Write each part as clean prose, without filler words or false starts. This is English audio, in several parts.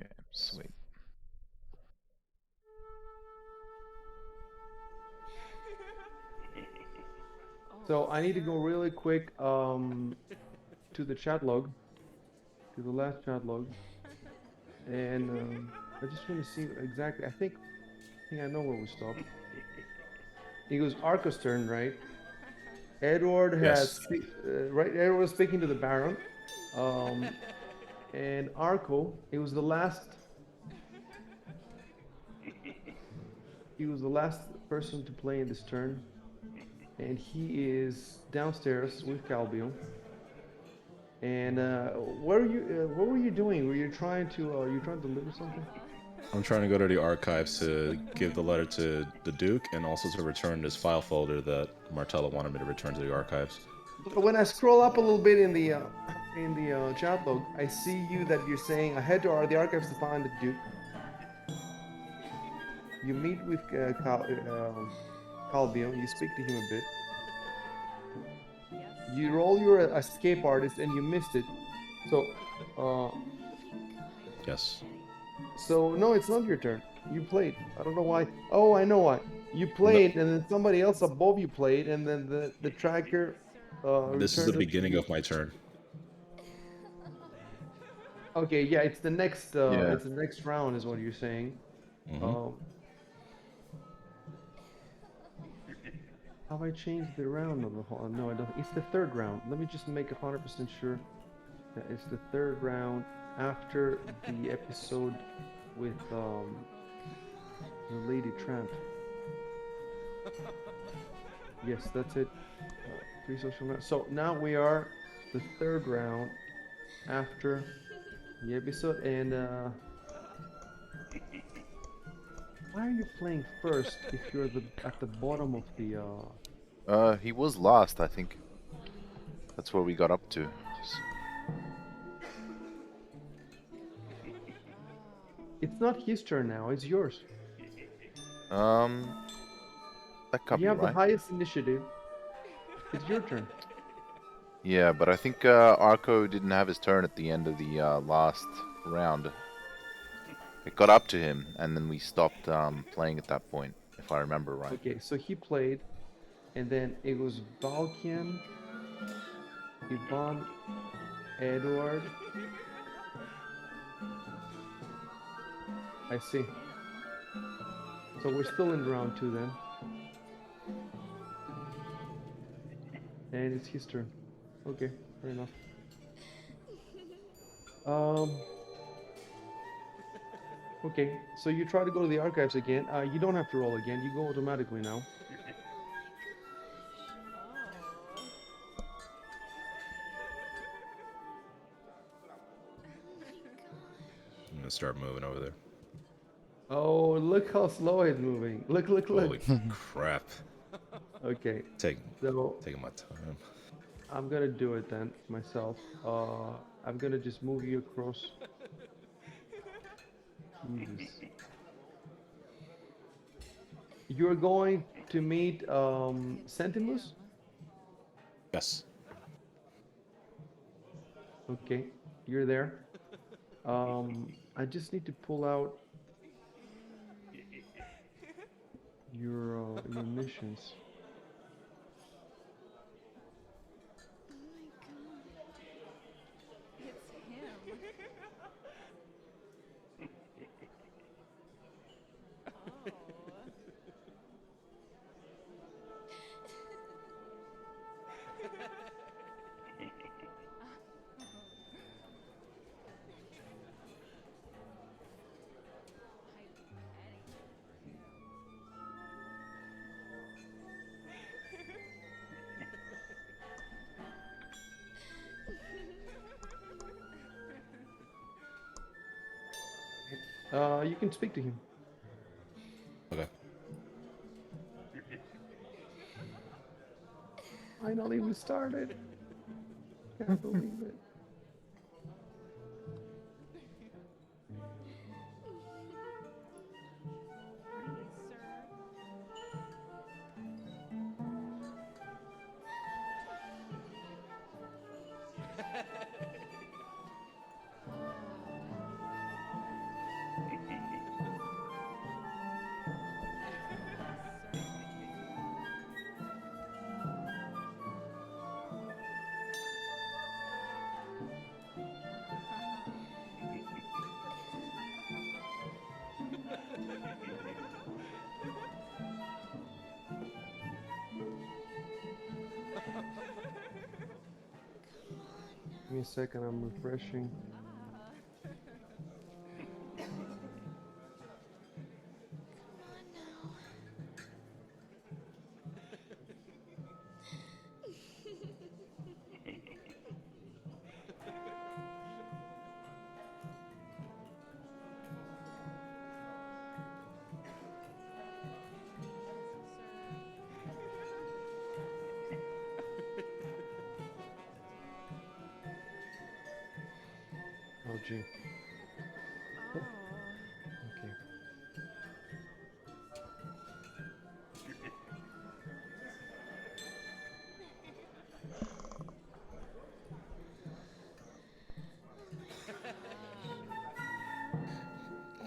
Okay, sweet. So I need to go really quick to the chat log, to the last chat log, and I just want to see exactly. I think I know where we stopped. It was Arco's turn, right? Edward Yes. right. Edward was speaking to the Baron, um, and Arco. It was the last. He was the last person to play in this turn, and he is downstairs with Calbio. And what were you doing? Were you trying to deliver something? I'm trying to go to the archives to give the letter to the Duke and also to return this file folder that Martella wanted me to return to the archives. But when I scroll up a little bit in the chat log, I see you that you're saying I head to the archives to find the Duke. You meet with Calbio. You speak to him a bit. You roll your escape artist and you missed it. So, uh, Yes. so no, it's not your turn. You played. I don't know why. Oh, I know why. You No, played, and then somebody else above you played, and then the tracker this is the returned it to beginning you. of my turn. Okay, yeah, Yeah. it's the next round, is what you're saying. Mm-hmm. Um, have I changed the round of the whole? No, I don't. It's the third round. Let me just make 100% sure that it's the third round after the episode with the Lady Tramp. Yes, that's it. Three social rounds. So now we are the third round after the episode, and why are you playing first if you're at the bottom of the? He was last, I think. That's where we got up to. It's not his turn now. It's yours. Um, that could You be have the right. highest initiative. It's your turn. Yeah, but I think Arco didn't have his turn at the end of the last round. It got up to him, and then we stopped playing at that point, if I remember right. Okay, so he played, and then it was Valkian, Ivan, Edward. I see. So we're still in round two then, and it's his turn. Okay, fair enough. Um. Okay, so you try to go to the archives again. You don't have to roll again. You go automatically now. I'm gonna start moving over there. Oh, look how slow it's moving. Look, look, look. Holy crap. Okay, Take, so taking my time. I'm gonna do it then myself. I'm gonna just move you across. Jesus. You're going to meet Centimus? Yes. Okay, you're there. I just need to pull out your missions. You can speak to him. Okay. Finally, we started. Can't believe it. Give me a second, I'm refreshing. Oh, gee. Okay.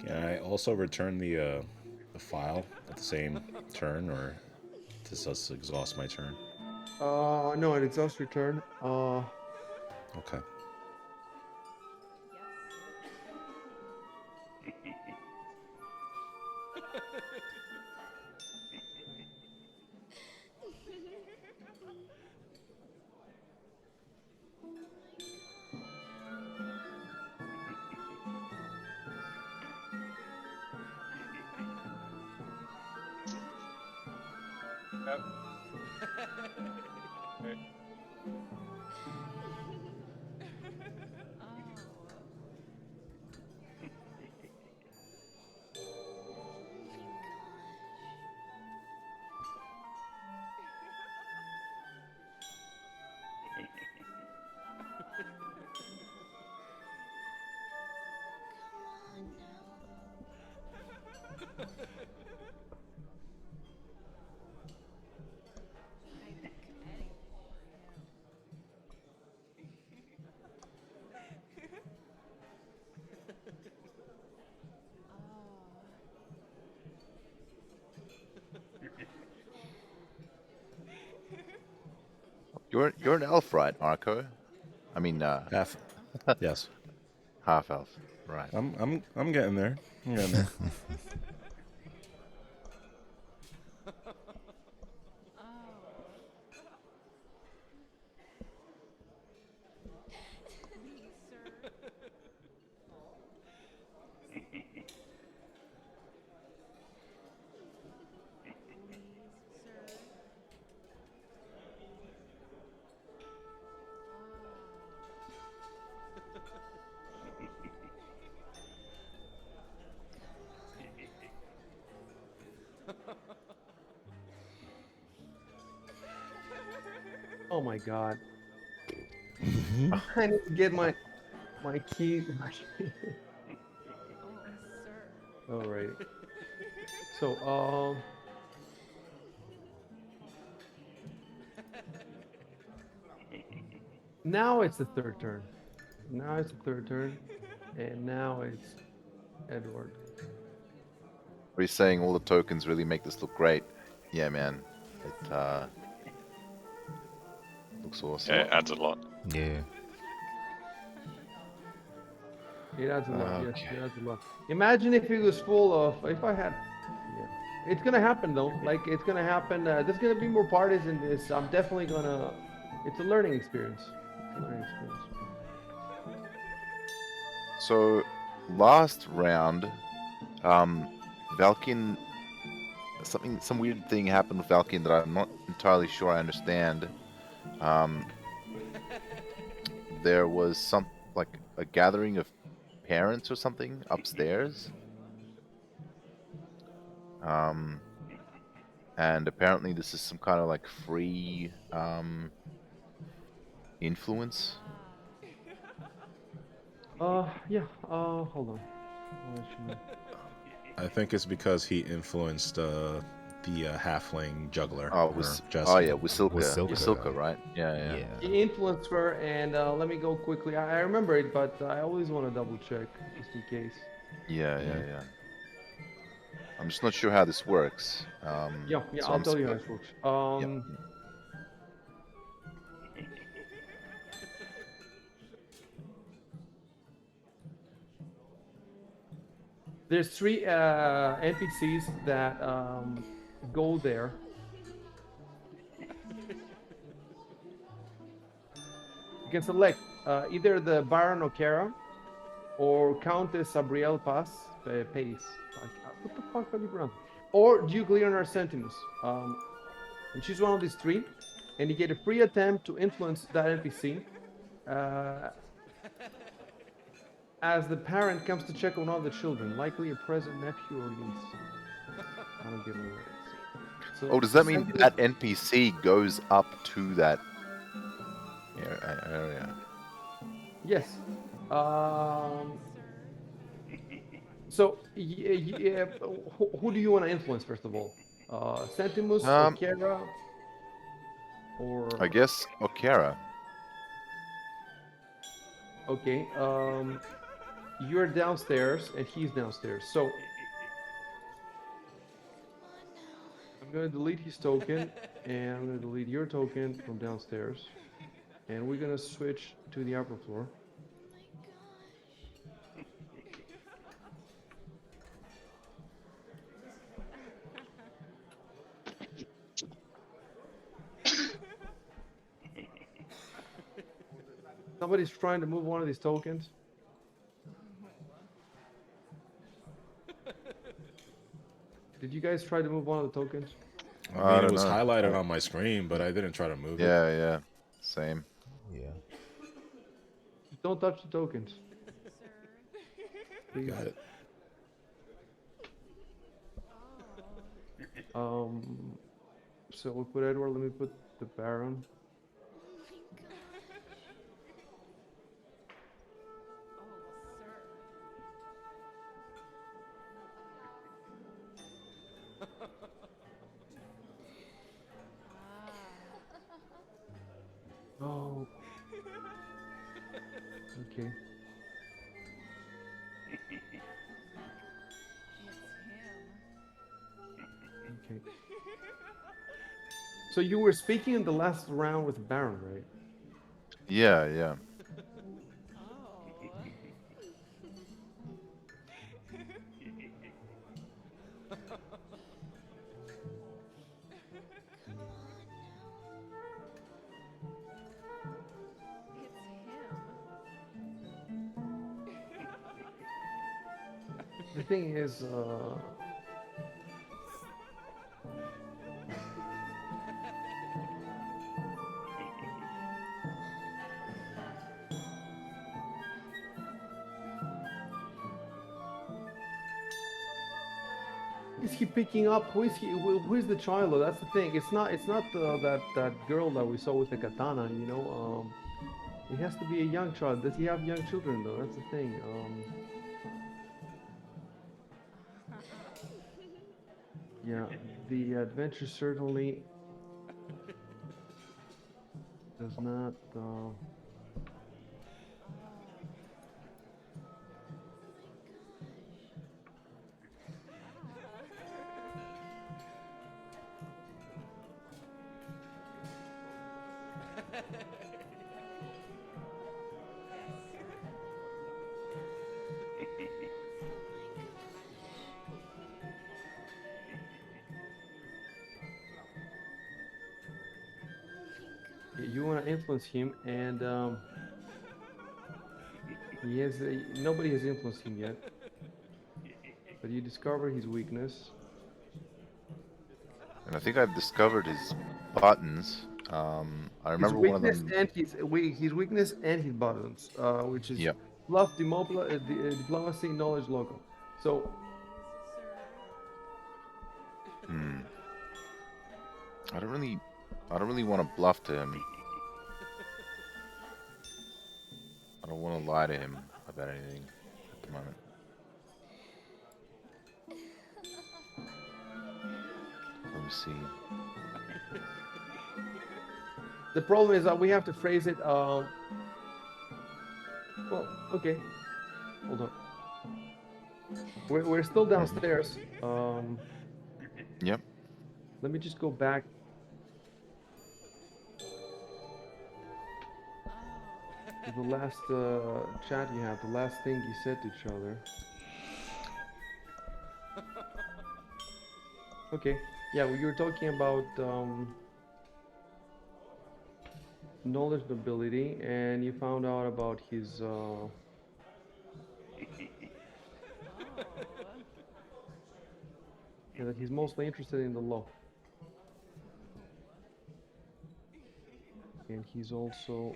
Can I also return the file at the same turn, or does this exhaust my turn? No, it exhaust return. Okay. Yep. Right. You're an elf, right, Arco? I mean, Half. Yes. half elf, right? I'm getting there. I'm getting there. Oh my God. I need to get my key. All right. So, now it's the third turn. Now it's the third turn, and now it's Edward. Are you saying all the tokens really make this look great? Yeah, man. It looks awesome. Yeah, it adds a lot. Yeah. It adds a lot. Yes, Okay. it adds a lot. Imagine if it was full of. If I had. Yeah. It's gonna happen though. Like it's gonna happen. There's gonna be more parties in this. I'm definitely gonna. It's a learning experience. It's a learning experience. So, last round, um, Valkin, some weird thing happened with Valkin that I'm not entirely sure I understand. Um, there was some like a gathering of parents or something upstairs. Um, and apparently this is some kind of like free influence. Yeah. Hold on. I'll let you know. I think it's because he influenced the halfling juggler Oh, or oh Jesse. yeah, Wasilka, Wasilka. right? Yeah, yeah. Yeah. He influenced her, and let me go quickly. I remember it, but I always want to double check just in case. Yeah, yeah, Mhm. yeah. I'm just not sure how this works. Yeah, yeah. So I'll I'm tell you sp how it works. yeah. There's three NPCs that go there. You can select either the Baron O'Cara or Countess Sabriel Pace. What the fuck are you pronouncing? Or Duke Leonard Centimus. And choose one of these three, and you get a free attempt to influence that NPC. Uh, as the parent comes to check on one of the children, likely a present nephew or niece. I don't give away. So Oh, does that mean Centimus, that NPC goes up to that area? yes. So, yeah, who do you want to influence first of all? Centimus, Um, Okera, I or guess Okera. okay. You're downstairs and he's downstairs. So I'm gonna delete his token and I'm gonna delete your token from downstairs, and we're gonna switch to the upper floor. Somebody's trying to move one of these tokens. Did you guys try to move one of the tokens? I I mean, it don't was know. highlighted on my screen, but I didn't try to move it. Yeah, yeah, same. Yeah. Don't touch the tokens, please. Got it. Um, so we put Edward. Let me put the Baron. Oh, okay. Okay. So you were speaking in the last round with Baron, right? Yeah, yeah. The thing is, is he picking up? Who is he? Who is the child? Though? That's the thing. It's not. It's not that girl that we saw with the katana. You know. It has to be a young child. Does he have young children though? That's the thing. Yeah. The adventure certainly does not. You want to influence him, and he has. Nobody has influenced him yet. But you discover his weakness. And I think I've discovered his buttons. I His remember one of weakness them. and his weakness and his buttons, which is Yep. bluff, diplomacy, knowledge, local. So Hmm. I don't really, I don't really want to bluff to him. I don't want to lie to him about anything at the moment. Let me see. the problem is that we have to phrase it. Well, okay, hold on. We're still downstairs. Yep. Let me just go back to the last chat you had, the last thing you said to each other. Okay, yeah, we were talking about knowledge nobility, and you found out about his yeah, that he's mostly interested in the law, and he's also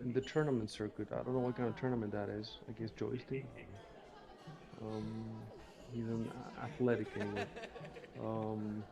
in the tournament circuit. I don't know what kind of tournament that is. I guess joystick. Um, he's an athletic anyway. Um,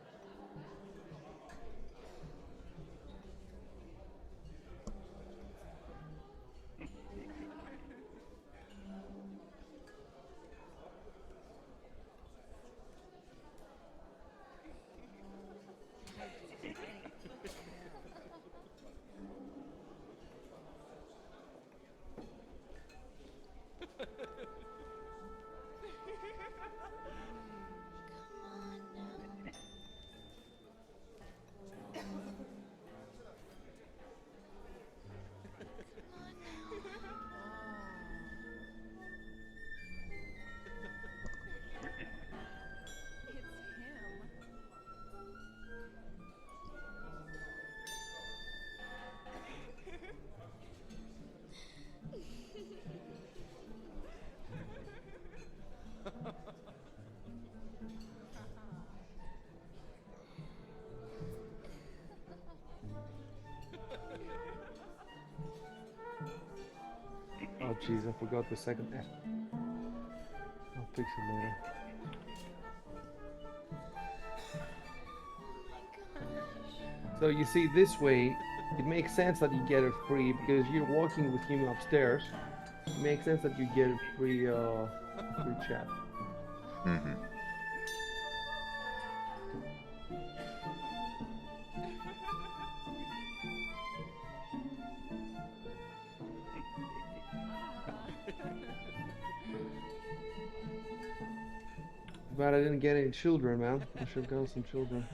oh jeez, I forgot the second F. I'll fix it later. So you see, this way, it makes sense that you get it free because you're walking with him upstairs. It makes sense that you get a free chat. Mm-hmm. But I didn't get any children, man. I should have gotten some children.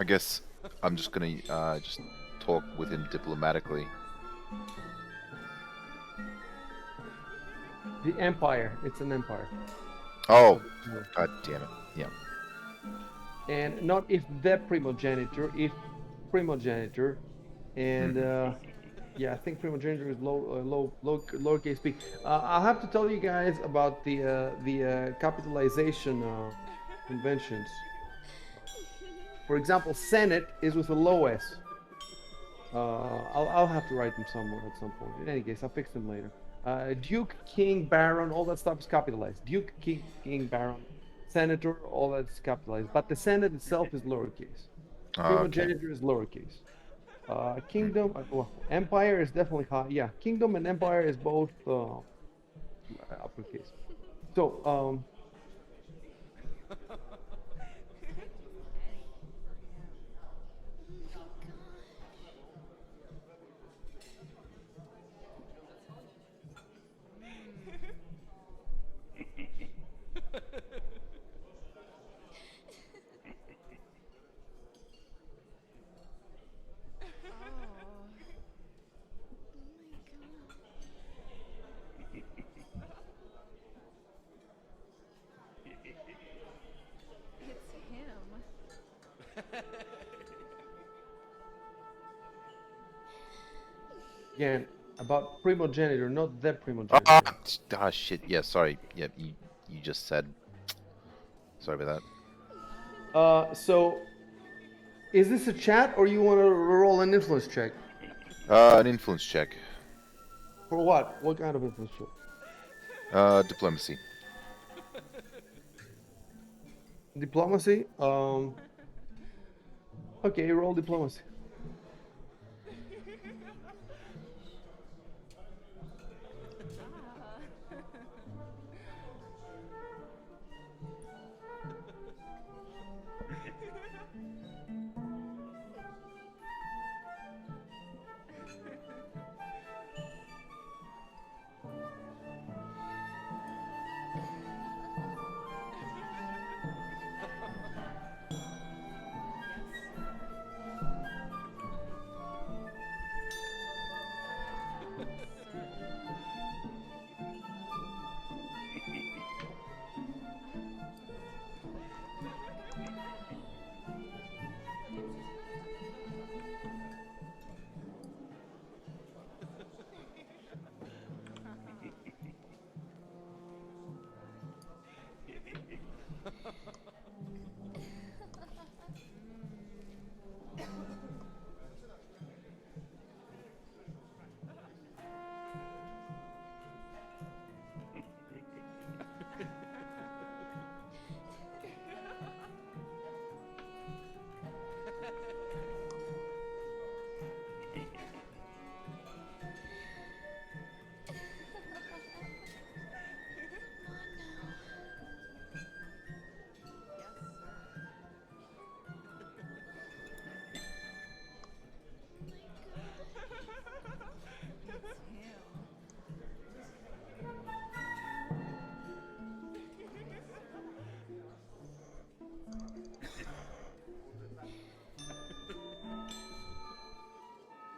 I guess I'm just gonna just talk with him diplomatically. The Empire. It's an empire. Oh, god damn it! Yeah. And not if the primogeniture, if primogeniture, and yeah, I think primogeniture is lowercase p. I'll have to tell you guys about the capitalization conventions. For example, Senate is with a low s. I'll have to write them somewhere at some point. In any case, I'll fix them later. Duke, King, Baron, all that stuff is capitalized. Duke, King, Baron, Senator, all that's capitalized. But the Senate itself is lowercase. Oh, okay. Primogeniture is lowercase. Kingdom, well, Empire is definitely high. Yeah, Kingdom and Empire is both uppercase. So, again, About primogenitor, not the Ah, primogenitor. shit. Yeah, sorry. Yeah, you just said. Sorry about So is this a chat or you want to roll an influence check? that. An influence check. For what? What kind of influence check? Diplomacy. Diplomacy? Okay, roll diplomacy.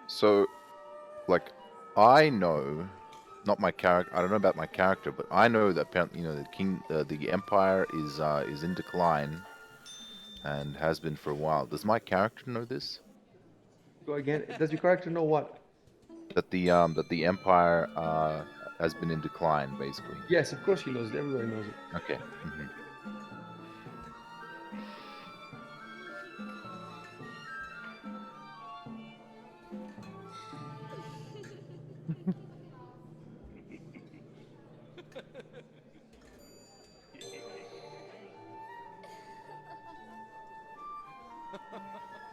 So, like, I know, not my character. I don't know about my character, but I know that apparently, the empire is in decline and has been for a while. Does my character know this? Go again. Does your character know what? That the empire has been in decline, basically. Yes, of course he knows it. Everybody knows it. Okay. Hmm.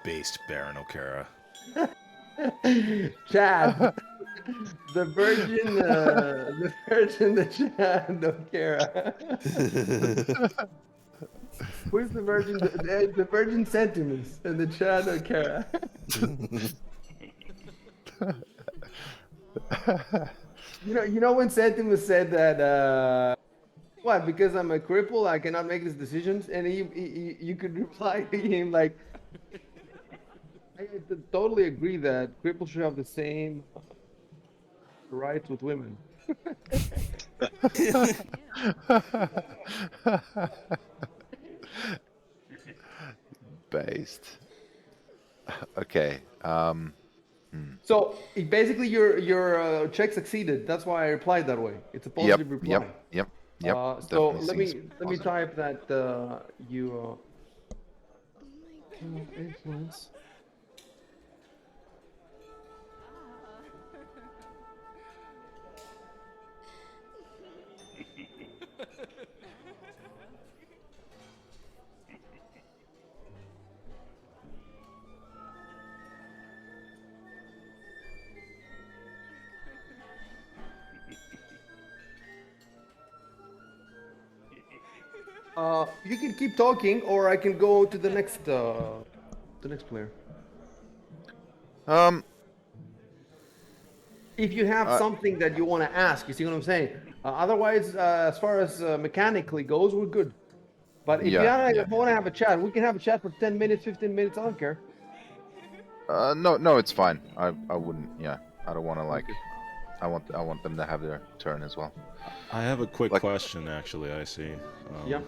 Based Baron O'Kara. Chad, the virgin, the Chad, don't care. Who's the virgin? The virgin sentiments and the Chad don't care. You know when Sentinel said that what? Because I'm a cripple, I cannot make these decisions, and you could reply to him like, I totally agree that cripples should have the same rights with women. Based. Okay. So basically, your check succeeded. That's why I replied that way. It's a Yep. positive Yep. reply. Yep. Yep. So Definitely seems let me positive. type that you influence. You can keep talking, or I can go to the next player. Um. If you have Uh. something that you want to ask, you see what I'm saying. Otherwise, as far as mechanically goes, we're good. But if you Yeah. Yeah. want to have a chat, we can have a chat for 10 minutes, 15 minutes. I don't care. No. No. It's fine. I wouldn't. Yeah. I don't want to like. Okay. I want them to have their turn as well. I have a quick Like. question, actually. I see. Yeah.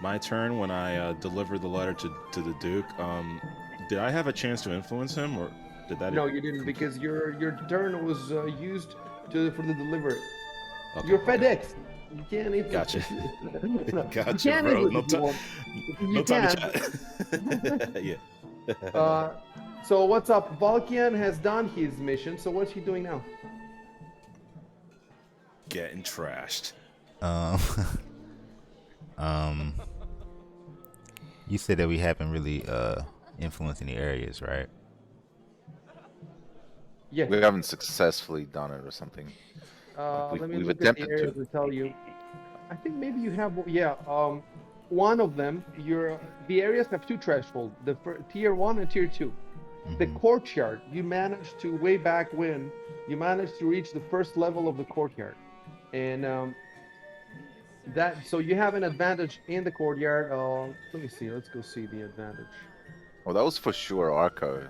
My turn when I delivered the letter to the Duke. Did I have a chance to influence him, or Did that? No, you didn't, because your turn was used for the delivery. Okay. You're Okay. FedEx. You can't influence. Gotcha. No, you Gotcha, can bro. influence No if you time. want. You No time to can. chat. Yeah. So what's up? Valkian has done his mission. So what's he doing now? Getting trashed. Um, um, you said that we haven't really influenced any areas, right? Yes. We haven't successfully done it or something. Let me We've look at the attempted areas to. to tell you. I think maybe you have. Yeah. One of them. The areas have two thresholds. Tier 1 and Tier 2. The Mm-hmm. courtyard. You managed to way back when. You managed to reach the first level of the courtyard, and so you have an advantage in the courtyard. Let me see. Let's go see the advantage. Well, that was for sure Arco.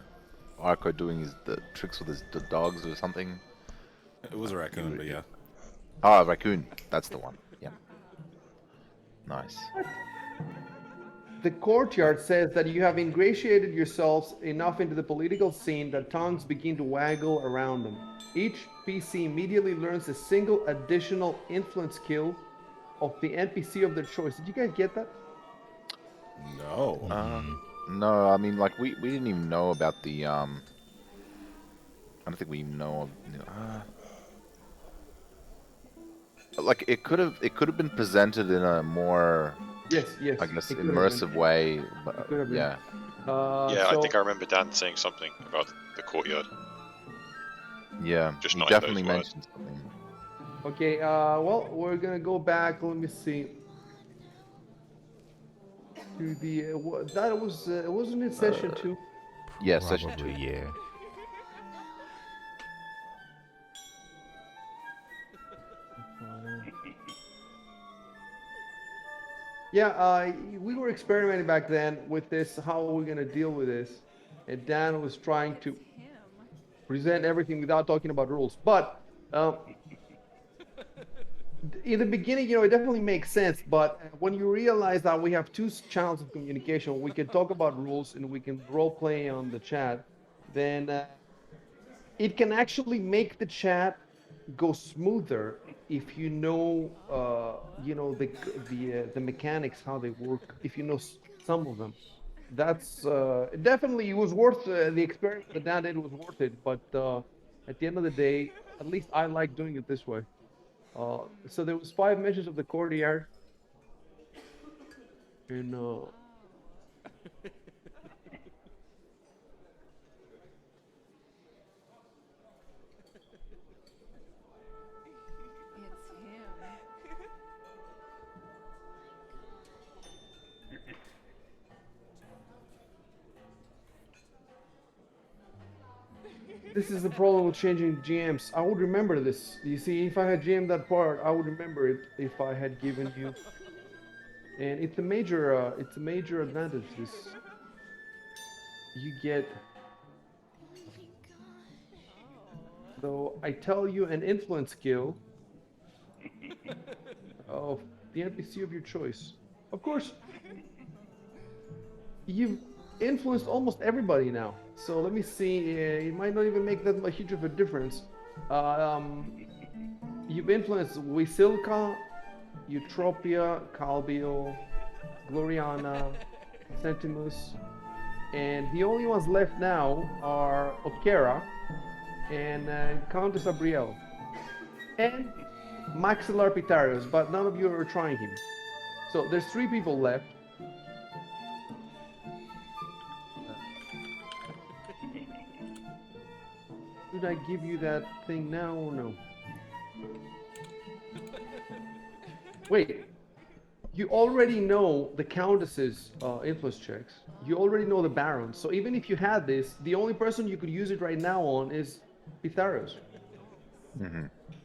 Arco doing the tricks with the dogs or something. It was a raccoon, but yeah. Ah, raccoon. That's the one. Yeah. Nice. The courtyard says that you have ingratiated yourselves enough into the political scene that tongues begin to waggle around them. Each PC immediately learns a single additional influence skill of the NPC of their choice. Did you guys get that? No. No, I mean, like we didn't even know about the I don't think we even know. Like it could have been presented in a more, Yes, yes. I guess, It could have been. immersive way. It But could have been. yeah, Yeah, I So think I remember Dan saying something about the courtyard. yeah, Just he not in those definitely words. mentioned something. okay. Well, we're gonna go back. Let me see. To the that was wasn't it session 2? Yeah, session Probably, 2. yeah. Yeah, we were experimenting back then with this. How are we going to deal with this? And Dan was trying to present everything without talking about rules. But in the beginning, it definitely makes sense. But when you realize that we have two channels of communication, we can talk about rules and we can role play on the chat, then it can actually make the chat go smoother if the mechanics, how they work, if you know some of them. That's definitely, it was worth the experiment that Dan did was worth it. But at the end of the day, at least I like doing it this way. So there was 5 measures of the courtyard, and this is the problem with changing GMs. I would remember this. You see, if I had GM that part, I would remember it if I had given you. And it's a major advantage. This you get. So I tell you an influence skill of the NPC of your choice. Of course, you've influenced almost everybody now. So let me see. It might not even make that much huge of a difference. Um, you've influenced Wisilka, Eutropia, Calbio, Gloriana, Centimus, and the only ones left now are Okera and Countess Abriel and Maxillar Pitarius, but none of you are trying him. So there's 3 people left. Should I give you that thing now or no? Wait, you already know the Countess's influence checks. You already know the Barons. So even if you had this, the only person you could use it right now on is Pitarius.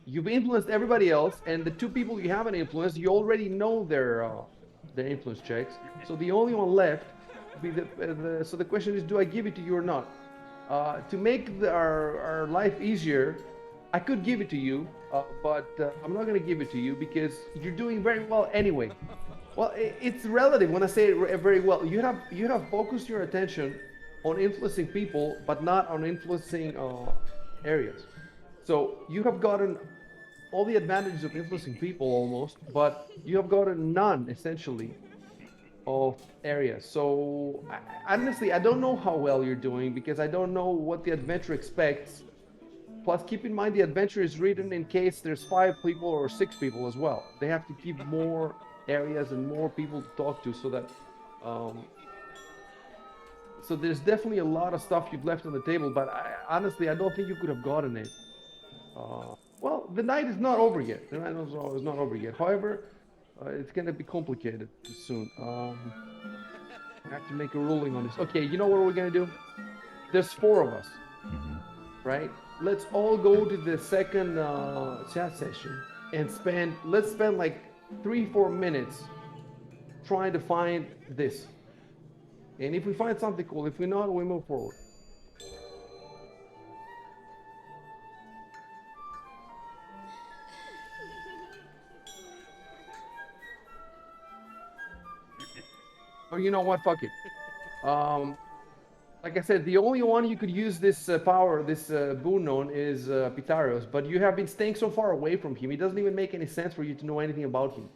You've influenced everybody else, and the 2 people you haven't influenced, you already know their influence checks. So the only one left be so the question is, do I give it to you or not? To make our life easier, I could give it to you, but I'm not going to give it to you because you're doing very well anyway. Well, it's relative when I say very well. You have focused your attention on influencing people, but not on influencing areas. So you have gotten all the advantages of influencing people almost, but you have gotten none essentially of areas. So honestly, I don't know how well you're doing because I don't know what the adventure expects. Plus, keep in mind the adventure is written in case there's 5 people or 6 people as well. They have to keep more areas and more people to talk to, so that um, so there's definitely a lot of stuff you've left on the table. But honestly, I don't think you could have gotten it. Well, the night is not over yet. The night is not over yet. However, it's gonna be complicated soon. I have to make a ruling on this. Okay, you know what we're gonna do? There's 4 of us, right? Let's all go to the second chat session and let's spend like 3-4 minutes trying to find this. And if we find something cool, if we not, we move forward. Or you know what? Fuck it. Like I said, the only one you could use this power, this boon on, is Pitarios. But you have been staying so far away from him; it doesn't even make any sense for you to know anything about him.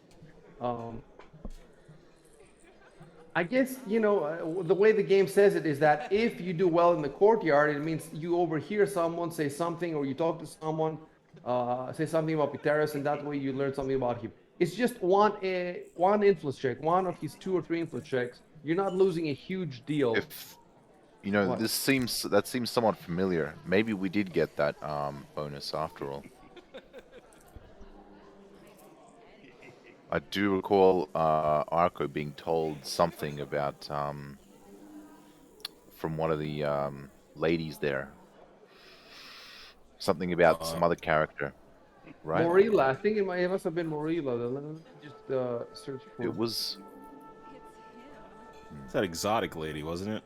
I guess the way the game says it is that if you do well in the courtyard, it means you overhear someone say something, or you talk to someone, say something about Pitarios, and that way you learn something about him. It's just one influence check, one of his 2 or 3 influence checks. You're not losing a huge deal. If What? that seems somewhat familiar. Maybe we did get that bonus after all. I do recall Arco being told something about from one of the ladies there. Something about some other character, right? Morilla, I think it must have been Morilla. Let me just search for. It was. It's that exotic lady, wasn't it?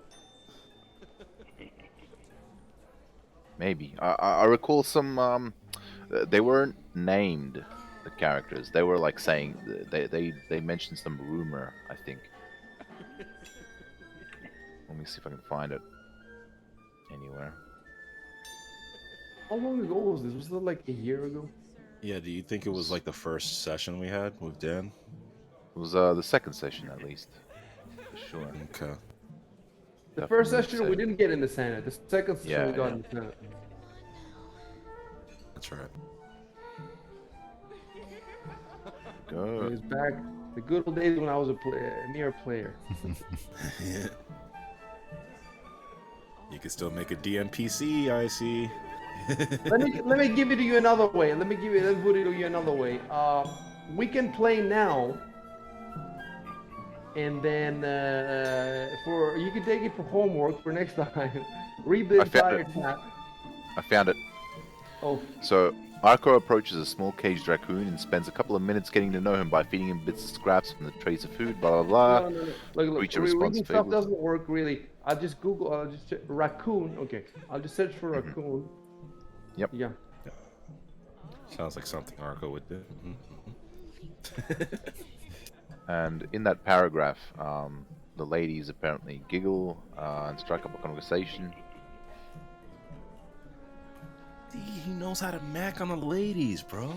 Maybe. I recall some. They weren't named, the characters. They were like saying they mentioned some rumor, I think. Let me see if I can find it anywhere. How long ago was this? Was it like a year ago? Yeah, do you think it was like the first session we had with Dan? It was the second session at least, for sure. Okay. The Definitely first would session say. we didn't get in the Senate. The second session Yeah, we got yeah. in the Senate. That's right. It Go. was back the good old days when I was a mere player. Yeah. You can still make a DMPC, I see. let me give it to you another way. Let me put it to you another way. We can play now, and then you can take it for homework for next time. Read the I found entire it. chat. I found it. Oh, So, Arco approaches a small caged raccoon and spends a couple of minutes getting to know him by feeding him bits of scraps from the trays of food, blah blah blah. no. Look, Creature response reading stuff fables. doesn't work really. I'll just Google. I'll just check raccoon. Okay, I'll just search for raccoon. Yep. Yeah. Sounds like something Arco would do. And in that paragraph, the ladies apparently giggle and strike up a conversation. He knows how to mac on the ladies, bro.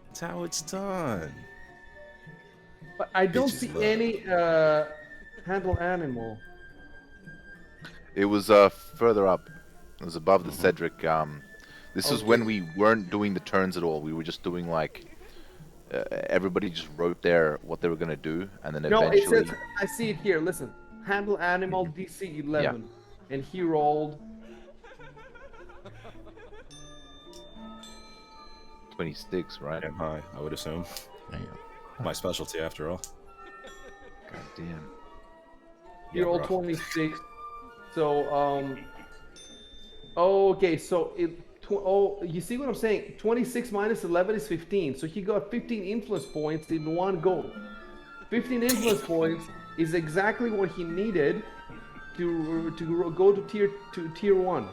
That's how it's done. But I don't Bitches see love. any handle animal. It was further up. It was above the Cedric. This was when we weren't doing the turns at all. We were just doing like everybody just wrote there what they were gonna do, and then No, it eventually. says I see it here. Listen, handle animal DC 11, and he rolled 26, right? Damn high, I would assume. Damn. My specialty, after all. God damn. he rolled 26. So okay, so you see what I'm saying? 26 minus 11 is 15. So he got 15 influence points in one go. 15 influence points is exactly what he needed to go to tier 1.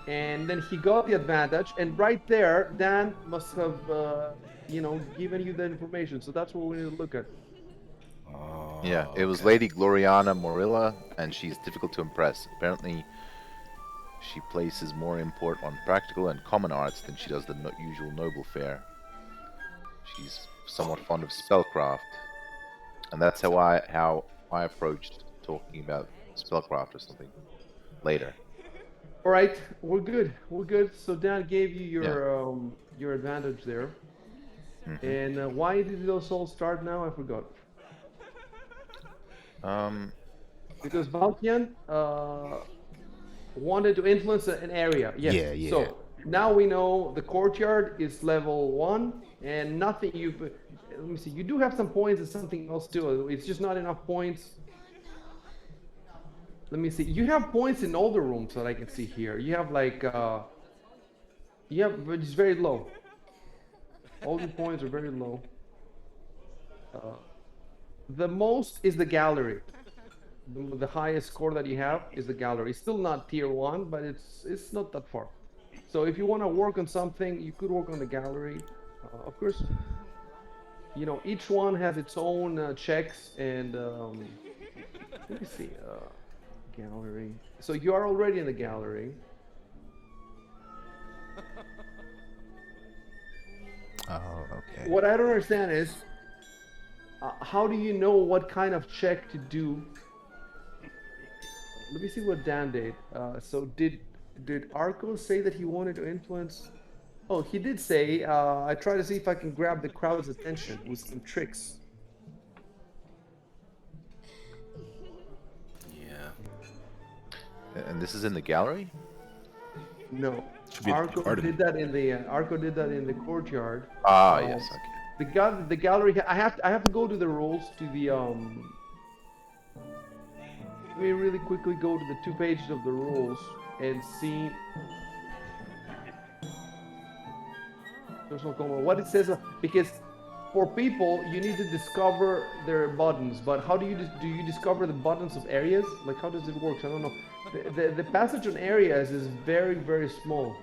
and then he got the advantage, and right there Dan must have given you the information, so that's what we need to look at. Oh, Yeah, it was okay. Lady Gloriana Morilla, and she's difficult to impress. Apparently, she places more import on practical and common arts than she does the usual noble fare. She's somewhat fond of spellcraft, and that's how I approached talking about spellcraft or something later. All right, we're good, so Dan gave you Yeah. your advantage there. Hmm. And why did those all start now? I forgot. Um. Because Valkian wanted to influence an area. Yes. Yeah, yeah. So now we know the courtyard is level 1, and nothing you. Let me see. You do have some points and something else too. It's just not enough points. Let me see. You have points in all the rooms that I can see here. You have like but it's very low. All your points are very low. Uh, the most is the gallery. The highest score that you have is the gallery. It's still not tier 1, but it's not that far. So if you want to work on something, you could work on the gallery. Of course, each one has its own checks, and let me see. Gallery. So you are already in the gallery. Oh, okay. What I don't understand is how do you know what kind of check to do? Let me see what Dan did. So did Arco say that he wanted to influence? Oh, he did say, I try to see if I can grab the crowd's attention with some tricks. Yeah. And this is in the gallery. No, Should be in the garden. Arco did that in the courtyard. Ah, Uh, yes. Okay. the gallery. I have to go to the rules to the Let me really quickly go to the 2 pages of the rules and see. Personal combo. What it says because for people you need to discover their buttons, but how do you discover the buttons of areas? Like how does it work? I don't know. The passage on areas is very very small.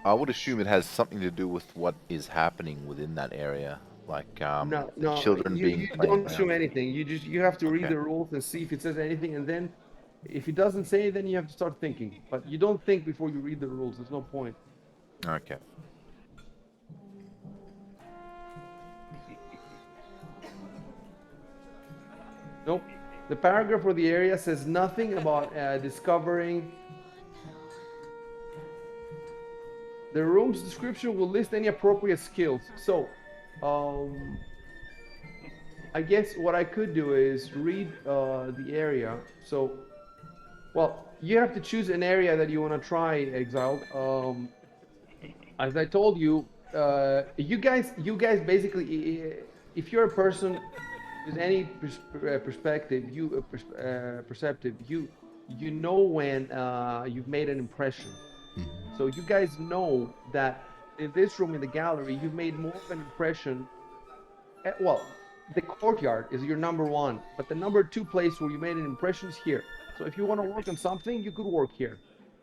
I would assume it has something to do with what is happening within that area, like No, the no, children being you playing don't around. assume anything. You have to read Okay. the rules and see if it says anything, and then if it doesn't say, then you have to start thinking. But you don't think before you read the rules. There's no point. Okay. Nope. The paragraph for the area says nothing about discovering. The room's description will list any appropriate skills. So, um, I guess what I could do is read the area. So, well, you have to choose an area that you want to try, Exiled. As I told you, you guys basically, if you're a person with any perspective, perceptive, you know when you've made an impression. So you guys know that in this room in the gallery, you've made more of an impression. Well, the courtyard is your number 1, but the number 2 place where you made an impression is here. So if you want to work on something, you could work here.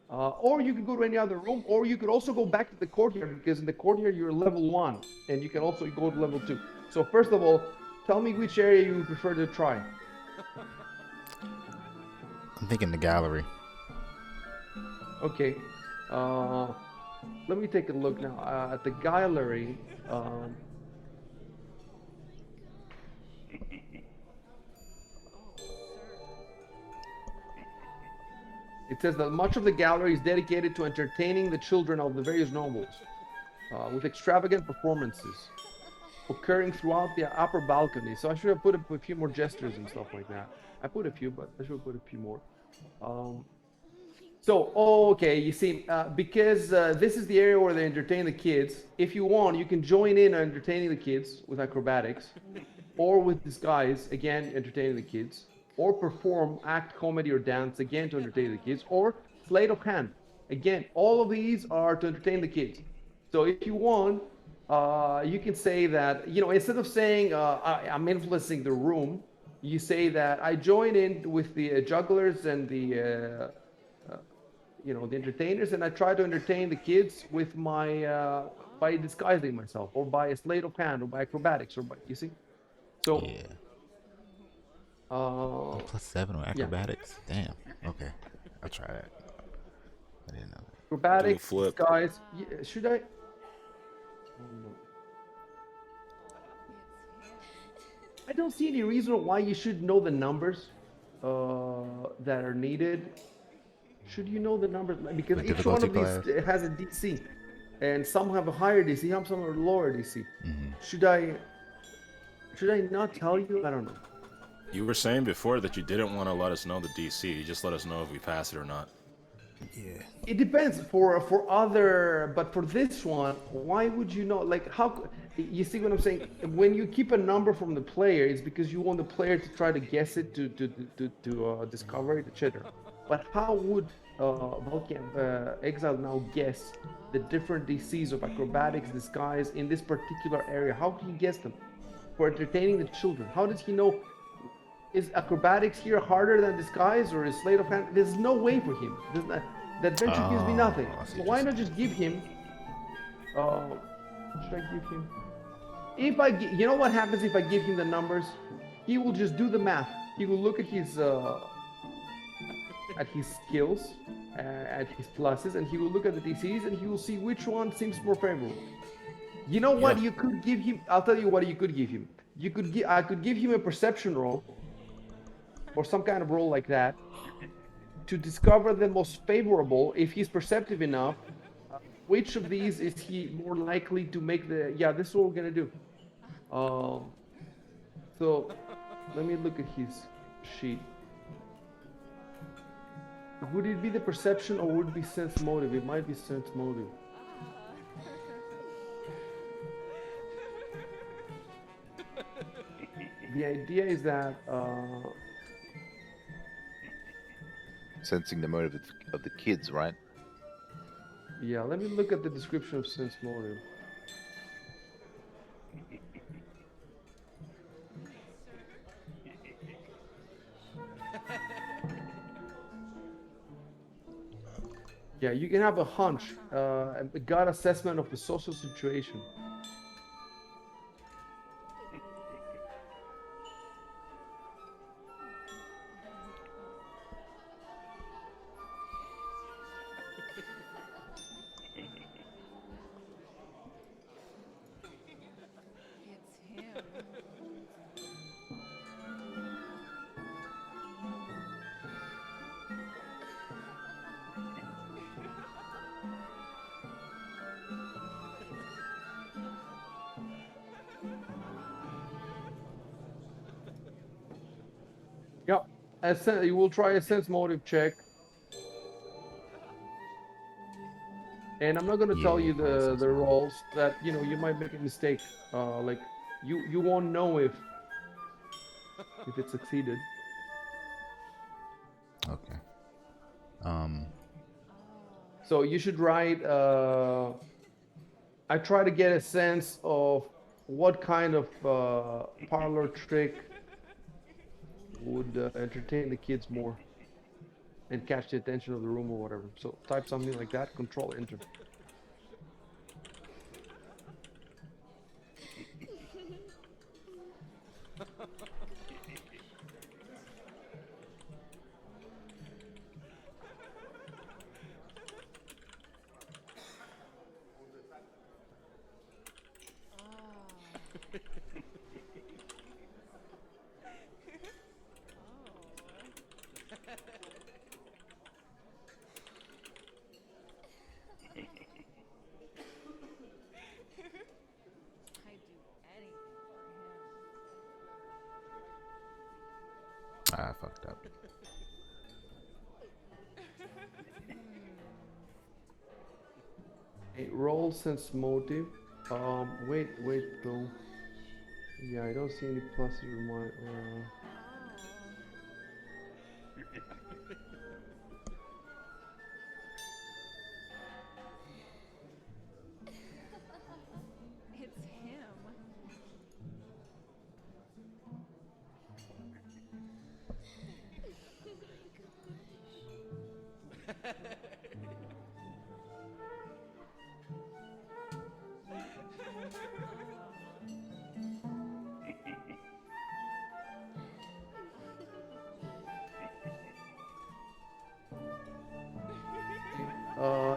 Or you could go to any other room, or you could also go back to the courtyard, because in the courtyard you're level 1, and you can also go to level 2. So first of all, tell me which area you would prefer to try. I'm thinking the gallery. Okay. Let me take a look now at the gallery. It says that much of the gallery is dedicated to entertaining the children of the various nobles, with extravagant performances occurring throughout the upper balcony. So I should have put a few more gestures and stuff like that. I put a few, but I should have put a few more. Um, okay, you see, because this is the area where they entertain the kids. If you want, you can join in on entertaining the kids with acrobatics, or with disguise, again, entertaining the kids, or perform, act, comedy, or dance, again, to entertain the kids, or sleight of hand. Again, all of these are to entertain the kids. So if you want, you can say that, instead of saying, I'm influencing the room, you say that I join in with the jugglers and the the entertainers, and I try to entertain the kids with my by disguising myself, or by a sleight of hand, or by acrobatics, or by you see. So Yeah. Oh, uh, +7 on yeah, acrobatics. Damn. Okay, I'll try that. I didn't know that. Do a acrobatics, flip. disguise. Yeah, should I? Oh, no. I don't see any reason why you should know the numbers that are needed. Should you know the numbers? Because What each one difficulty of these class? has a DC, and some have a higher DC, some have a lower DC. Mm-hmm. Should I not tell you? I don't know. You were saying before that you didn't want to let us know the DC. You just let us know if we pass it or not. Yeah. It depends for other, but for this one, why would you know? Like how you see what I'm saying? When you keep a number from the player, it's because you want the player to try to guess it, to discover it, etc. But how would Exile now guess the different DCs of acrobatics, disguise in this particular area? How can he guess them for entertaining the children? How does he know? Is acrobatics here harder than disguise, or is sleight of hand? There's no way for him. The adventure gives me nothing. Oh, I see So what you're why not saying. just give him? What should I give him? If you know what happens if I give him the numbers? He will just do the math. He will look at his skills, at his pluses, and he will look at the DCs, and he will see which one seems more favorable. You know Yeah. what you could give him? I'll tell you what you could give him. I could give him a perception roll, or some kind of roll like that, to discover the most favorable, if he's perceptive enough. Which of these is he more likely to make the? Yeah, this is what we're gonna do. So let me look at his sheet. Would it be the perception, or would it be sense motive? It might be sense motive. The idea is that Sensing the motive of the kids, right? yeah, let me look at the description of sense motive. Yeah, you can have a hunch, a gut assessment of the social situation. Yep. You will try a sense motive check, and I'm not going to tell Yeah, you probably sense the motive. rolls that you might make a mistake. Like you won't know if it succeeded. Okay. Um. So you should write. I try to get a sense of what kind of parlor trick would entertain the kids more and catch the attention of the room or whatever. So type something like that. Control Enter. I fucked up. A roll sense motive. Wait though. Yeah, I don't see any pluses or minus.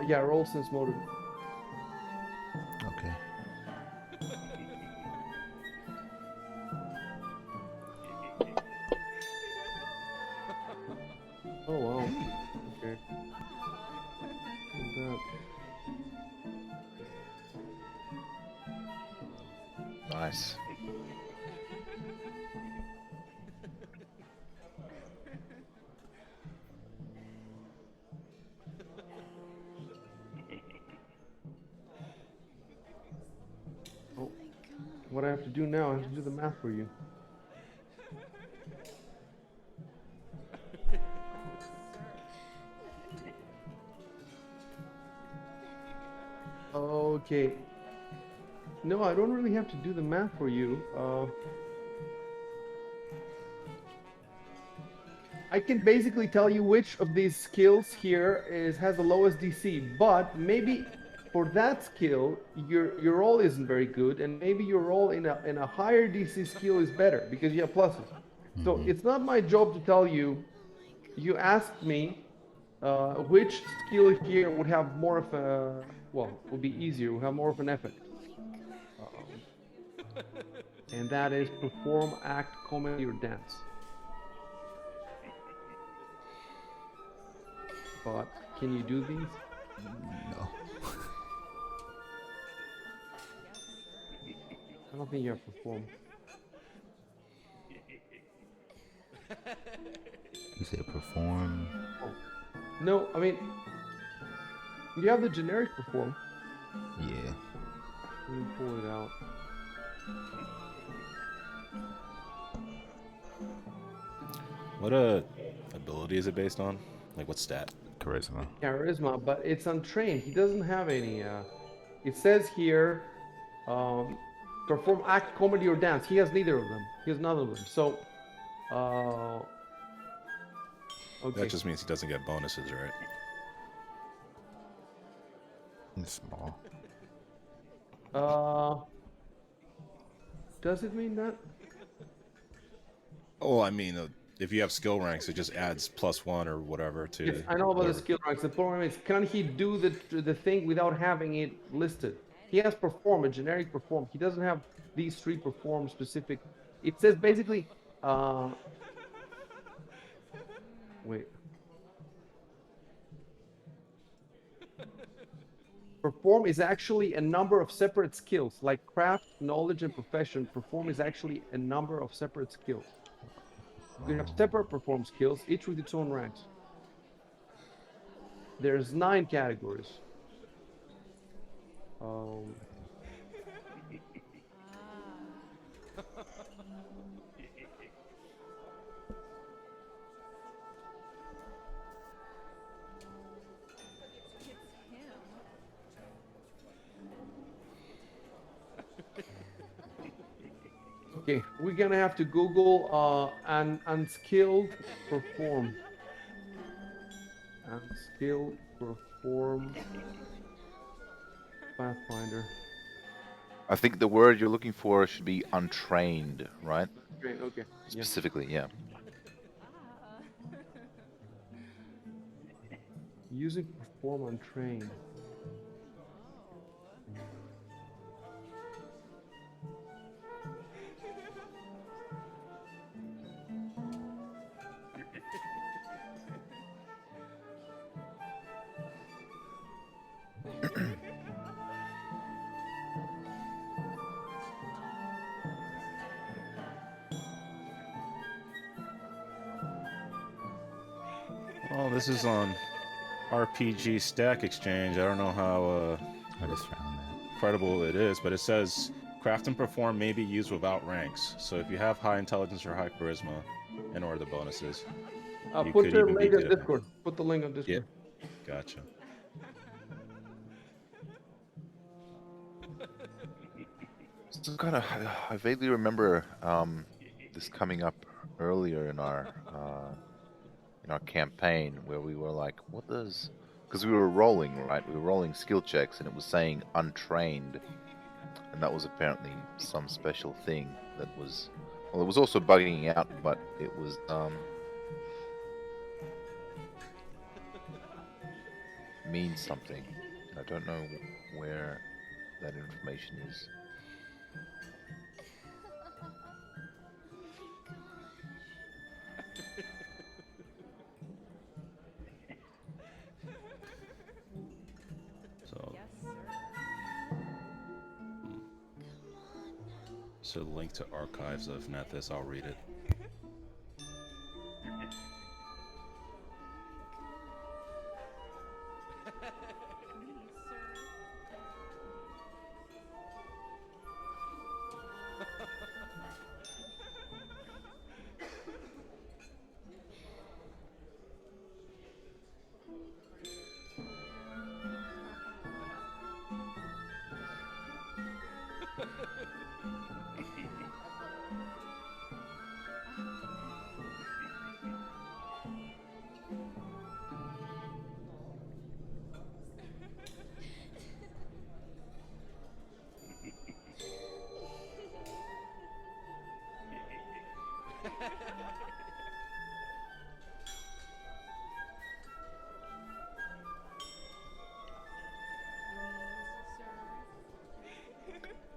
Yeah, roll sense motive. Okay. Oh wow. Okay. Look at that. Nice. Oh, what I have to do now? I have to do the math for you. Okay. No, I don't really have to do the math for you. I can basically tell you which of these skills here has the lowest DC, but maybe for that skill, your roll isn't very good, and maybe your roll in a higher DC skill is better because you have pluses. So Mm-hmm. it's not my job to tell you. You asked me which skill here would have more of a would be easier, would have more of an effect, um, and that is perform, act, comedy, or dance. But can you do these? No. I don't think you have perform. You said perform. Oh. No, I mean you have the generic perform. Yeah. Let me pull it out. What ability is it based on? Like what stat? Charisma. Charisma, but it's untrained. He doesn't have any. It says here, um, perform, act, comedy, or dance. He has neither of them. He has none of them. So, uh, That okay. just means he doesn't get bonuses, right? It's small. Uh, does it mean that? Oh, I mean, if you have skill ranks, it just adds +1 or whatever to. Yes, I know about the whatever. skill ranks. The problem is, can he do the thing without having it listed? He has perform, a generic perform. He doesn't have these three perform specific. It says basically, wait. Perform is actually a number of separate skills, like craft, knowledge, and profession. Perform is actually a number of separate skills. You can have separate perform skills, each with its own ranks. There's 9 categories. Um, okay, we're gonna have to Google an unskilled perform. Unskilled perform Pathfinder. I think the word you're looking for should be untrained, right? Great, okay. Yeah. Specifically, yeah. Using perform untrained. Oh, this is on RPG Stack Exchange. I don't know how I just found that. credible it is, but it says craft and perform may be used without ranks. So if you have high intelligence or high charisma, and or the bonuses, you Put could the even be link on good at them. Discord. Put the link on Yeah, Discord. gotcha. So kind of, I vaguely remember this coming up earlier in our campaign where we were like, what does? Because we were rolling, right? We were rolling skill checks, and it was saying untrained, and that was apparently some special thing that was. Well, it was also bugging out, but it was means something. I don't know where that information is. So, so link to archives of Nethys. I'll read it.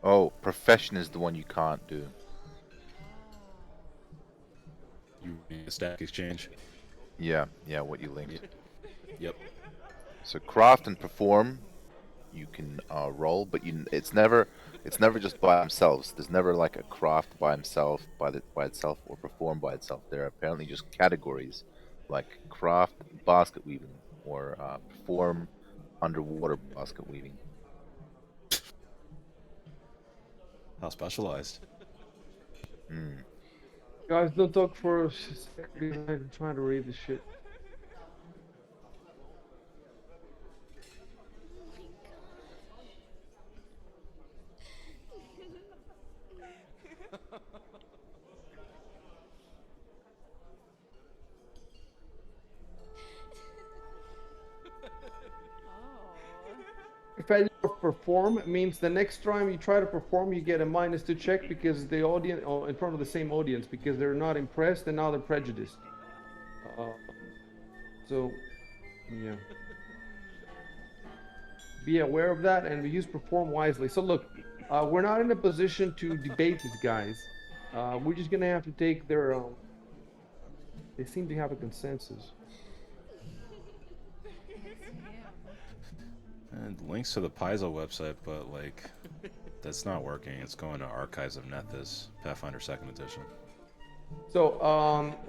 Oh, profession is the one you can't do. You read the Stack Exchange? Yeah, what you linked. Yep. So craft and perform, you can roll, but it's never just by themselves. There's never like a craft by himself, by itself, or perform by itself. There are apparently just categories, like craft basket weaving or perform underwater basket weaving. How specialized. Mm. Guys, don't talk for a second. I'm trying to read this shit. Failure of perform means the next time you try to perform, you get a -2 check because the audience, or in front of the same audience, because they're not impressed and now they're prejudiced. So, yeah. Be aware of that and use perform wisely. So look, we're not in a position to debate these guys. We're just gonna have to take their. They seem to have a consensus. And links to the Paizo website, but like, that's not working. It's going to Archives of Nethys, Pathfinder 2nd Edition. So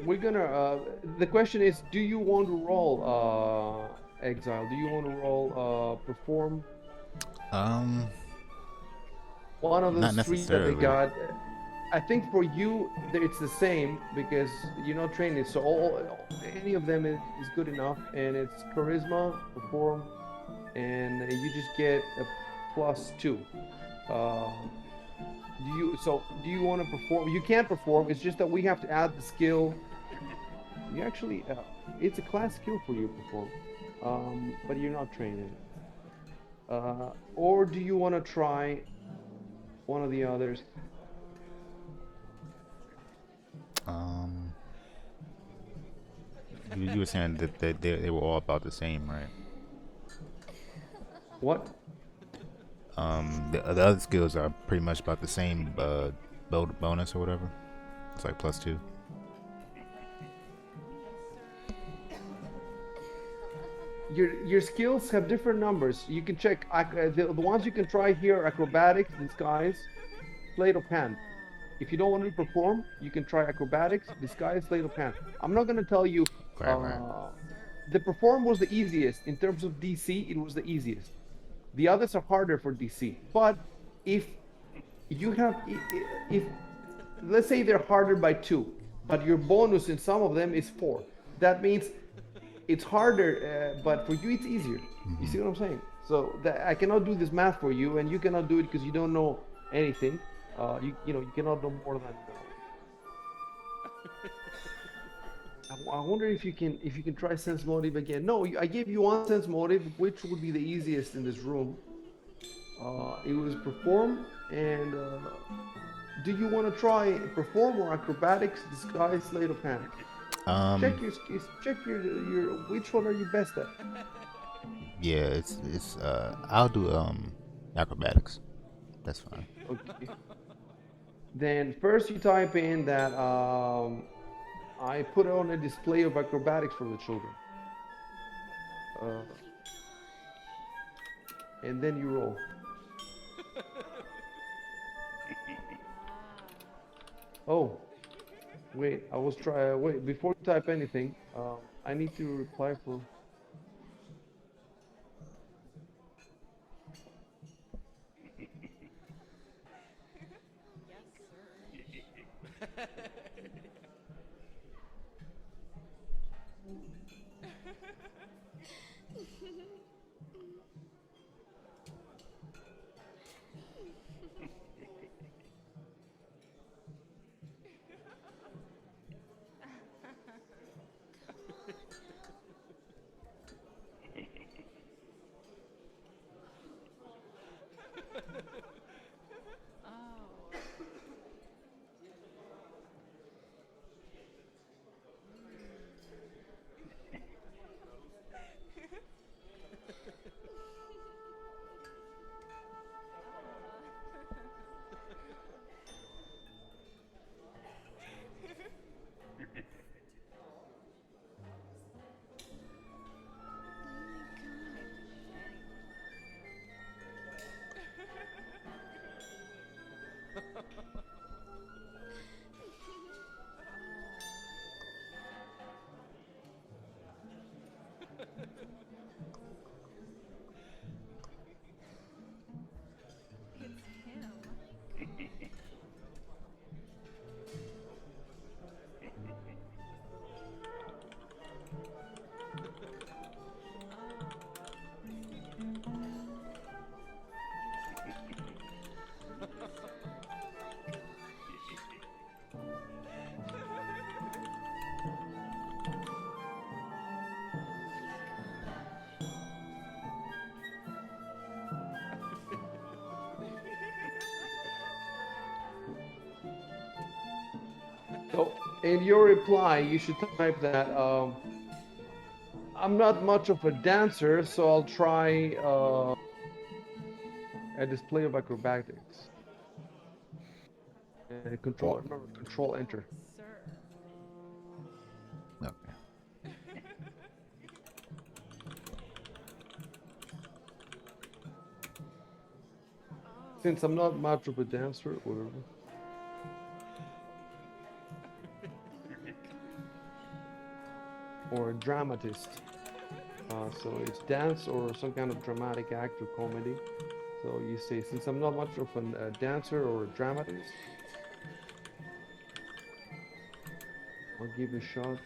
we're gonna. The question is, do you want to roll exile? Do you want to roll perform? One of Not those three that they necessarily. got. I think for you, it's the same because you're not trained. So any of them is good enough, and it's charisma, perform, and you just get a +2. Do you want to perform? You can't perform. It's just that we have to add the skill. You actually, it's a class skill for you perform, but you're not trained in it. Or do you want to try one of the others? You were saying that they were all about the same, right? What? The other skills are pretty much about the same bonus or whatever. It's like +2. Your skills have different numbers. You can check the ones you can try here: acrobatics, disguise, sleight of hand. If you don't want to perform, you can try acrobatics, disguise, sleight of hand. I'm not going to tell you. Right. The perform was the easiest in terms of DC. It was the easiest. The others are harder for DC. But if you have, if let's say they're harder by 2, but your bonus in some of them is 4, that means it's harder, but for you it's easier. You see what I'm saying? So I cannot do this math for you, and you cannot do it because you don't know anything. You cannot know more than. I wonder if you can try sense motive again. No, I gave you one sense motive, which would be the easiest in this room. It was perform and do you want to try perform or acrobatics, disguise, slate of hand? Um, Check your which one are you best at? yeah, it's I'll do acrobatics. That's fine. Okay. Then first you type in that I put on a display of acrobatics for the children. Uh, and then you roll. Oh, wait, I was try. Wait, before you type anything, I need to reply for. So in your reply, you should type that I'm not much of a dancer, so I'll try a display of acrobatics. Control, Well, remember, control enter. Okay. Since I'm not much of a dancer, whatever. Or a dramatist. So it's dance or some kind of dramatic act or comedy. So you say, since I'm not much of a dancer or a dramatist, I'll give it a shot.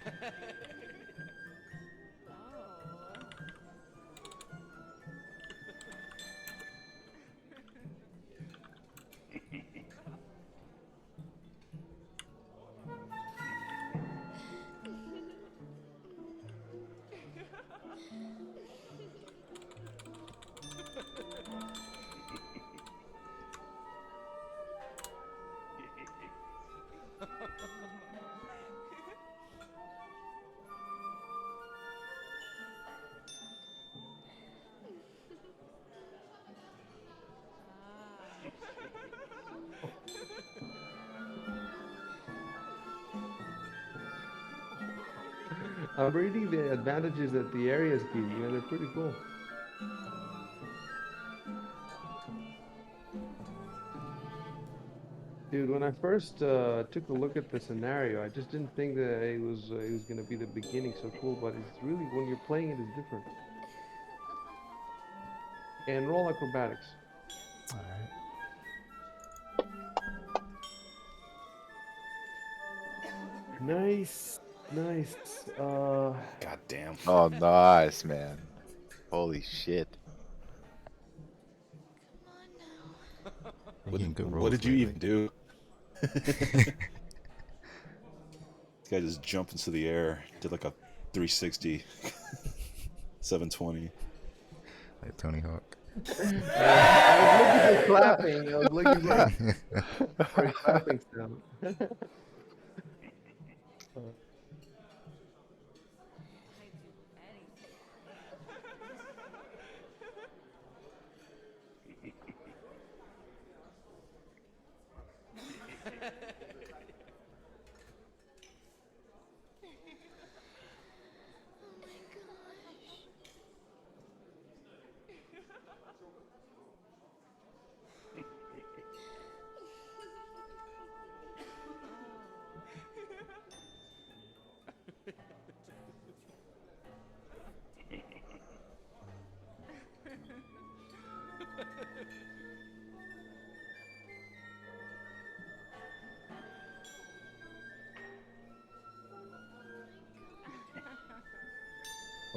I'm reading the advantages that the areas give you, and they're pretty cool. Dude, when I first took a look at the scenario, I just didn't think that it was gonna be the beginning so cool, but it's really when you're playing it is different. And roll acrobatics. All right. Nice, nice. God damn. Oh, nice, man. Holy shit. You're getting good What rolls did you lately. even do? This guy just jumped into the air, did like a 360, 720. Like Tony Hawk. I was looking for clapping. I was looking for a clapping sound.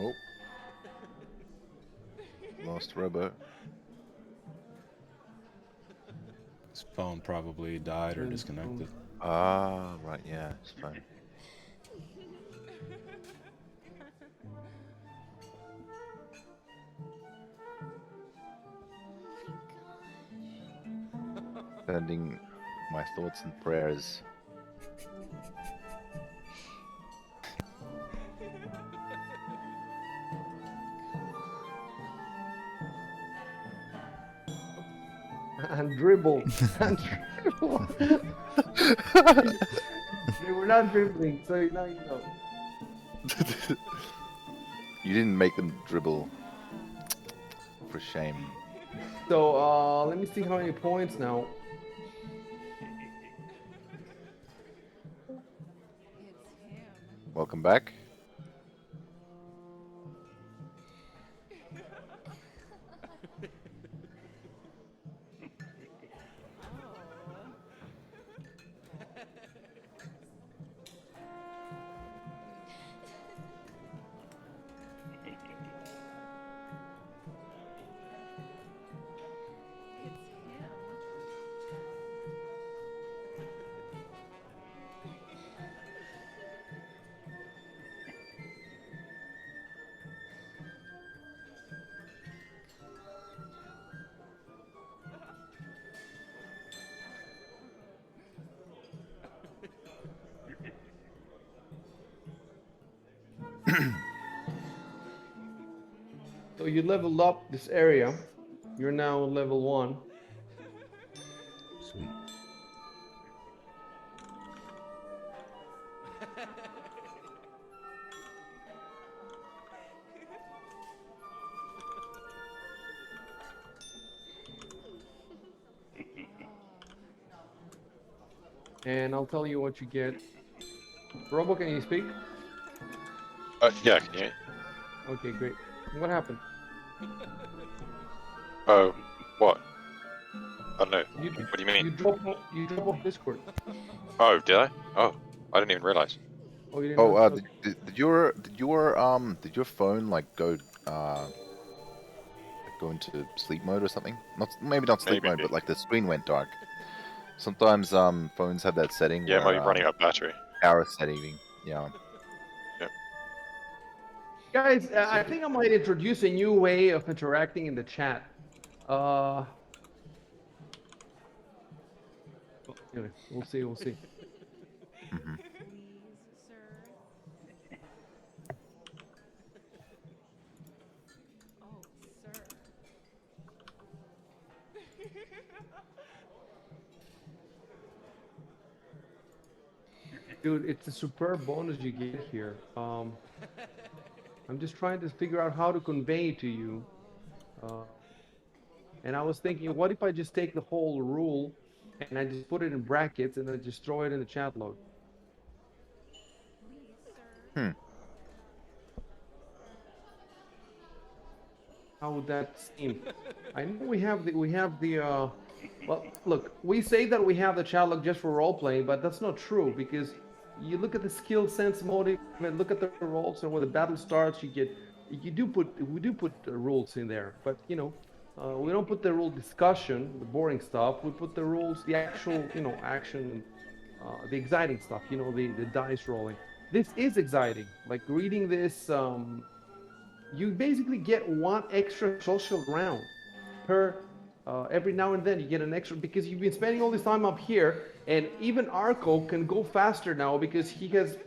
Oh. Lost Robo. His phone probably died or disconnected. Ah, right, yeah, it's fine. Sending my thoughts and prayers. And dribble. And dribble. They were not dribbling, so now you know. You didn't make them dribble. For shame. So let me see how many points now. Welcome back. So you leveled up this area. You're now level 1. Sweet. And I'll tell you what you get. Robo, can you speak? Yeah, can you? Okay, great. What happened? Oh, what? I don't know. You, What do you mean? you drop off Discord. Oh, did I? Oh, I didn't even realize. Oh, you didn't Oh, know? Okay. did your phone like go into sleep mode or something? Maybe not sleep Maybe. mode, but like the screen went dark. Sometimes phones have that setting Yeah, it might where be running out of battery. power setting. Yeah. Guys, I think I might introduce a new way of interacting in the chat. Anyway, we'll see. We'll see. Hmm. Dude, it's a superb bonus you get here. I'm just trying to figure out how to convey it to you. And I was thinking, what if I just take the whole rule and I just put it in brackets and then just throw it in the chat log? Hmm. How would that seem? I know well, look, we say that we have the chat log just for role playing, but that's not true because you look at the skill sense motive and look at the roles, and when the battle starts, we do put rules in there, but you know, we don't put the rule discussion, the boring stuff. We put the rules, the actual, you know, action the exciting stuff, you know, the dice rolling. This is exciting. Like reading this, you basically get one extra social round per every now and then you get an extra because you've been spending all this time up here, and even Arco can go faster now because he has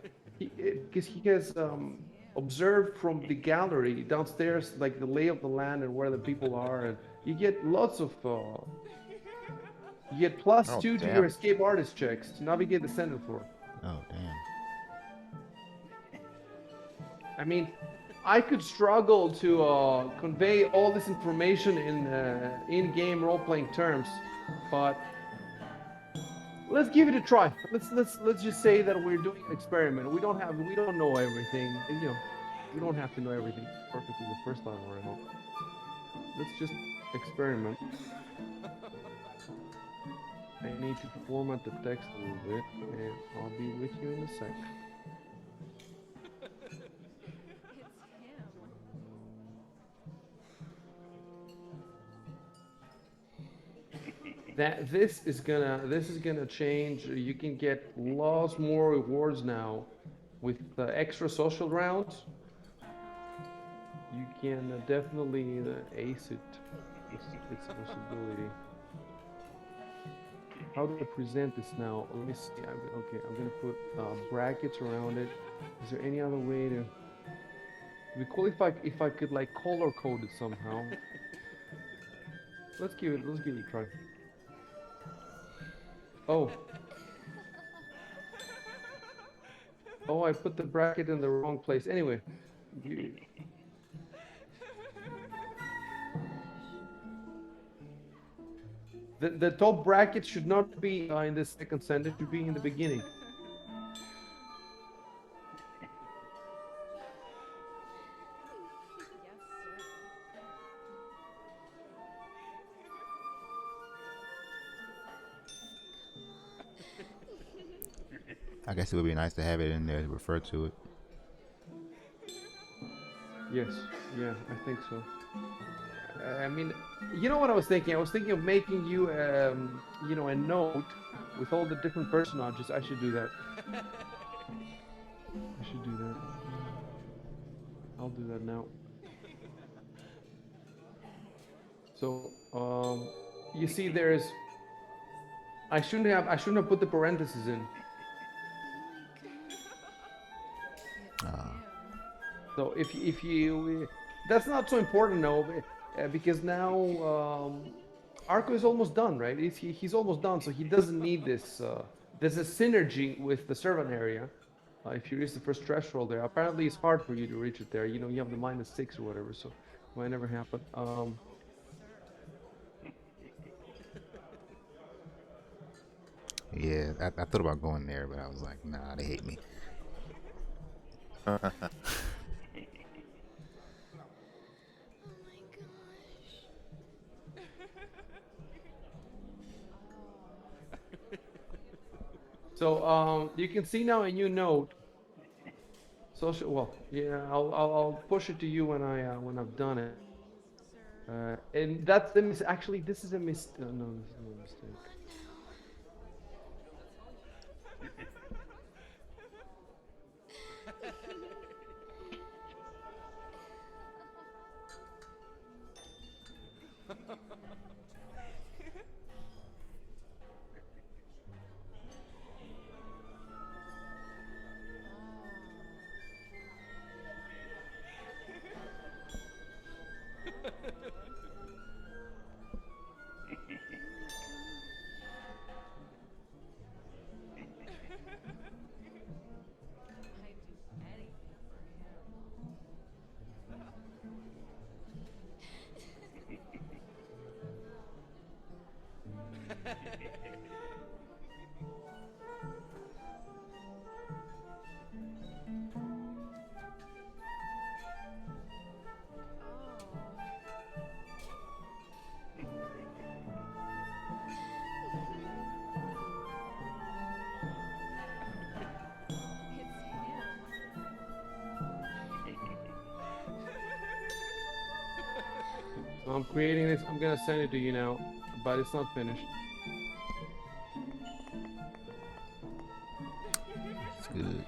observed from the gallery downstairs like the lay of the land and where the people are, and you get lots of you get plus Oh, 2 to your damn. escape artist checks to navigate the Senate floor. Oh damn. I mean, I could struggle to convey all this information in in-game role-playing terms, but let's give it a try. Let's just say that we're doing an experiment. We don't know everything. You know, we don't have to know everything perfectly the first time around. Let's just experiment. I need to format the text a little bit, and I'll be with you in a sec. That this is gonna change. You can get lots more rewards now with the extra social rounds. You can definitely ace it. It's a possibility. How do I present this now? Let me see. Okay, I'm gonna put brackets around it. Is there any other way to? It'd be cool if I could like color code it somehow. Let's give it a try. Oh. Oh, I put the bracket in the wrong place. Anyway, you, the top bracket should not be in the second sentence. It should be in the beginning. I guess it would be nice to have it in there to refer to it. Yes, yeah, I think so. I mean, you know what I was thinking? I was thinking of making you, you know, a note with all the different personages. I should do that. I should do that. I'll do that now. So, you see, I shouldn't have put the parentheses in. So if you, that's not so important now, because now Arco is almost done, right? He's almost done, so he doesn't need this. There's a synergy with the servant area. If you reach the first threshold there, apparently it's hard for you to reach it there. You know, you have the -6 or whatever, so it might never happen. Yeah, I thought about going there, but I was like, nah, they hate me. So you can see now a new note. Social. Well, yeah, I'll push it to you when I've done it. And that's the actually this is a mistake. No, this is a mistake. So I'm creating this. I'm gonna send it to you now, but it's not finished. good.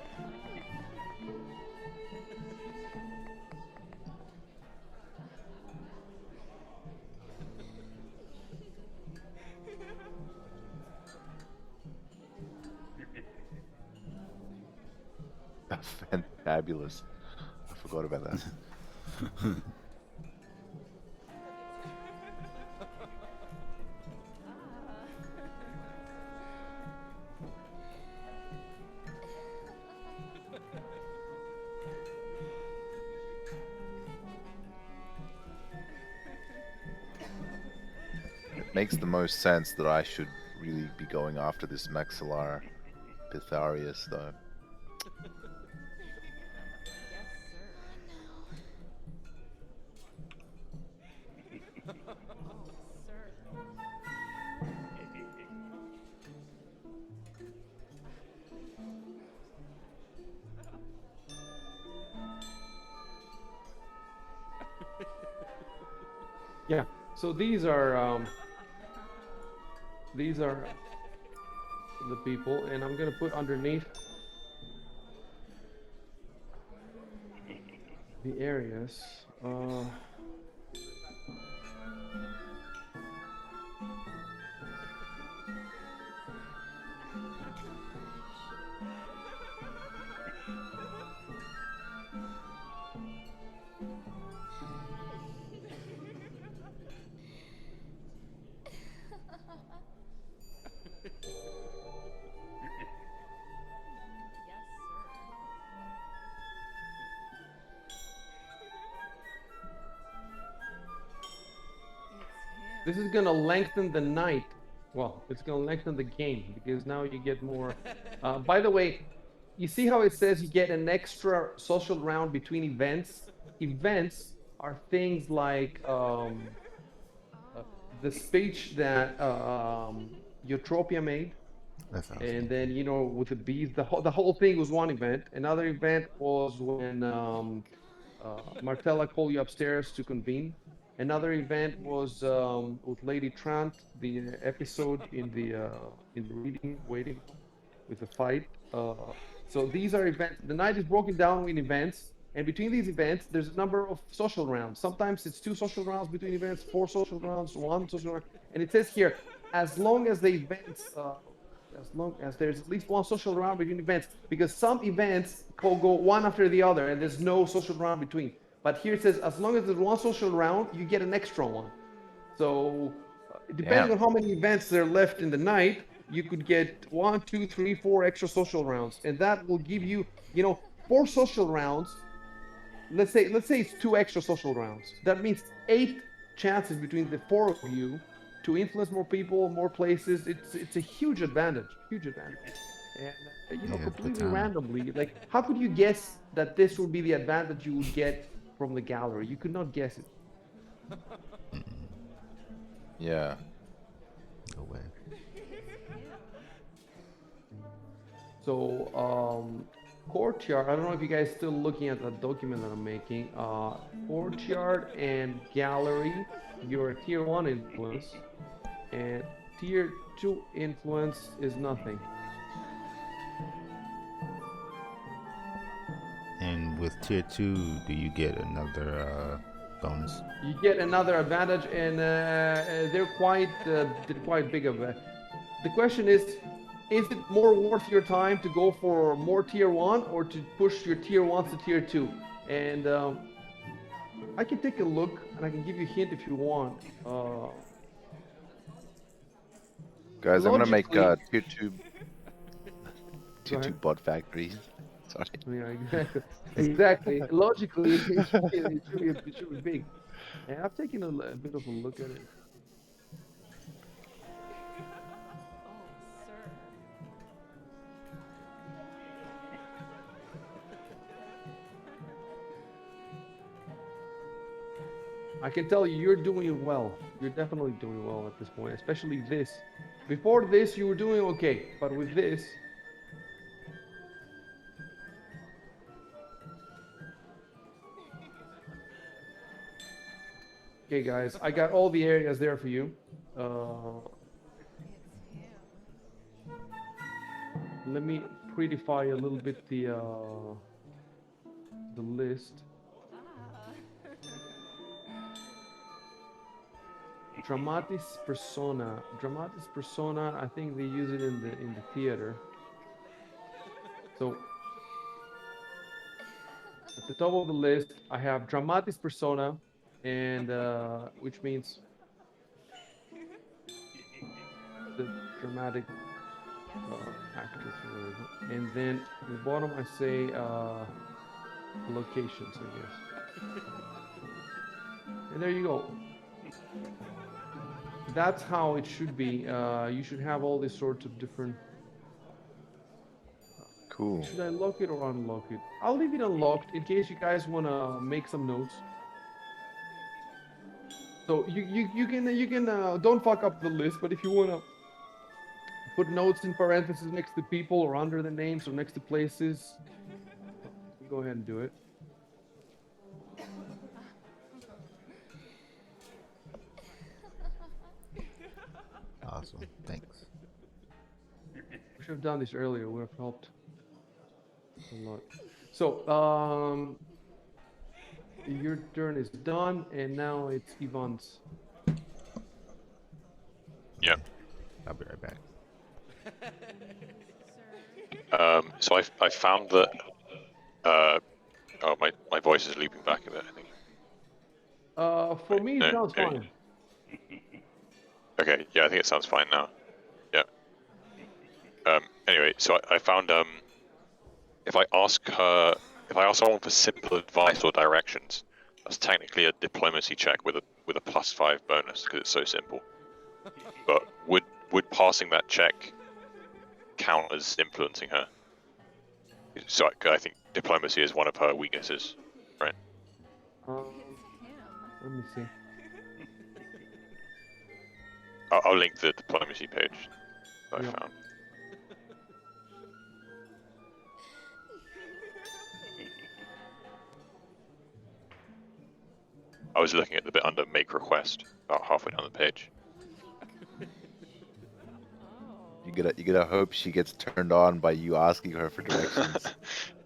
Fantabulous. I forgot about that. It makes the most sense that I should really be going after this Maxillar Pytharius, though. Yeah. So these are the people, and I'm gonna put underneath the areas. This is gonna lengthen the night. Well, it's gonna lengthen the game because now you get more. By the way, you see how it says you get an extra social round between events? Events are things like the speech that Eutropia made, That's awesome. and then with the bees, the whole thing was one event. Another event was when Martella called you upstairs to convene. Another event was with Lady Trant, the episode in the reading waiting room with the fight. So these are events. The night is broken down in events, and between these events, there's a number of social rounds. Sometimes it's 2 social rounds between events, 4 social rounds, 1 social round, and it says here, as long as the events, as long as there's at least 1 social round between events, because some events go one after the other, and there's no social round between. But here it says, as long as there's 1 social round, you get an extra one. So depending on how many events there are left in the night, you could get 1, 2, 3, 4 extra social rounds, and that will give you, 4 social rounds. Let's say it's 2 extra social rounds. That means 8 chances between the 4 of you to influence more people, more places. It's a huge advantage, huge advantage. And Yeah, good completely timing. randomly, like how could you guess that this would be the advantage you would get from the gallery? You could not guess it. Yeah. No way. So courtyard, I don't know if you guys still looking at the document that I'm making. Courtyard and gallery, you're a tier 1 influence, and tier 2 influence is nothing. And with tier 2, do you get another bonus? You get another advantage, and they're quite big of a. The question is it more worth your time to go for more tier 1 or to push your tier 1s to tier 2? And I can take a look and I can give you a hint if you want. Guys, I'm gonna make Logically, tier 2 go tier 2 ahead. bot factories. Sorry. Yeah, exactly. Exactly. Logically, it should be big. And I've taken a bit of a look at it. I can tell you, you're doing well. You're definitely doing well at this point, especially this. Before this, you were doing okay, but with this, okay, guys, I got all the areas there for you. Let me prettify a little bit the list. Dramatis persona. Dramatis persona. I think they use it in the theater. So at the top of the list, I have dramatis persona, and which means the dramatic actress or whatever. And then at the bottom, I say locations, I guess. And there you go. That's how it should be. You should have all these sorts of different. Cool. Should I lock it or unlock it? I'll leave it unlocked in case you guys want to make some notes. So you can don't fuck up the list, but if you want to put notes in parentheses next to people or under the names or next to places, go ahead and do it. Awesome. Thanks. We should have done this earlier. Would have helped a lot. So your turn is done, and now it's Ivan's. Yeah. I'll be right back. So I found that. Oh, my voice is looping back a bit, I think. For me, it sounds maybe. fine. Okay, yeah, I think it sounds fine now. Yeah. Anyway, so I found if I ask someone for simple advice or directions, that's technically a diplomacy check with a +5 bonus because it's so simple. But would passing that check count as influencing her? So I think diplomacy is one of her weaknesses, right? Let me see. I'll link the diplomacy page that I found. I was looking at the bit under make request, about halfway down the page. You gotta hope she gets turned on by you asking her for directions.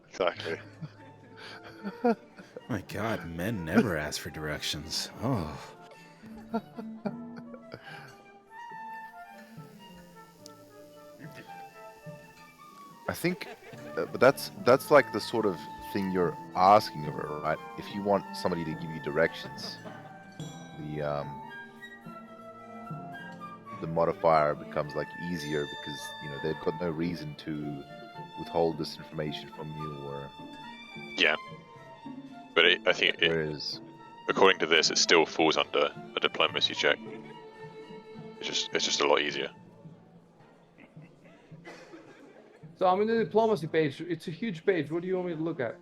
Exactly. My God, men never ask for directions. Oh. I think, but that's like the sort of thing you're asking of her, right? If you want somebody to give you directions, the modifier becomes like easier because they've got no reason to withhold this information from you, or Yeah, but I think whereas according to this, it still falls under a diplomacy check. It's just a lot easier. So I'm in the diplomacy page. It's a huge page. What do you want me to look at?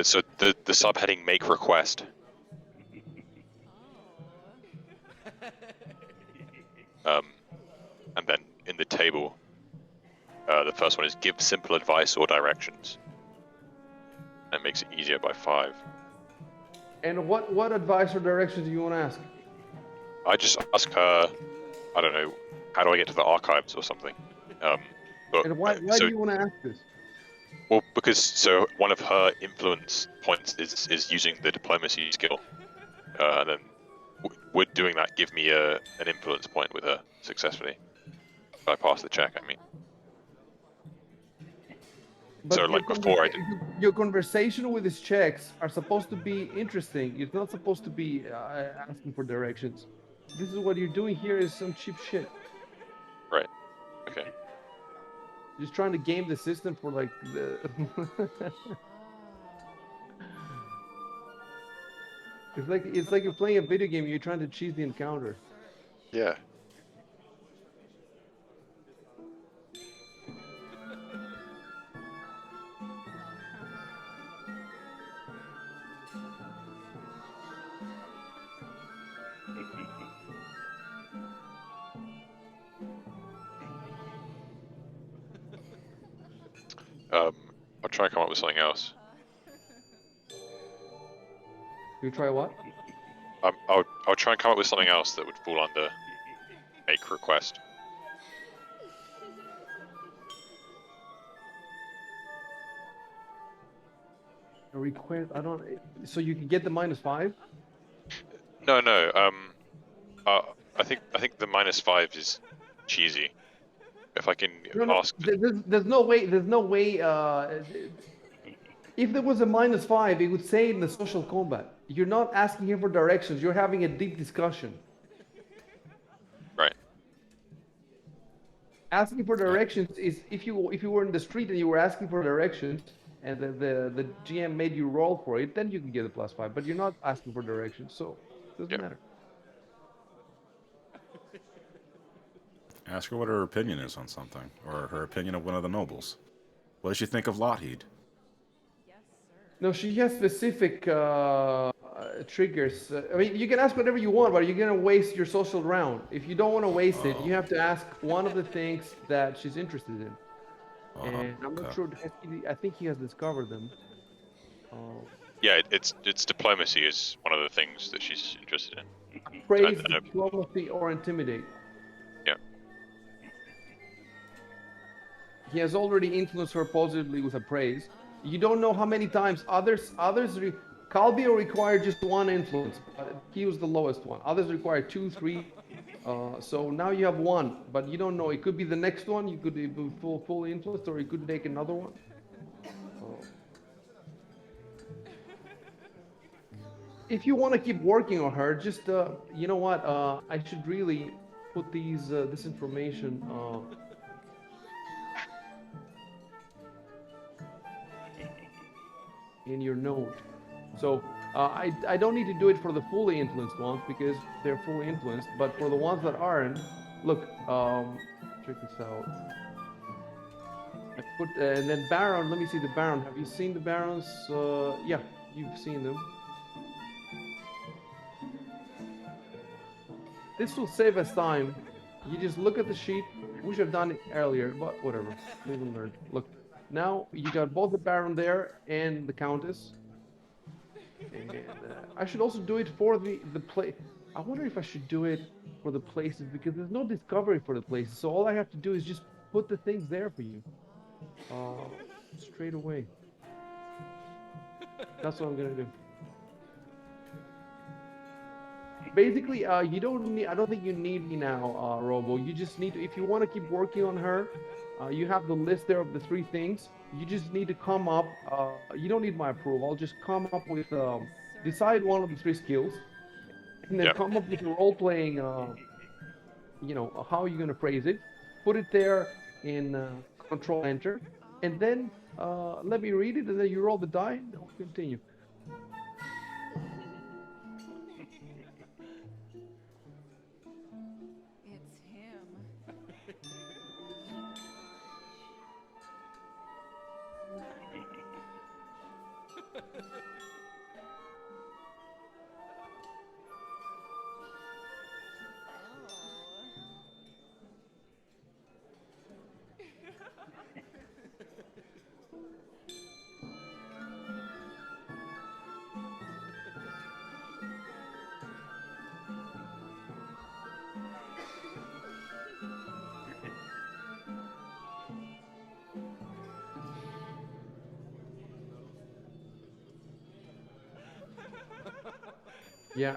So the subheading make request. And then in the table, the first one is give simple advice or directions. That makes it easier by 5. And what advice or directions do you want to ask? I just ask her, I don't know, how do I get to the archives or something? But, And why do you want to ask this? Well, because one of her influence points is using the diplomacy skill, and then would doing that give me an influence point with her successfully? If I pass the check, I mean. But so like before I did. Your conversation with his checks are supposed to be interesting. It's not supposed to be asking for directions. This is what you're doing here is some cheap shit. Right. Okay. Just trying to game the system for like the. It's like you're playing a video game and you're trying to cheese the encounter. Yeah. I'll try and come up with something else. You try what? I'll try and come up with something else that would fall under make request. A request. I don't. So you can get the -5. No, no. I think the -5 is cheesy. If I can No, no. ask, There's no way. There's no way. If there was a -5, it would say in the social combat. You're not asking him for directions. You're having a deep discussion. right? Asking for directions is if you were in the street and you were asking for directions and the GM made you roll for it, then you can get a +5. But you're not asking for directions, so it doesn't Yep. matter. Ask her what her opinion is on something, or her opinion of one of the nobles. What does she think of Lotheed? No, she has specific triggers. I mean, you can ask whatever you want, but you're gonna waste your social round. If you don't want to waste it, you have to ask one of the things that she's interested in. And I'm not okay. sure. I think he has discovered them. Yeah, it's diplomacy is one of the things that she's interested in. Praise, And diplomacy, or intimidate. yeah, He has already influenced her positively with a praise. You don't know how many times Calbio required just one influence, but he was the lowest one. Others require 2, 3. So now you have one, but you don't know. It could be the next one. You could be full influence, or you could take another one. If you want to keep working on her, just you know what? I should really put this information. In your note. So I don't need to do it for the fully influenced ones because they're fully influenced, but for the ones that aren't, look, check this out. I put and then Baron. Let me see the Baron. Have you seen the Barons? Yeah, you've seen them. This will save us time. You just look at the sheet. We should have done it earlier, but whatever. Live and learn. Look, now you got both the Baron there and the Countess. And I should also do it for the play. I wonder if I should do it for the places because there's no discovery for the places. So all I have to do is just put the things there for you, straight away. That's what I'm gonna do. Basically, you don't need. I don't think you need me now, Robo. You just need to, if you want to keep working on her, you have the list there of the 3 things. You just need to come up. You don't need my approval. I'll just come up with decide one of the 3 skills, and then yeah. come up with a role-playing. How you're gonna phrase it. Put it there in Control Enter, and then let me read it, and then you roll the die. And we'll continue. It's him. Yeah,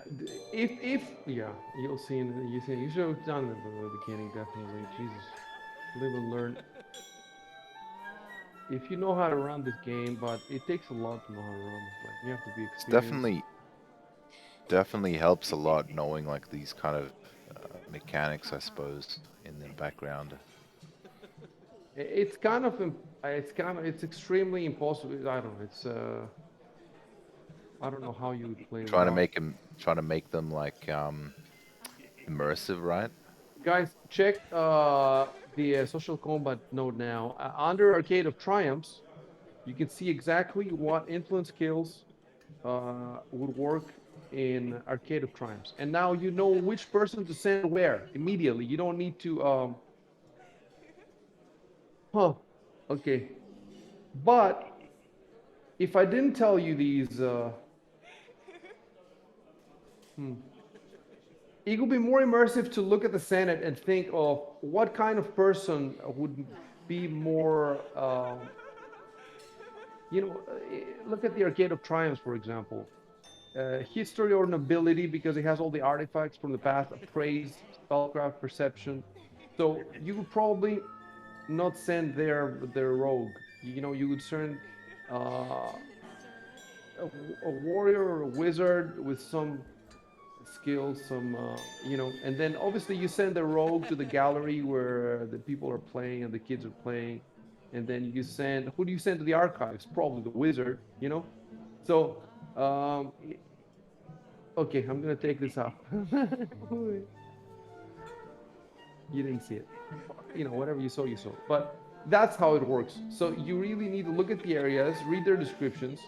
if yeah, you'll see. You should have done it at the beginning, definitely. Jesus, live and learn. If you know how to run this game, but it takes a lot to know how to run. Like you have to be It's experienced. definitely helps a lot knowing like these kind of mechanics, I suppose, in the background. It's kind of it's extremely impossible. I don't know. It's I don't know how you would play Trying to without. make them like immersive, right? Guys, check the social combat node now. Under Arcade of Triumphs, you can see exactly what influence skills would work in Arcade of Triumphs. And now you know which person to send where immediately. You don't need to. Okay. But if I didn't tell you these, it would be more immersive to look at the Senate and think of what kind of person would be more look at the Arcade of Triumphs, for example. History or nobility, because it has all the artifacts from the past, appraise, spellcraft, perception. So you would probably not send their rogue. You would send uh, a warrior or a wizard with some skills, and then obviously you send the rogue to the gallery where the people are playing and the kids are playing, and then you send who do you send to the archives? Probably the wizard. So, okay, I'm gonna take this off. You didn't see it. Whatever you saw, you saw. But that's how it works. So you really need to look at the areas, read their descriptions.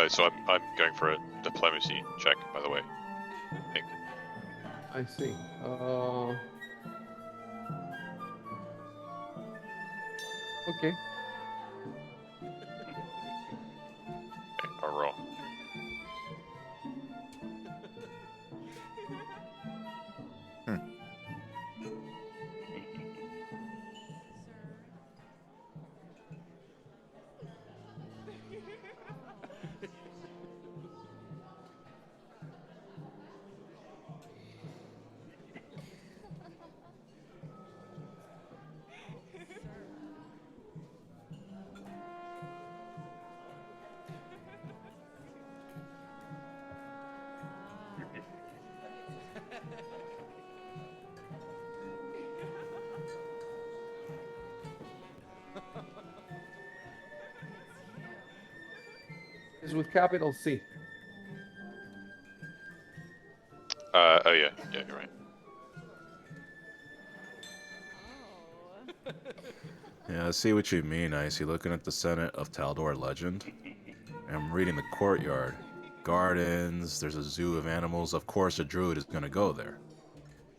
So I'm going for a diplomacy check, by the way. I think. I see. Okay. Okay, I'll roll. Is with capital C. Oh yeah, you're right. Yeah, I see what you mean, Icy. Looking at the Senate of Taldor legend. I'm reading the courtyard. Gardens, there's a zoo of animals. Of course, a druid is going to go there.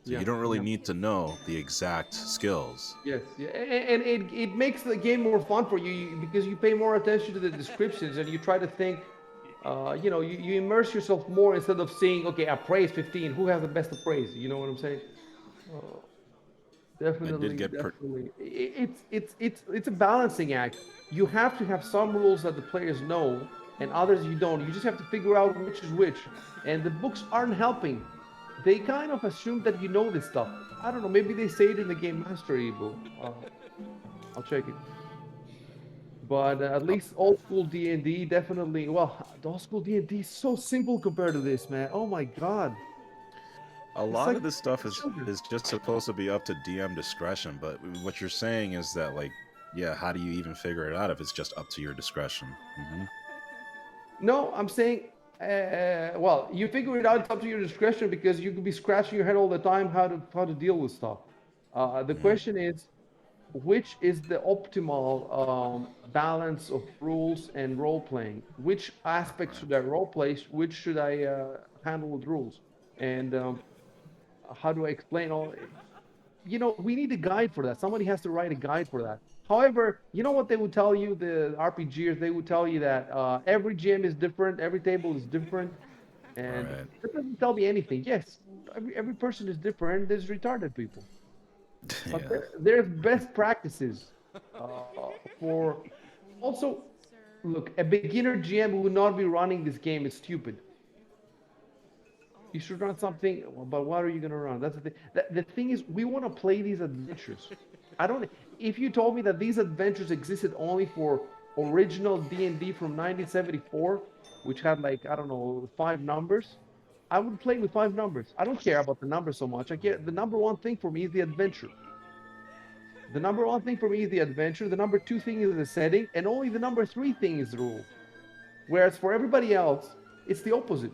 So Yeah. you don't really Yeah. need to know the exact skills. Yes, yeah, and it makes the game more fun for you because you pay more attention to the descriptions and you try to think, you immerse yourself more instead of seeing, okay, appraise 15, who has the best appraise? You know what I'm saying? Uh, I did definitely, get definitely. It's a balancing act. You have to have some rules that the players know and others you don't. You just have to figure out which is which. And the books aren't helping. They kind of assume that you know this stuff. I don't know. Maybe they say it in the game mastery book. I'll check it. But at least old school D&D definitely. Well, the old school D&D is so simple compared to this, man. Oh my god, a it's lot like of this stuff children. is just supposed to be up to DM discretion, but what you're saying is that, like, yeah, how do you even figure it out if it's just up to your discretion? No, I'm saying, well, you figure it out. It's up to your discretion because you could be scratching your head all the time how to deal with stuff. The Yeah. question is, which is the optimal balance of rules and role playing? Which aspects should I role play? Which should I handle with rules? And how do I explain all? We need a guide for that. Somebody has to write a guide for that. However, you know what they would tell you, the RPGers, they would tell you that every GM is different, every table is different, and Right. that doesn't tell me anything. Yes, every person is different. There's retarded people, but Yeah. there's best practices for. Also, look, a beginner GM who would not be running this game is stupid. You should run something, but what are you going to run? That's the thing. The thing is, we want to play these adventures. I don't. If you told me that these adventures existed only for original D&D from 1974, which had like I don't know 5 numbers, I would play with 5 numbers. I don't care about the numbers so much. I care. The number one thing for me is the adventure. The number one thing for me is the adventure. The number two thing is the setting, and only the number three thing is the rules. Whereas for everybody else, it's the opposite.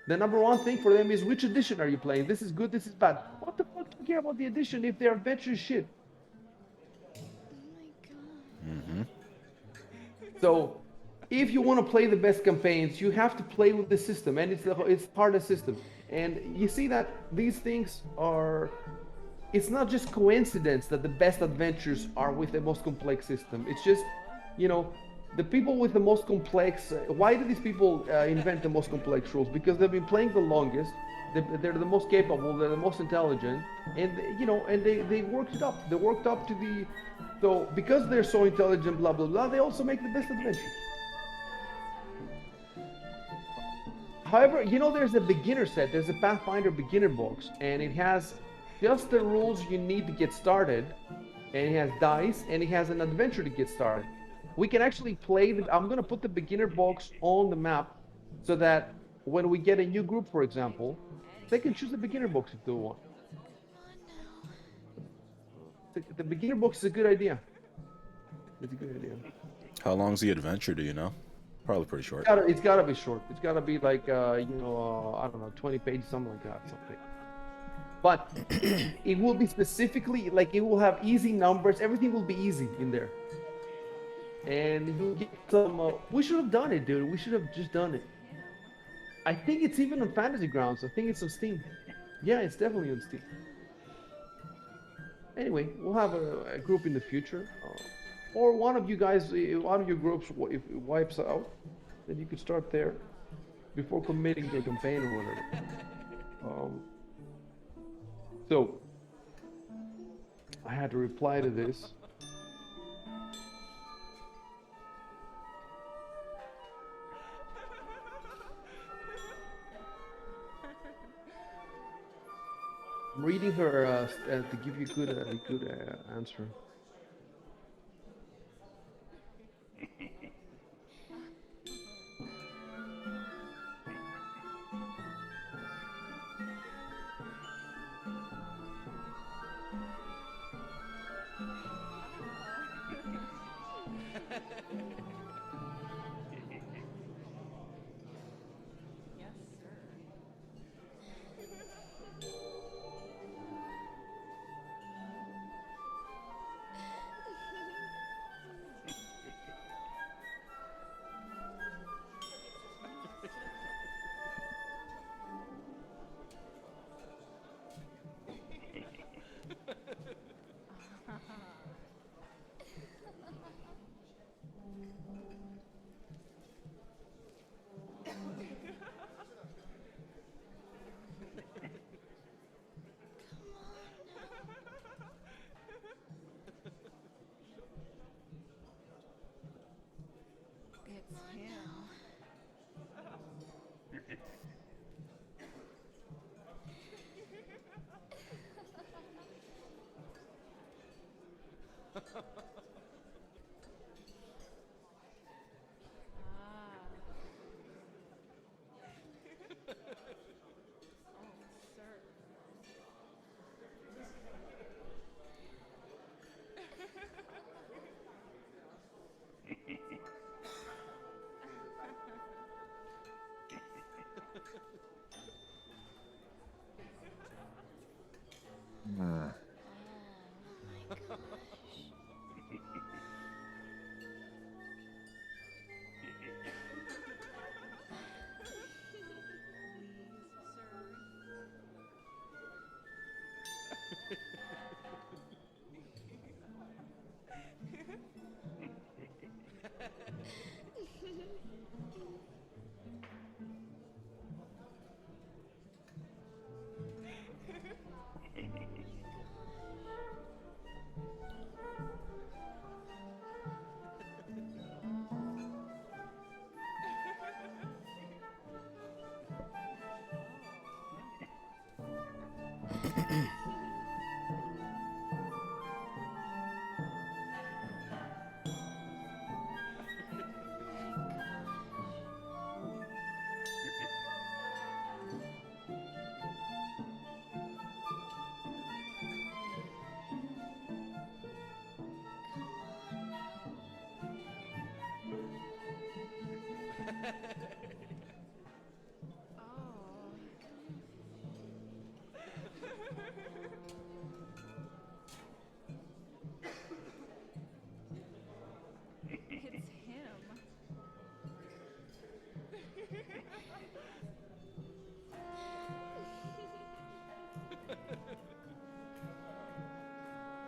The number one thing for them is which edition are you playing? This is good, this is bad. What the fuck do you care about the edition if they're adventure shit? So, if you want to play the best campaigns, you have to play with the system, and it's part of the system. And you see that these things are. It's not just coincidence that the best adventures are with the most complex system. It's just, you know, the people with the most complex. Why do these people invent the most complex rules? Because they've been playing the longest. They're the most capable. They're the most intelligent, and they worked it up. They worked up to the. So because they're so intelligent, blah blah blah, they also make the best adventures. However, there's a beginner set. There's a Pathfinder beginner box, and it has just the rules you need to get started, and it has dice, and it has an adventure to get started. We can actually play I'm going to put the beginner box on the map so that when we get a new group, for example, they can choose the beginner box if they want. The beginner box is a good idea. It's a good idea. How long's the adventure? Do you know? Probably pretty short. It's gotta be short. It's gotta be like I don't know, 20 pages, something like that, something. But it will be specifically like it will have easy numbers. Everything will be easy in there. And you'll get some. We should have done it, dude. We should have just done it. I think it's even on Fantasy Grounds. I think it's on Steam. Yeah, it's definitely on Steam. Anyway, we'll have a group in the future, or one of you guys, one of your groups, if it wipes out, then you could start there before committing to a campaign or whatever. So I had to reply to this. I'm reading her to give you a good answer.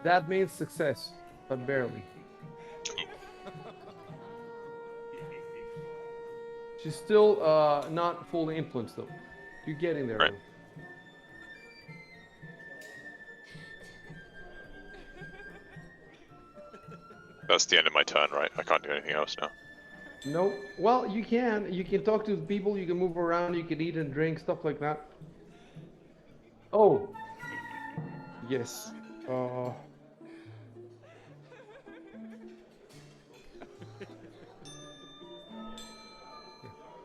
That means success, but barely. She's still not fully influenced though. You're getting there Right. though. That's the end of my turn, right? I can't do anything else now. Nope. Well, you can. You can talk to people. You can move around. You can eat and drink stuff like that. Oh, yes.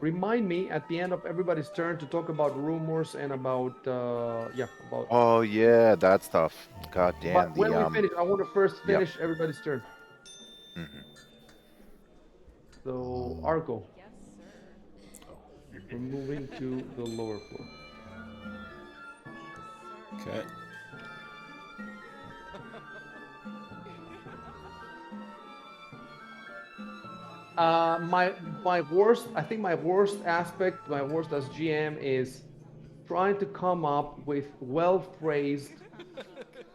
Remind me at the end of everybody's turn to talk about rumors and about yeah, about. Oh yeah, that stuff. God damn. But The when we finish, I want to first Yep. finish everybody's turn. Mhm. So Arco, we're moving to the lower floor. Okay. My worst, I think my worst aspect, my worst as GM is trying to come up with well phrased,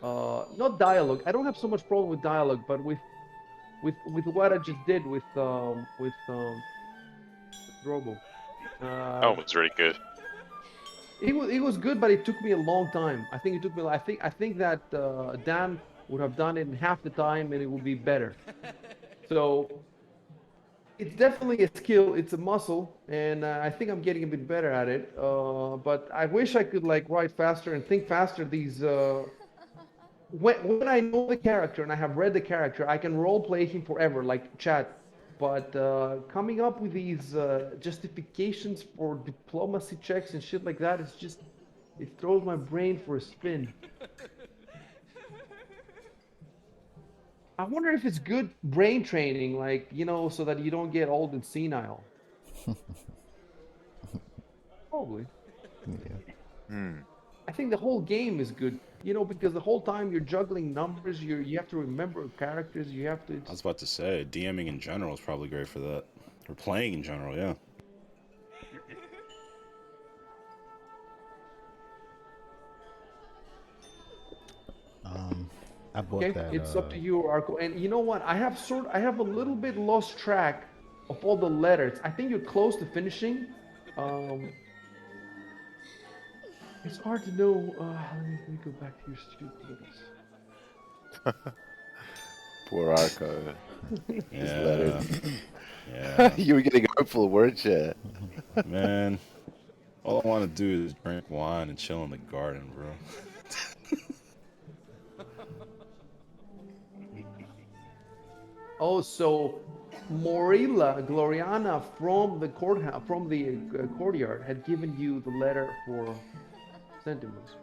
not dialogue. I don't have so much problem with dialogue, but with what I just did with Robo. Oh, Uh, it's really good. it was good, but it took me a long time. I think it took me. I think that Dan would have done it in half the time, and it would be better. So it's definitely a skill. It's a muscle, and I think I'm getting a bit better at it. But I wish I could like write faster and think faster. These when I know the character and I have read the character, I can role play him forever, like chat. But coming up with these justifications for diplomacy checks and shit like that is just it throws my brain for a spin. I wonder if it's good brain training, like so that you don't get old and senile. Probably. Yeah. Hmm. I think the whole game is good, because the whole time you're juggling numbers, you have to remember characters, you have to. I was about to say, DMing in general is probably great for that. Or playing in general, yeah. I bought Okay, that. it's up to you, Arco. And you know what? I have a little bit lost track of all the letters. I think you're close to finishing. Um, it's hard to know. Let me go back to your stupid letters. Poor Arco. His letters. Yeah. Yeah. You were getting hopeful, weren't you? Man. All I want to do is drink wine and chill in the garden, bro. Oh, so Morilla Gloriana from the courthouse, from the courtyard, had given you the letter for sentiments.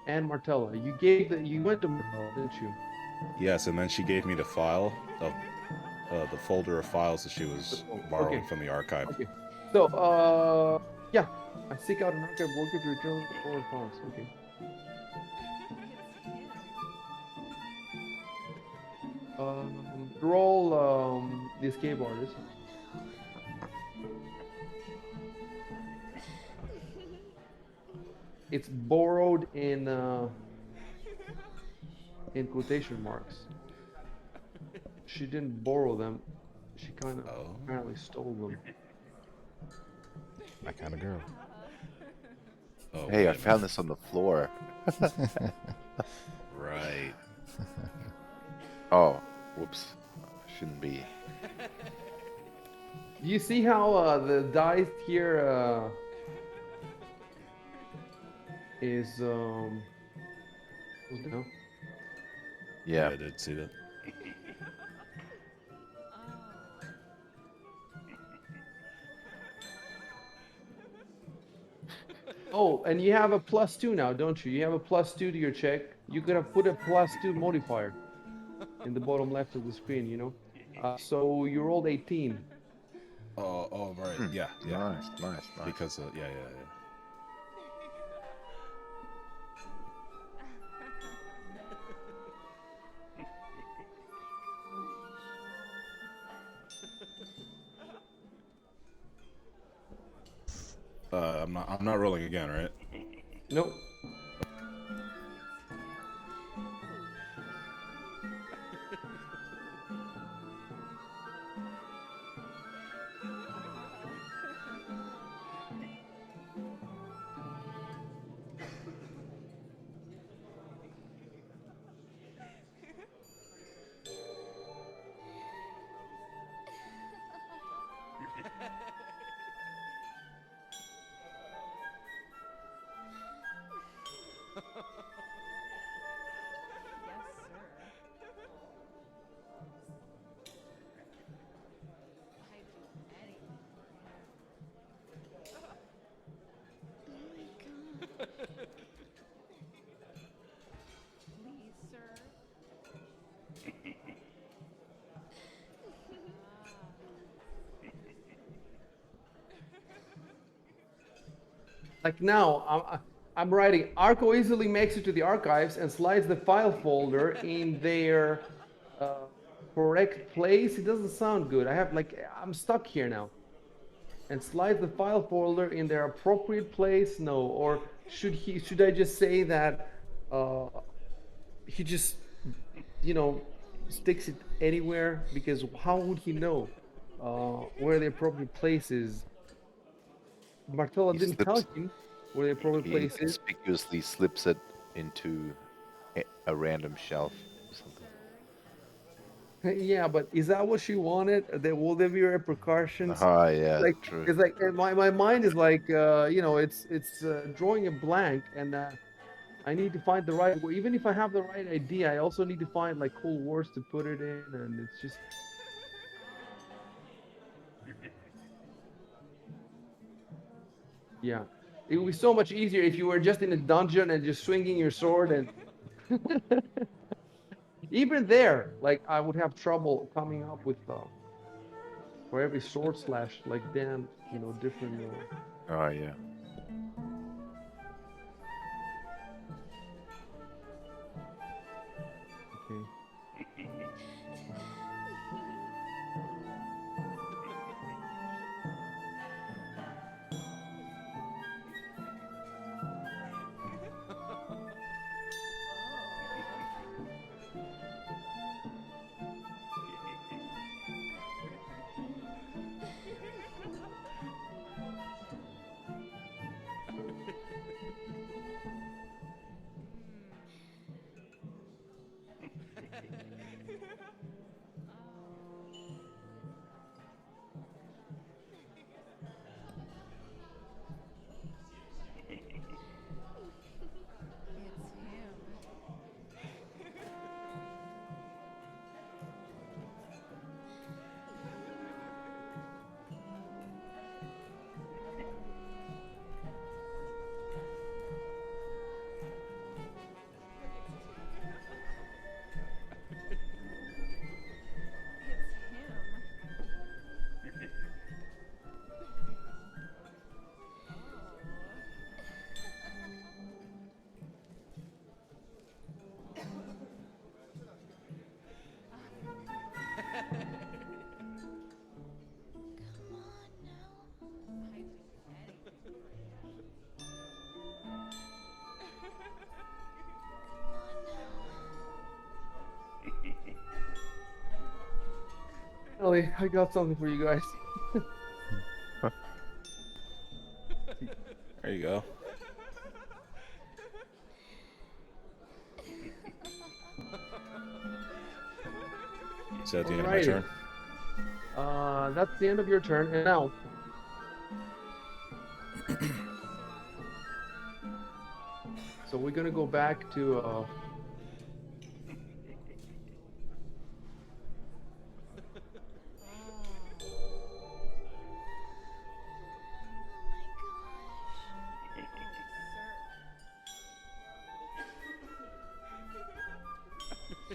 And Martella, you went to Martella, didn't you? Yes, and then she gave me the file of the folder of files that she was borrowing Okay, from the archive. okay. So, yeah, I seek out an archive worker to return forward files. Okay. Roll the escape artist. It's borrowed in quotation marks. She didn't borrow them. She kind of Oh. apparently stole them. My kind of girl. Oh, Hey, wait I a minute. found this on the floor. Right. Oh, whoops. Shouldn't be. Do you see how the dice here is goes down? Yeah, Yeah. I did see that. Oh, and you have a +2 now, don't you? You have a +2 to your check. You could have put a +2 modifier in the bottom left of the screen, so you rolled 18. Oh, right. Hmm. Yeah, yeah. Nice, nice, nice. Because, yeah. I'm not rolling again, right? Nope. Like now, I'm writing, Arco easily makes it to the archives and slides the file folder in their uh, correct place. It doesn't sound good. I'm stuck here now. And slides the file folder in their appropriate place. No, or should I just say that uh, he just, you know, sticks it anywhere? Because how would he know where the appropriate place is? Martella He didn't tell slips. him where the appropriate He place is. conspicuously slips it into a random shelf or something. Yeah, but is that what she wanted? Will there be repercussions? Ah, It's yeah, like true. it's like my mind is like it's drawing a blank, and I need to find the right way. Even if I have the right idea, I also need to find like cool words to put it in, and it's just yeah. It would be so much easier if you were just in a dungeon and just swinging your sword, and even there, like I would have trouble coming up with for every sword slash like damn different. Oh, yeah. Okay. Finally, I got something for you guys. There you go. Is that the end of my Alrighty. turn? That's the end of your turn, and now. So we're gonna go back to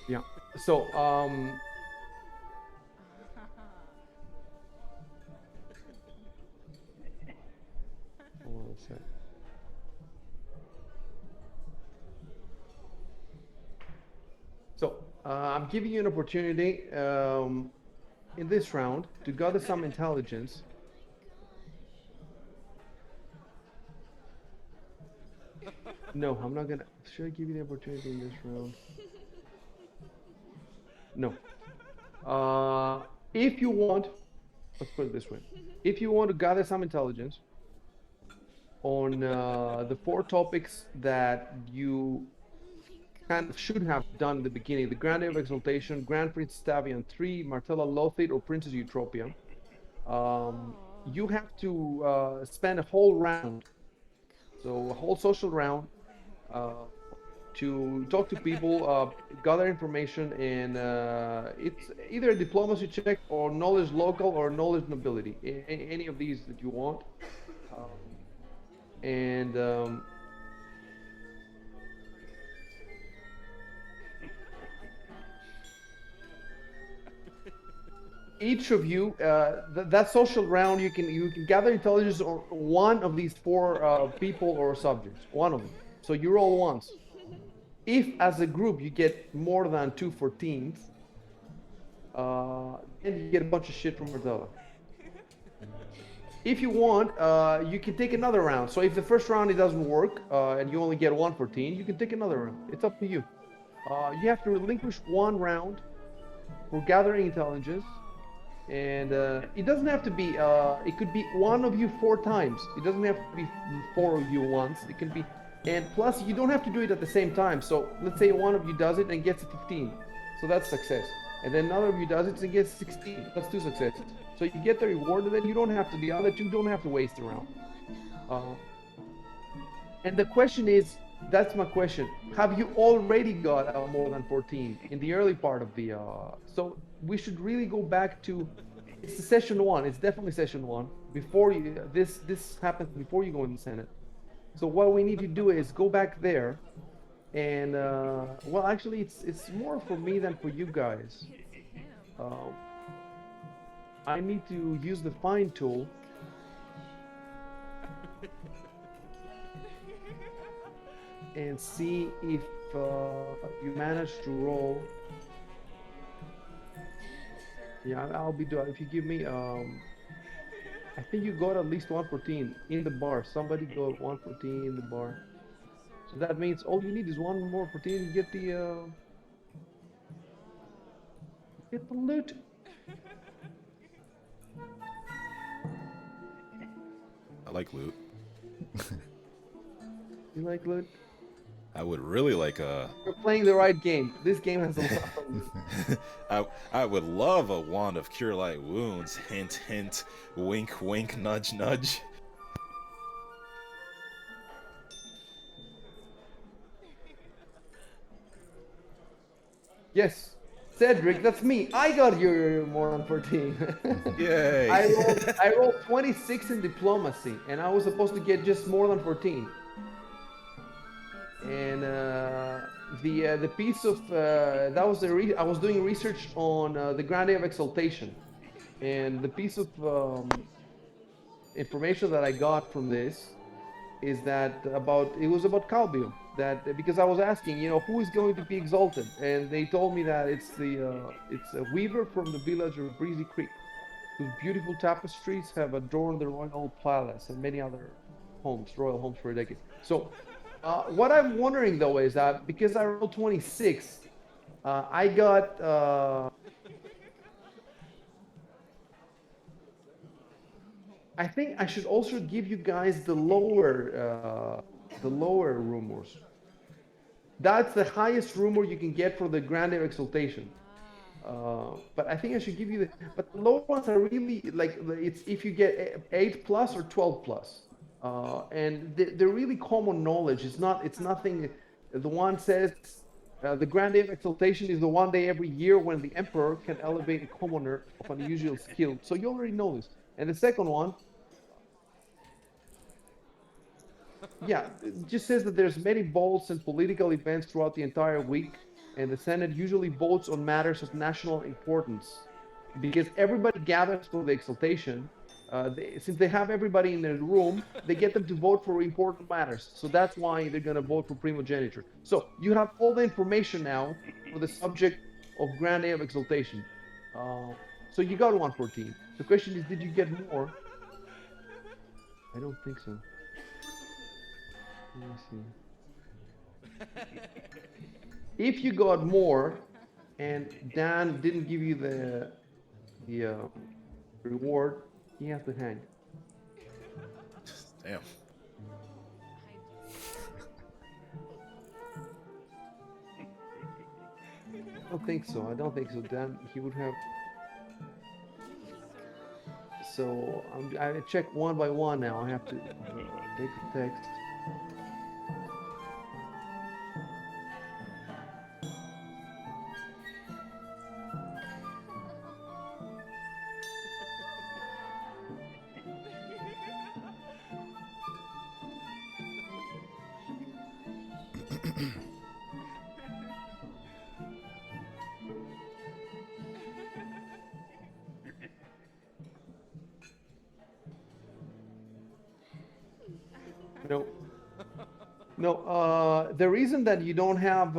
yeah. So hold on a sec. So I'm giving you an opportunity in this round to gather some intelligence. No, I'm not gonna. Should I give you the opportunity in this round? No. If you want, let's put it this way. If you want to gather some intelligence on the four topics that you kind of should have done in the beginning, the Grand Day of Exaltation, Grand Prince Stavian 3, Martella Lothid, or Princess Eutropia, you have to spend a whole round, so a whole social round, uh, to talk to people, gather information, and it's either a diplomacy check or knowledge local or knowledge nobility, any of these that you want. Um, and each of you, that social round, you can gather intelligence on one of these four people or subjects, one of them. So you roll once. If as a group you get more than 2 14s, then you get a bunch of shit from Martella. If you want, you can take another round. So if the first round it doesn't work and you only get 1 14, you can take another round. It's up to you. You have to relinquish one round for gathering intelligence, and it doesn't have to be. It could be one of you 4 times. It doesn't have to be four of you once. It can be, and plus you don't have to do it at the same time. So let's say one of you does it and gets a 15, so that's success. And then another of you does it and gets 16. That's 2 successes. So you get the reward, and then you don't have to. The other two don't have to waste around. Uh, and the question is, that's my question. Have you already got more than 14 in the early part of the? So we should really go back to. It's the session one. It's definitely session one. Before you, this happens before you go in the Senate. So what we need to do is go back there, and well, actually, it's more for me than for you guys. Uh, I need to use the find tool. And see if you manage to roll. Yeah, I'll be doing. If you give me, I think you got at least 1 14 in the bar. Somebody got 1 14 in the bar. So that means all you need is one more 14. You get the loot. I like loot. You like loot? I would really like a. You're playing the right game. This game has a lot of loot. I would love a wand of cure light wounds. Hint, hint. Wink, wink. Nudge, nudge. Yes, Cedric, that's me. I got your more than 14. Yay! I rolled 26 in diplomacy, and I was supposed to get just more than 14. And the piece of that was I was doing research on the Grand Day of Exaltation, and the piece of information that I got from this is that it was about Calbium, that because I was asking, who is going to be exalted, and they told me that it's a weaver from the village of Breezy Creek, whose beautiful tapestries have adorned the royal palace and many other royal homes for a decade. So what I'm wondering though is that because I rolled 26, I got I think I should also give you guys the lower rumors. That's the highest rumor you can get for the Grand Air Exaltation. But I think I should give you but the lower ones are really like it's if you get 8 plus or 12 plus. And they're really common knowledge. It's nothing. The one says the Grand Day of Exaltation is the one day every year when the Emperor can elevate a commoner of unusual skill. So you already know this. And the second one, yeah, it just says that there's many votes and political events throughout the entire week, and the Senate usually votes on matters of national importance because everybody gathers for the exaltation. Since they have everybody in their room, they get them to vote for important matters. So that's why they're going to vote for primogeniture. So you have all the information now for the subject of Grand Day of Exaltation. So you got 1 14. The question is, did you get more? I don't think so. Let me see. If you got more, and Dan didn't give you the reward, he has to hang. Damn. I don't think so. I don't think so. Dan, he would have. So I check one by one now. I have to take the text. No, no. The reason that you don't have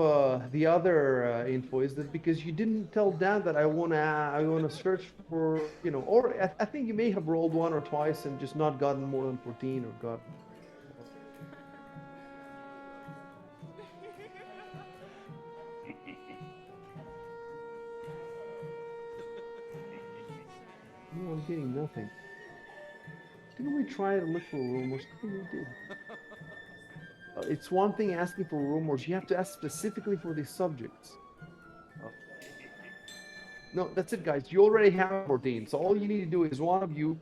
the other info is that because you didn't tell Dan that I wanna search for, or I think you may have rolled one or twice and just not gotten more than 14 or got. No, I'm getting nothing. Didn't we try to look for rumors? I think we did. It's one thing asking for rumors. You have to ask specifically for the subjects. Uh, no, that's it, guys. You already have 14. So all you need to do is one of you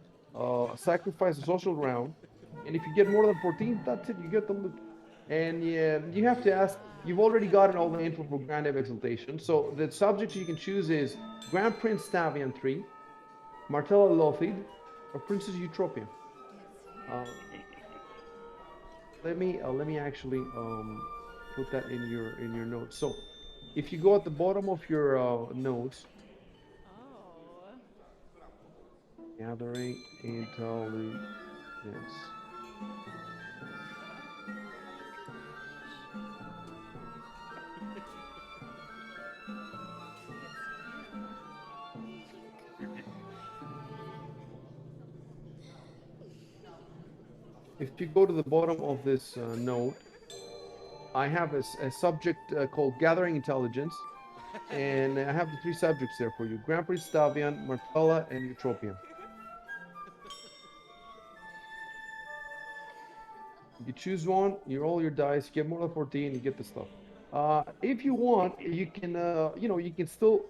sacrifice a social round. And if you get more than 14, that's it. You get the loot. And yeah, you have to ask. You've already gotten all the info for Grand Ebb Exaltation. So the subjects you can choose is Grand Prince Stavian 3, Martella Lothid, or Princess Eutropia. Uh, let me actually put that in your notes. So if you go at the bottom of your notes, Oh. gathering intelligence. If you go to the bottom of this note, I have a subject called gathering intelligence, and I have the three subjects there for you: Grand Prix, Stavian, Martella, and Eutropia. You choose one, you roll your dice, get more than 14, you get the stuff. If you want, you can, you can still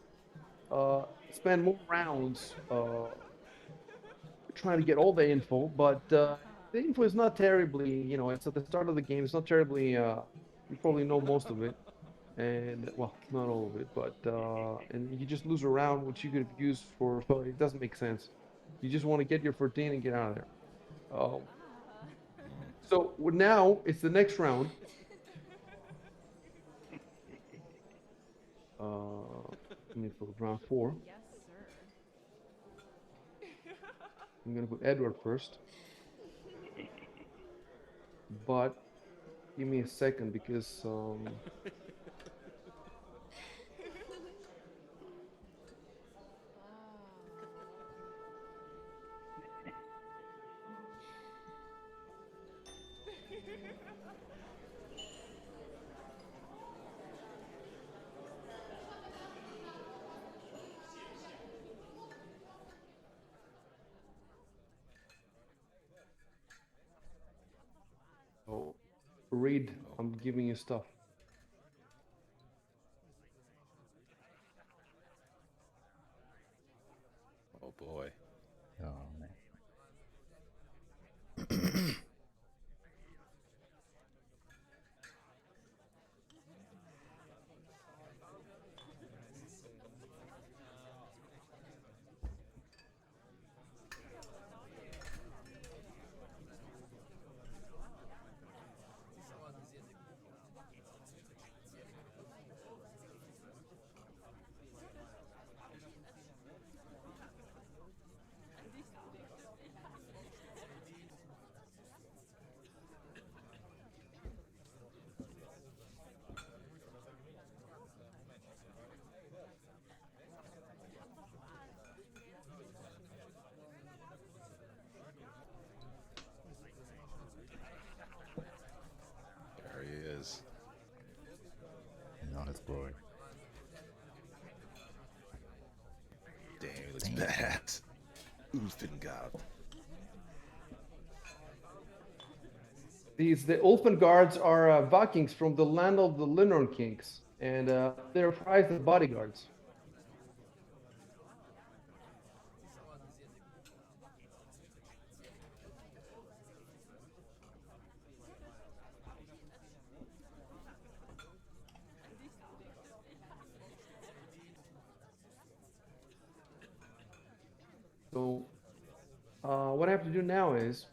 spend more rounds trying to get all the info, but the info is not terribly, it's at the start of the game. It's not terribly, you probably know most of it, and well, not all of it, but and you just lose a round, which you could have used for, well, it doesn't make sense. You just want to get your 14 and get out of there. So now it's the next round. Let me put round 4. Yes, sir. I'm gonna put Edward first, but give me a second because oh, read. I'm giving you stuff. Oh boy. Oh man. There he is. In all his glory. Damn, he looks Damn. badass. Ulfengard. The Ulfen guards are Vikings from the land of the Linnorn Kings, and they're prized as bodyguards. So what I have to do now is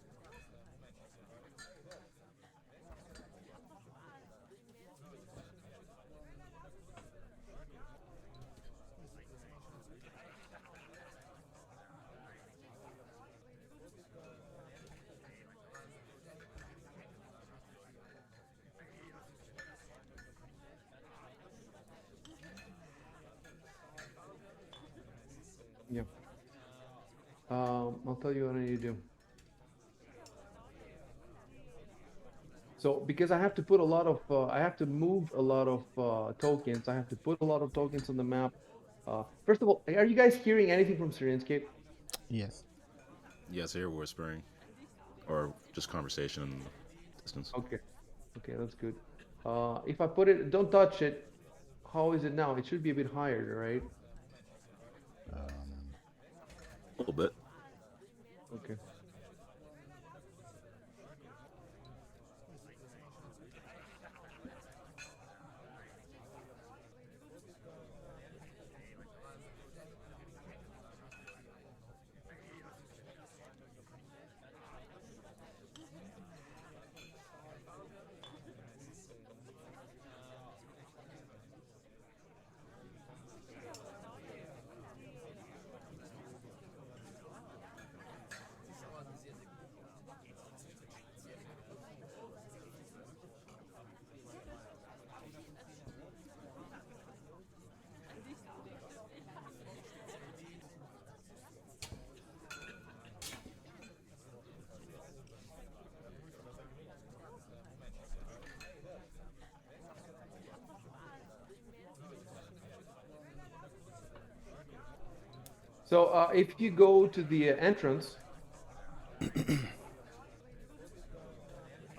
I'll tell you what I need to do. So because I have to put a lot of, I have to move a lot of tokens. I have to put a lot of tokens on the map. First of all, are you guys hearing anything from Sirenscape? Yes. Yes, I hear whispering or just conversation in the distance. Okay, okay, that's good. If I put it, don't touch it. How is it now? It should be a bit higher, right? Um, A little bit. Okay. So if you go to the entrance,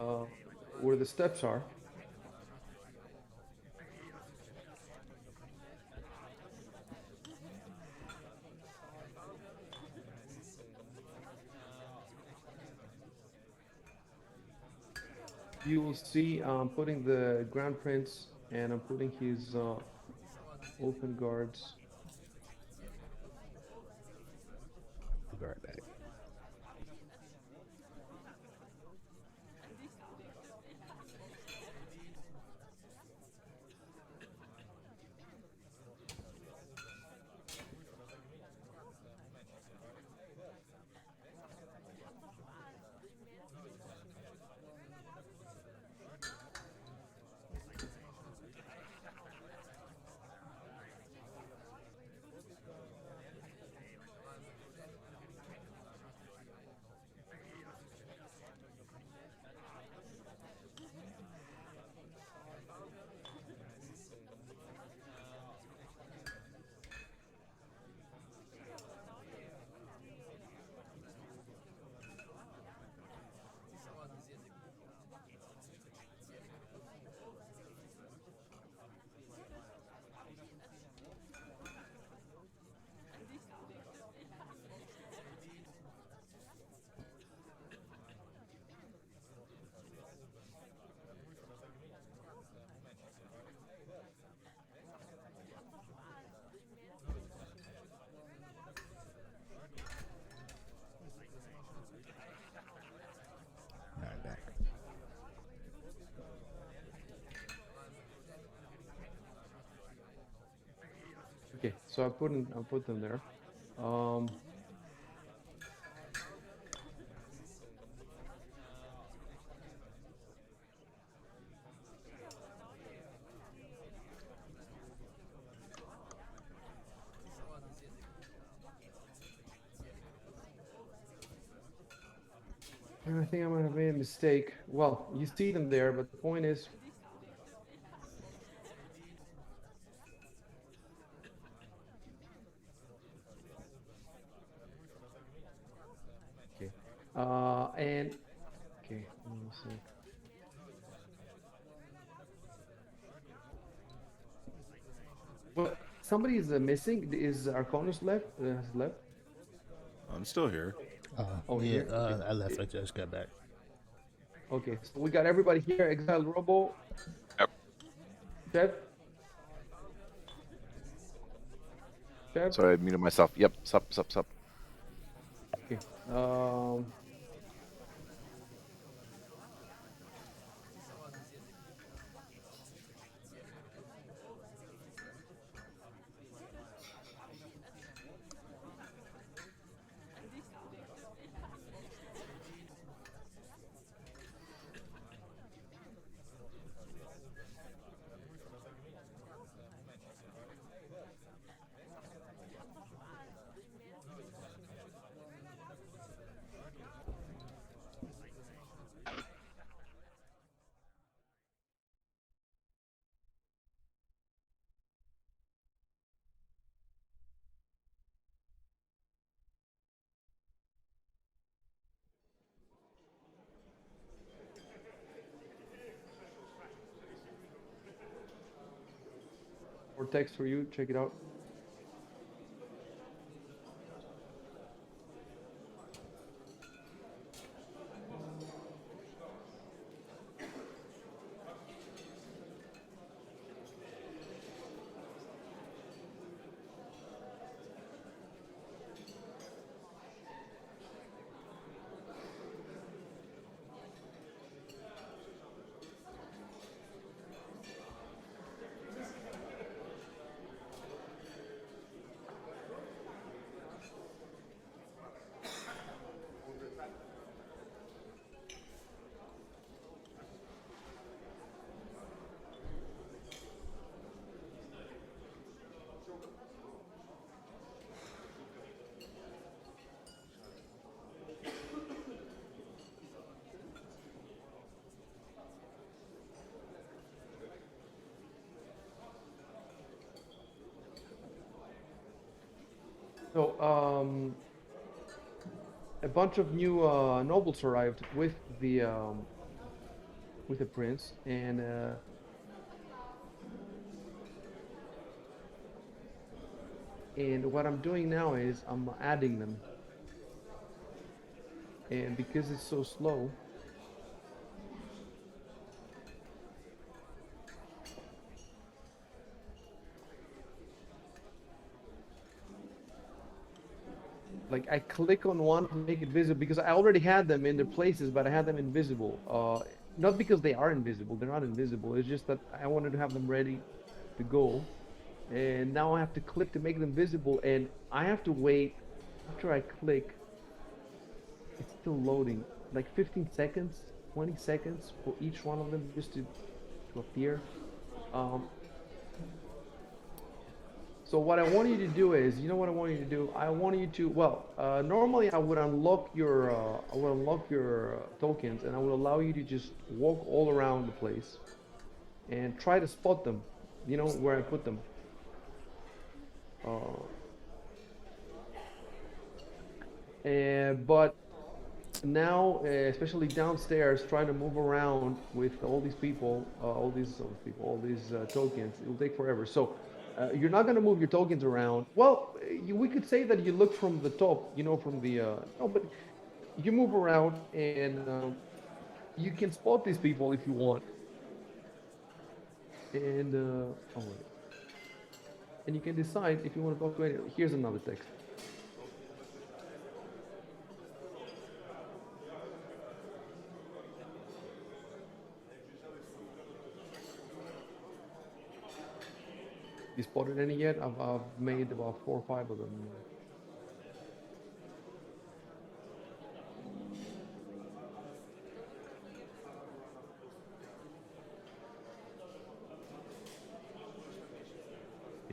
uh, where the steps are, you will see I'm putting the Grand Prince and I'm putting his open guards. I'll be right back. All right, back. Okay, so I put them there. And I think I might have made a mistake. Well, you see them there, but the point is, okay. And okay, hold on a sec. What? Somebody is missing. Is Arconus left? Has left? I'm still here. Oh, Yeah, here. Okay. I left. I just got back. Okay, so we got everybody here. Exiled Robo, Yep. Chef, Chef. Sorry, I muted myself. Yep, sup. Okay. Um. text for you. Check it out. So, a bunch of new nobles arrived with the prince, and what I'm doing now is I'm adding them, and because it's so slow, like I click on one to make it visible because I already had them in their places, but I had them invisible. Not because they are invisible; they're not invisible. It's just that I wanted to have them ready to go, and now I have to click to make them visible, and I have to wait after I click. It's still loading, like 15 seconds, 20 seconds for each one of them just to appear. Um, So what I want you to do is, you know what I want you to do? I want you to, well, normally I would unlock your tokens, and I would allow you to just walk all around the place and try to spot them, you know, where I put them. Uh, but now, especially downstairs, trying to move around with all these tokens, it will take forever. So you're not going to move your tokens around. Well, we could say that you look from the top, you know, from the no, but you move around and you can spot these people if you want. And oh wait, and you can decide if you want to talk to any. Here's another text. You spotted any yet? I've made about 4 or 5 of them.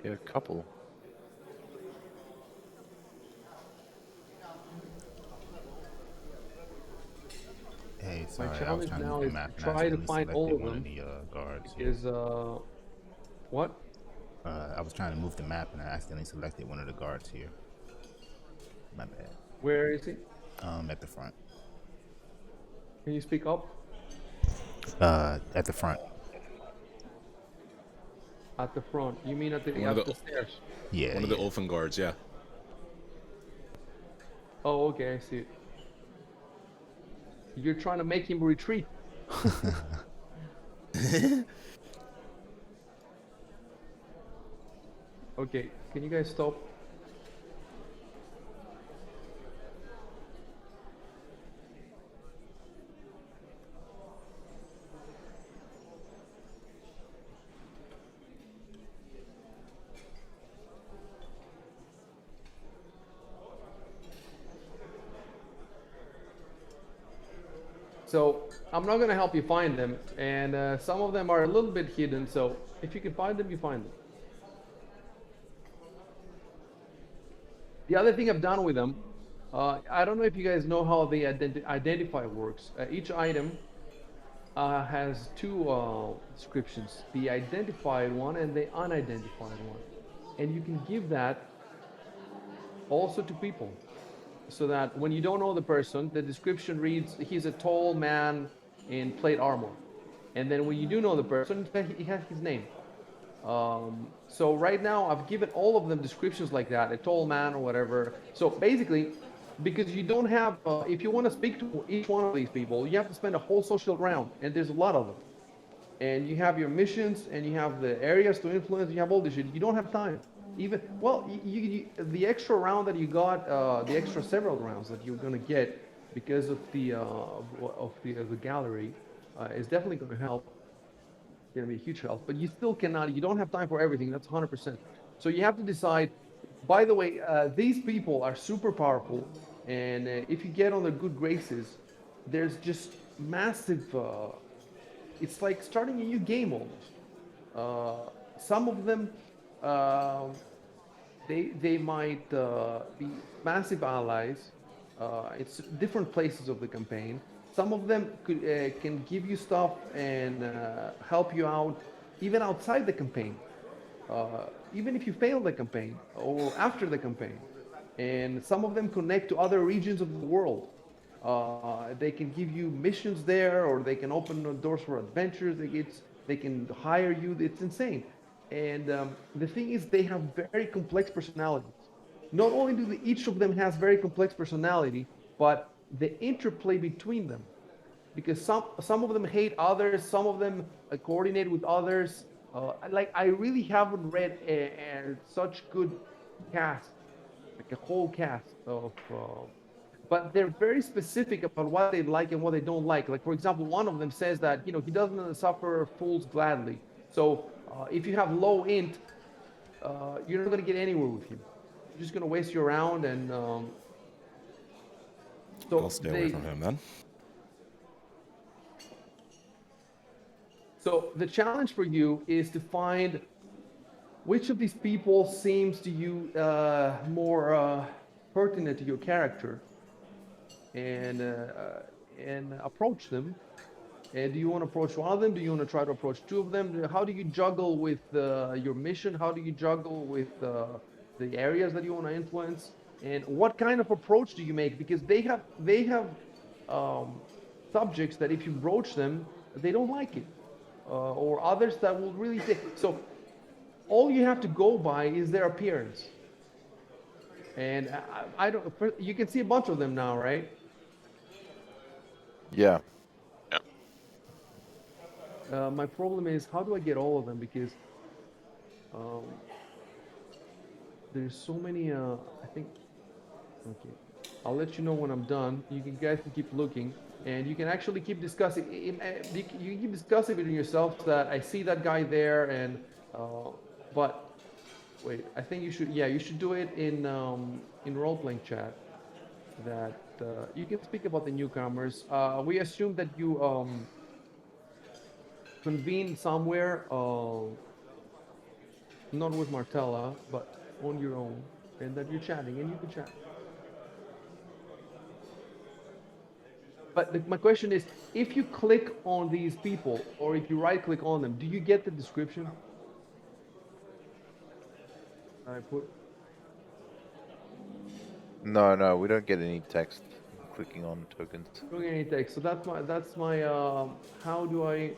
Yeah, a couple. Hey, My sorry, I was challenge trying to move now the is to map and I try to accidentally find all selected of one of them the guards here. because what? I was trying to move the map and I accidentally selected one of the guards here. My bad. Where is he? At the front. Can you speak up? At the front. At the front. You mean at One of the the stairs? Yeah, one of the yeah. Olfen guards, yeah. Oh, okay, I see it. You're trying to make him retreat. Okay, can you guys stop? So I'm not gonna help you find them, and some of them are a little bit hidden. So if you can find them, you find them. The other thing I've done with them, I don't know if you guys know how the identify works. Each item has two descriptions: the identified one and the unidentified one, and you can give that also to people, so that when you don't know the person, the description reads, he's a tall man in plate armor. And then when you do know the person, he has his name. So right now I've given all of them descriptions like that, a tall man or whatever. So basically, because you don't have, if you want to speak to each one of these people, you have to spend a whole social round, and there's a lot of them. And you have your missions, and you have the areas to influence. You have all this shit. You don't have time. Even well, the extra round that you got, the extra several rounds that you're gonna get because of the gallery, is definitely gonna help. Going to be a huge help, but you still cannot, you don't have time for everything. That's 100%. So you have to decide. By the way, these people are super powerful, and if you get on their good graces, there's just massive. It's like starting a new game almost. Some of them, uh, they might be massive allies. It's different places of the campaign. Some of them can give you stuff and help you out even outside the campaign, even if you fail the campaign or after the campaign. And some of them connect to other regions of the world. They can give you missions there, or they can open doors for adventures. They can hire you. It's insane. And the thing is, they have very complex personalities. Not only do each of them has very complex personality, but the interplay between them, because some of them hate others, some of them coordinate with others. Like I really haven't read such good cast, like a whole cast of. But they're very specific about what they like and what they don't like. Like for example, one of them says that he doesn't suffer fools gladly. So if you have low int, you're not going to get anywhere with him. You're just going to waste your round, and I'll so stay away from they him then. so the challenge for you is to find which of these people seems to you more pertinent to your character, and approach them. And do you want to approach one of them? Do you want to try to approach two of them? How do you juggle with your mission? How do you juggle with the areas that you want to influence? And what kind of approach do you make? Because they have um, subjects that if you broach them, they don't like it, or others that will really take. So all you have to go by is their appearance. And I don't. You can see a bunch of them now, right? Yeah. Yeah. My problem is how do I get all of them, because um, there's so many. I think. Okay, I'll let you know when I'm done. Guys can keep looking, and you can actually keep discussing. You keep discussing between yourselves that I see that guy there, and but wait, I think you should. Yeah, you should do it in role playing chat. That you can speak about the newcomers. We assume that you convene somewhere, not with Martella, but on your own, and that you're chatting, and you can chat. But my question is, if you click on these people, or if you right click on them, do you get the description I put? No, no, we don't get any text clicking on tokens. Don't get any text. So that's my how do I?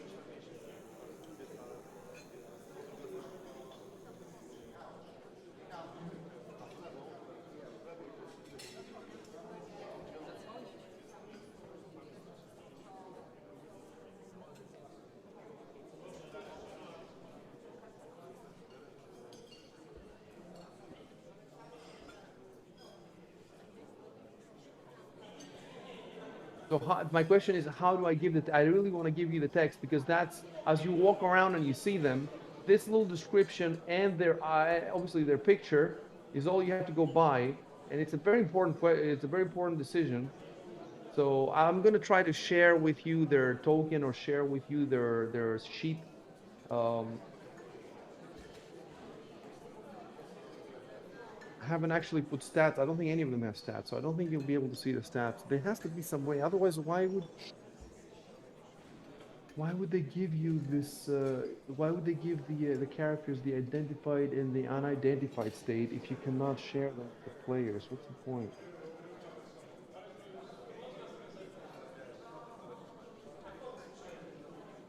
So my question is, how do I give it? I really want to give you the text, because that's as you walk around and you see them, this little description and their obviously their picture is all you have to go by, and it's a very important it's a very important decision. So I'm gonna try to share with you their token, or share with you their sheet. Um, I haven't actually put stats. I don't think any of them have stats, so I don't think you'll be able to see the stats. There has to be some way. Otherwise, why would they give you this? Why would they give the characters the identified and the unidentified state if you cannot share them with the players? What's the point?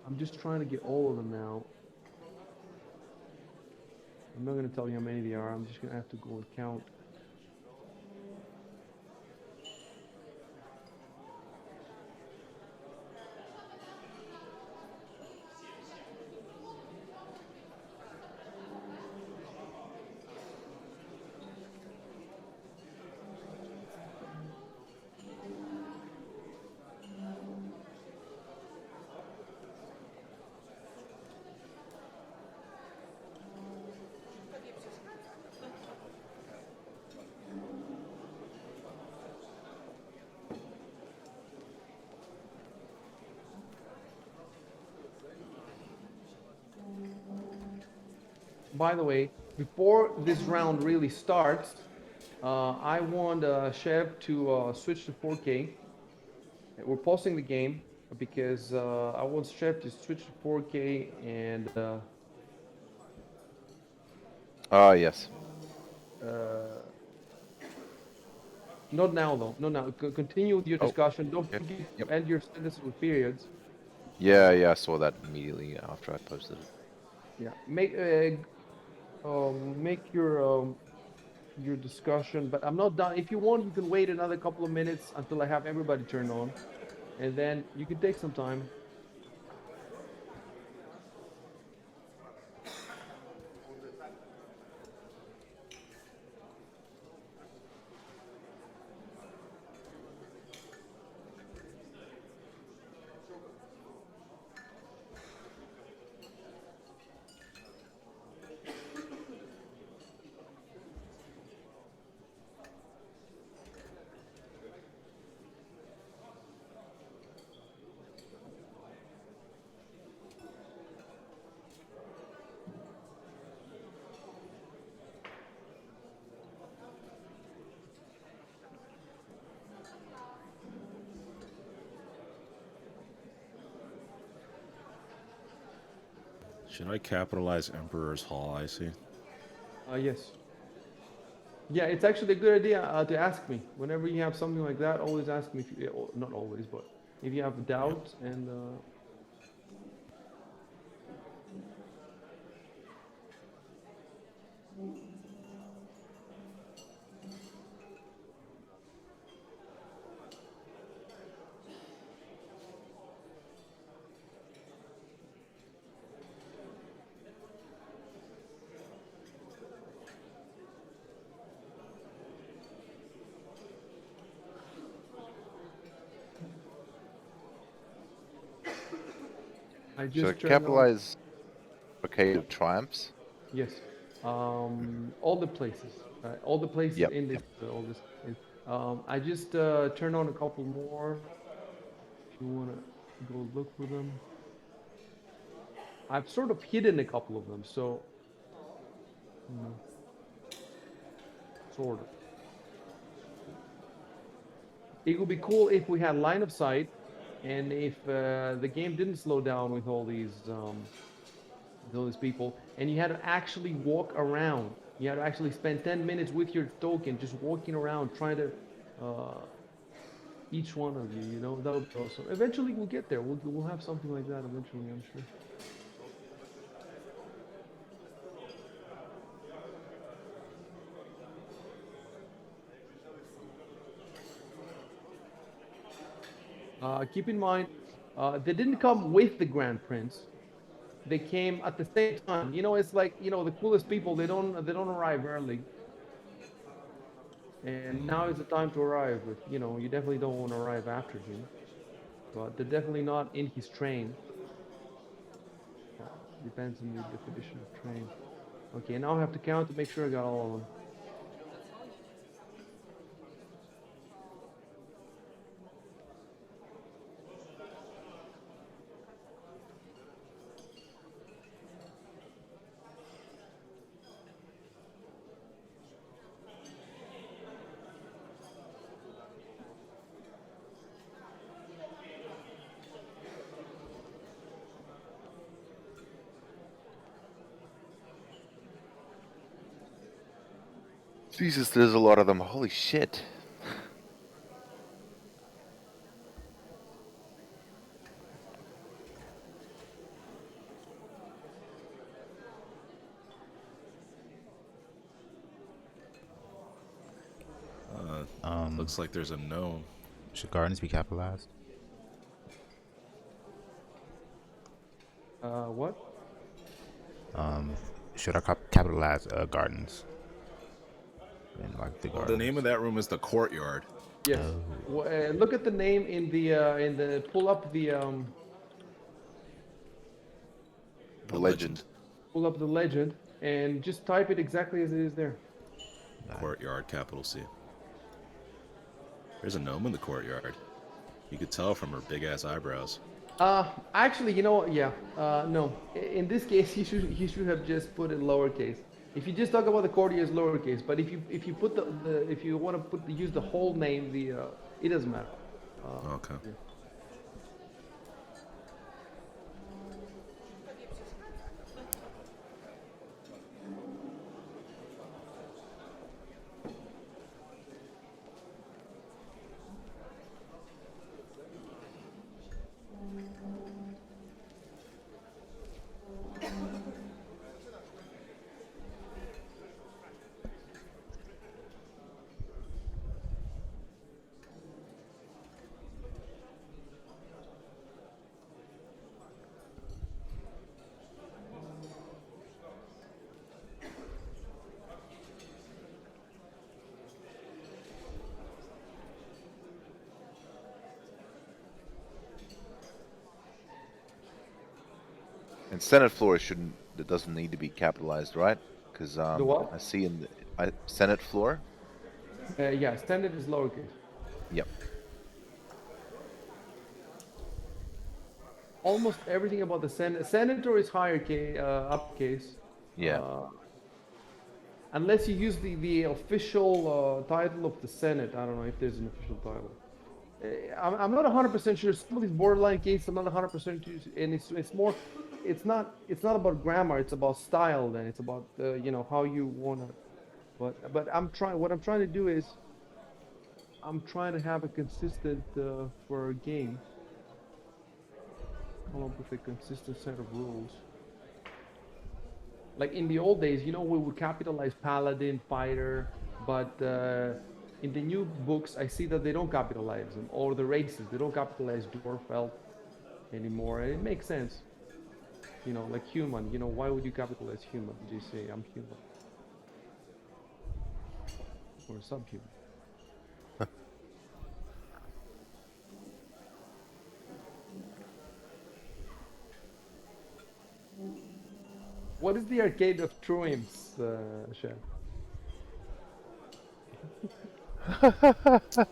I'm just trying to get all of them now. I'm not gonna tell you how many there are. I'm just gonna have to go and count. By the way, before this round really starts, I want Chef to switch to 4K. We're pausing the game because I want Chef to switch to 4K and Ah, yes. uh, not now though. No, now. Continue with your Oh, discussion. Don't okay. forget Yep. to end your sentences with periods. Yeah, yeah, I saw that immediately after I posted it. Yeah. Make your discussion, but I'm not done. If you want, you can wait another couple of minutes until I have everybody turned on, and then you can take some time. Should I capitalize Emperor's Hall, Icy? Yes. Yeah, it's actually a good idea to ask me whenever you have something like that. Always ask me if you, not always, but if you have Yep. doubts. And I Should I just turned on. capitalize Arcade of Triumphs? Yes. All the places, all the places Yep. in Yep. all this. I just turned on a couple more. If you want to go look for them, I've sort of hidden a couple of them, so you know, sort of. It would be cool if we had line of sight, and if the game didn't slow down with all these people, and you had to actually walk around. You had to actually spend 10 minutes with your token, just walking around, trying to uh, each one of you. You know, that would be awesome. Eventually, we'll get there. We'll have something like that eventually, I'm sure. Keep in mind, they didn't come with the Grand Prince. They came at the same time. You know, it's like, the coolest people. They don't arrive early, and now is the time to arrive. But you definitely don't want to arrive after him. But they're definitely not in his train. Uh, Depends on your definition of train. Okay, now I have to count to make sure I got all of them. Jesus, there's a lot of them. Holy shit. Looks like there's a gnome. Should gardens be capitalized? What? Um, should I capitalize gardens and like the Well, the name of gardens? that room is the courtyard. Yes. Oh, Look at the name in the The legend. pull up the legend and just type it exactly as it is there. Courtyard, capital C. There's a gnome in the courtyard. You could tell from her big ass eyebrows. Actually, you know what? Yeah. No. In this case, he should have just put it lowercase. If you just talk about the courtier as lowercase, but if you put the if you want to use the whole name, it doesn't matter. Okay. Yeah. And Senate floor shouldn't. It doesn't need to be capitalized, right? Because The I what? see in the Senate floor. Yeah, standard is lowercase. Yep. Almost everything about the senator is uppercase. Yeah. Uh, unless you use the official title of the Senate. I don't know if there's an official title. I'm not 100% sure. Some of these borderline cases, I'm not 100% sure, and it's more, it's not about grammar. It's about style. Then it's about how you wanna. But what I'm trying to do is I'm trying to have a consistent for a game. Come up with a consistent set of rules. Like in the old days, we would capitalize paladin, fighter, but in the new books, I see that they don't capitalize them, or the races, they don't capitalize dwarf, elf anymore, and it makes sense. Like human. Why would you capitalize human? Just say I'm human or subhuman. What is the arcade of Troyms, Chef? Arcade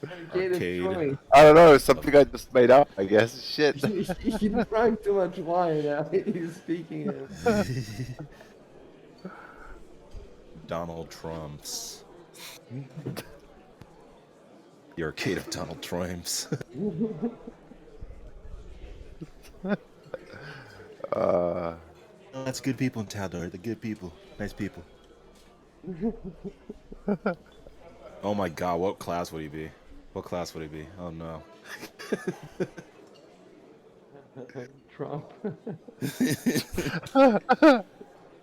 of Arcade. Troyms. I don't know. Something I just made up. I guess. Shit. He drank too much wine. He's speaking it. Donald Trump's. The arcade of Donald Trump's. uh. Oh, that's good people in Taldor. They're good people. Nice people. Oh my god, what class would he be? What class would he be? Oh no. Trump.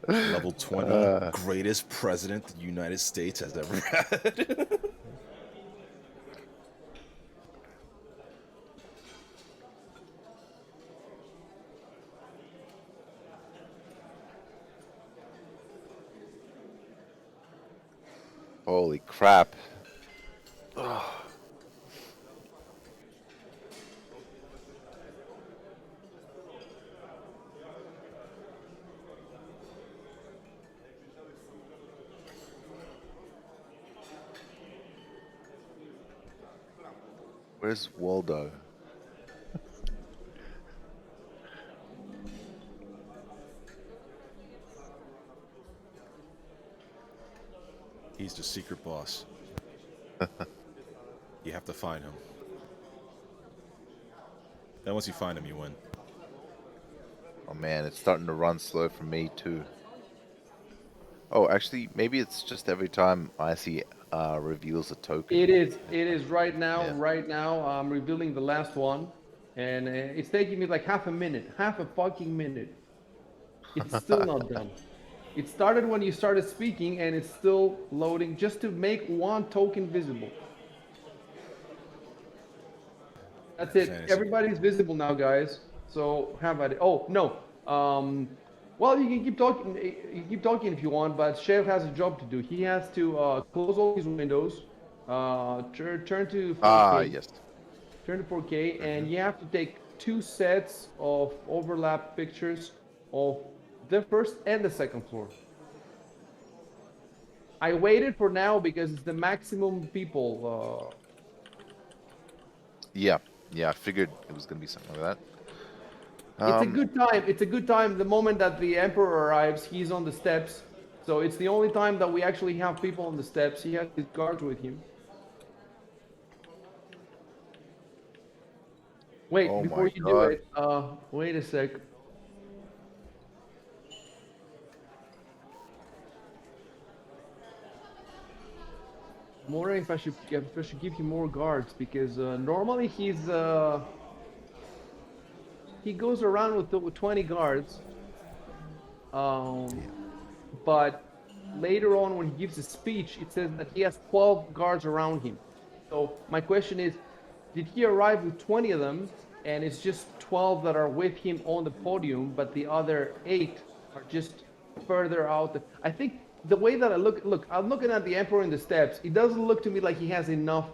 Level 20, greatest president the United States has ever had. Holy crap. Where's Waldo? He's the secret boss. You have to find him. Then once you find him, you win. Oh man, it's starting to run slow for me too. Oh, actually, maybe it's just every time I see reveals a token. It is. It is right now. Yeah. Right now, I'm revealing the last one, and it's taking me like half a minute, half a fucking minute. It's still not done. It started when you started speaking, and it's still loading just to make one token visible. That's it. Fantasy. Everybody's visible now, guys. So how about it? Oh no. Well, you can keep talking. You can keep talking if you want, but Chef has a job to do. He has to close all his windows, turn to Ah, 4K, yes. turn to 4K, and Mhm. you have to take 2 sets of overlap pictures of the first and the second floor. I waited for now because it's the maximum people. Yeah, yeah. I figured it was gonna be something like that. It's a Um, good time. It's a good time. The moment that the emperor arrives, he's on the steps. So it's the only time that we actually have people on the steps. He has his guards with him. Wait, oh before my you do God. it, wait a sec. I'm wondering if I should give him more guards because normally he goes around with 20 guards. Um, Yeah. but later on when he gives a speech, it says that he has 12 guards around him. So my question is, did he arrive with 20 of them, and it's just 12 that are with him on the podium, but the other 8 are just further out? I think the way that look, I'm looking at the emperor in the steps. It doesn't look to me like he has enough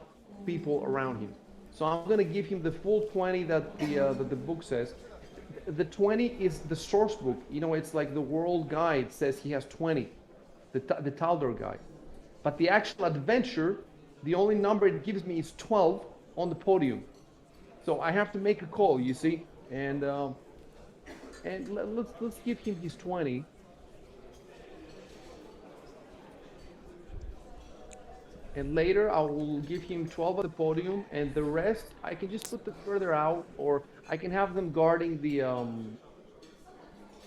people around him. So I'm gonna give him the full 20 that the book says. The 20 is the source book. You know, it's like the world guide says he has 20, the Taldor guide. But the actual adventure, the only number it gives me is 12 on the podium. So I have to make a call, you see, and let's give him his 20. And later I will give him 12 at the podium, and the rest I can just put them further out, or I can have them guarding the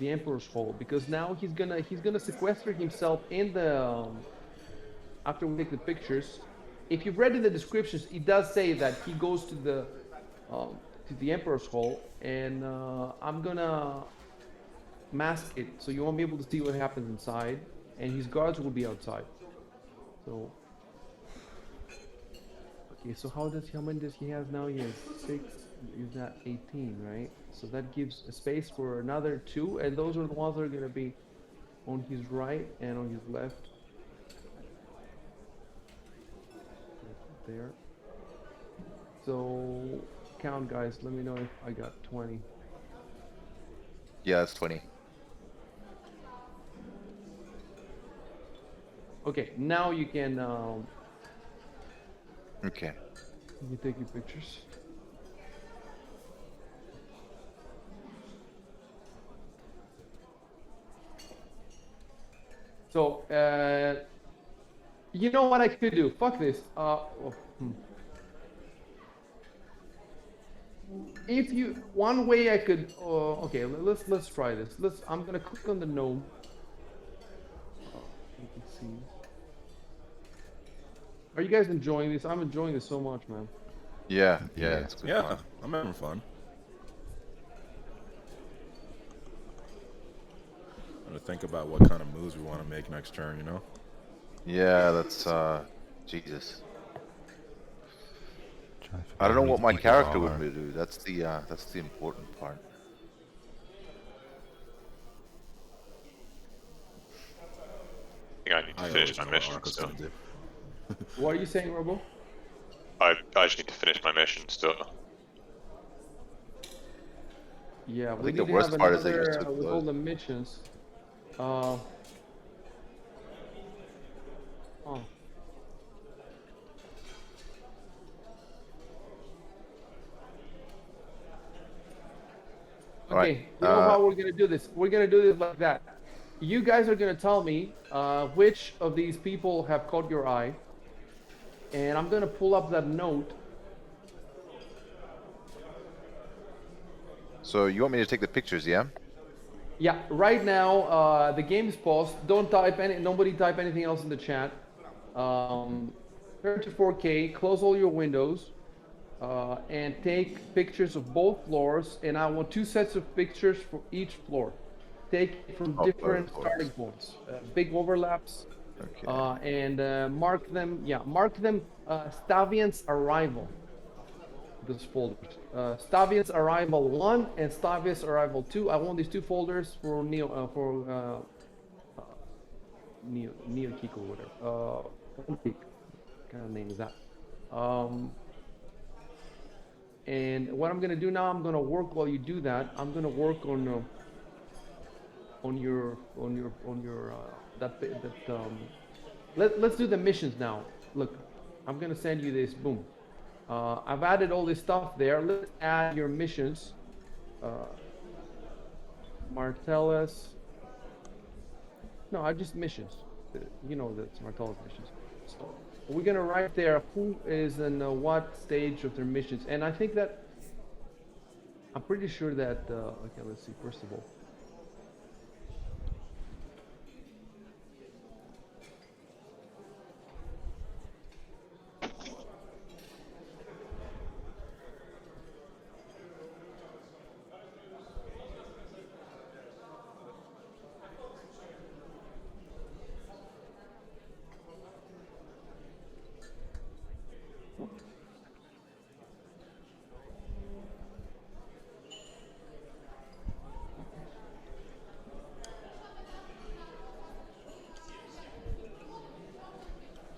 Emperor's Hall, because now he's gonna sequester himself in the after we take the pictures. If you've read in the descriptions, it does say that he goes um, to the Emperor's Hall, and I'm gonna mask it so you won't be able to see what happens inside, and his guards will be outside. So okay, so how many does he has now? He has 6. Is that 18, right? So that gives a space for another 2, and those are the ones that are gonna be on his right and on his left. There. So count, guys. Let me know if I got 20. Yeah, that's 20. Okay, now Okay. you can take your pictures. So you know what I could do? Fuck this. If you one way I could. Okay, let's try this. I'm gonna click on the gnome. You can see. Are you guys enjoying this? I'm enjoying this so much, man. Yeah, yeah, Yeah. it's good Yeah, fun. I'm having fun. I'm gonna think about what kind of moves we want to make next turn, you know? Yeah, that's Jesus. Trying to I figure don't out know who what these my people character all would are. do. That's the important part. I think I need to I finish always my know what mission Arco's still. gonna do. What are you saying, Robo? I just need to finish my mission still. Yeah, I we think the need to have worst part is that you're another so with all close. the missions. Uh, oh. All right. Okay, you know how we're gonna do this? We're gonna do this like that. You guys are gonna tell me which of these people have caught your eye, and I'm gonna pull up that note. So you want me to take the pictures, yeah? Yeah, right now the game is paused. Nobody type anything else in the chat. Um, Turn to 4K, close all your windows, and take pictures of both floors. And I want 2 sets of pictures for each floor. take it from Oh, different of course. starting points, big overlaps, Okay. and mark them. Yeah, mark them. Stavian's arrival. Those folders. Stavian's arrival 1 and Stavian's arrival 2. I want these two folders for Neo Kiko, whatever. What kind of name is that? And what I'm gonna do now, I'm gonna work while you do that. I'm gonna work on your let's do the missions now. Look, I'm gonna send you this. Boom. I've added all this stuff there. Let's add your missions. Martellus. No, I just missions. You know that's Martellus missions. So we're gonna write there who is in what stage of their missions, and I think that I'm pretty sure that. Okay, let's see. First of all,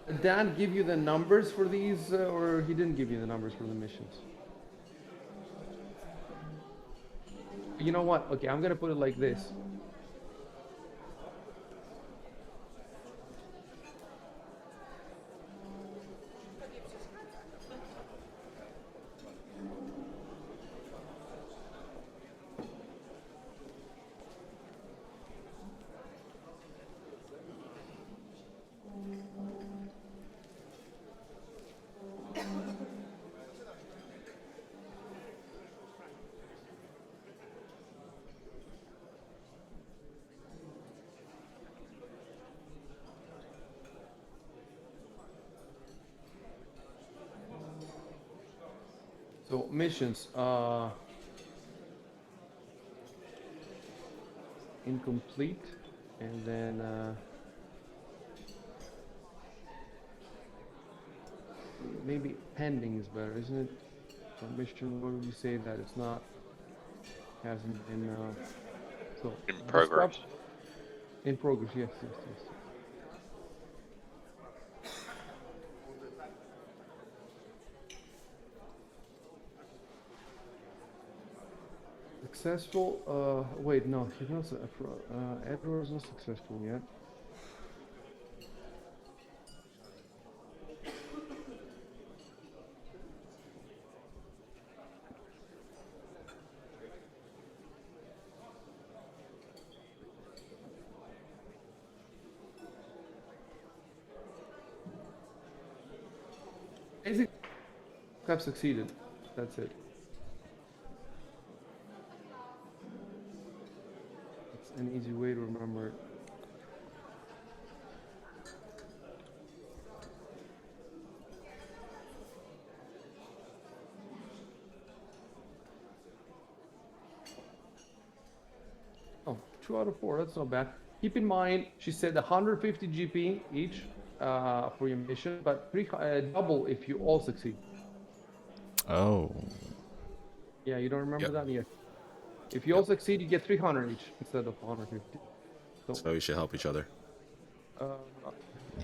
did Dan give you the numbers for these, or he didn't give you the numbers for the missions? You know what? Okay, I'm gonna put it like this. So missions, incomplete, and then maybe pending is better, isn't it? So mission, what would you say that it's not, hasn't been, so In the stuff progress. in progress, yes, yes, yes. Successful, wait, no, he's not, Edward's not successful yet. Basically, have succeeded, that's it. It's an easy way to remember it. Oh, 2 out of 4, that's not bad. Keep in mind, she said 150 GP each for your mission, but double if you all succeed. Oh, Yeah, you don't remember Yep. that? Yeah. If you all succeed, you get 300 each instead of 150. So we should help each other. Uh,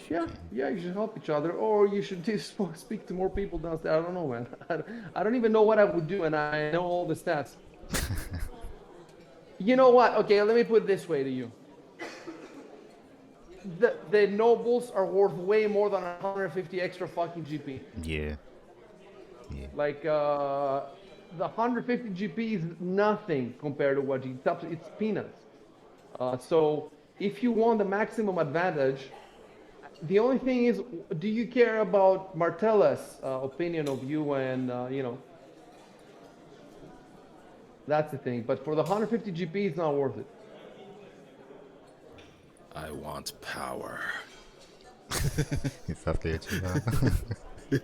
yeah, you should help each other, or you should just speak to more people downstairs. I don't know, man. I don't even know what I would do, and I know all the stats. You know what? Okay, let me put it this way to you. The nobles are worth way more than 150 extra fucking GP. yeah. Yeah. Like the 150 GP is nothing compared to what it's peanuts. So if you want the maximum advantage, the only thing is, do you care about Martella's opinion of you? And that's the thing. But for the 150 GP, it's not worth it. I want power. It's after you, huh?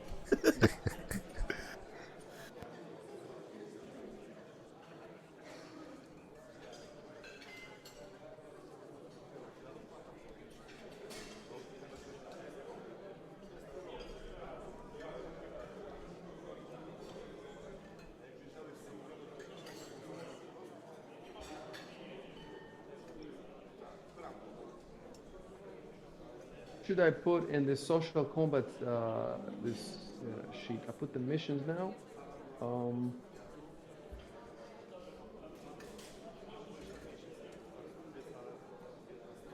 should I put in this social combat this sheet? I put the missions now. Um,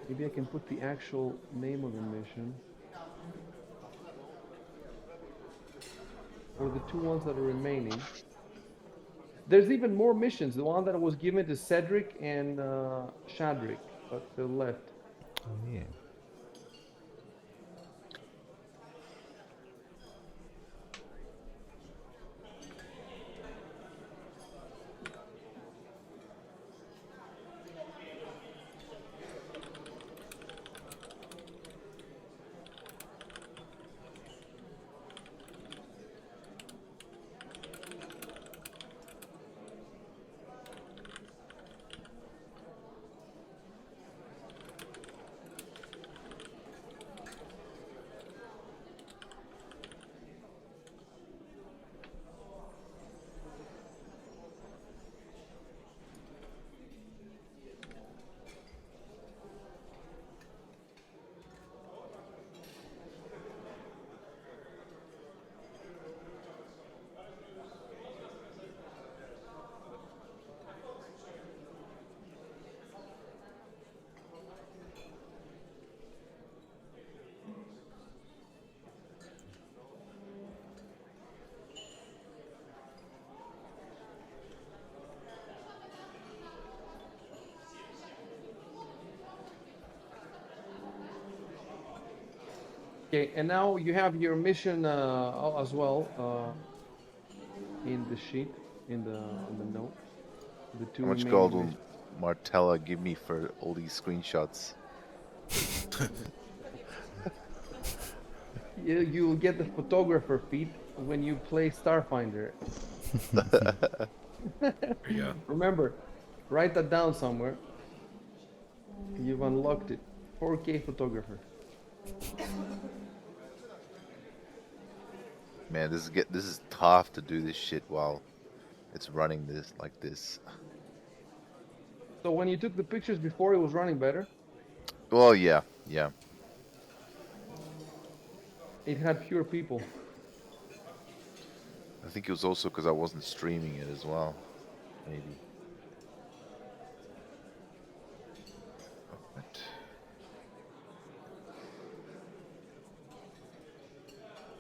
Maybe I can put the actual name of the mission. Or the two ones that are remaining. There's even more missions. The one that was given to Cedric and Shadrick, but they left. Oh yeah. Okay, and now you have your mission as well in the sheet, in the note. The two How much gold remaining will missions. Martella give me for all these screenshots? You'll get the photographer feat when you play Starfinder. Yeah. Remember, write that down somewhere. You've unlocked it. 4K photographer. Man, this is tough to do this shit while it's running this like this. So when you took the pictures before, it was running better. Well, yeah, yeah. It had fewer people. I think it was also because I wasn't streaming it as well. Maybe. But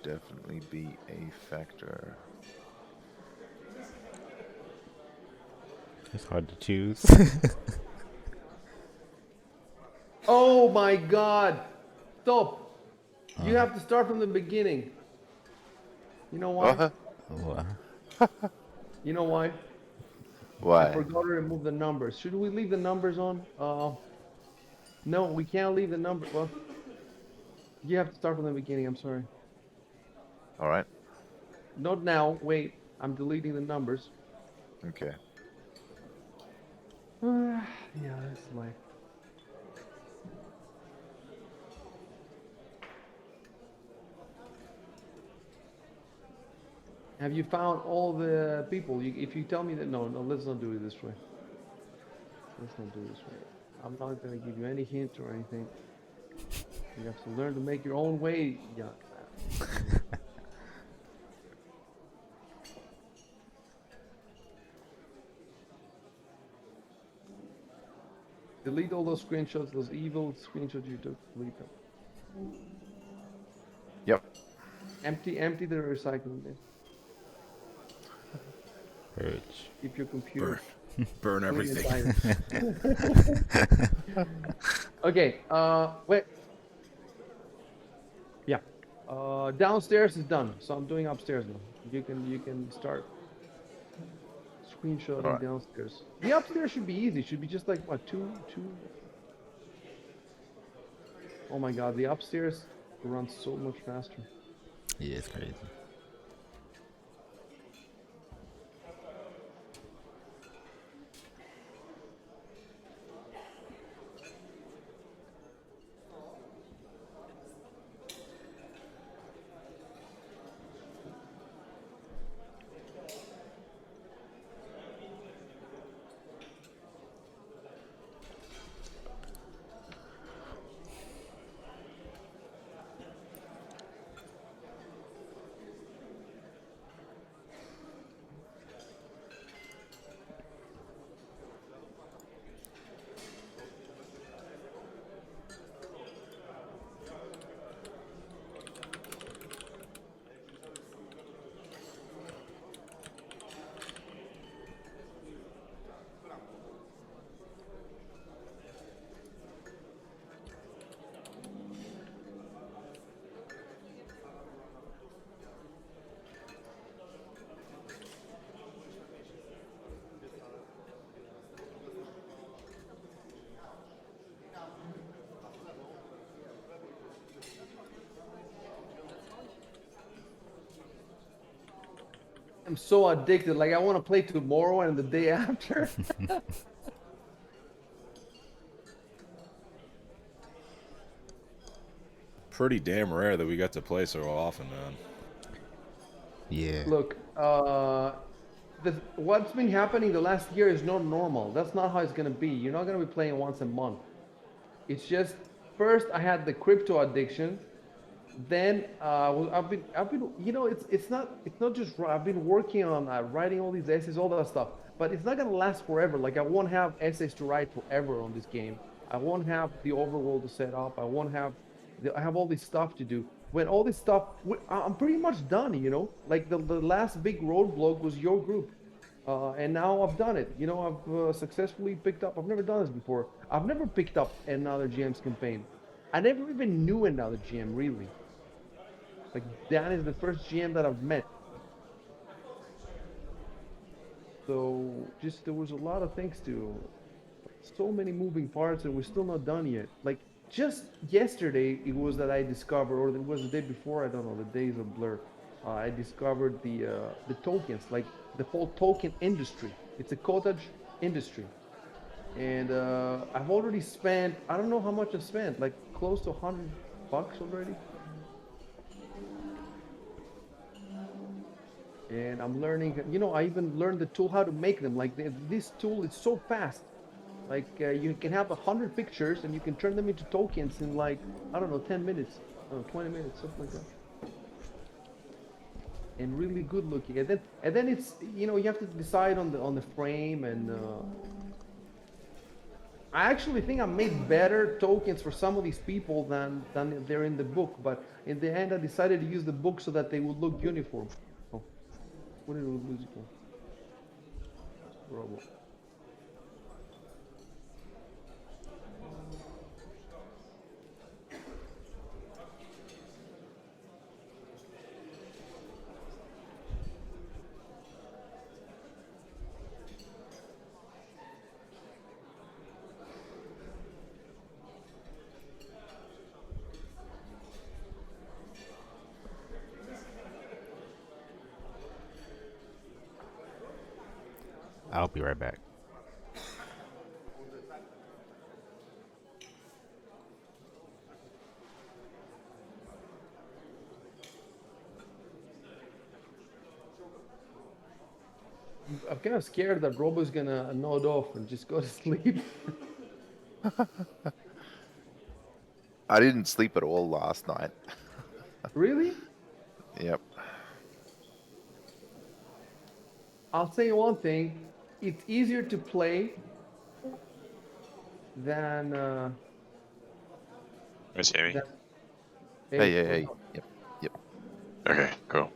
definitely be a factor. It's hard to choose. Oh my God! Stop! You have to start from the beginning. You know why? What? Wow. You know why? I Why? forgot to remove the numbers. Should we leave the numbers on? No, we can't leave the number. Well, you have to start from the beginning. I'm sorry. All right. Not now. Wait. I'm deleting the numbers. Okay. Yeah, that's life. Have you found all the people? If you tell me that, no, let's not do it this way. Let's not do it this way. I'm not gonna give you any hint or anything. You have to learn to make your own way, young man. Delete all those screenshots, those evil screenshots you took. Delete them. Yep. Empty the recycling bin. Purge. Keep your computer Burn clean and everything. tidy. Okay. Wait. Yeah. Downstairs is done, so I'm doing upstairs now. You can start All screenshotting right. downstairs. The upstairs should be easy. Should be just like what two. Oh my God, the upstairs runs so much faster. Yeah, it's crazy. I'm so addicted. Like I want to play tomorrow and the day after. Pretty damn rare that we got to play so often, man. Yeah. Look, what's been happening the last year is not normal. That's not how it's gonna be. You're not gonna be playing once a month. It's just first I had the crypto addiction. Then I've been it's not just I've been working on writing all these essays, all that stuff. But it's not gonna last forever. Like I won't have essays to write forever on this game. I won't have the overworld to set up. I have all this stuff to do. When all this stuff, I'm pretty much done. Like the last big roadblock was your group. And now I've done it. I've successfully picked up. I've never done this before. I've never picked up another GM's campaign. I never even knew another GM really. Like Dan is the first GM that I've met. So just there was a lot of things to, so many moving parts, and we're still not done yet. Like just yesterday, it was that I discovered, or it was the day before. I don't know. The days a blur. I discovered the tokens, like the whole token industry. It's a cottage industry, and I've already spent. I don't know how much I've spent. Like close to $100 already. And I'm learning. I even learned the tool how to make them. Like this tool is so fast. Like you can have 100 pictures and you can turn them into tokens in like I don't know 10 minutes, 20 minutes, something like that. And really good looking. And then it's you have to decide on the frame and I actually think I made better tokens for some of these people than they're in the book. But in the end, I decided to use the book so that they would look uniform. Oh, what did it look uniform? Bravo. I'll be right back. I'm kind of scared that Robo's gonna nod off and just go to sleep. I didn't sleep at all last night. Really? Yep. I'll say one thing. It's easier to play than Miss Amy. than Hey, hey, hey, what's hey. up? Yep. Yep. Okay, cool.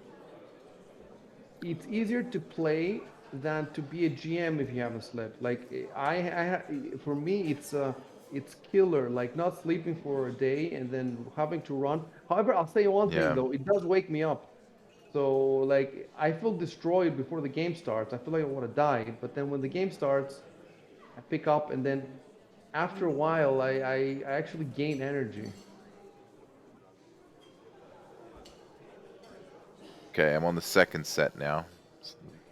It's easier to play than to be a GM if you haven't slept. Like for me, it's killer. Like not sleeping for a day and then having to run. However, I'll say one thing Yeah. though. It does wake me up. So like I feel destroyed before the game starts. I feel like I want to die. But then when the game starts, I pick up and then after a while, I actually gain energy. Okay, I'm on the second set now,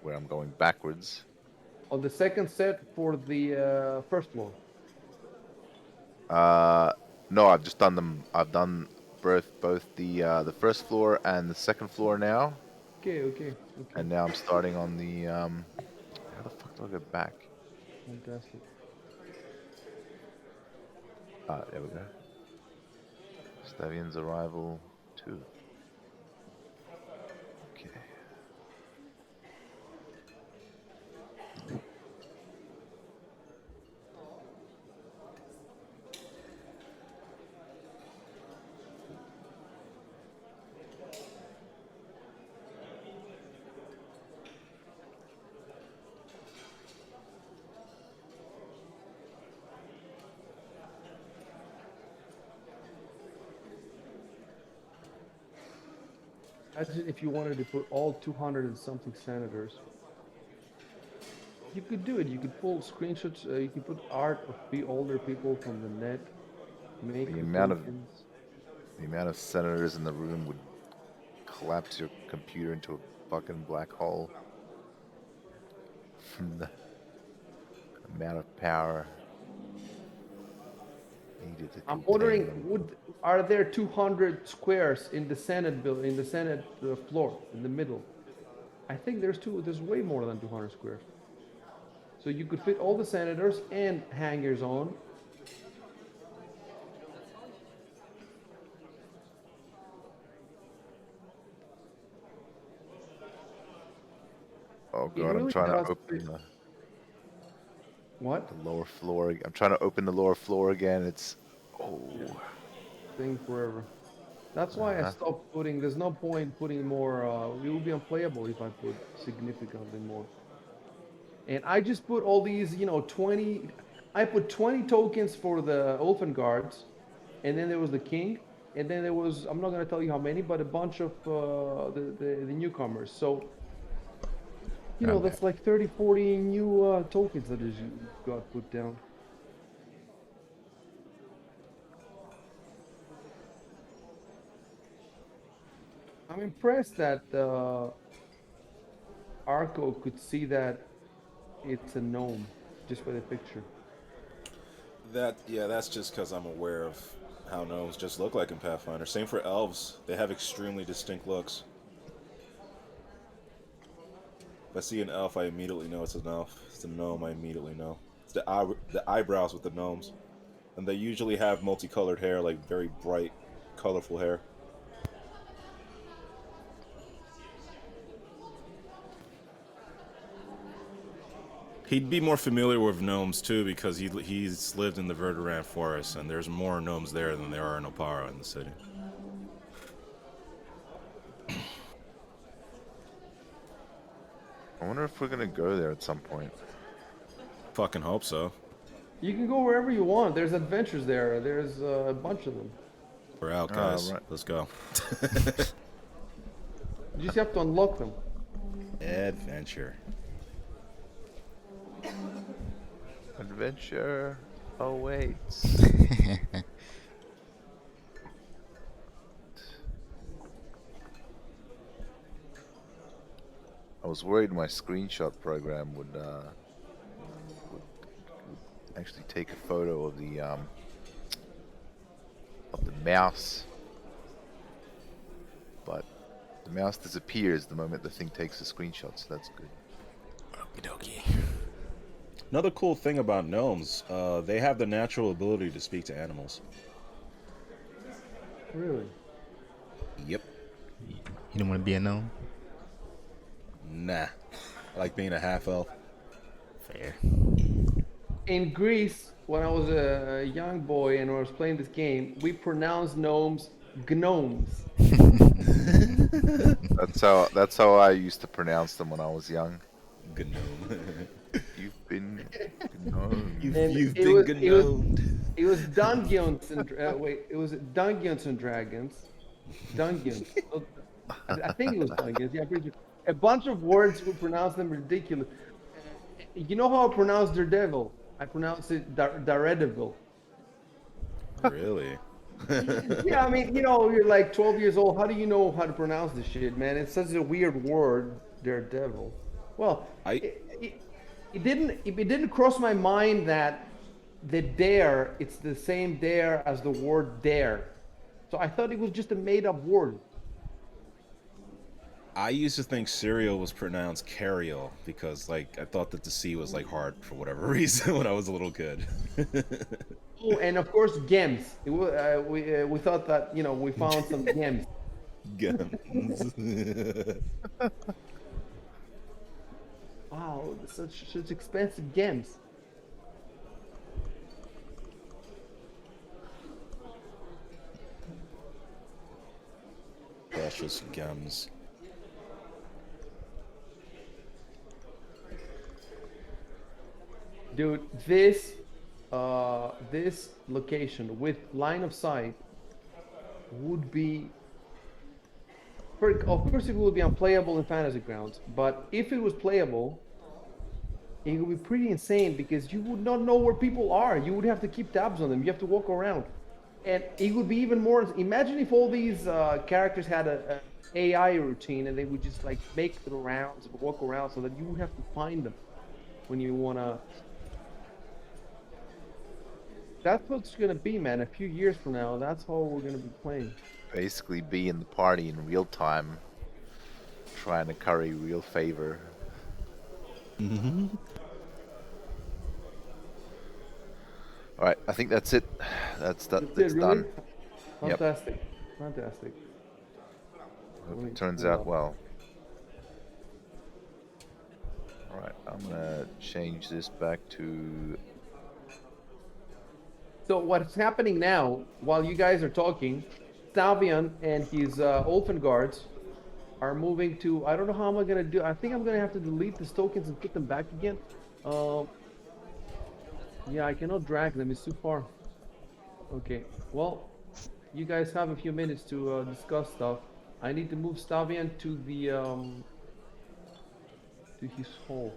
where I'm going backwards. On the second set for the first floor. Uh, no, I've just done them. I've done both the first floor and the second floor now, Okay, okay, okay. and now I'm starting on the How the fuck do I go back? Fantastic. Ah, there we go. Stavion's arrival 2. Okay. Imagine if you wanted to put all 200 and something senators. You could do it. You could pull screenshots. You could put art of older people from the net. Make The the amount of tokens. the amount of senators in the room would collapse your computer into a fucking black hole. from the amount of power needed to I'm contain wondering, them. are there 200 squares in the Senate floor in the middle? I think there's way more than 200 squares. So you could fit all the senators and hangers on. Oh It god, I'm really trying to does fit. open What? the lower floor. I'm trying to open the lower floor again. It's Yeah, oh. thing forever. That's why I Uh-huh. stopped putting. There's no point putting more. It will be unplayable if I put significantly more. And I just put all these, 20. I put 20 tokens for the Olfen guards, and then there was the king, and then there was, I'm not gonna tell you how many, but a bunch of the newcomers. So Okay. that's like 30, 40 new tokens that just got put down. I'm impressed that Arco could see that it's a gnome just by the picture. That's just because I'm aware of how gnomes just look like in Pathfinder. Same for elves; they have extremely distinct looks. If I see an elf, I immediately know it's an elf. If it's a gnome, I immediately know. It's the eyebrows with the gnomes, and they usually have multicolored hair, like very bright, colorful hair. He'd be more familiar with gnomes too because he's lived in the Verduran forest, and there's more gnomes there than there are in Opara in the city. I wonder if we're gonna go there at some point. Fucking hope so. You can go wherever you want. There's adventures there. There's a bunch of them. We're out, Ah, guys. right. Let's go. You just have to unlock them. Adventure. Adventure awaits. I was worried my screenshot program would actually take a photo of the mouse, but the mouse disappears the moment the thing takes a screenshot, so that's good. Okie dokie. Another cool thing about gnomes, they have the natural ability to speak to animals. Really? Yep. You don't want to be a gnome? Nah. I like being a half elf. Fair. In Greece, when I was a young boy and I was playing this game, we pronounced gnomes gnomes. That's how I used to pronounce them when I was young. Gnome. You've been gnomed. And You've it been was it was gnomed. it was Dungeons and it was Dungeons and Dragons. Dungeons. I think it was Dungeons. Yeah, I'm pretty sure. A bunch of words we pronounce them ridiculous. You know how I pronounce Daredevil? I pronounce it Daredevil. Really? Yeah, I mean, you're like 12 years old. How do you know how to pronounce this shit, man? It's such a weird word, daredevil. Well, I it didn't cross my mind that the dare, it's the same dare as the word dare. So I thought it was just a made-up word. I used to think cereal was pronounced carriel because like I thought that the C was like hard for whatever reason when I was a little kid. Oh, and of course, gems. We thought that we found some gems. Gums. Wow, such expensive gems. Precious gums. Dude, this location with line of sight would be, of course, it would be unplayable in Fantasy Grounds, but if it was playable, it would be pretty insane because you would not know where people are. You would have to keep tabs on them. You have to walk around, and it would be even more. Imagine if all these characters had a AI routine and they would just like make the rounds, walk around, so that you would have to find them. when you wanna. That's what's gonna be, man. A few years from now, that's how we're gonna be playing. Basically, be in the party in real time, trying to curry real favor. All right, I think that's it. That's that. That's it, It's really? done. Yep. Fantastic. Fantastic. Hope Let me it turns pull out up. well. All right, I'm gonna change this back to. So what's happening now, while you guys are talking, Stavian and his Olfen guards are moving to. I don't know how am I gonna do. I think I'm gonna have to delete these tokens and put them back again. Um, yeah, I cannot drag them. It's too far. Okay. Well, you guys have a few minutes to discuss stuff. I need to move Stavian to the to his hole.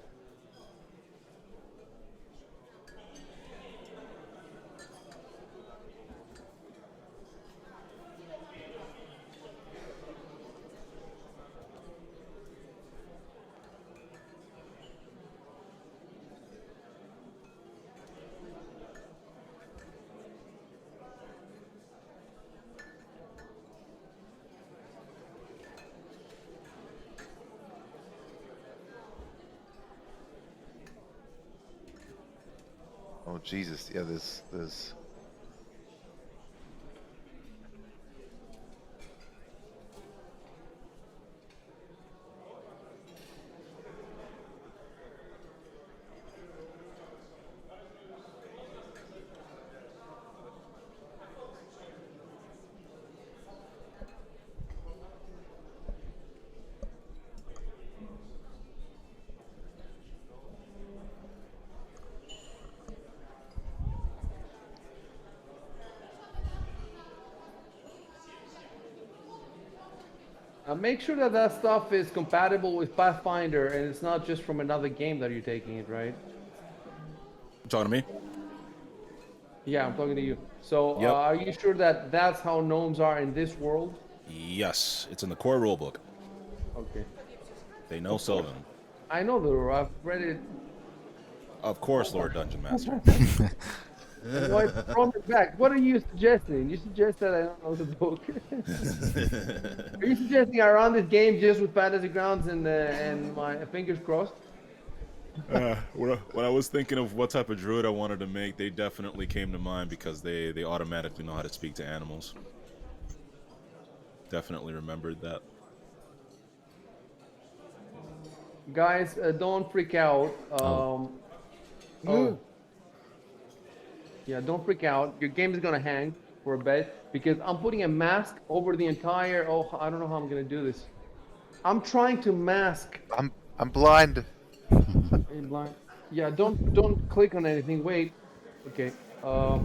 Oh Jesus! Yeah, there's. Make sure that that stuff is compatible with Pathfinder and it's not just from another game that you're taking it, right? You talking to me? Yeah, I'm talking to you. So, Yep. are you sure that that's how gnomes are in this world? Yes, it's in the core rulebook. Okay. They know Sylvan. I know the rule. I've read it. Of course, Lord Dungeon Master. That's why I brought it back. What are you suggesting? You suggest that I don't know the book. Are you suggesting I run this game just with fantasy grounds and my fingers crossed? When I was thinking of what type of druid I wanted to make, they definitely came to mind because they automatically know how to speak to animals. Definitely remembered that. Guys, don't freak out. Oh, yeah, don't freak out. Your game is gonna hang for a bit because I'm putting a mask over the entire. Oh, I don't know how I'm gonna do this. I'm trying to mask. I'm blind. Hey, blind. Yeah, don't click on anything. Wait. Okay. I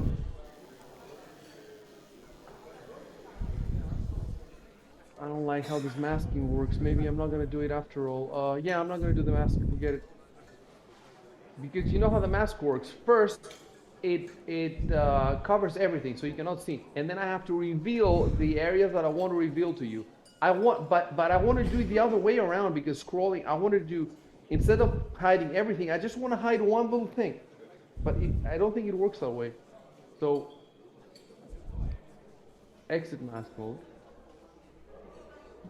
don't like how this masking works. Maybe I'm not gonna do it after all. Yeah, I'm not gonna do the mask. Forget it. Because you know how the mask works. First, it covers everything, so you cannot see, and then I have to reveal the areas that I want to reveal to you. But I want to do it the other way around because scrolling. I want to do instead of hiding everything, I just want to hide one little thing. But I don't think it works that way. So exit mask mode.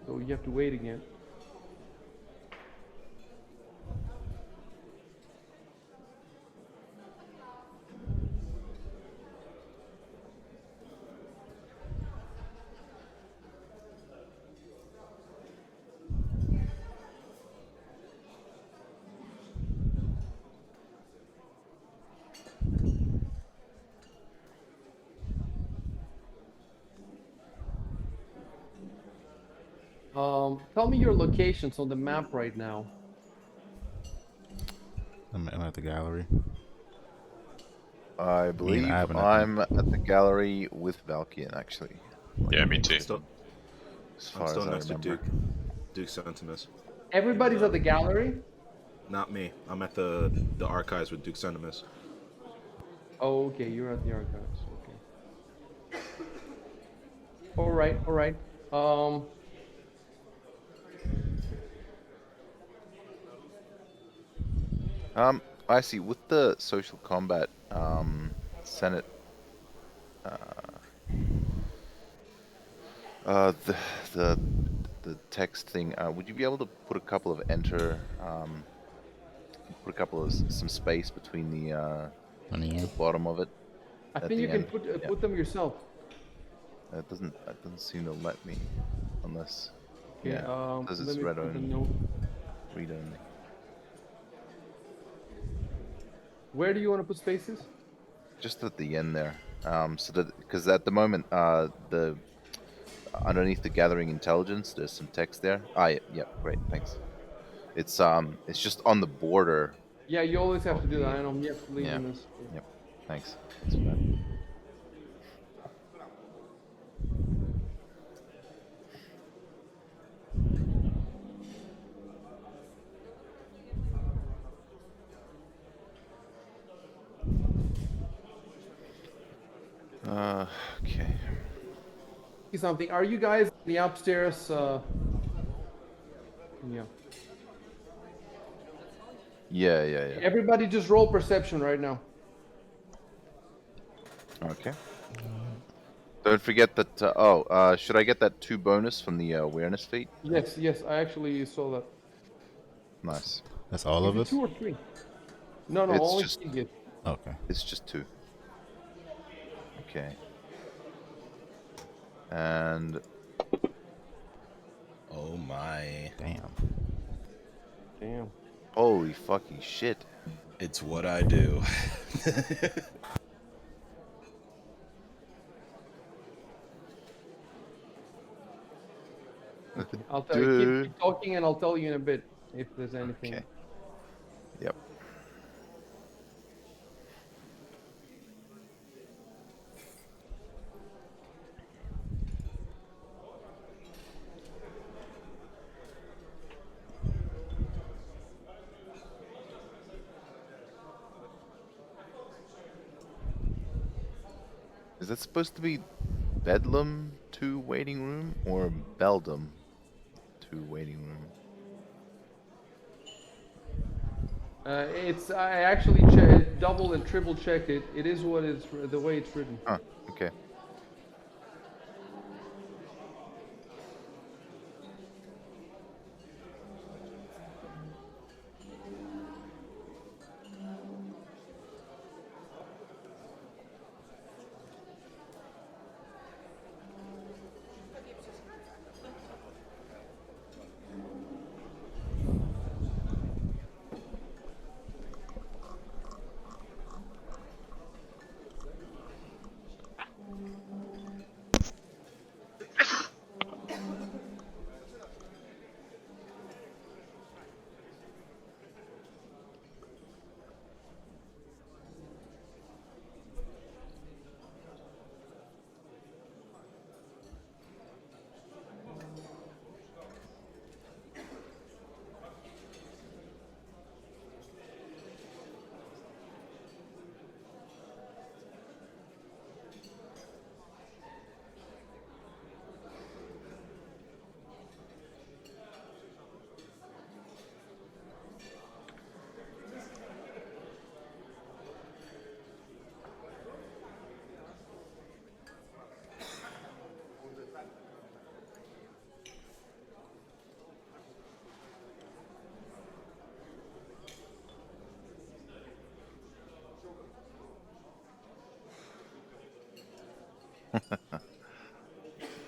So you have to wait again. Tell me your locations on the map right now. I'm at the gallery. I Me and believe Ivan, I think. I'm at the gallery with Valkian, actually. Yeah, me too. As I'm far still as I next to remember. Duke Centimus. Everybody's at the gallery. Not me. I'm at the archives with Duke Centimus. Oh, okay, you're at the archives. Okay. All right, all right. Um, I see. With the social combat, Senate, uh, uh, the the the text thing. Would you be able to put a couple of put a couple of some space between On the the end. bottom of it I at think the you can end? Yeah. put them yourself. That doesn't seem to let me, unless. Okay, Yeah. It says let it's me read put the only, note. read only. Where do you want to put spaces? Just at the end there. So that because at the moment, the underneath the gathering intelligence, there's some text there. Ah, yeah, yep, great, thanks. It's just on the border Yeah, you always have of to do that. the. I know you have to lean Yeah, on this. yep, thanks. Thanks for that. Okay. Something. Are you guys in the upstairs? Yeah. Yeah. Everybody, just roll perception right now. Okay. Don't forget that. Should I get that 2 bonus from the awareness feat? Yes, yes. I actually saw that. Nice. That's all Is of it us. 2 or 3? No, no. It's Only just he gets. Okay. it's just 2. Okay. And Oh my. Damn. Damn. holy fucking shit. It's what I do. Okay. I'll tell you. Dude. Keep talking, and I'll tell you in a bit if there's anything. Okay. Yep. Is that supposed to be Bedlam 2 waiting room or Beldam 2 waiting room? It's. I actually double and triple checked it. It is what is the way it's written. Huh. Okay.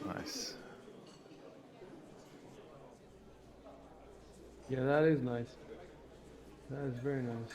Nice. Yeah, that is nice. That is very nice.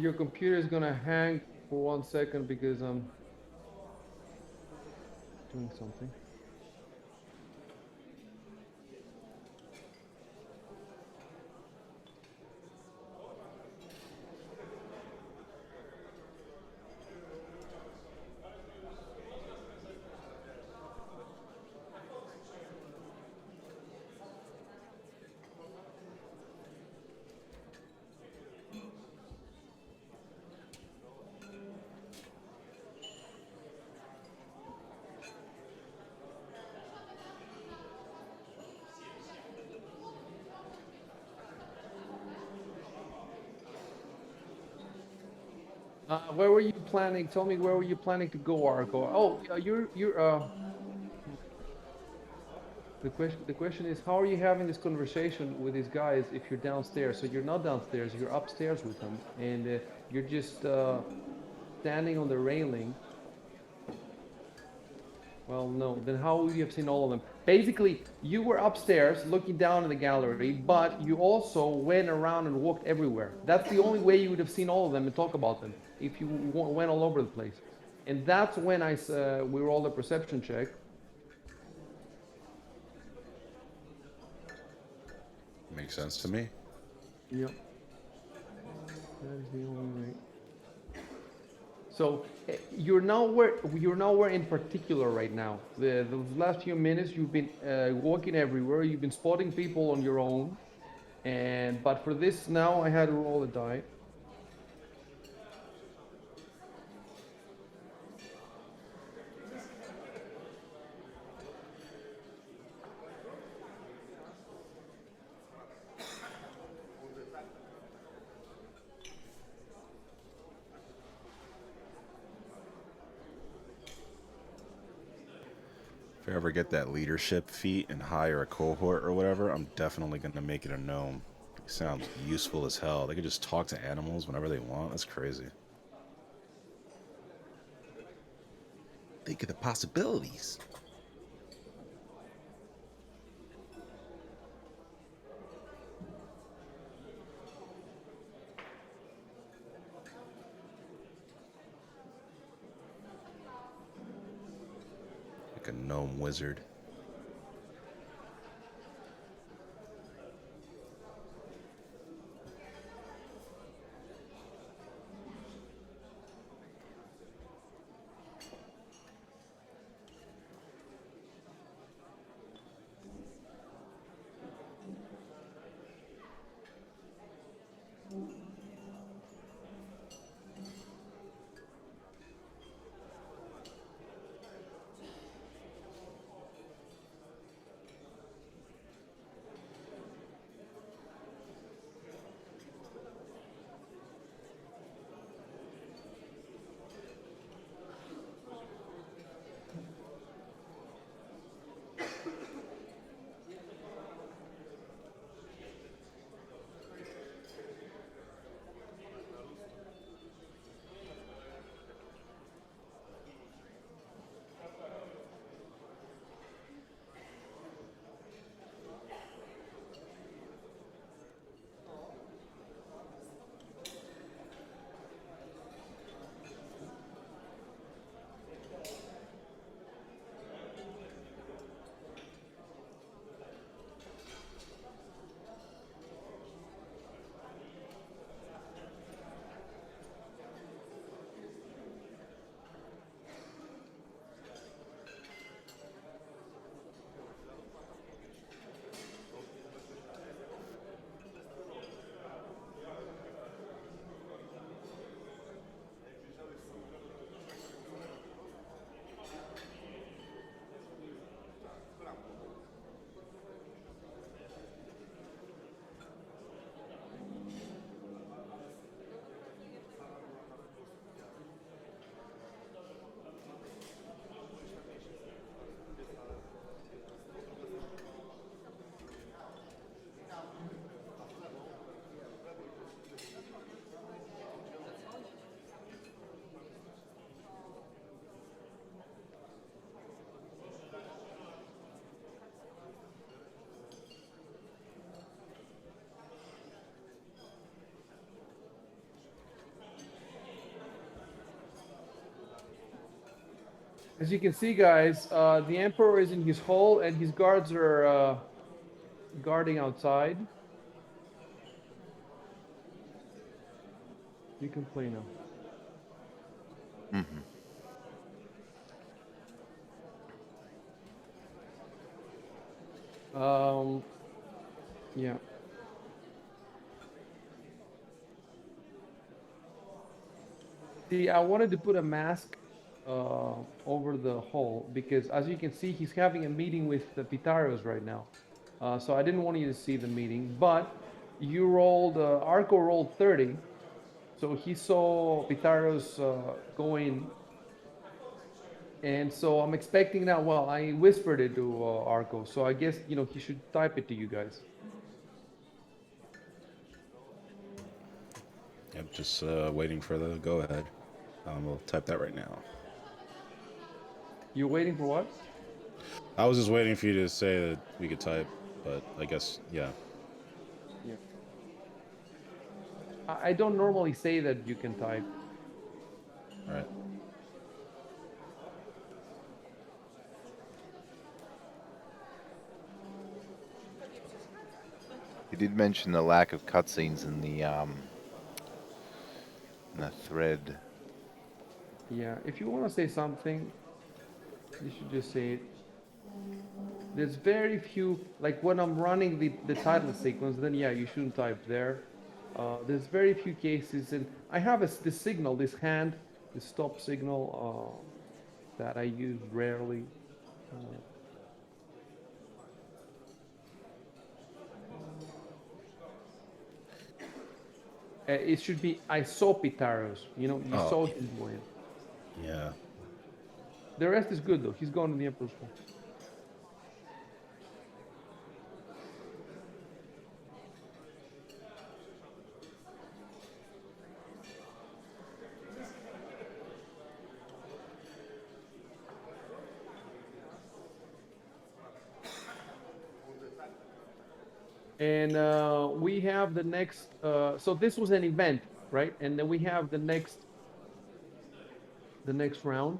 Your computer is gonna hang for 1 second because I'm doing something. Where were you planning? Tell me, where were you planning to go, Arco? Oh, you're. The question is, how are you having this conversation with these guys if you're downstairs? So you're not downstairs, you're upstairs with them, and you're just standing on the railing. Well, no. Then how would you have seen all of them? Basically, you were upstairs looking down in the gallery, but you also went around and walked everywhere. That's the only way you would have seen all of them and talk about them, if you went all over the place. And that's when we rolled a perception check. Makes sense to me. Yep. That is the only way. So you're nowhere in particular right now. The last few minutes you've been walking everywhere. You've been spotting people on your own, but for this now I had to roll a die. If I ever get that leadership feat and hire a cohort or whatever, I'm definitely gonna make it a gnome. It sounds useful as hell. They could just talk to animals whenever they want. That's crazy. Think of the possibilities. Like a gnome wizard. As you can see, guys, the Emperor is in his hall and his guards are guarding outside. You can play now. Hmm. Um, yeah. See, I wanted to put a mask over the hall because, as you can see, he's having a meeting with the Pitarios right now. So I didn't want you to see the meeting, but you rolled, Arco rolled 30, so he saw Pitarios going, and so I'm expecting now. Well, I whispered it to Arco, so I guess he should type it to you guys. Yep, just waiting for the go ahead. We'll type that right now. You're waiting for what? I was just waiting for you to say that we could type, but I guess, yeah. Yeah. I don't normally say that you can type. All right. He did mention the lack of cutscenes in the thread. Yeah, if you want to say something, you should just say it. There's very few, like when I'm running the title sequence, then yeah, you shouldn't type there. There's very few cases, and I have this signal, this hand, this stop signal that I use rarely. Uh, it should be I saw Pitaros. You Oh, saw him going. yeah. The rest is good though. He's going to the Emperor's Hall. And we have the next. So this was an event, right? And then we have the next round,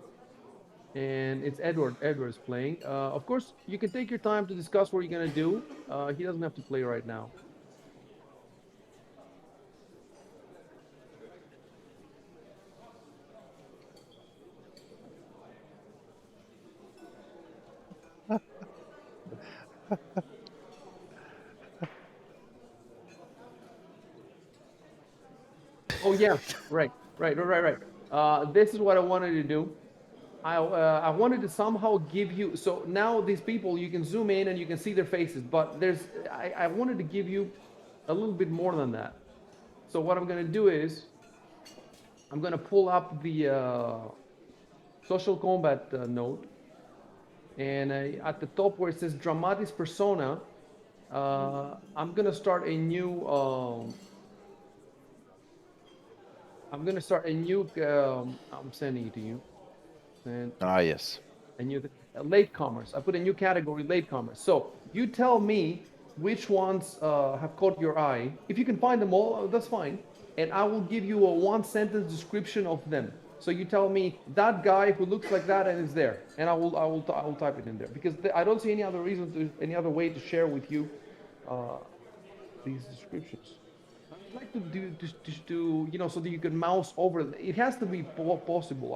and it's Edward. Edward's playing. Of course, you can take your time to discuss what you're gonna do. He doesn't have to play right now. Oh yeah, right. This is what I wanted to do. I wanted to somehow give you, so now these people, you can zoom in and you can see their faces, but I wanted to give you a little bit more than that. So what I'm going to do is I'm going to pull up the social combat node, and at the top where it says dramatis persona, I'm going to start a new I'm sending it to you. And Ah, yes. a new latecomers. I put a new category, latecomers. So you tell me which ones have caught your eye. If you can find them all, that's fine. And I will give you a one-sentence description of them. So you tell me that guy who looks like that and is there, and I will type it in there because I don't see any other any other way to share with you uh, these descriptions. I'd like to do to so that you can mouse over it. It has to be possible.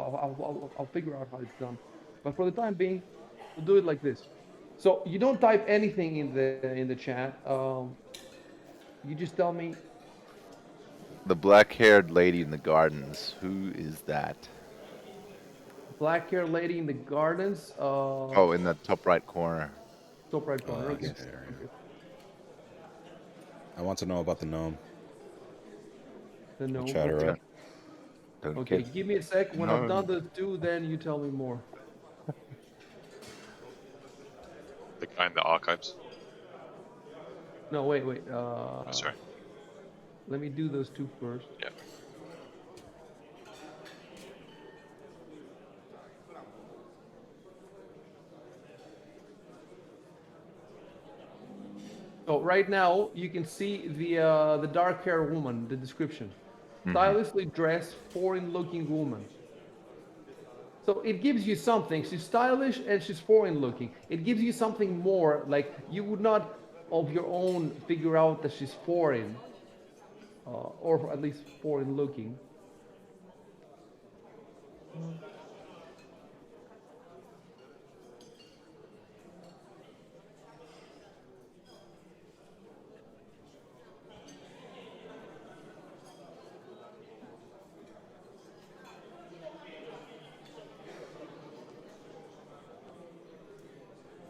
I'll figure out how it's done. But for the time being, we'll do it like this. So you don't type anything in the chat. You just tell me The black-haired lady in the gardens. Who is that? black hair lady in the gardens. Oh, in the top right corner. Top right Oh, corner. that's Okay. fair, Okay. yeah. I want to know about the gnome. The I'll gnome. chat her Okay. up. Don't Okay. get Give me a sec. When I've done no. the two, then you tell me more. The guy in the archives. No, wait, wait. Oh, sorry. Let me do those two first. Yeah. So right now you can see the dark hair woman, the description. Hmm. Stylishly dressed, foreign looking woman. So it gives you something. She's stylish and she's foreign looking. It gives you something more. Like you would not of your own figure out that she's foreign, or at least foreign looking.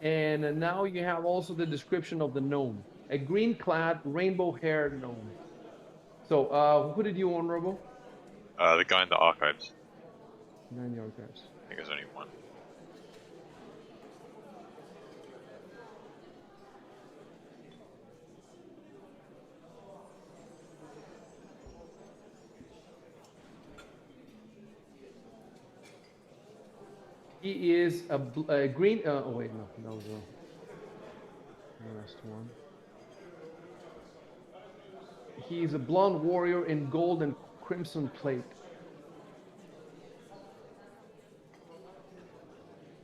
And now you have also the description of the gnome. A green-clad, rainbow-haired gnome. So, who did you want, Robo? The guy in the archives. 9 archives. I think there's only one. He is a green. Oh wait, no, that was the last one. He is a blonde warrior in gold and crimson plate.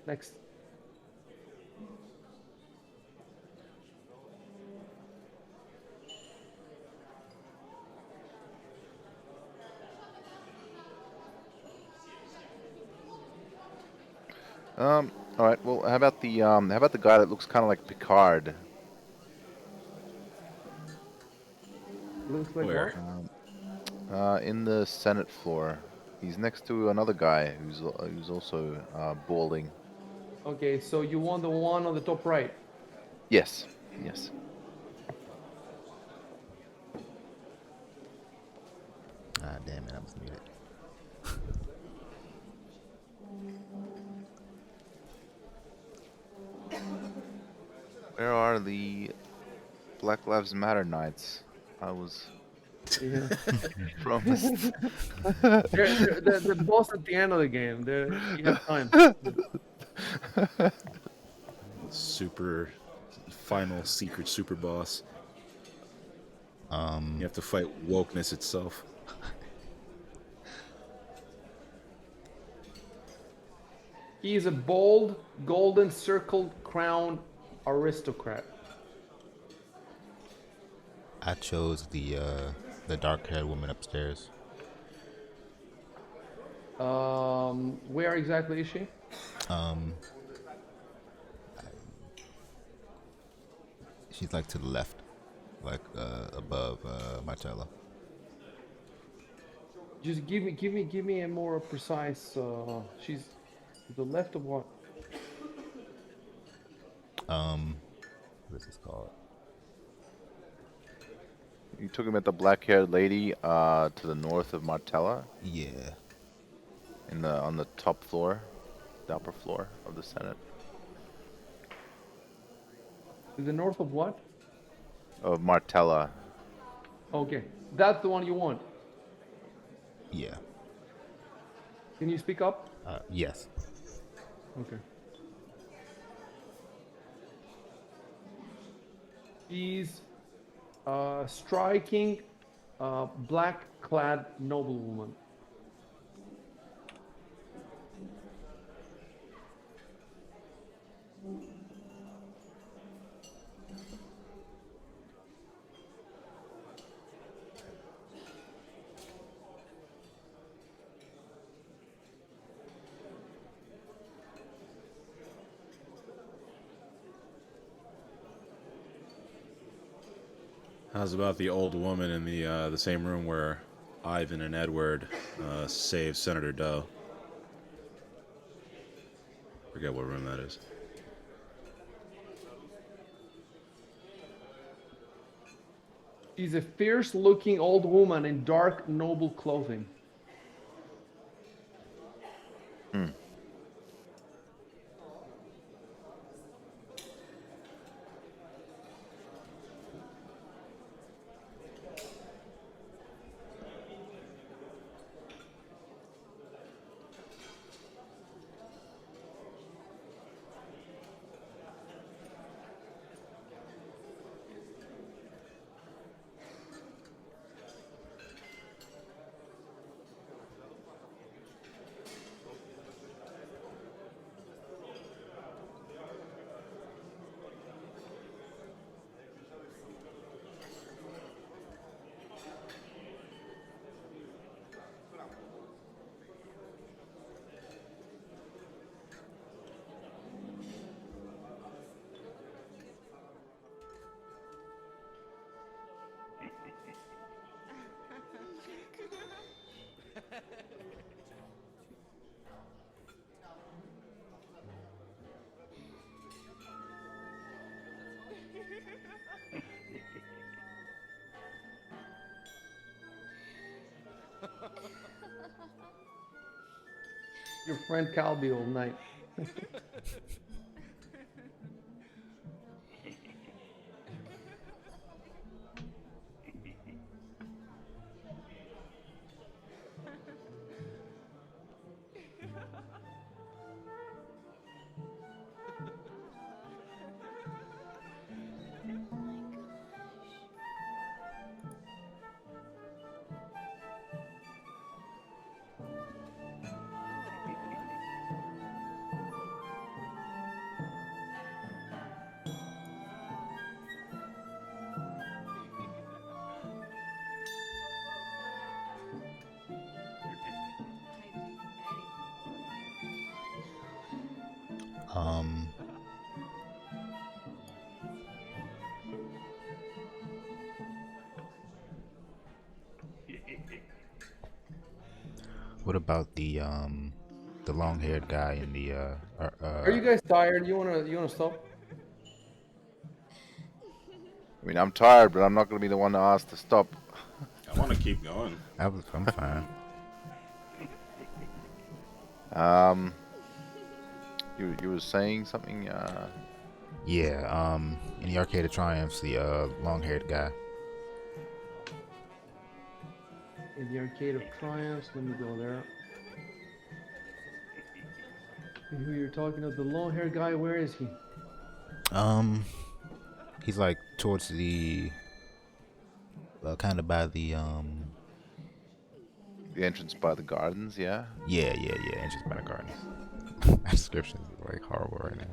Next. All right. Well, how about the guy that looks kind of like Picard? Looks like Where? what? In the Senate floor. He's next to another guy who's also balding. Okay, so you want the one on the top right. Yes. Yes. Ah, damn it, I was muted. Where are the Black Lives Matter Knights? I was Yeah. promised. The boss at the end of the game. You have time. Super final secret super boss. Um, You have to fight wokeness itself. He is a bold, golden circled crowned aristocrat. I chose the dark-haired woman upstairs. Where exactly is she? Um, she's like to the left, like above Marcella. Just give me a more precise. She's to the left of what? What is this called? You talking about the black-haired lady to the north of Martella, Yeah, on the top floor, the upper floor of the Senate To the north of what? of Martella. Okay, that's the one you want. yeah. Can you speak up? Yes. Okay. She's striking, black-clad noblewoman. How's about the old woman in the same room where Ivan and Edward saved Senator Doe? Forget what room that is. She's a fierce-looking old woman in dark, noble clothing. Hmm. Your friend Calby all night. Um, what about the long-haired guy in the Are you guys tired? You wanna stop? I mean, I'm tired, but I'm not going to be the one to ask to stop. I want to keep going. I'm fine. Um, you were saying something. Yeah. In the Arcade of Triumphs, the long-haired guy. In the Arcade of Triumphs, let me go there. Who you're talking of? The long-haired guy. Where is he? Um, he's like towards the kind of by The entrance by the gardens, yeah. yeah, entrance by the gardens. That description is like horrible right now.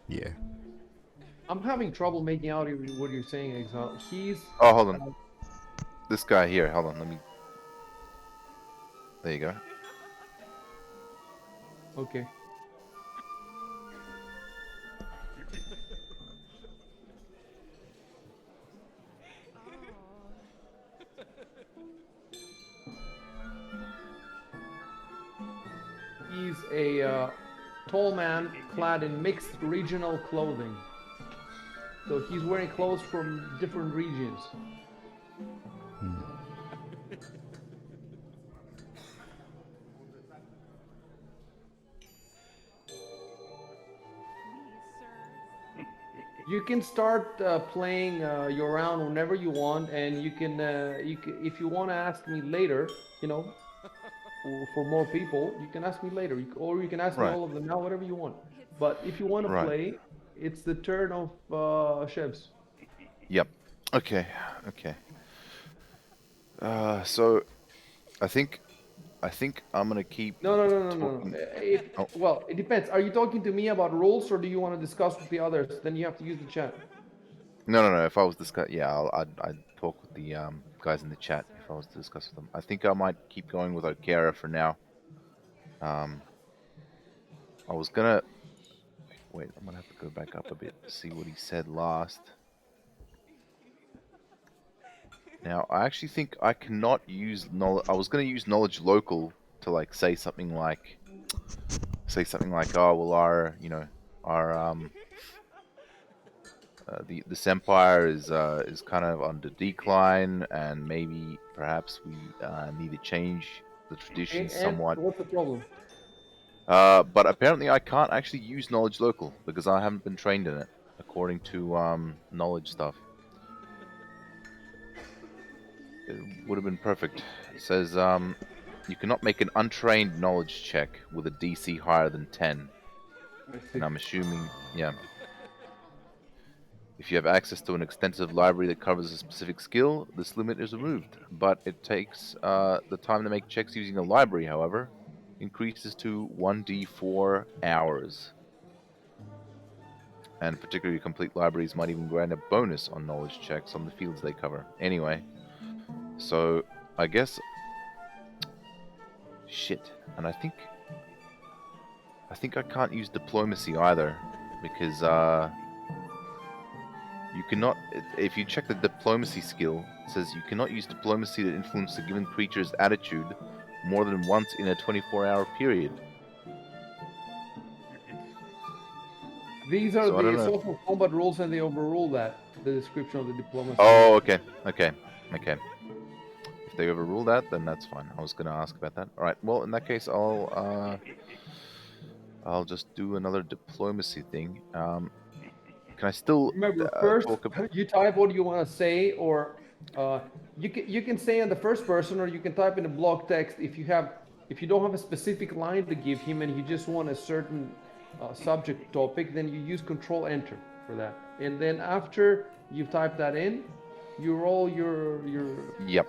Yeah. I'm having trouble making out what you're saying, Exile. He's Oh, hold on. This guy here. Hold on. Let me. There you go. okay. He's a tall man clad in mixed regional clothing. So he's wearing clothes from different regions. You can start playing your round whenever you want, and you can if you want to ask me later, you know, for more people, you can ask me later, or you can ask me Right. all of them now, whatever you want. But if you want to Right. play, it's the turn of Chefs. Yep. Okay. Okay. So I think I'm gonna keep No. talking. If Oh, well, it depends. Are you talking to me about rules, or do you want to discuss with the others? Then you have to use the chat. no. If I was discuss, yeah, I'd talk with the guys in the chat if I was to discuss with them. I think I might keep going with Okara for now. Um, I was gonna wait. I'm gonna have to go back up a bit to see what he said last. Now, I actually think I cannot use knowledge. I was gonna use knowledge local to like say something like, oh well, our this empire is kind of on the decline, and maybe perhaps we need to change the Okay, traditions and somewhat. what's the problem? But apparently, I can't actually use knowledge local because I haven't been trained in it, according to knowledge stuff. It would have been perfect. It says you cannot make an untrained knowledge check with a DC higher than 10, I see. and I'm assuming, yeah. If you have access to an extensive library that covers a specific skill, this limit is removed. But it takes the time to make checks using a library, however, increases to 1d4 hours. And particularly complete libraries might even grant a bonus on knowledge checks on the fields they cover. Anyway, so I guess shit. And I think I can't use diplomacy either because you cannot. If you check the diplomacy skill, it says you cannot use diplomacy to influence a given creature's attitude, more than once in a 24-hour period. These are So I don't the know. social combat rules, and they overrule that. The description of the diplomacy. Oh, okay, okay, okay. If they overrule that, then that's fine. I was gonna ask about that. All right. Well, in that case, I'll just do another diplomacy thing. Can I still Remember, first talk? you type what you want to say, or you can say in the first person, or you can type in the block text if you don't have a specific line to give him, and you just want a certain subject topic, then you use Control Enter for that, and then after you type that in, you roll your. Yep.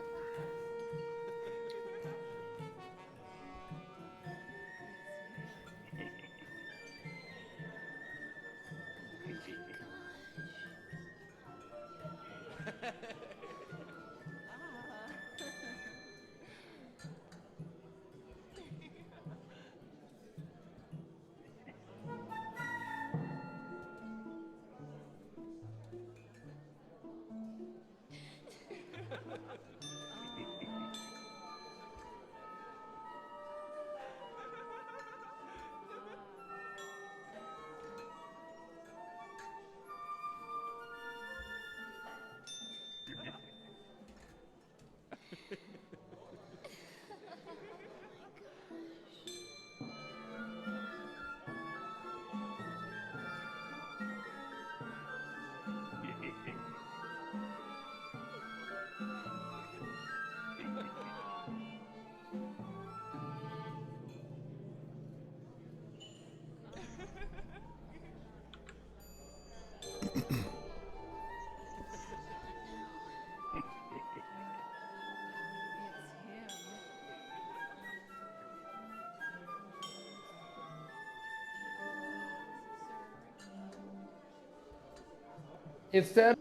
Instead of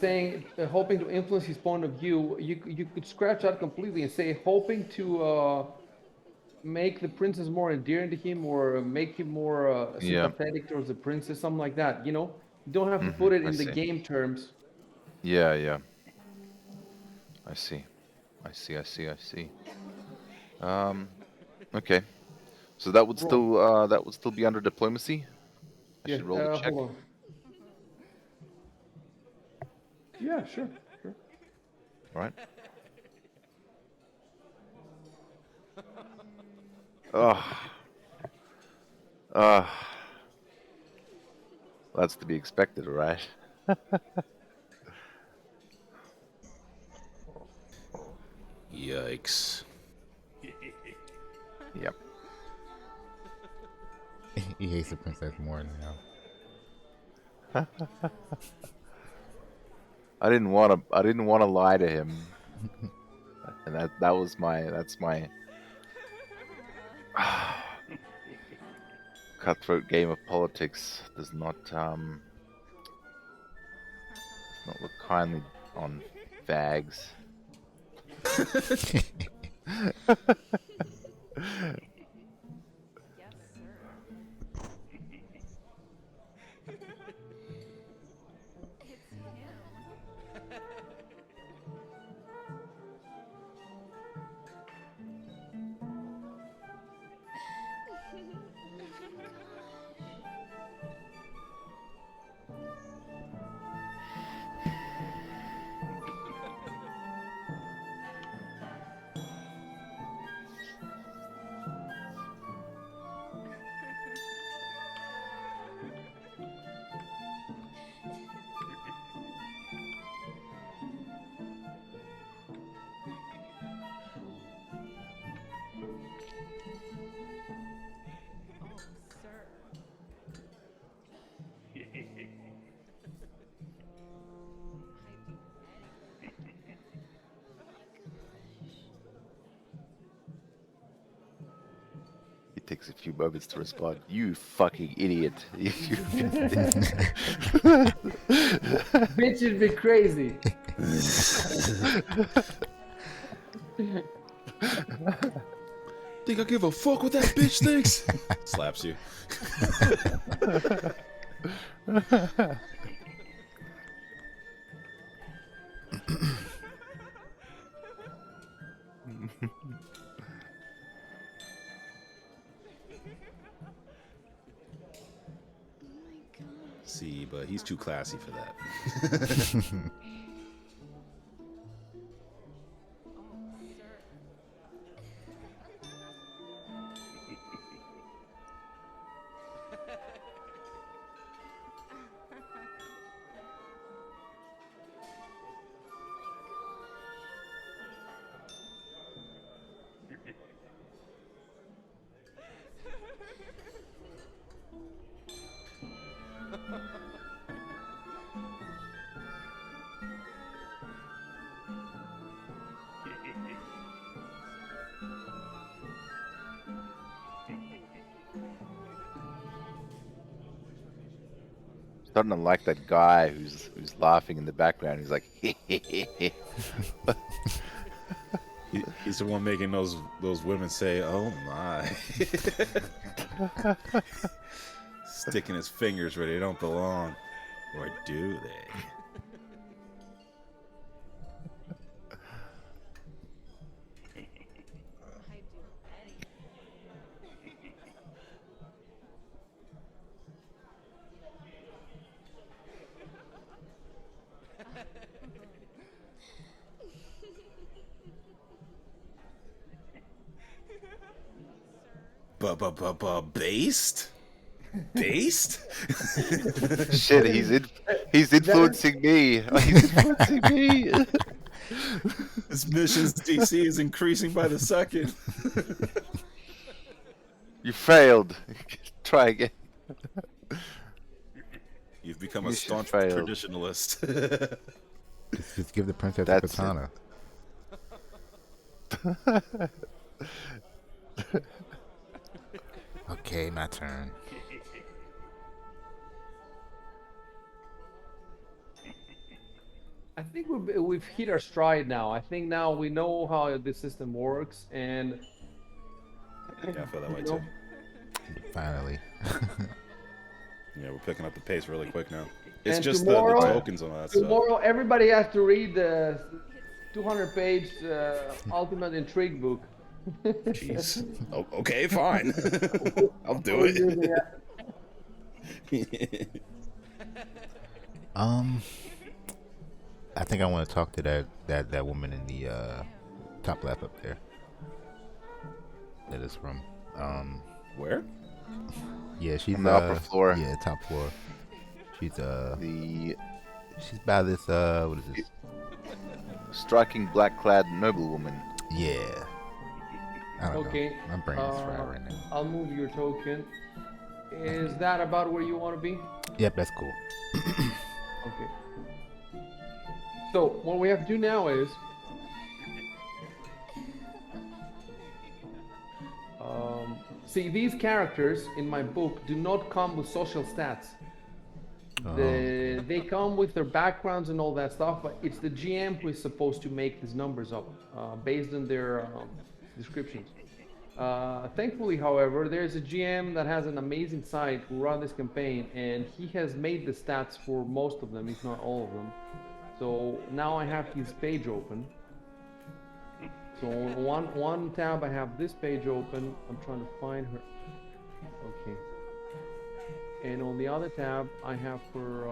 saying hoping to influence his point of view, you could scratch out completely and say hoping to make the princess more endearing to him, or make him more Yeah. sympathetic towards the princess, something like that. You don't have to put it I in the see. game terms. Yeah, yeah. I see. I see. I see. I see. Um. Okay. So Roll. that would still be under diplomacy. I Yeah. should roll the check. Hold on. Yeah. Sure. Sure. All right. Ugh. Ugh. That's to be expected, right? Yikes. Yep. He hates the princess more now. I didn't want to. I didn't want to lie to him, and that was my. That's my cutthroat game of politics. Does not look kindly on fags. Yes, sir. It's him. Oh, sir. I'd do anything. It takes a few moments to respond. You fucking idiot! Bitch, it'd be crazy. Think I give a fuck what that bitch thinks? Slaps you. but he's too classy for that. Oh, sir. Starting to like that guy who's laughing in the background. He's like, He's the one making those women say, "Oh my," sticking his fingers where they don't belong, or do they? I'd do anything. Based? Based? shit, he's influencing me. He's influencing me. This mission's DC is increasing by the second. You failed. Try again. You've become a Mission staunch failed. traditionalist. Just give the princess a That's it. katana. Okay, my turn. I think we've hit our stride now. I think now we know how this system works, and Yeah, I feel that way you too. know, Finally. Yeah, we're picking up the pace really quick now. It's and just tomorrow, the tokens and all that stuff. tomorrow everybody has to read the 200-page Ultimate Intrigue book. Jeez. Oh, okay, fine. I'll do We're using it. I think I want to talk to that woman in the top left up there. That is from. Where? Yeah, she's On the upper floor. Yeah, top floor. She's The she's by this what is this? striking black-clad noblewoman. Yeah. I don't Okay. know. My brain is fried right now. I'll move your token. Is that about where you want to be? Yep, that's cool. Okay. So what we have to do now is see, these characters in my book do not come with social stats. They come with their backgrounds and all that stuff, but it's the GM who is supposed to make these numbers up based on their descriptions. Thankfully, however, there's a GM that has an amazing site who run this campaign, and he has made the stats for most of them, if not all of them. So now I have his page open. So on one tab I have this page open. I'm trying to find her. Okay. And on the other tab I have her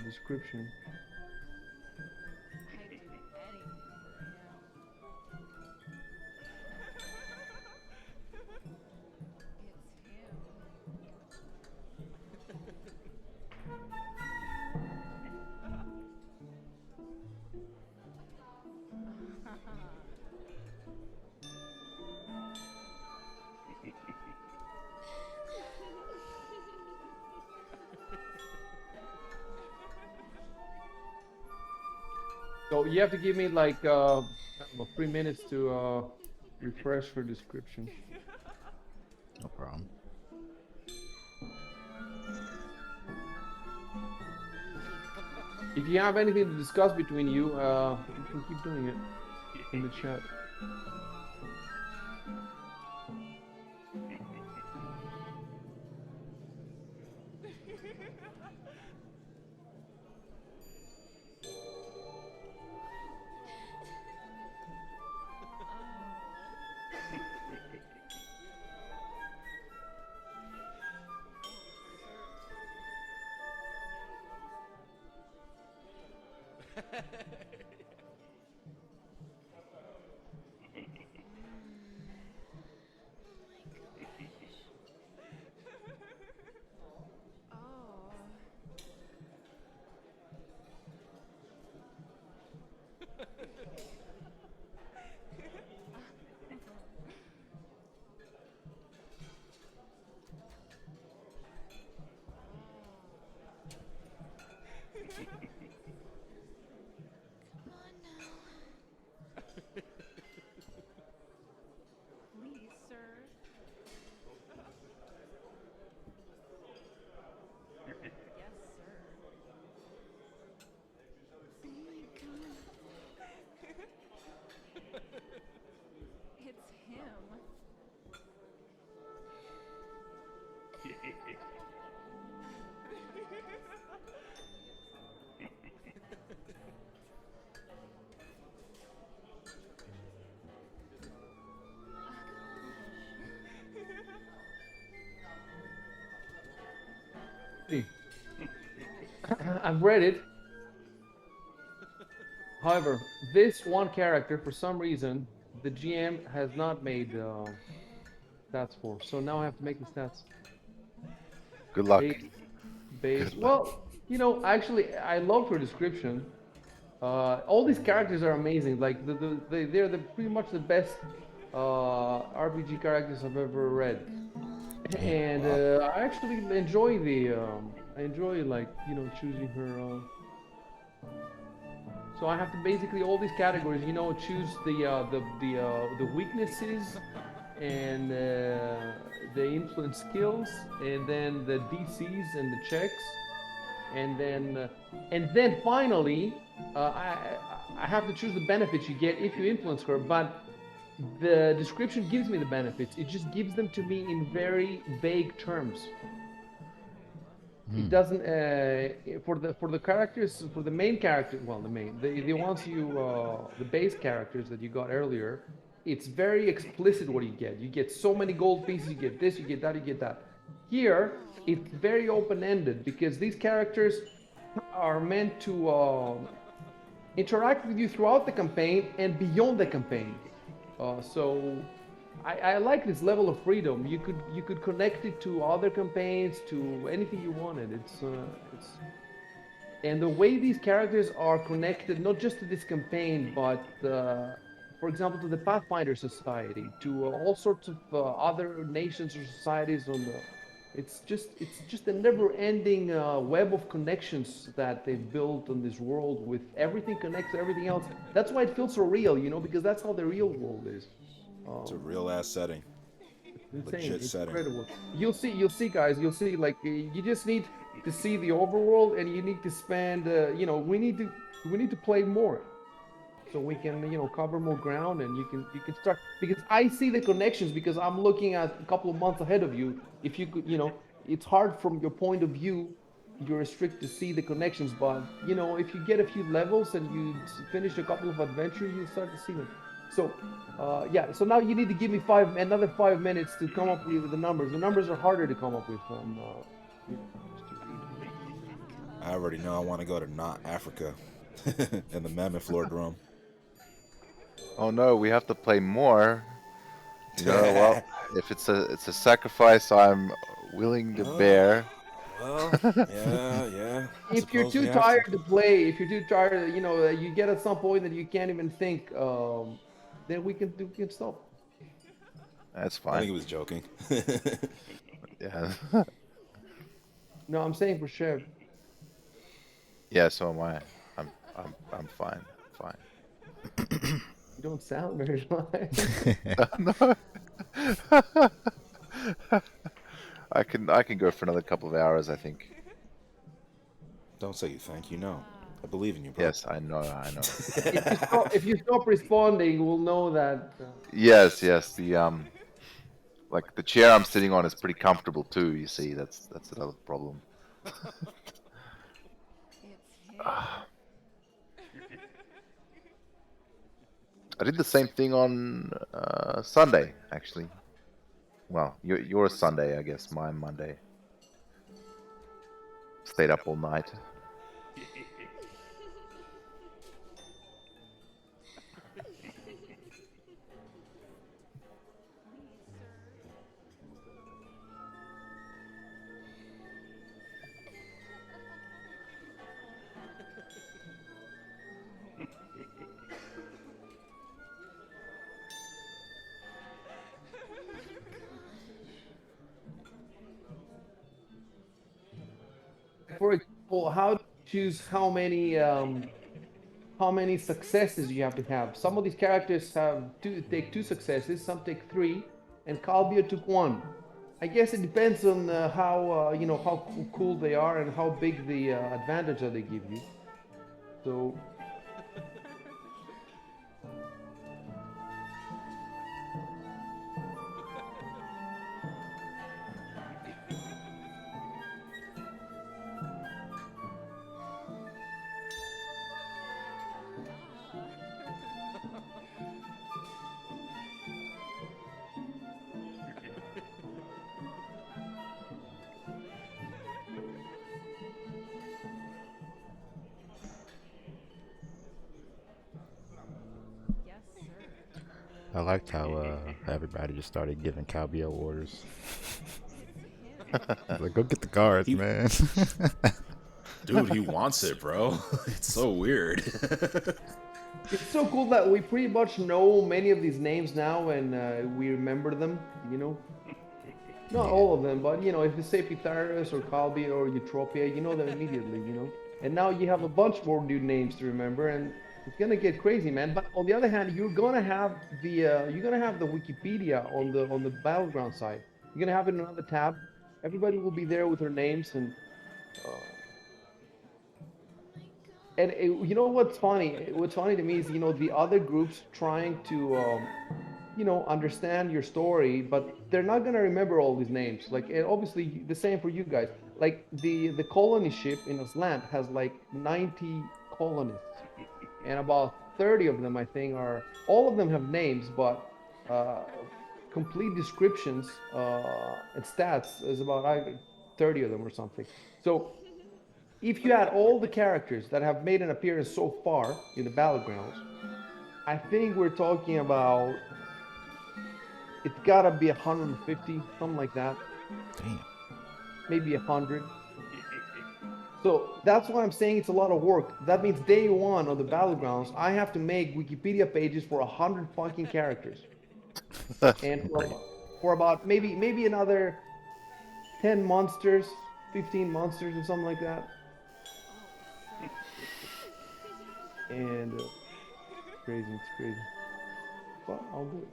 description. I'd do anything for him. It's him. So you have to give me like I don't know, 3 minutes to refresh her description. No problem. If you have anything to discuss between you, you can keep doing it in the chat. Please, sir. Yes, sir. Oh my god. It's him. Hey, I've read it. However, this one character, for some reason, the GM has not made stats for. So now I have to make the stats Good luck. base. Base. Good luck. Well, actually, I love her description. All these characters are amazing. Like they're pretty much the best RPG characters I've ever read. Damn. And Wow. I actually enjoy I enjoy like choosing her. So I have to basically all these categories, choose the weaknesses and the influence skills, and then the DCs and the checks, and then finally I have to choose the benefits you get if you influence her. But the description gives me the benefits. It just gives them to me in very vague terms. It doesn't for the characters, for the main character, well, the ones the base characters that you got earlier. It's very explicit what you get so many gold pieces, you get this, you get that, you get that. Here it's very open-ended because these characters are meant to interact with you throughout the campaign and beyond the campaign. So I like this level of freedom. You could connect it to other campaigns, to anything you wanted. It's and the way these characters are connected, not just to this campaign, but for example, to the Pathfinder Society, to all sorts of other nations or societies on the. It's just a never-ending web of connections that they've built on this world. With everything connects to everything else. That's why it feels so real, because that's how the real world is. It's a Um, real ass setting. it's insane. Legit It's setting. incredible. You'll see, guys. You'll see. Like you just need to see the overworld, and you need to spend. We need to play more, so we can cover more ground, and you can start because I see the connections because I'm looking at a couple of months ahead of you. If you could, it's hard from your point of view. You're restricted to see the connections, but if you get a few levels and you finish a couple of adventures, you'll start to see them. So, yeah. So now you need to give me another 5 minutes to come up with the numbers. The numbers are harder to come up with than just to read. I already know I want to go to not Africa in the Mammoth Lord room. Oh no, we have to play more. Well, if it's a sacrifice I'm willing to bear. Well, yeah. I If you're suppose we too have to. tired to play, if you're too tired, you get at some point that you can't even think, then we can stop. That's I think fine. he was joking. Yeah. No, I'm saying for sure. Yeah, so am I. I'm fine. Fine. You don't sound very relaxed. No. I can go for another couple of hours, I think. Don't say you think. You know. I believe in you, bro. Yes, I know, I know. If you stop responding, we'll know that. Yes. Like the chair I'm sitting on is pretty comfortable too. You see, that's another problem. It's him. I did the same thing on Sunday, actually. Well, your Sunday, I guess. Mine Monday. Stayed up all night. for example, how do you choose how many successes you have to have? Some of these characters take two successes, some take three, and Calbia took one. I guess it depends on how how cool they are and how big the advantage that they give you. So Yes, sir. I liked how everybody just started giving Calbio orders. It's him. Like, go get the cards, He, man. dude, he wants it, bro. It's so weird. it's so cool that we pretty much know many of these names now and we remember them. Not Yeah. all of them, but if you say Pythagoras or Calbia or Eutropia, you know them immediately. And now you have a bunch more new names to remember, and it's gonna get crazy, man. But on the other hand, you're gonna have the Wikipedia on the battleground side. You're gonna have it in another tab. Everybody will be there with their names uh, and you know what's funny? What's funny to me is the other groups trying to understand your story, but they're not gonna remember all these names. Like, and obviously the same for you guys. Like the colony ship in Aslant has like 90 colonists, and about 30 of them, I think, are all of them have names, but uh, complete descriptions and stats is about 30 of them or something. So if you add all the characters that have made an appearance so far in the battlegrounds, I think we're talking about it's gotta be 150, something like that, Damn. maybe 100. So that's why I'm saying it's a lot of work. That means day one on the battlegrounds, I have to make Wikipedia pages for 100 fucking characters, and Great. for about maybe another 10 monsters, 15 monsters, or something like that. Oh, And crazy, it's crazy. But I'll do it.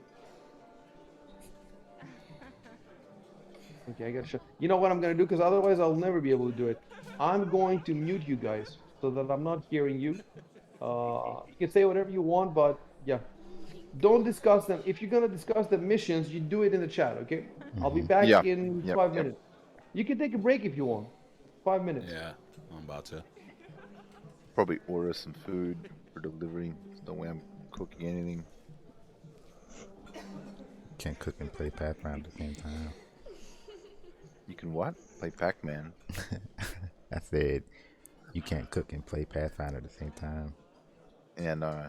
Okay, I gotta shut. You know what I'm gonna do? Because otherwise I'll never be able to do it. I'm going to mute you guys so that I'm not hearing you. You can say whatever you want, but yeah, don't discuss them. If you're gonna discuss the missions, you do it in the chat, okay? I'll be Hmm. back Yeah. in Yep. five Yep. minutes. You can take a break if you want. 5 minutes. Yeah, I'm about to. Probably order some food for delivery. There's no way I'm cooking anything. Can't cook and play Pathfinder at the same time. You can what? Play Pac-Man. I said you can't cook and play Pathfinder at the same time. And no,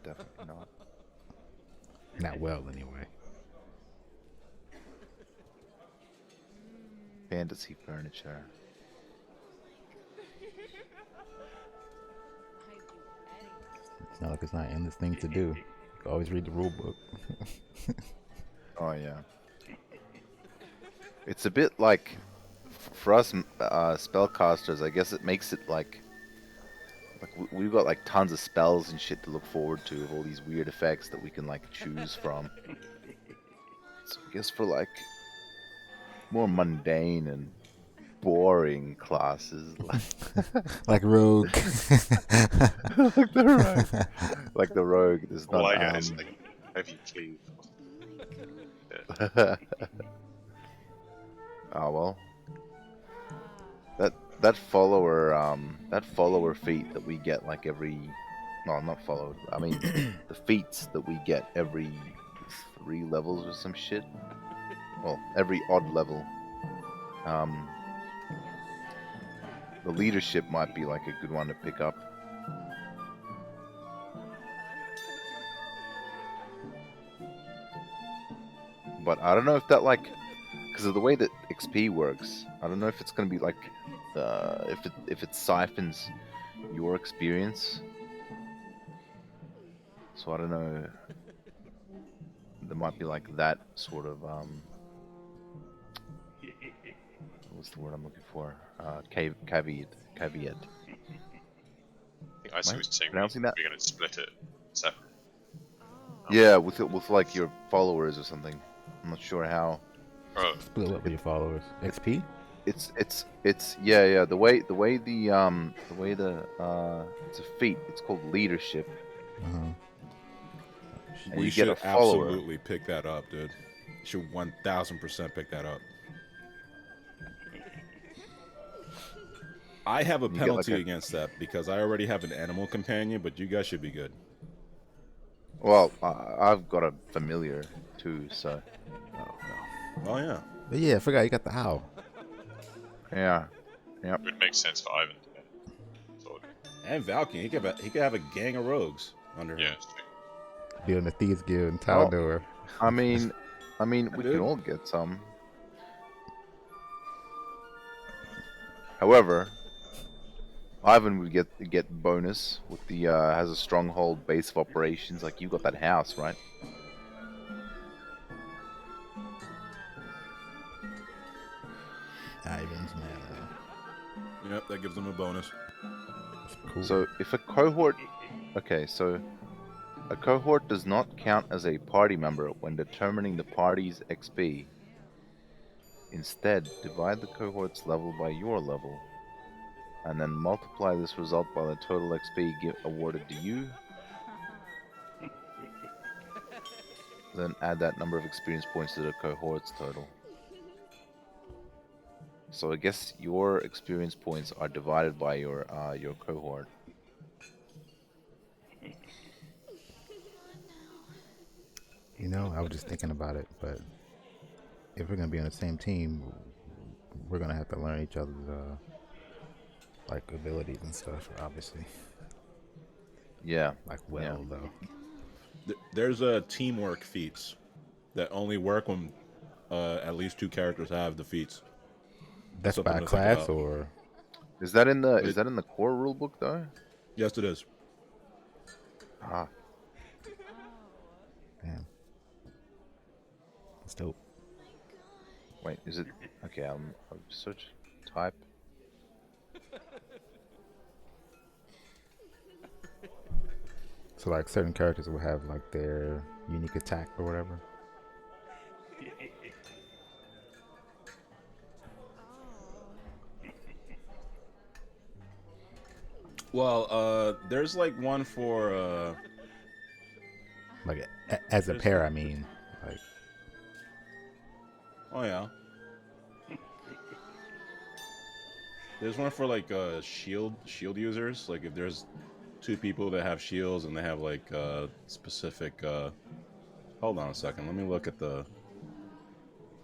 definitely not. Not well, anyway. Fantasy furniture. I do anything. It's not like it's not endless things to do. You can always read the rule book. Oh yeah. It's a bit like for us spellcasters. I guess it makes it like we've got like tons of spells and shit to look forward to, of all these weird effects that we can like choose from. So I guess for like more mundane and boring classes, Like Rogue. like the rogue, like the rogue, there's All not I get is like heavy cleave. oh well, that that follower feat that we get like every, well, not followed, I mean the feats that we get every 3 levels or some shit, well, every odd level, um the leadership might be like a good one to pick up. But I don't know if that like, because of the way that XP works, I don't know if it's gonna be like, if it siphons your experience. So I don't know. There might be like that sort of what's the word I'm looking for? Caveat. Caveat. I think I see Am I what you're saying. pronouncing that? We're going to split it separate. Yeah, with like your followers or something. I'm not sure how. Oh, Split up with It, your followers. XP? it's yeah. The way it's a feat. It's called leadership, Uh-huh. and We you get a should follower. absolutely pick that up, dude. Should 1000% pick that up. I have a You get like penalty a against that because I already have an animal companion, but you guys should be good. well. I've got a familiar too, so Oh yeah. But yeah, I forgot you got the owl. yeah. Yep. it would make sense for Ivan to get sword. And Valkyrie, he could have a gang of rogues under Yeah, him. it's true. Building the Thieves Guild in Well, Taldor. I mean, we can Dude. all get some. However, Ivan would get bonus with the has a stronghold base of operations. Like you got that house, right? Ivan's mana. Yep, that gives him a bonus. That's cool. So if a cohort, okay, so a cohort does not count as a party member when determining the party's XP. Instead, divide the cohort's level by your level, and then multiply this result by the total XP awarded to you. Then add that number of experience points to the cohort's total. So I guess your experience points are divided by your cohort. You know, I was just thinking about it, but if we're gonna be on the same team, we're gonna have to learn each other's like abilities and stuff, obviously. Yeah. Like Yeah. though. There's teamwork feats that only work when at least two characters have the feats. That's Something by to think class about. or Is that in the It- core rulebook though? Yes, it is. Ah, damn. That's dope. wait, is it okay? I'll search type. So like certain characters will have like their unique attack or whatever. Well, there's like one for Like as a There's- pair, I mean. Like oh yeah. There's one for like shield users. Like if there's two people that have shields and they have like specific hold on a second. Let me look at the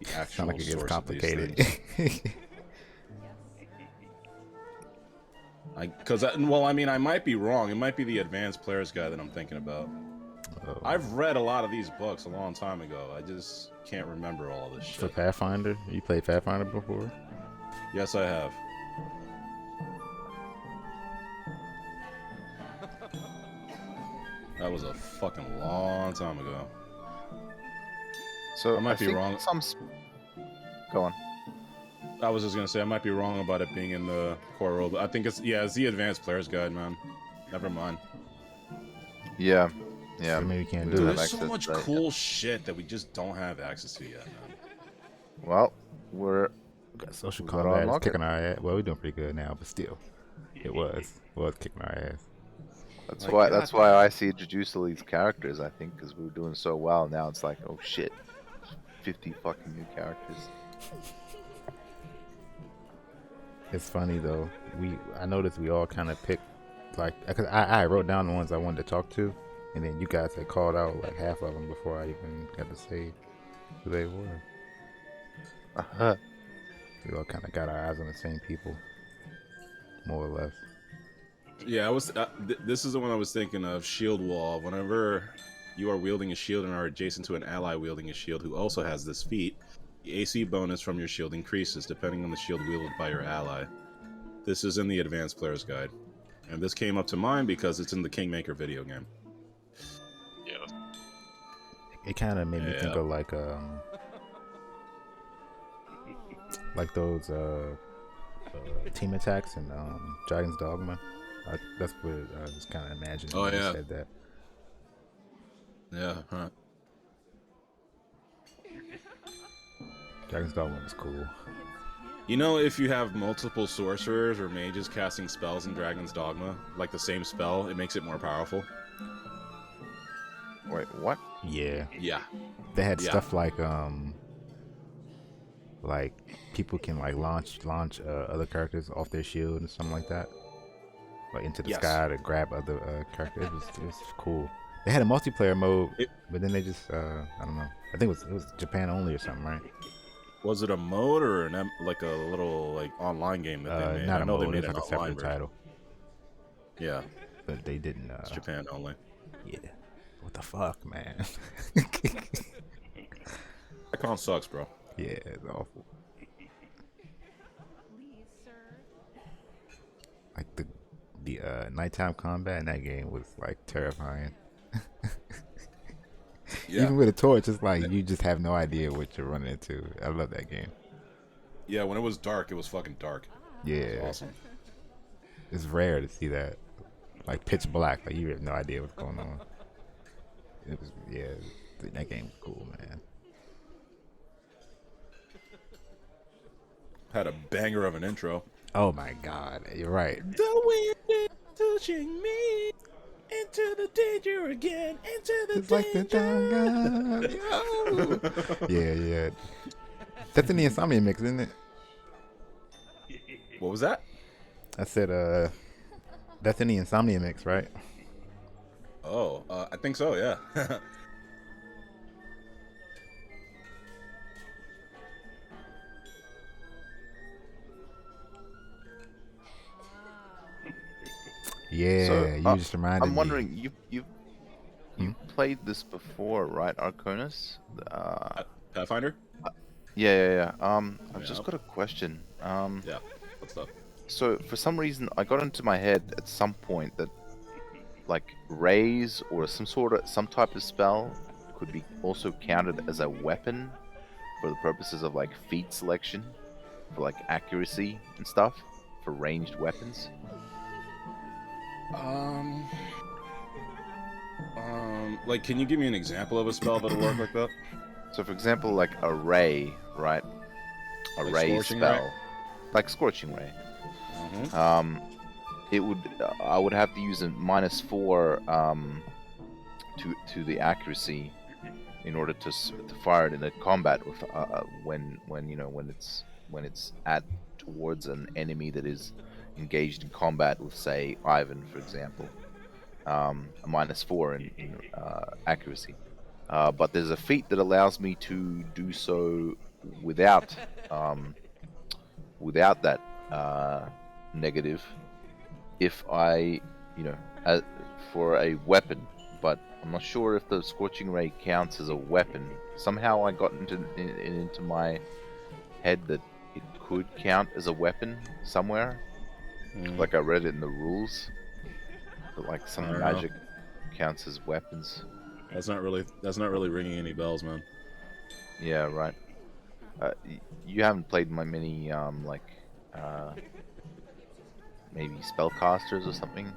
it's actual not like it gets source of these complicated. things. Well, I mean, I might be wrong. It might be the advanced player's guide that I'm thinking about. Oh. I've read a lot of these books a long time ago. I just can't remember all this For shit. Pathfinder, you played Pathfinder before? Yes, I have. That was a fucking long time ago. So I might be think wrong. Go on. I was just gonna say I might be wrong about it being in the core rule, but I think it's the advanced player's guide, man. Never mind. Yeah. Yeah. So maybe you can't we do don't Dude, it. have there's so access much to that cool shit that we just don't have access to yet, man. yet. Well, we're Got social we gotta combat is unlock it. kicking our ass. Well, we're doing pretty good now, but still, it was kicking our ass. That's Like, why God that's why I see introduced all these characters. I think because we were doing so well. Now it's like, oh shit, 50 fucking new characters. It's funny though. I noticed we all kind of picked like because I wrote down the ones I wanted to talk to, and then you guys had called out like half of them before I even got to say who they were. Uh-huh. We all kind of got our eyes on the same people, more or less. Yeah, I was. This is the one I was thinking of. Shield wall. Whenever you are wielding a shield and are adjacent to an ally wielding a shield who also has this feat, the AC bonus from your shield increases depending on the shield wielded by your ally. This is in the advanced player's guide, and this came up to mind because it's in the Kingmaker video game. Yeah, It kind of made me think Yeah. of like like those team attacks and Dragon's Dogma. That's what I was kind of imagining Oh when you yeah, said that. yeah. Huh. Dragon's Dogma was cool. You know, if you have multiple sorcerers or mages casting spells in Dragon's Dogma, like the same spell, it makes it more powerful. Wait, what? Yeah, Yeah. they had Yeah. stuff like people can like launch other characters off their shield and something like that, like into the Yes. sky to grab other characters. It was cool. They had a multiplayer mode, but then they just I don't know. I think it was Japan only or something, right? Was it a mode or like a little like online game that they made? Not I a know mode. they It made was an like a online separate version. title, Yeah, but they didn't. it's Japan only. Yeah. What the fuck, man? That con sucks, bro. Yeah, it's awful. Please, sir. Like the nighttime combat in that game was like terrifying. Yeah. Even with a torch, it's like you just have no idea what you're running into. I love that game. Yeah, when it was dark, it was fucking dark. Yeah, It was awesome. it's rare to see that. Like pitch black, like you have no idea what's going on. It was that game was cool, man. Had a banger of an intro. Oh my god, you're right. The wind is pushing me into the danger again, into the It's like the danger. Yeah. That's in the Insomnia mix, isn't it? What was that? I said, that's in the Insomnia mix, right? Oh, I think so. Yeah. Yeah, So, you just reminded me. I'm wondering, you played this before, right, Arconis? Pathfinder. Yeah. I've just Yep. got a question. Yeah. What's up? So for some reason, I got into my head at some point that, like, raise or some type of spell could be also counted as a weapon for the purposes of like feat selection, for like accuracy and stuff, for ranged weapons. Like, can you give me an example of a spell that'll work like that? So, for example, like a ray, right? A Like ray Scorching spell, Ray? like Scorching Ray. Mm-hmm. It would. I would have to use a -4 to the accuracy in order to fire it in a combat with when it's at towards an enemy that is engaged in combat with, say, Ivan, for example. A -4 in accuracy. But there's a feat that allows me to do so without that negative if I, for a weapon. But I'm not sure if the Scorching Ray counts as a weapon. Somehow I got into my head that it could count as a weapon somewhere. Like I read it in the rules. But like I some don't know. magic counts as weapons. That's not really ringing any bells, man. Yeah, right. You haven't played my many maybe spellcasters or something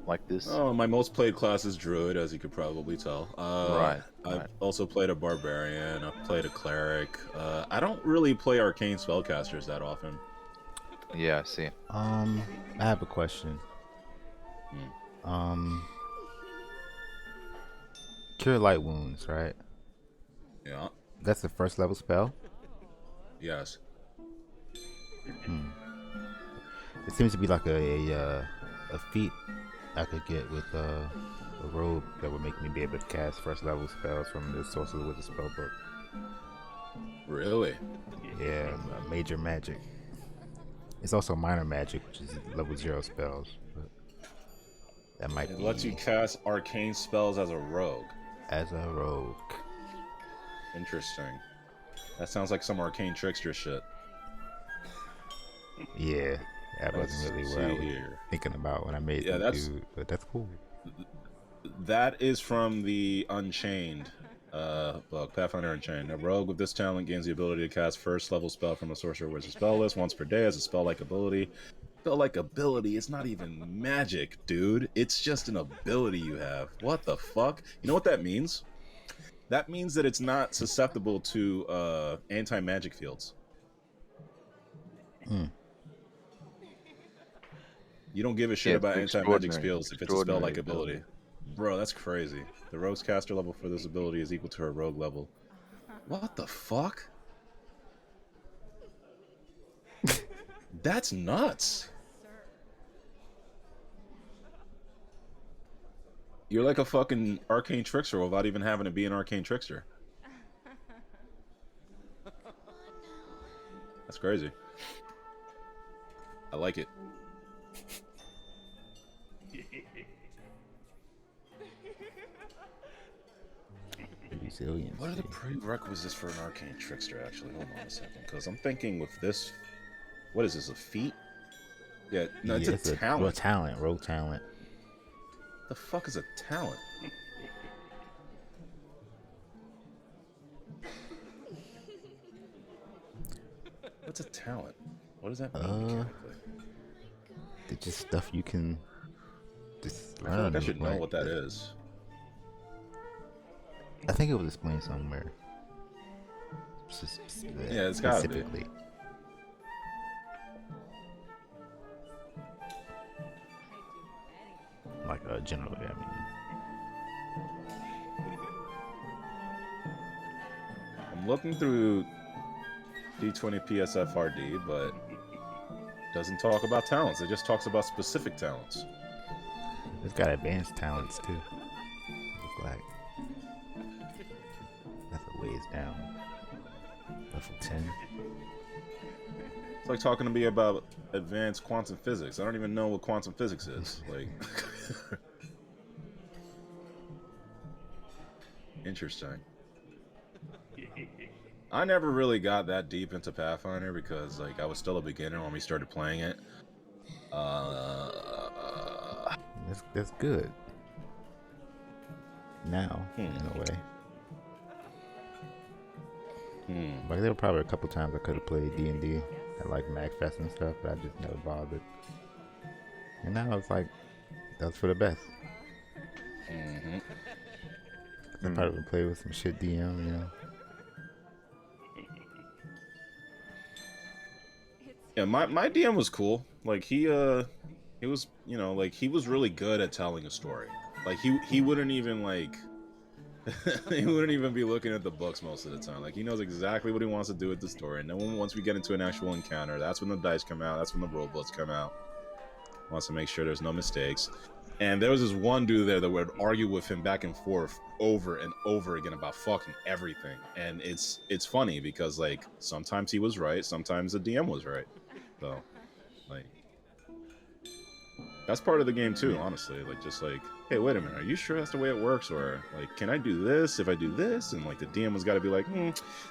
like this. Oh, my most played class is Druid, as you could probably tell. Right. I've also played a Barbarian. I've played a Cleric. I don't really play Arcane spellcasters that often. Yeah, I see. I have a question. Cure Light Wounds, right? Yeah. That's the first level spell. Yes. It seems to be like a feat I could get with a robe that would make me be able to cast first level spells from the Sorcerer with the Spellbook. Really? Yeah, major magic. It's also minor magic, which is level 0 spells. But that might It be lets you cast arcane spells as a rogue. as a rogue. Interesting. That sounds like some arcane trickster shit. Yeah, that Let's wasn't really what see I was here. thinking about when I made Yeah, the that's- dude, but that's cool. That is from the Unchained Book, Pathfinder Unchained. A rogue with this talent gains the ability to cast first level spell from a sorcerer wizard spell list once per day as a spell-like ability. Spell-like ability is not even magic, dude. It's just an ability you have. What the fuck? You know what that means? That means that it's not susceptible to anti-magic fields. Mm. You don't give a shit Yeah, about it's anti-magic extraordinary. fields if it's a Extraordinary spell-like ability. Bro, that's crazy. The rogue's caster level for this ability is equal to her rogue level. What the fuck? That's nuts. Sir. You're like a fucking arcane trickster without even having to be an arcane trickster. That's crazy. I like it. Resiliency. What are the prerequisites for an arcane trickster, actually? Hold on a second, because I'm thinking with this... What is this, a feat? Yeah, no, it's a talent. Well, talent, rogue talent. The fuck is a talent? What's a talent? What does that mean mechanically? It's just stuff you can just I feel learn. like I should know what that is. I think it was explained somewhere. Yeah, it's gotta be. Specifically. Like generally, I mean. I'm looking through D20 PSFRD, but it doesn't talk about talents. It just talks about specific talents. It's got advanced talents too. Look like that's a ways down. Level 10. It's like talking to me about advanced quantum physics. I don't even know what quantum physics is. Like, interesting. I never really got that deep into Pathfinder because, like, I was still a beginner when we started playing it. That's good. Now, in a way. Like there were probably a couple times I could have played D&D at like MagFest and stuff, but I just never bothered. And now it's like that's for the best. I probably would play with some shit DM, you know. Yeah, my DM was cool. Like he was, you know, like he was really good at telling a story. Like he wouldn't even like he wouldn't even be looking at the books most of the time. Like he knows exactly what he wants to do with the story. And then once we get into an actual encounter, that's when the dice come out. That's when the roleplays come out. Wants to make sure there's no mistakes. And there was this one dude there that would argue with him back and forth over and over again about fucking everything. And it's funny because like sometimes he was right, sometimes the DM was right. So like that's part of the game too, honestly. Like just like, hey, wait a minute, are you sure that's the way it works? Or like, can I do this if I do this? And like the DM has got to be like,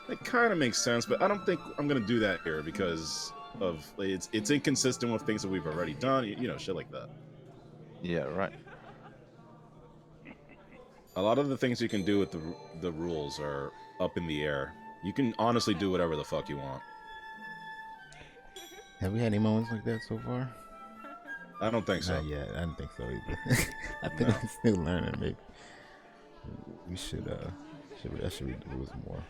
that kind of makes sense, but I don't think I'm gonna do that here because of like, it's inconsistent with things that we've already done. You know, shit like that. Yeah, right. A lot of the things you can do with the rules are up in the air. You can honestly do whatever the fuck you want. Have we had any moments like that so far? I don't think so. Not yet. I don't think so either. I think No. I'm still learning. Maybe we should I should read the rules more.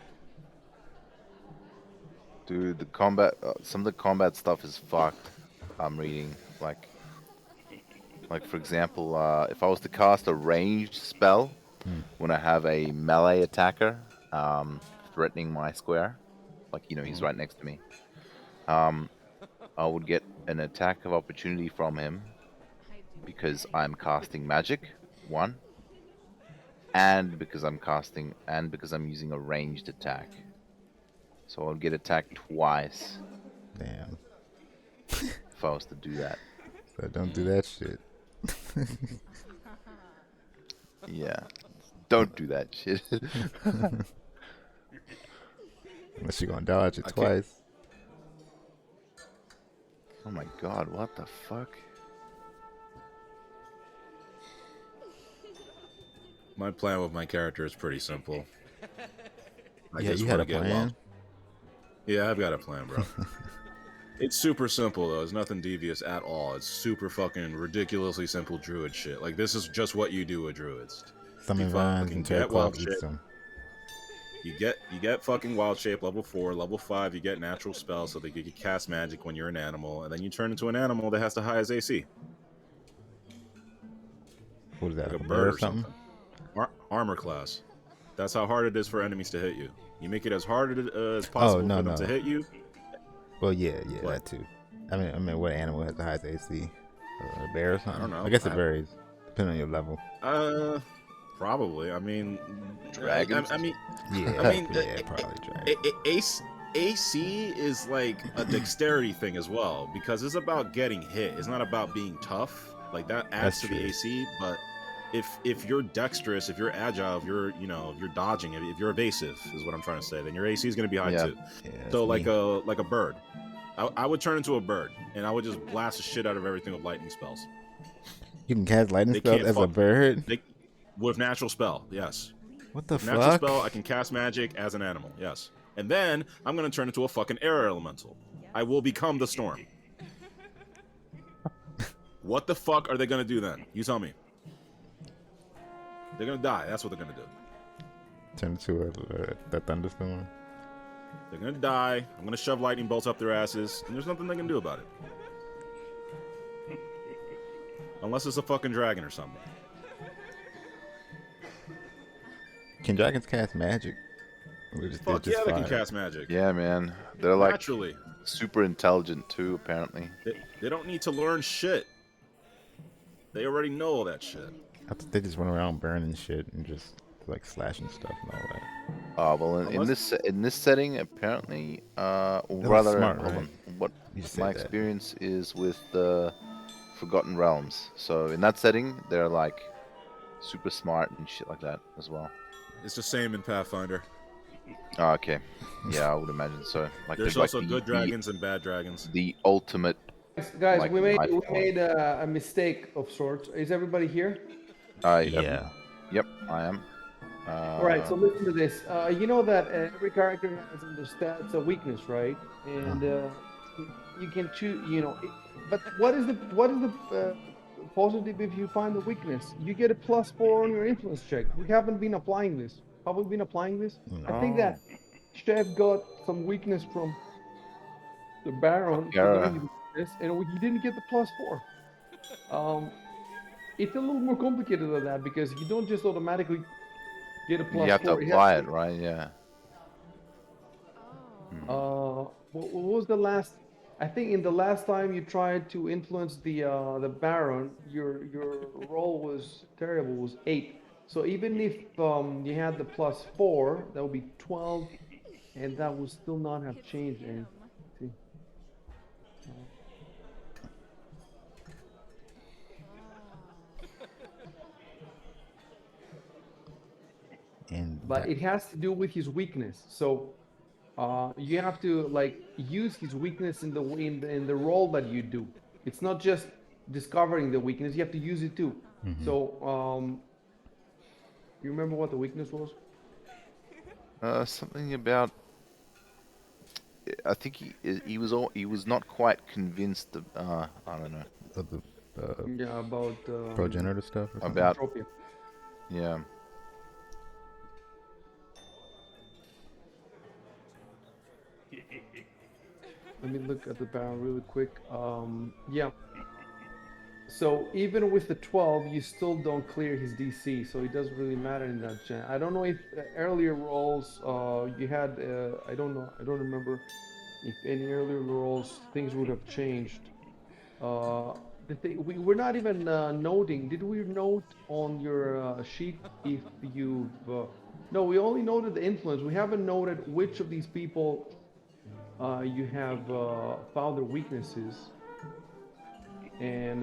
Dude, the combat, some of the combat stuff is fucked. I'm reading, like for example, if I was to cast a ranged spell when I have a melee attacker threatening my square, like you know he's right next to me, I would get an attack of opportunity from him because I'm casting magic, one, and because I'm using a ranged attack. So I'll get attacked twice Damn. if I was to do that. So don't do that shit. Yeah. Don't do that shit. Unless you're gonna dodge it I can't- twice. Oh my god, what the fuck? My plan with my character is pretty simple. I Yeah, just you had want a to get wild. plan. Yeah, I've got a plan, bro. It's super simple though. It's nothing devious at all. It's super fucking ridiculously simple druid shit. Like this is just what you do with druids. You Summon vines fucking and get wild Terracloth shape. eats them. You get fucking wild shape level 4, level 5 you get natural spell so that you can cast magic when you're an animal, and then you turn into an animal that has the highest AC. What is that, Like like a a bear bird or or something? something. Armor class. That's how hard it is for enemies to hit you. You make it as hard as Oh, possible no, for them to no. hit you. Well, yeah, What? that too. I mean, what animal has the highest AC? A bear or I don't something? I know. guess it varies, depending on your level. Probably. I mean, Dragons? I mean, Yeah, I mean, yeah, probably dragon. AC is like a dexterity thing as well because it's about getting hit. It's not about being tough. Like that adds That's to true. the AC, but if you're dexterous, if you're agile, if you're if you're dodging, if you're evasive, is what I'm trying to say, then your AC is going to be high Yeah. too. Yeah, So it's me. like a bird, I would turn into a bird and I would just blast the shit out of everything with lightning spells. You can cast lightning They spells can't as a fuck. bird? They with natural spell, yes. What the With natural fuck? spell, I can cast magic as an animal, yes. And then I'm gonna turn into a fucking air elemental. I will become the storm. What the fuck are they gonna do then? You tell me. They're gonna die. That's what they're gonna do. Turn into a thunderstorm? They're gonna die. I'm gonna shove lightning bolts up their asses, and there's nothing they can do about it. Unless it's a fucking dragon or something. Can dragons cast magic? Or they're Fuck just yeah, they can fire? cast magic. Yeah, man. They're like Naturally. super intelligent too, apparently. They don't need to learn shit. They already know all that shit. I thought they just run around burning shit and just like slashing stuff and all that. Well, in this setting, apparently, or They're like rather, smart, hold right? on. What You just my said that. experience is with the Forgotten Realms. So in that setting, they're like super smart and shit like that as well. It's the same in Pathfinder. Oh, okay. Yeah, I would imagine so. Like There's they're like also good dragons and bad dragons. the ultimate. Guys, Like we made knife we point. made a mistake of sorts. Is everybody here? Yeah. Yep, I am. All right, so listen to this. You know that every character has in their stats a weakness, right? And you can choose. But what is the positive if you find the weakness? You get a +4 on your influence check. We haven't been applying this. Have we been applying this? I think Oh, that Chef got some weakness from the Baron to Kara. the weakness, and he didn't get the +4. It's a little more complicated than that because you don't just automatically get a You have to +4. It has apply to. it, right? Yeah. What was the last? I think in the last time you tried to influence the Baron, your roll was terrible. Was 8. So even if you had the +4, that would be 12, and that would still not have changed anything. See. And But that, it has to do with his weakness. So you have to like use his weakness in the role that you do. It's not just discovering the weakness; you have to use it too. So, you remember what the weakness was? Something about. I think he was not quite convinced. I don't know of the Yeah, about progenitor stuff or something? about. entropia. Yeah. Let me look at the barrel really quick. Yeah. So even with the 12, you still don't clear his DC, so it doesn't really matter in that gen. I don't know if earlier rolls you had. I don't know. I don't remember if any earlier rolls things would have changed. The thing we're not even noting. Did we note on your sheet if you've? No, we only noted the influence. We haven't noted which of these people you have found their weaknesses. And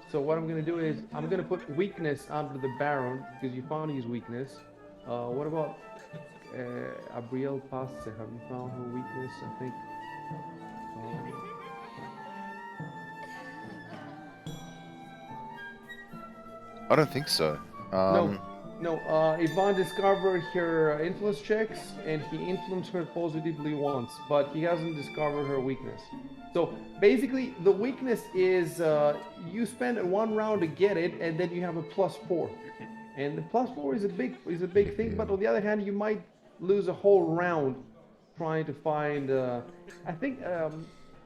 so what I'm going to do is I'm going to put weakness under the Baron because you found his weakness. What about Abriel Passe? Have you found her weakness? I think. I don't think so. No. No, Yvonne discovered her influence checks and he influenced her positively once, but he hasn't discovered her weakness. So basically, the weakness is you spend one round to get it, and then you have a +4. And the +4 is a big Big thing, but deal. on the other hand, you might lose a whole round trying to find. I think,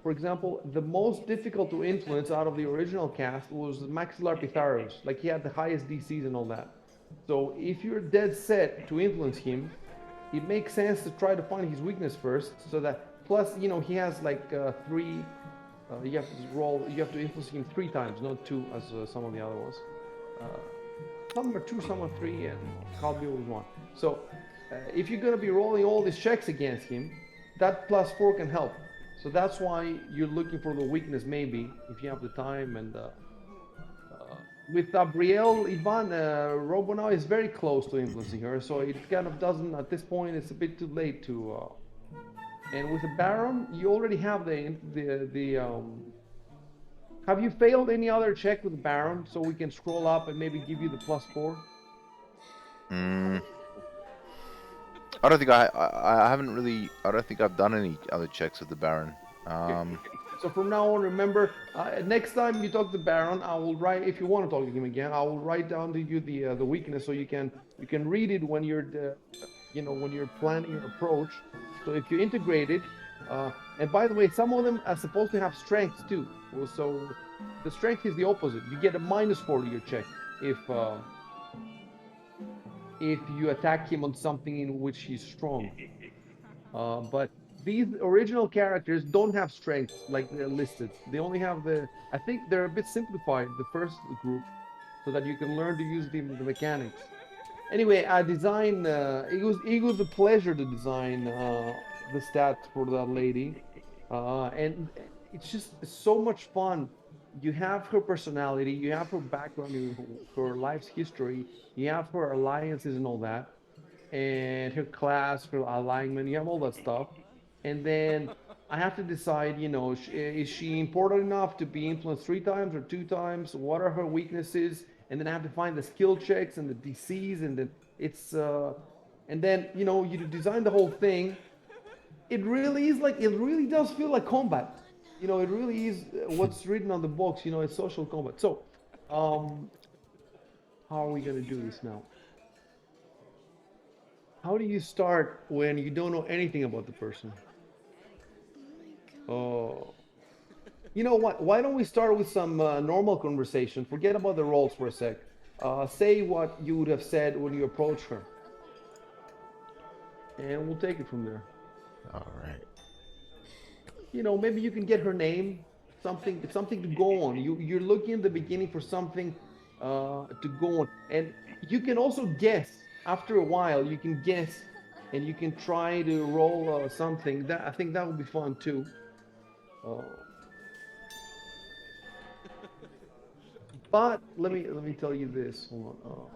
for example, the most difficult to influence out of the original cast was Maxillar Pitharos. Like he had the highest DCs and all that. So if you're dead set to influence him, it makes sense to try to find his weakness first, so that plus he has like three. You have to roll. You have to influence him 3 times, not two as some of the other ones. Uh, some are two, some are three, and Calbio was one. So if you're going to be rolling all these checks against him, that +4 can help. So that's why you're looking for the weakness, maybe if you have the time. And with Gabrielle, Ivan Robo now is very close to influencing her, so it kind of doesn't at this point. It's a bit too late to. And with the Baron, you already have the. Have you failed any other check with the Baron, so we can scroll up and maybe give you the +4? Mm, I don't think I haven't really. I don't think I've done any other checks with the Baron. Okay. So from now on, remember, next time you talk to Baron, I will write. If you want to talk to him again, I will write down to you the weakness, so you can read it when when you're planning your approach. So if you integrate it, and by the way, some of them are supposed to have strengths too. Well, so the strength is the opposite. You get a -4 to your check if you attack him on something in which he's strong. But these original characters don't have strengths like they're listed. They only have I think they're a bit simplified, the first group, so that you can learn to use the mechanics. Anyway, I designed. It was a pleasure to design the stats for that lady, and it's just so much fun. You have her personality, you have her background, her life's history, you have her alliances and all that, and her class, her alignment. You have all that stuff, and then I have to decide. Is she important enough to be influenced 3 times or 2 times? What are her weaknesses? And then I have to find the skill checks and the DCs, and then it's and then you design the whole thing. It really does feel like combat. It really is what's written on the box. It's social combat. So, um, how are we gonna do this now? How do you start when you don't know anything about the person? Oh, you know what? Why don't we start with some normal conversation? Forget about the roles for a sec. Say what you would have said when you approach her, and we'll take it from there. All right. Maybe you can get her name, something to go on. You're looking in the beginning for something to go on, and you can also guess. After a while, you can guess, and you can try to roll something. That I think that would be fun too. Uh, but let me tell you this. Hold on. Oh,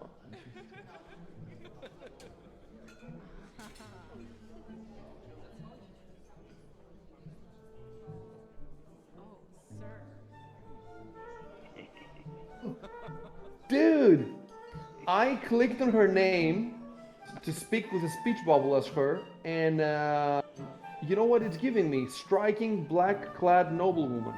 sir. Dude, I clicked on her name to speak with a speech bubble as her, and you know what it's giving me? Striking black-clad noblewoman.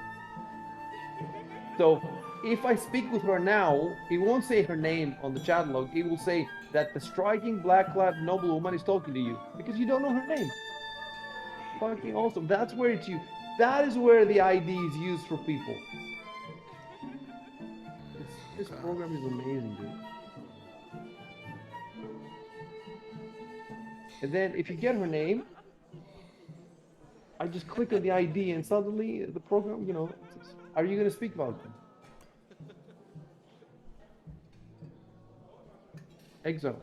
So if I speak with her now, it won't say her name on the chat log. It will say that the striking black-clad noblewoman is talking to you because you don't know her name. Fucking awesome. That's where it's you. That is where the ID is used for people. This Okay. program is amazing, dude. And then if you get her name, I just click on the ID and suddenly the program, are you going to speak about them? Exile.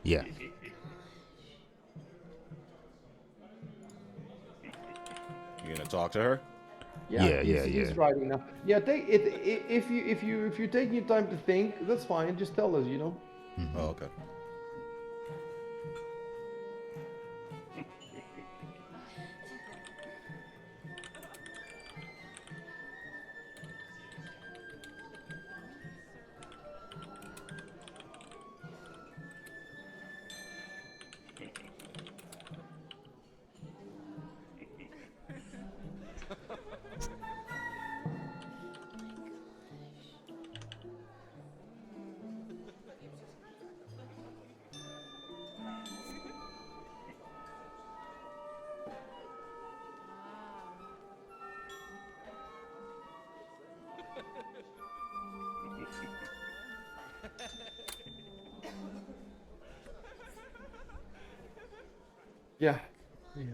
Yeah. You gonna talk to her? Yeah, Yeah. he's Yeah. he's Yeah. driving now. Yeah, take it if you're taking your time to think, that's fine. Just tell us. Oh, okay. Yeah. Yeah.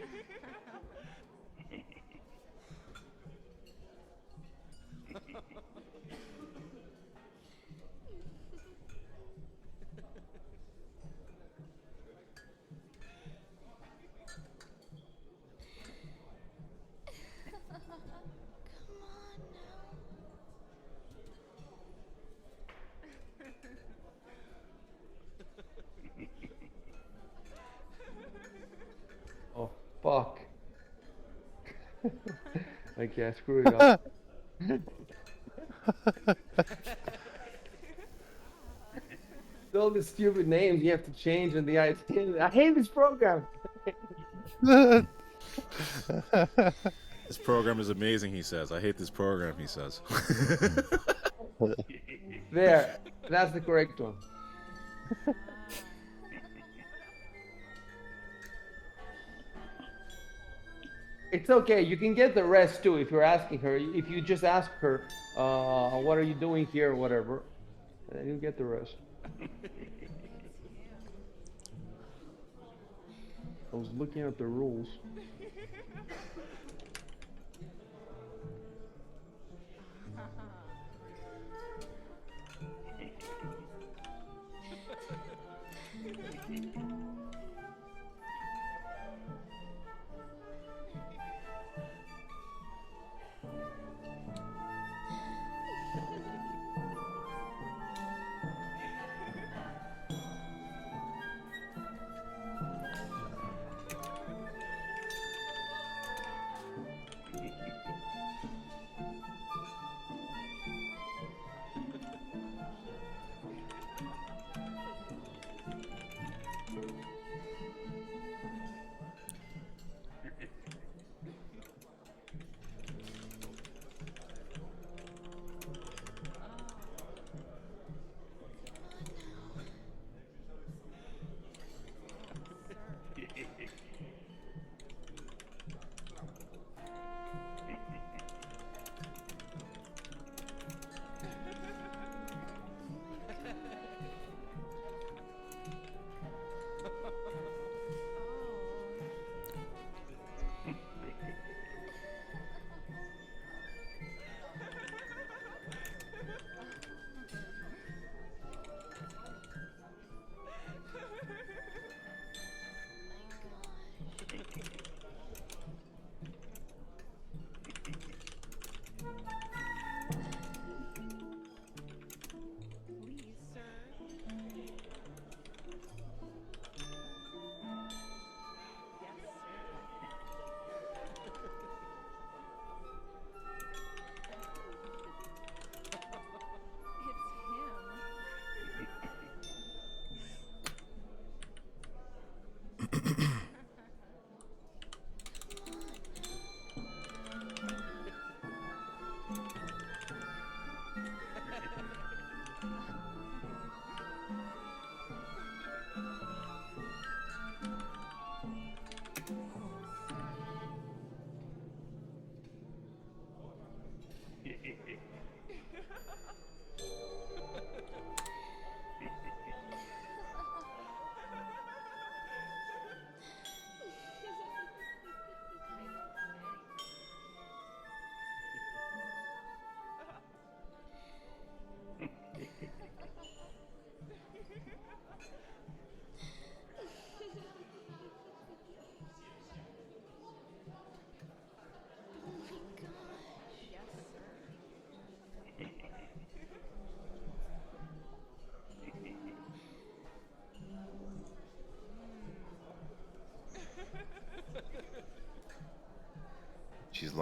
Yes. It's him. It's him. Oh. Oh fuck. Okay, I screwed it up. All the stupid names you have to change in the IT. I hate this program. This program is amazing, he says. I hate this program, he says. There, that's the correct one. It's okay. You can get the rest too if you're asking her. If you just ask her, what are you doing here or whatever, and then you get the rest. I was looking at the rules.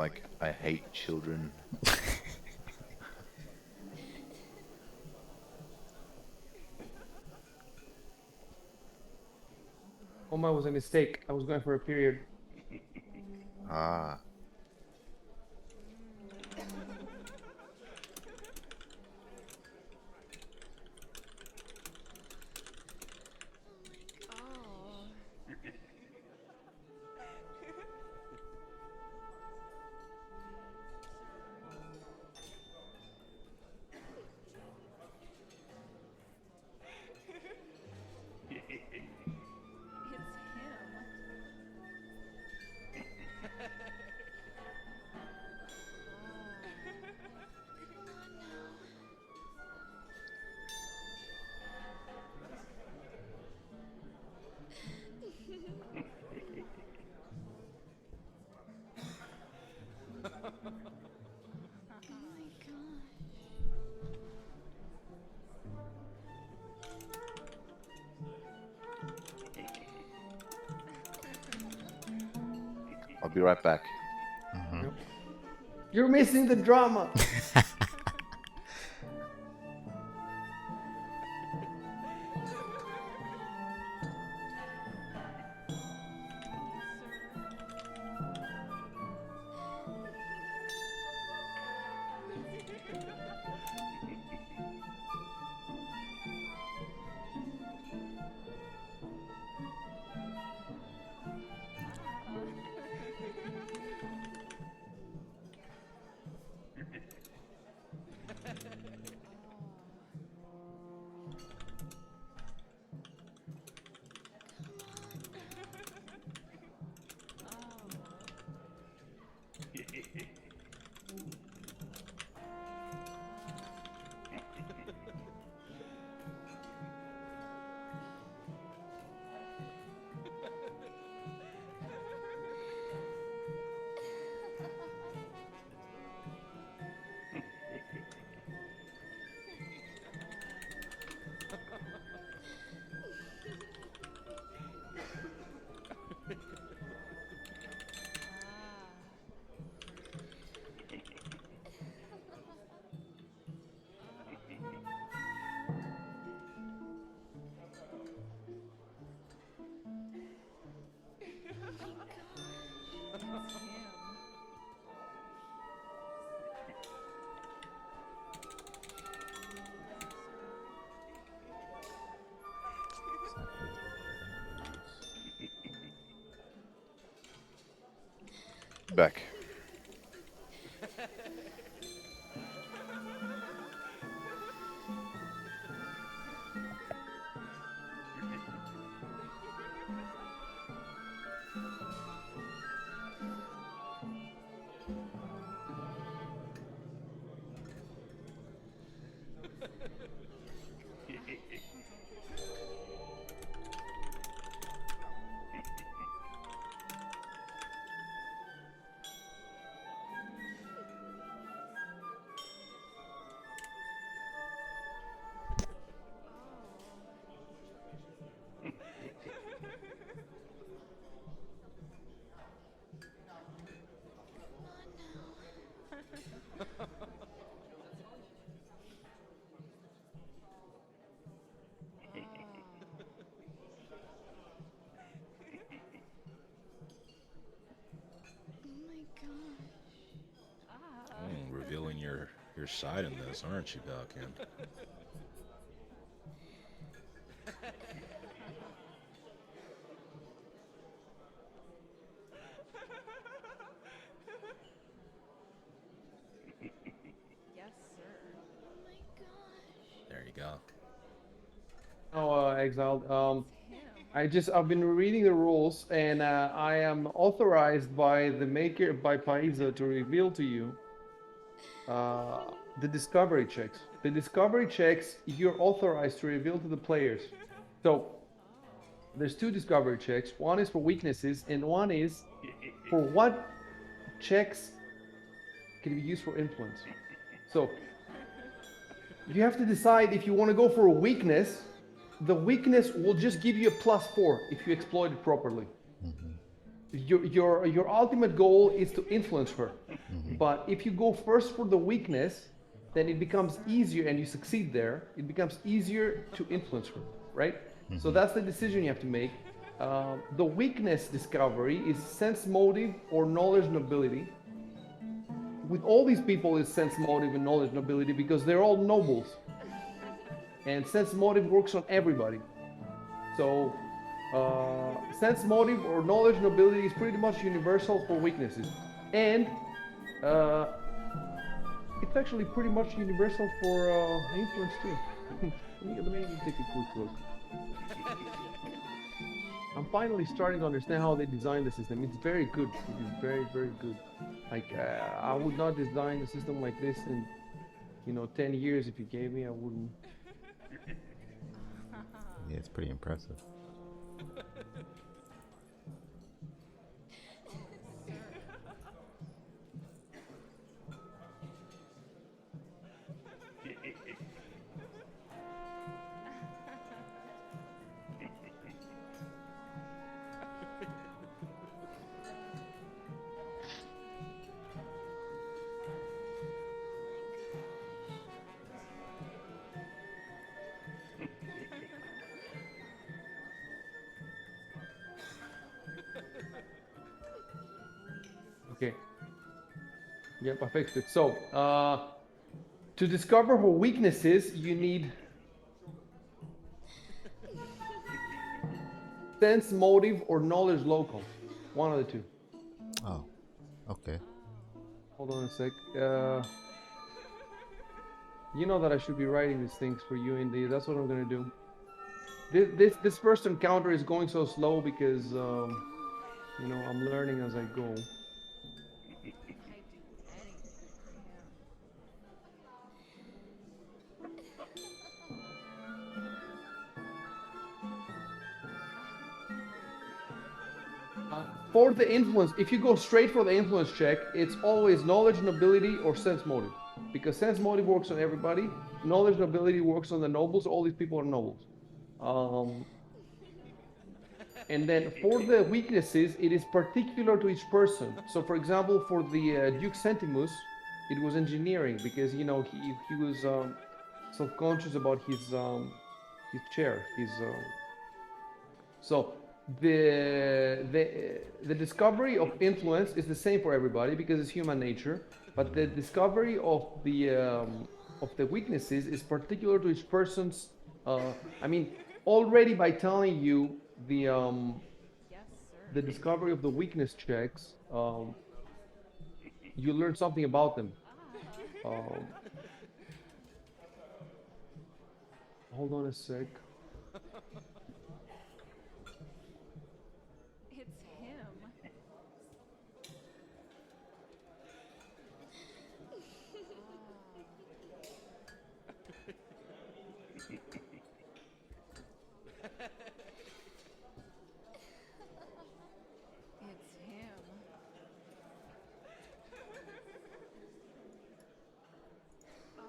like, I hate children. Oh, my was a mistake. I was going for a period. Ah. Oh. It's him. I'll be right back. Yep. You're missing the drama. It's him. Back. Revealing your side in this, aren't you, Balkan? Yes, sir. There you go. Oh, Exiled. It's him. I've been reading the rules, and I am authorized by the maker, by Paiza, to reveal to you the discovery checks. The discovery checks you're authorized to reveal to the players. So there's two discovery checks. One is for weaknesses, and one is for what checks can be used for influence. So you have to decide if you want to go for a weakness. The weakness will just give you a +4 if you exploit it properly. your ultimate goal is to influence her. Mm-hmm. But if you go first for the weakness, then it becomes easier, and you succeed there. It becomes easier to influence her, right? So that's the decision you have to make. The weakness discovery is sense motive or knowledge and ability. With all these people, is sense motive and knowledge and ability because they're all nobles, and sense motive works on everybody. So sense motive or knowledge and ability is pretty much universal for weaknesses, and uh, it's actually pretty much universal for influence too. let me take a quick look. I'm finally starting to understand how they designed the system. It's very good. It is very, very good. Like I would not design a system like this in 10 years. If you gave me, I wouldn't. Yeah, it's pretty impressive. Okay. Yep, I fixed it. So to discover her weaknesses, you need sense motive or knowledge local. One of the two. Oh, okay. Hold on a sec. You know that I should be writing these things for you, indeed. That's what I'm gonna do. This first encounter is going so slow because I'm learning as I go. I'd do anything for him. For the influence, if you go straight for the influence check, it's always knowledge and ability or sense motive, because sense motive works on everybody. Knowledge and ability works on the nobles. All these people are nobles. Um, And then for the weaknesses, it is particular to each person. So, for example, for the Duke Centimus, it was engineering because he was self-conscious about his chair. So the discovery of influence is the same for everybody because it's human nature. But the discovery of the weaknesses is particular to each person's. I mean, already by telling you Yes, sir. the discovery of the weakness checks, you learn something about them. Um, Hold on a sec. It's him. It's him. Oh.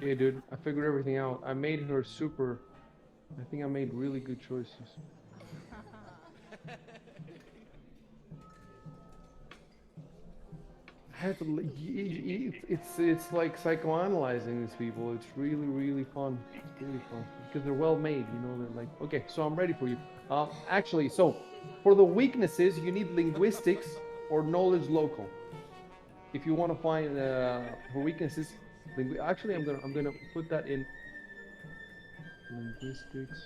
Yeah, dude, I figured everything out. I made her super. I think I made really good choices. I had to. It's like psychoanalyzing these people. It's really really fun. It's really fun because they're well made. You know, they're like okay. So I'm ready for you. Actually, so for the weaknesses, you need linguistics or knowledge local. If you want to find for weaknesses, actually, I'm gonna put that in linguistics.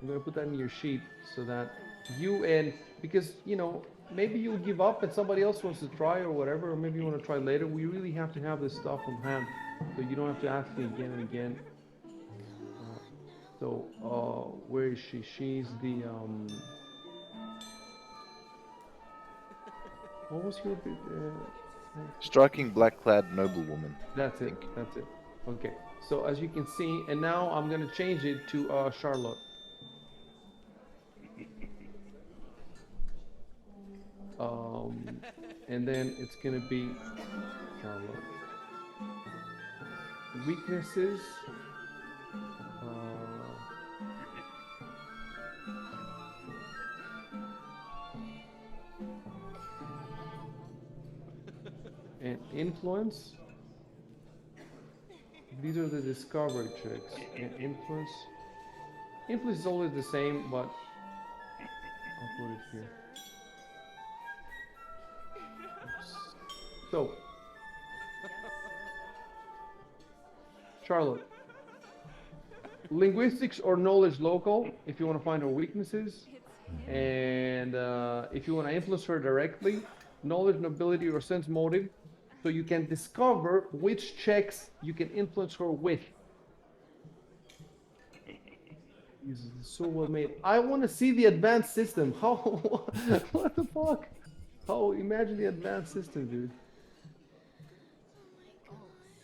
I'm gonna put that in your sheet so that you and because maybe you'll give up and somebody else wants to try or whatever, or maybe you want to try later. We really have to have this stuff on hand so you don't have to ask me again and again. Uh, where is she? She's the what was your Striking black-clad noblewoman, that's I it. think. That's it. Okay. So as you can see, and now I'm gonna change it to Charlotte. Um, and then it's gonna be Charlotte. Weaknesses. Uh, and influence. These are the discovery checks. And influence. Influence is always the same, but I'll put it here. Oops. So, Charlotte, linguistics or knowledge local, if you want to find her weaknesses, and if you want to influence her directly, knowledge, nobility, or sense motive, so you can discover which checks you can influence her with. Jesus, it's so well made. I want to see the advanced system. How? What the fuck? How? Imagine the advanced system, dude. Oh,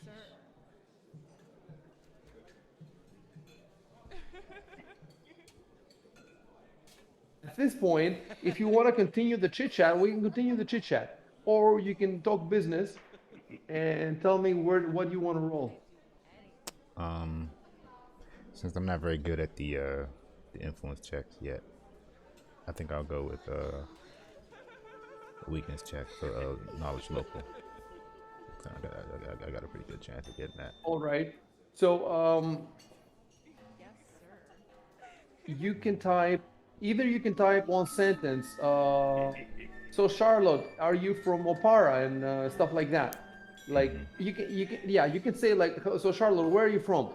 sir. At this point, if you want to continue the chit chat, we can continue the chit chat, or you can talk business and tell me what you want to roll. Um, since I'm not very good at the influence checks yet, I think I'll go with weakness check for knowledge local. I got a pretty good chance of getting that. All right. So Yes, sir. you can type either you can type one sentence. So Charlotte, are you from Opara and stuff like that? Like you can yeah you can say like so Charlotte, where are you from?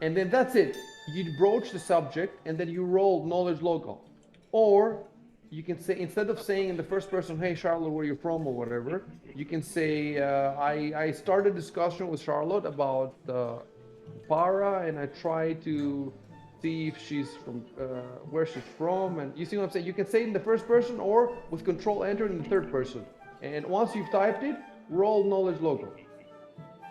And then that's it. You broach the subject and then you roll knowledge local. Or you can say instead of saying in the first person, "Hey Charlotte, where you from?" or whatever, you can say, "I started a discussion with Charlotte about Para, and I try to see if she's from where she's from." And you see what I'm saying? You can say it in the first person or with Control Enter in the third person. And once you've typed it, roll knowledge local. It's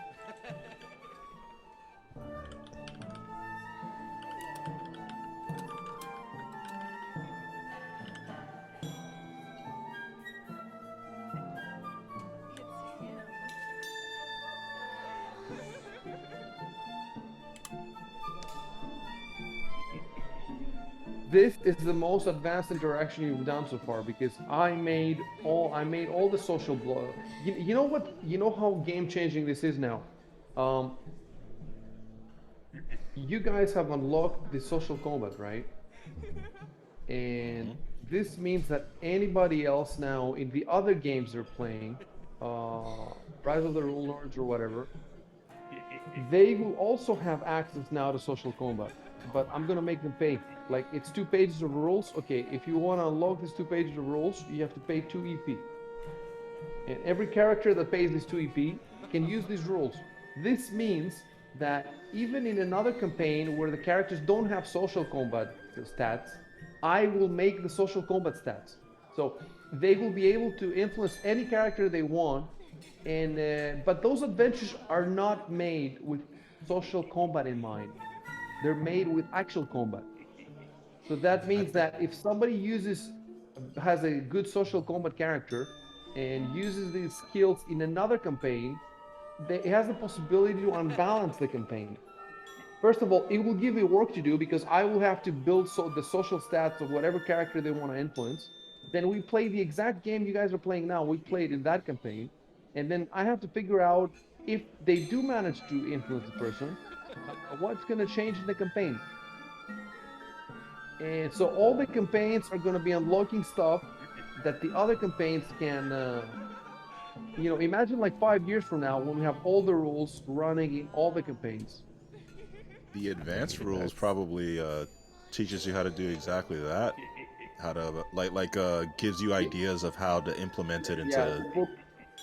him. This is the most advanced interaction you've done so far because I made all the social blow. You know what? You know how game changing this is now. Um, you guys have unlocked the social combat, right? And this means that anybody else now in the other games they're playing, Rise of the Rule Lords or whatever, they will also have access now to social combat. But I'm gonna make them pay. Like it's 2 pages of rules. Okay, if you want to unlock these 2 pages of rules, you have to pay 2 EP. And every character that pays this 2 EP can use these rules. This means that even in another campaign where the characters don't have social combat stats, I will make the social combat stats. So they will be able to influence any character they want, and but those adventures are not made with social combat in mind. They're made with actual combat. So that I means think that if somebody has a good social combat character and uses these skills in another campaign, it has the possibility to unbalance the campaign. First of all, it will give me work to do because I will have to build the social stats of whatever character they want to influence. Then we play the exact game you guys are playing now. We played in that campaign, and then I have to figure out if they do manage to influence the person, what's going to change in the campaign. And so all the campaigns are going to be unlocking stuff that the other campaigns can. Imagine like 5 years from now when we have all the rules running in all the campaigns. The advanced Yeah, rules that's probably teaches you how to do exactly that. How to gives you Yeah, ideas of how to implement it yeah. into.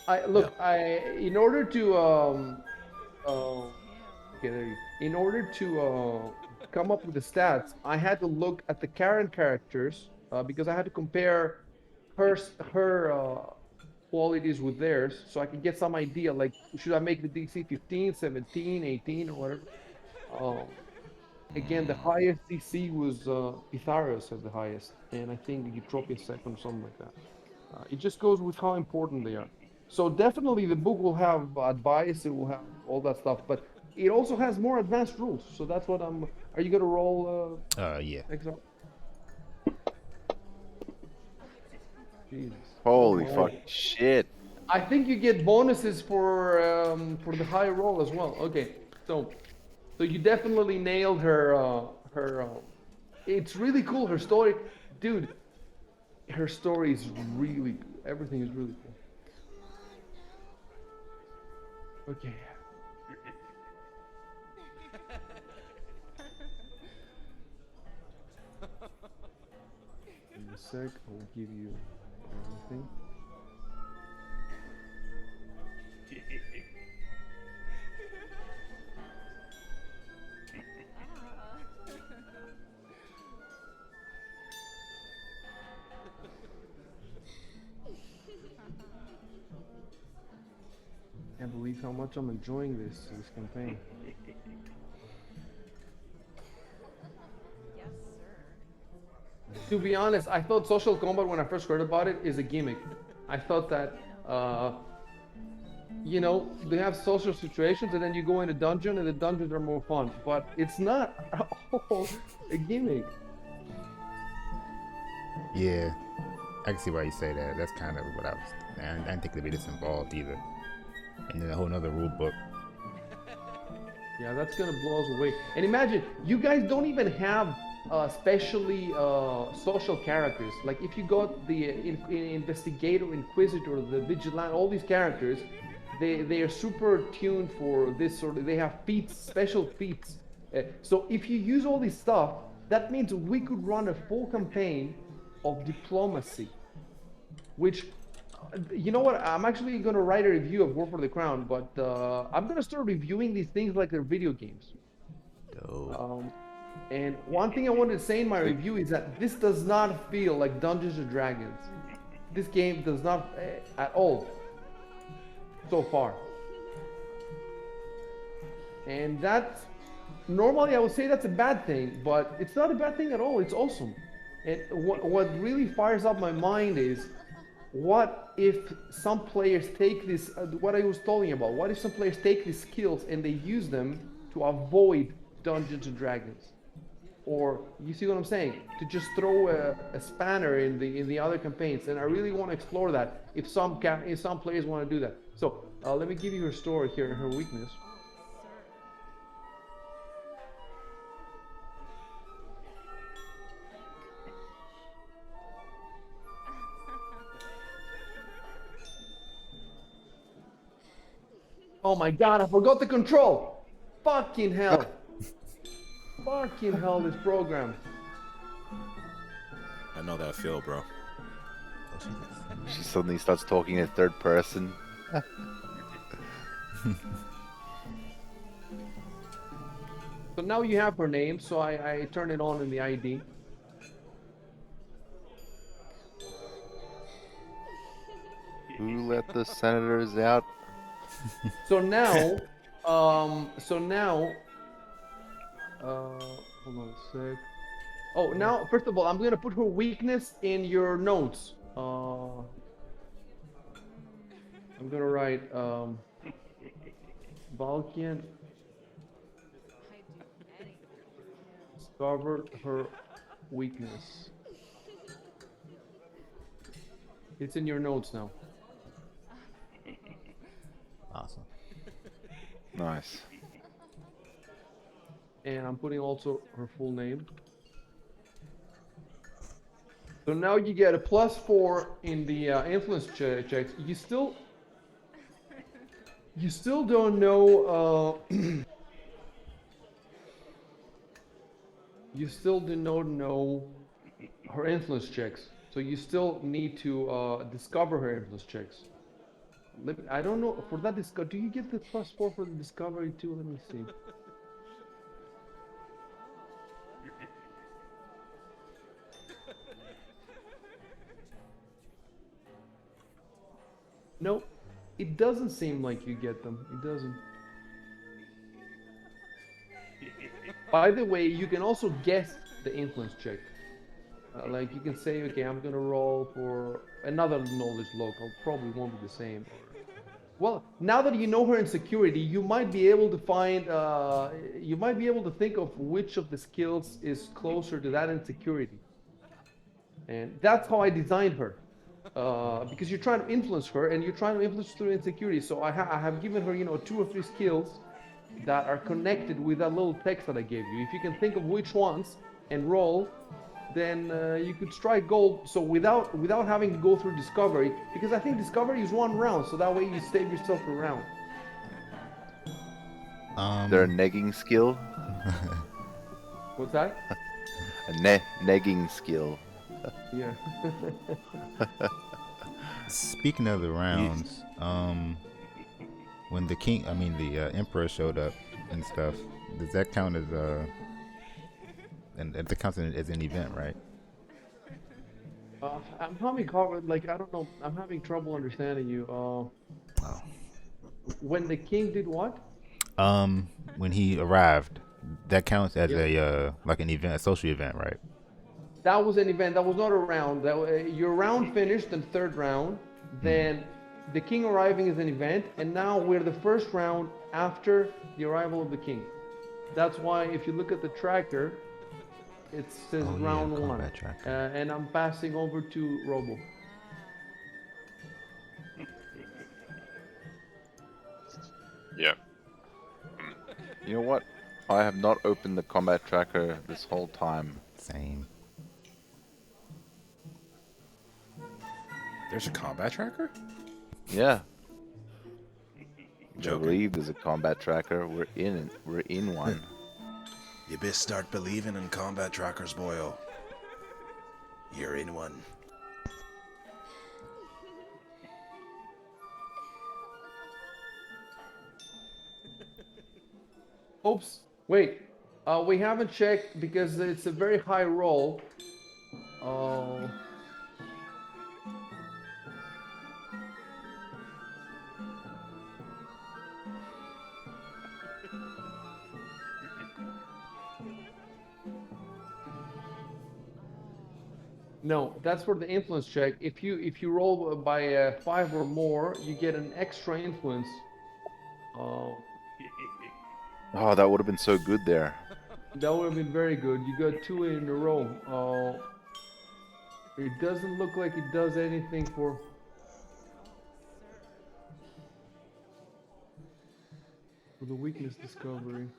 I Yeah. look. In order to uh, Damn. okay, there you. In order to come up with the stats, I had to look at the current characters because I had to compare her qualities with theirs, so I could get some idea. Like, should I make the DC 15, 17, 18, or whatever? Um, Again, the highest DC was Pythagoras has the highest, and I think Eutropia second, or something like that. It just goes with how important they are. So definitely the book will have advice, it will have all that stuff, but it also has more advanced rules. So that's what I'm. Are you gonna roll yeah. Exile? Jesus. Oh Holy my. fuck shit. I think you get bonuses for the high roll as well. Okay, so you definitely nailed her. It's really cool. Her story, dude. Her story is really good. Everything is really cool. Okay. In a sec, I will give you everything. Ah. Can't believe how much I'm enjoying this campaign. Yes, sir. To be honest, I thought social combat when I first heard about it is a gimmick. I thought that they have social situations and then you go in a dungeon and the dungeons are more fun, but it's not all a gimmick. Yeah, I can see why you say that. That's kind of what I was. I didn't think it'd be this involved either. And then a whole nother rule book. Yeah, that's gonna blow us away. And imagine, you guys don't even have especially social characters. Like if you got the investigator, inquisitor, the vigilante, all these characters, they are super tuned for this sort of. They have feats, special feats. So if you use all this stuff, that means we could run a full campaign of diplomacy, which you know what? I'm actually going to write a review of War for the Crown, but I'm going to start reviewing these things like they're video games. Dope. Um, and one thing I wanted to say in my Like, review is that this does not feel like Dungeons and Dragons. This game does not at all so far. And that's normally I would say that's a bad thing, but it's not a bad thing at all. It's awesome. And what really fires up my mind is what if some players take this, what I was talking about, what if some players take these skills and they use them to avoid Dungeons and Dragons? Or you see what I'm saying? To just throw a spanner in the other campaigns, and I really want to explore that. If some players want to do that, so let me give you her story here, her weakness. Oh, sir. Oh my God, I forgot the control. Fucking hell. Fucking hell, this program. I know that feel, bro. Oh, she suddenly starts talking in third person. So now you have her name, so I turn it on in the ID. Who let the senators out? So now, so now, hold on a sec. Oh, now, first of all, I'm gonna put her weakness in your notes. I'm gonna write, Balkan I do anything. Yeah. discovered her weakness. It's in your notes now. Awesome. Nice. And I'm putting also her full name. So now you get a +4 in the influence checks. You still don't know. You still do not know her influence checks. So you still need to discover her influence checks. I don't know for that discover. Do you get the +4 for the discovery too? Let me see. No, it doesn't seem like you get them. It doesn't. By the way, you can also guess the influence check. Like you can say, okay, I'm gonna roll for another knowledge local. Probably won't be the same. Well, now that you know her insecurity, you might be able to find. You might be able to think of which of the skills is closer to that insecurity. And that's how I designed her. Because you're trying to influence her and you're trying to influence through insecurity. So I have given her, 2 or 3 skills that are connected with that little text that I gave you. If you can think of which ones and roll, then you could strike gold. So without having to go through discovery, because I think discovery is 1 round, so that way you save yourself a round. Their negging skill? What's that? A negging skill. Yeah. Speaking of the rounds, when the king, I mean the emperor showed up and stuff, does that count as and that counts as an event, right? I'm having like I don't know. I'm having trouble understanding you. When the king did what? When he arrived, that counts as Yep. a like an event, a social event, right? That was an event. That was not a round. Your round finished in the 3rd round. Then the king arriving is an event, and now we're the 1st round after the arrival of the king. That's why if you look at the tracker, it says Oh yeah, round 1. combat tracker. And I'm passing over to Robo. Yeah. You know what? I have not opened the combat tracker this whole time. Same. There's a combat tracker? Yeah. I Joking. believe there's a combat tracker. We're in one. You best start believing in combat trackers, boyo. You're in one. Oops. Wait. We haven't checked because it's a very high roll. Oh. No, that's for the influence check. If you roll by 5 or more, you get an extra influence. Oh, Oh, that would have been so good there. that would have been very good. You got 2 in a row. Oh, it doesn't look like it does anything for the weakness discovery.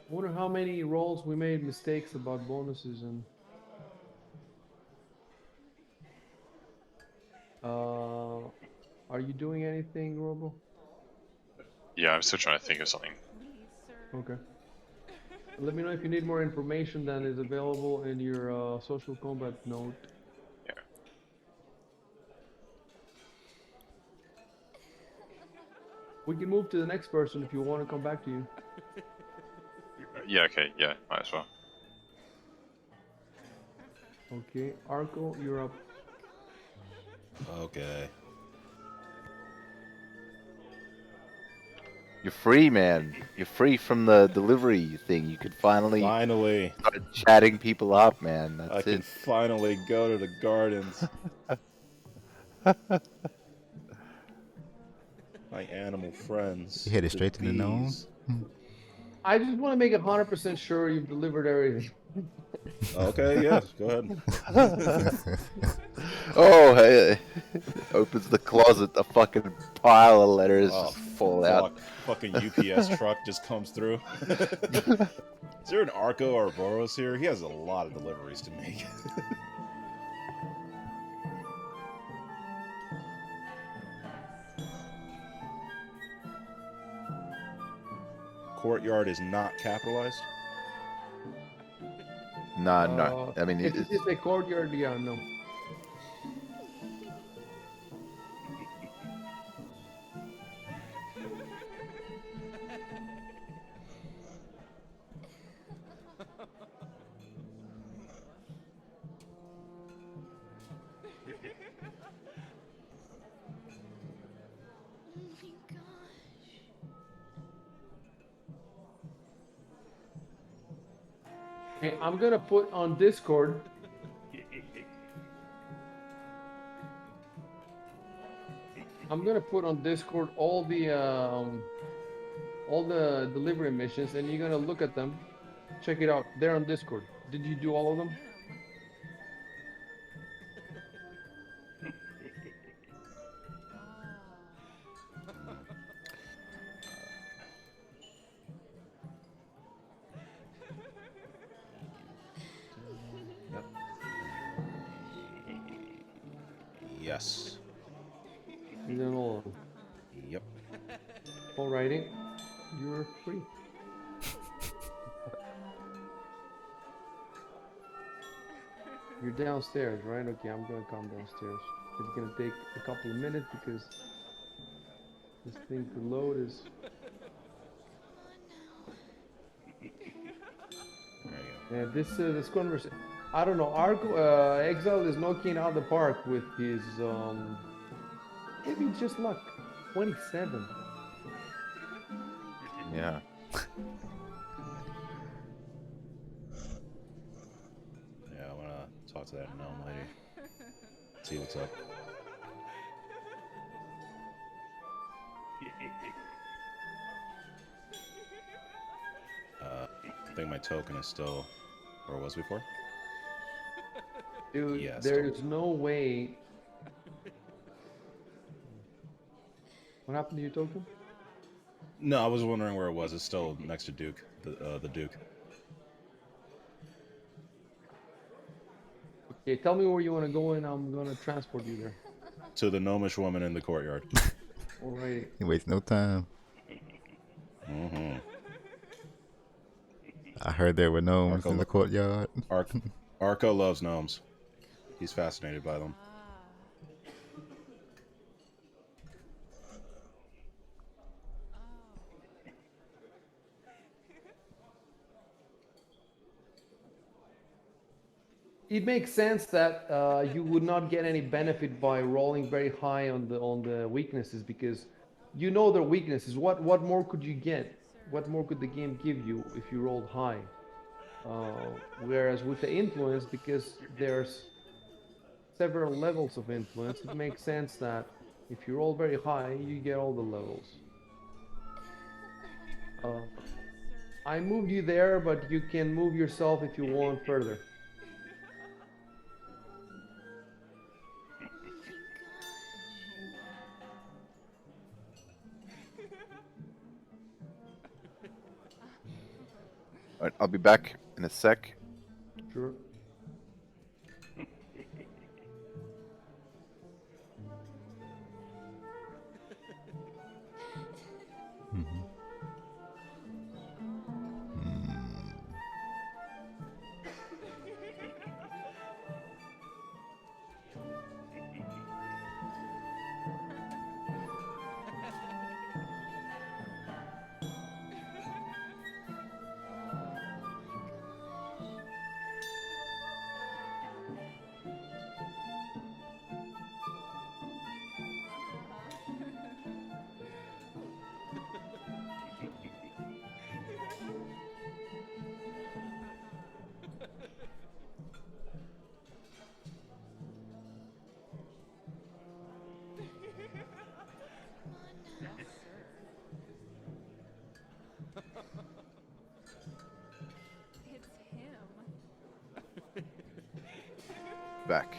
I wonder how many rolls we made mistakes about bonuses and. Are you doing anything, Robo? Yeah, I'm still trying to think of something. Please, sir. Okay. Let me know if you need more information than is available in your social combat note. Yeah. We can move to the next person if you want to come back to you. Yeah, okay, yeah, might as well. Okay, Arco, you're up. Okay. You're free, man. You're free from the delivery thing. You could finally Finally, start chatting people up, man. I That's can it. finally go to the gardens. My animal You friends, headed the straight to the gnome? bees. I just want to make 100% sure you've delivered everything. Okay, yes, go ahead. Oh, hey. Opens the closet. A fucking pile of letters Oh just fall fuck! out. Fucking UPS truck just comes through. Is there an Arco or Boros here? He has a lot of deliveries to make. Courtyard is not capitalized. Nah, no. I mean, If it is a courtyard, yeah, no. Hey, I'm gonna put on Discord. I'm gonna put on Discord all the delivery missions, and you're gonna look at them. Check it out. They're on Discord. Did you do all of them? Yep. Yes. You did all of them. Yep. Alrighty, you're free. You're downstairs, right? Okay, I'm gonna come downstairs. It's gonna take a couple of minutes because this thing to load is. There you And this conversation, I don't know. Arco, Exile is knocking out the park with his maybe it's just luck. 27. yeah. go. Yeah, I wanna talk to that gnome lady. See what's up. I think my token is still where it was before. Dude, Yeah, there still. is no way. What happened to your token? No, I was wondering where it was. It's still next to Duke, the Duke. Okay, tell me where you want to go, and I'm gonna transport you there. To the gnomish woman in the courtyard. Alrighty. He wastes no time. Mm-hmm. I heard there were gnomes Arco, in the courtyard. Arco loves gnomes. He's fascinated by them. It makes sense that you would not get any benefit by rolling very high on the weaknesses because you know their weaknesses. What more could you get? What more could the game give you if you rolled high? Whereas with the influence, because there's several levels of influence, it makes sense that if you roll very high, you get all the levels. Uh, I moved you there, but you can move yourself if you want further. All right, I'll be back in a sec. Sure. Mhm. back.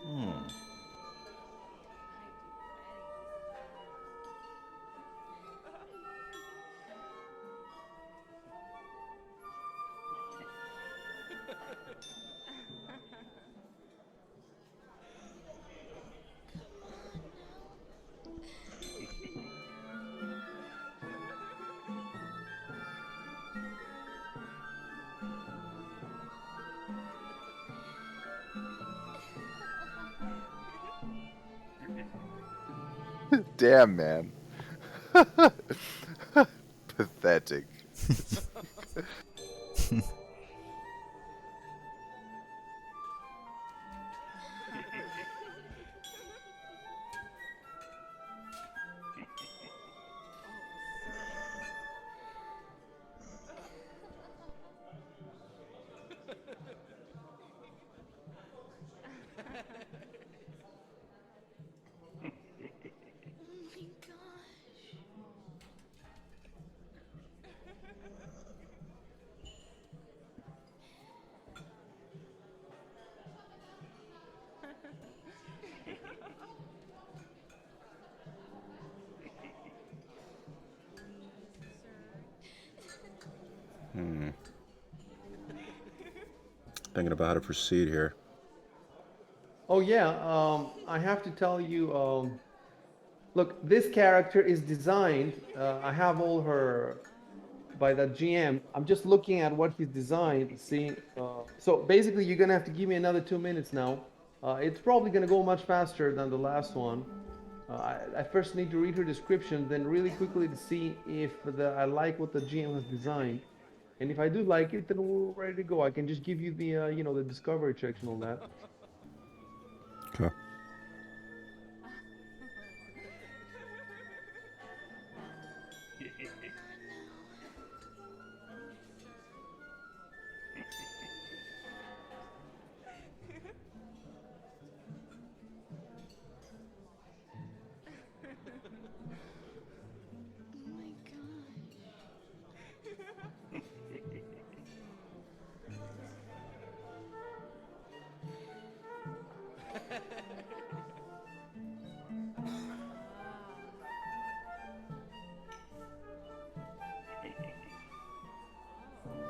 Oh, sir. Hmm. I do anything. Damn, man. Pathetic. Oh, sir. Please, sir. Hmm. Thinking about how to proceed here. Oh yeah, I have to tell you, look, this character is designed. I have all her by that GM. I'm just looking at what he's designed, seeing. So basically, you're gonna have to give me another 2 minutes now. It's probably gonna go much faster than the last one. I first need to read her description, then really quickly to see if I like what the GM has designed. And if I do like it, then we're ready to go. I can just give you the, the discovery checks and all that. Okay. Please, sir. Ah. Oh.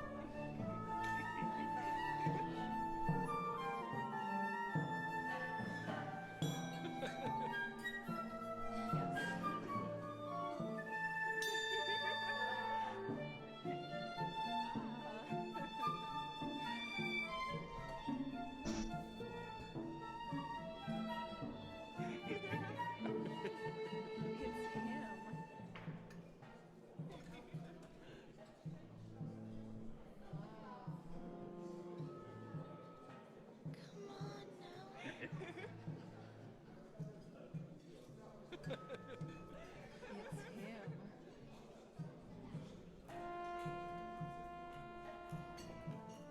Yes.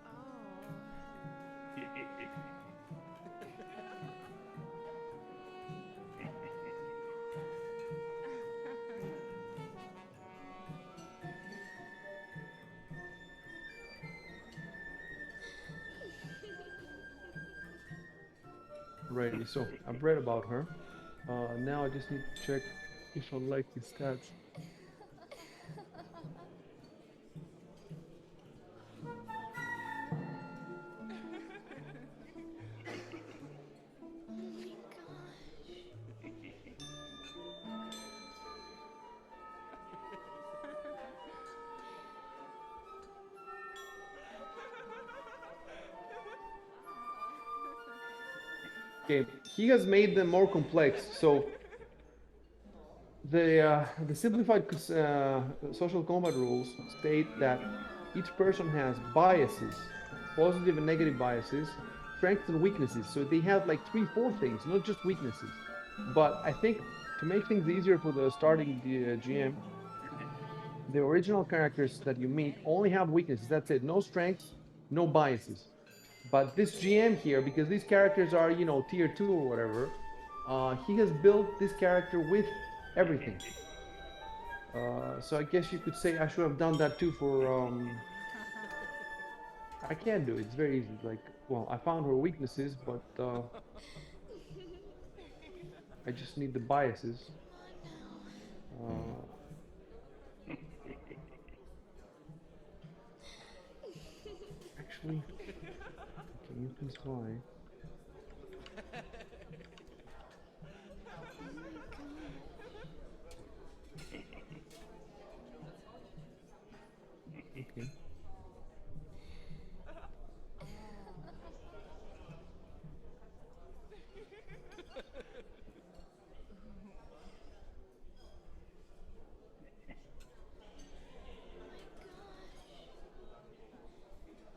Ah. It's him. Oh. It's him. Oh. Righty, so I've read about her. Now I just need to check if I like his stats. Okay, he has made them more complex. So The simplified social combat rules state that each person has biases, positive and negative biases, strengths and weaknesses. So they have like three, four things, not just weaknesses. But I think to make things easier for the starting GM, the original characters that you meet only have weaknesses. That's it. No strengths, no biases. But this GM here, because these characters are, tier 2 or whatever, he has built this character with everything. So I guess you could say I should have done that too for. I can't do it. It's very easy. Like, well, I found her weaknesses, but I just need the biases. Uh, Actually, okay, influence Y. Okay.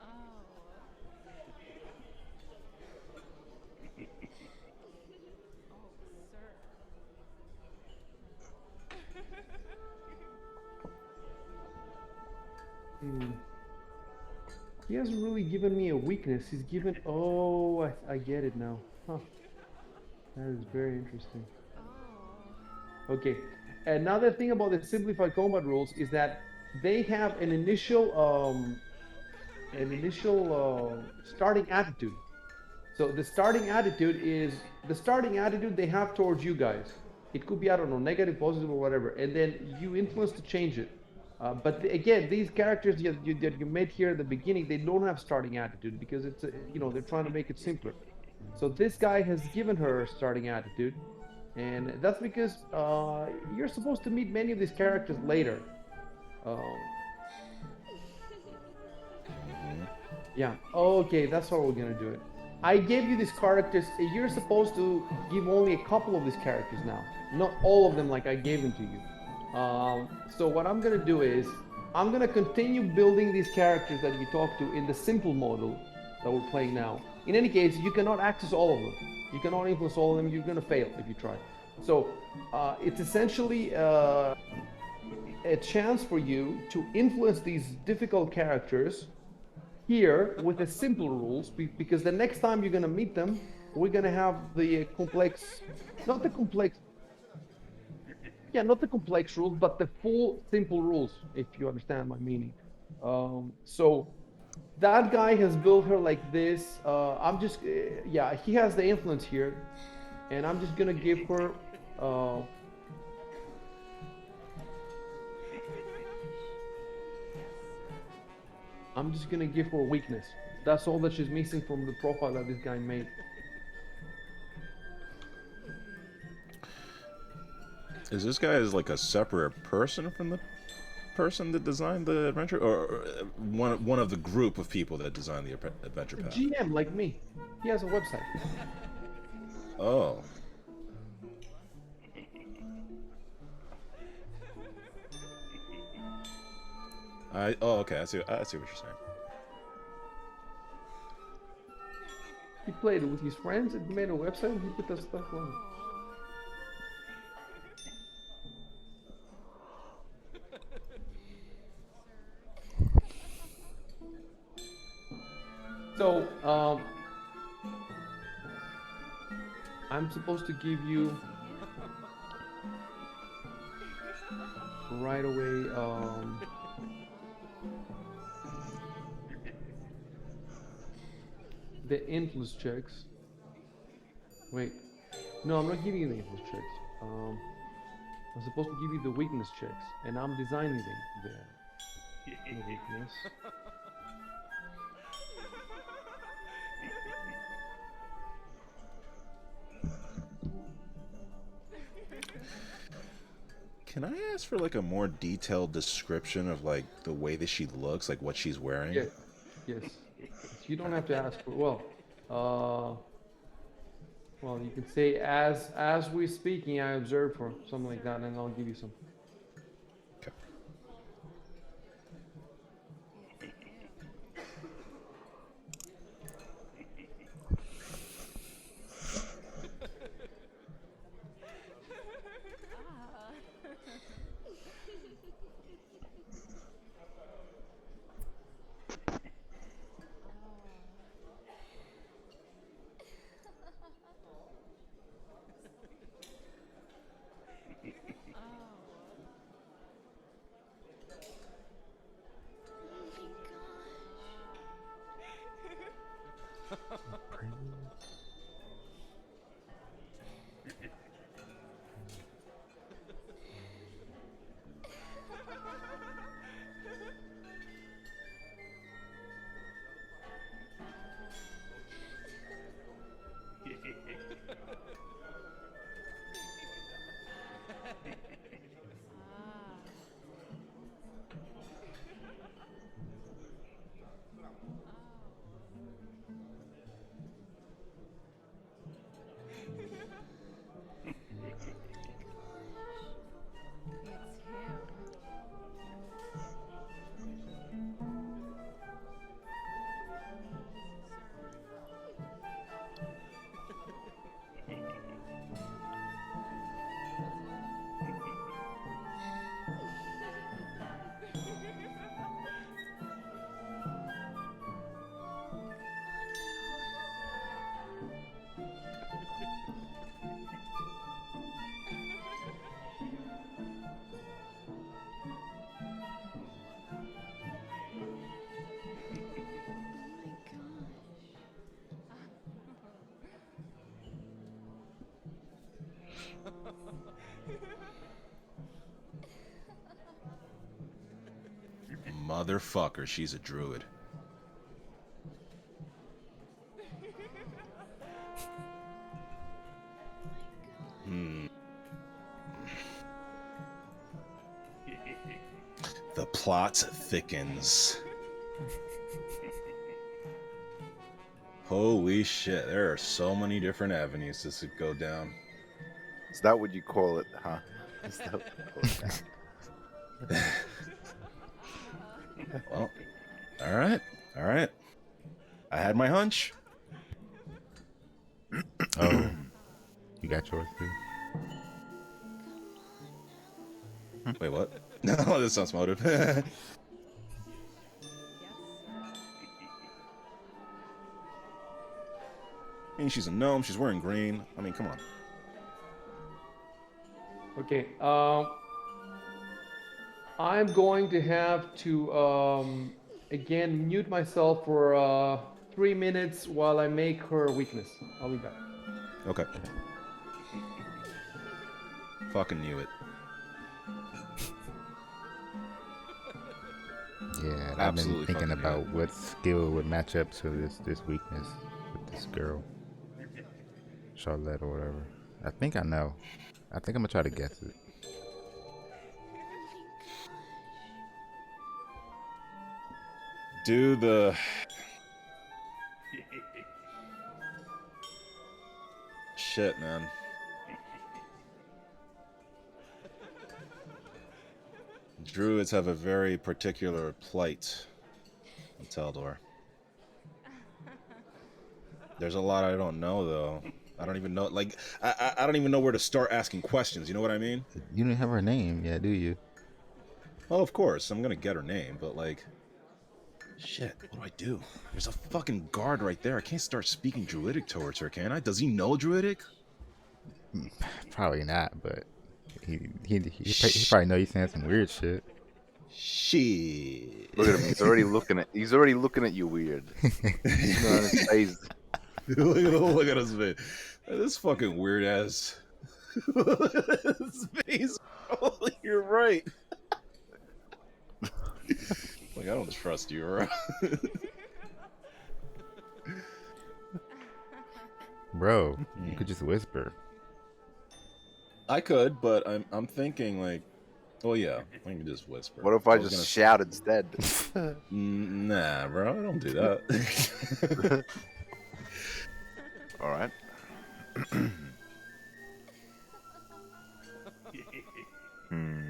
Oh. Oh, sir. Hmm. He hasn't really given me a weakness. He's given. Oh, I get it now. Huh. That is very interesting. Oh. Okay. Another thing about the simplified combat rules is that they have an initial starting attitude. So the starting attitude is the starting attitude they have towards you guys. It could be, I don't know, negative, positive, or whatever, and then you influence to change it. But again, these characters that you made here at the beginning, they don't have starting attitude because they're trying to make it simpler. So this guy has given her starting attitude, and that's because you're supposed to meet many of these characters later. Um, Yeah. Okay, that's how we're gonna do it. I gave you these characters. You're supposed to give only a couple of these characters now, not all of them like I gave them to you. So what I'm gonna do is I'm gonna continue building these characters that you talk to in the simple model that we're playing now. In any case, you cannot access all of them. You cannot influence all of them. You're gonna fail if you try. So it's essentially a chance for you to influence these difficult characters here with the simple rules because the next time you're going to meet them, we're going to have the complex, not the complex, yeah, not the complex rules, but the full simple rules, if you understand my meaning. So that guy has built her like this. Yeah, he has the influence here, and I'm just going to give her, uh, I'm just going to give her weakness. That's all that she's missing from the profile that this guy made. Is this guy is like a separate person from the person that designed the adventure, or one of the group of people that designed the adventure A path? GM like me. He has a website. Oh, okay. I see what you're saying. He played with his friends and made a website and he put that stuff on it. Oh. So, I'm supposed to give you right away the influence checks. Wait, no, I'm not giving you the influence checks. I'm supposed to give you the weakness checks, and I'm designing the weakness. Can I ask for like a more detailed description of like the way that she looks, like what she's wearing? Yes, yes. You don't have to ask for, well, uh, Well, you can say as we speaking, I observed for something like that, and I'll give you some. It's him. Ah. Oh. It's him. Motherfucker, she's a druid. The plot thickens. Holy shit, there are so many different avenues this could go down. Is that what you call it, huh? Is that what you call it now? Well, alright. I had my hunch. Oh, you got yours too. Wait, what? No, this sounds motive. Yes, sir. I mean, she's a gnome, she's wearing green. I mean, come on. Okay. I'm going to have to again mute myself for 3 minutes while I make her weakness. I'll be back. Okay. Fucking knew it. Yeah, and I've been Absolutely thinking fucking knew about what skill would match up to this weakness with this girl, Charlotte or whatever. I think I know. I think I'm gonna try to guess it. Do the... Shit, man. Druids have a very particular plight in Taldor. There's a lot I don't know, though. I don't even know, like, I don't even know where to start asking questions, you know what I mean? You don't have her name, yeah, do you? Well, of course, I'm gonna get her name, but, like... Shit, what do I do? There's a fucking guard right there. I can't start speaking Druidic towards her, can I? Does he know Druidic? Probably not, but he probably know you saying some weird shit. Shit. Look at him. He's already looking at you weird. He's on his face. Look at his face. This fucking weird ass. His face. Oh, you're right. Like, I don't trust you, bro. Bro, you could just whisper. I could, but I'm thinking like, oh yeah, I can just whisper. What if I just shout instead? Nah, bro, I don't do that. All right. Hmm.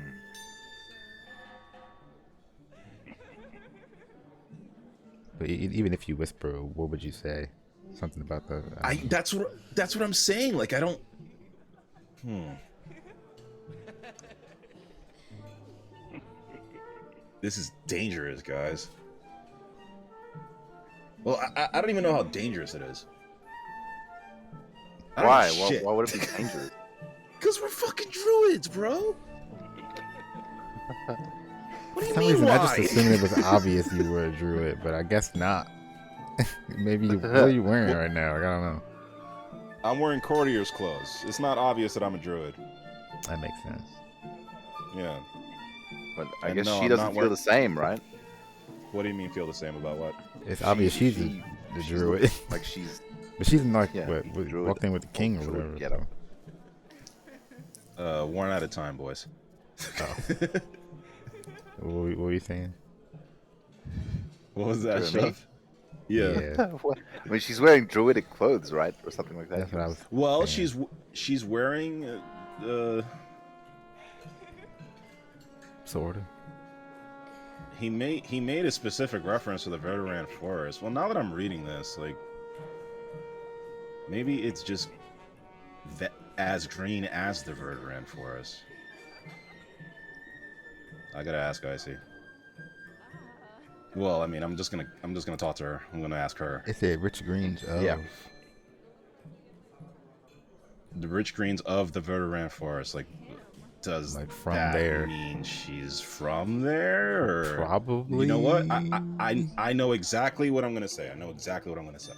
But even if you whisper, what would you say? Something about the. That's what I'm saying. Like I don't. This is dangerous, guys. Well, I don't even know how dangerous it is. I don't Why? know shit. Why would it be dangerous? Because we're fucking druids, bro. What do For you some mean, reason, I just why? assumed it was obvious you were a druid, but I guess not. Maybe you. What are you wearing right now? Like, I don't know. I'm wearing courtier's clothes. It's not obvious that I'm a druid. That makes sense. Yeah. But I And guess no, she I'm doesn't not feel the same, right? What do you mean feel the same about what? It's obvious she's the druid. Like she's But she's in like yeah, druid, walked in with the king or druid whatever. getup. So. One at a time, boys. Oh. What were you saying? What was that, To me? Chef? Yeah. What? I mean, she's wearing druidic clothes, right, or something like that. That's what I was. Well, saying. she's wearing Sorta. he made a specific reference to the Verduran forest. Well, now that I'm reading this, like maybe it's just as green as the Verduran forest. I gotta ask Icy. Well, I mean, I'm just gonna talk to her. I'm gonna ask her. It said rich greens of. Yeah. The rich greens of the Verduran forest, like, does Like from that there. mean she's from there? Or... Probably. You know what? I know exactly what I'm gonna say. I know exactly what I'm gonna say.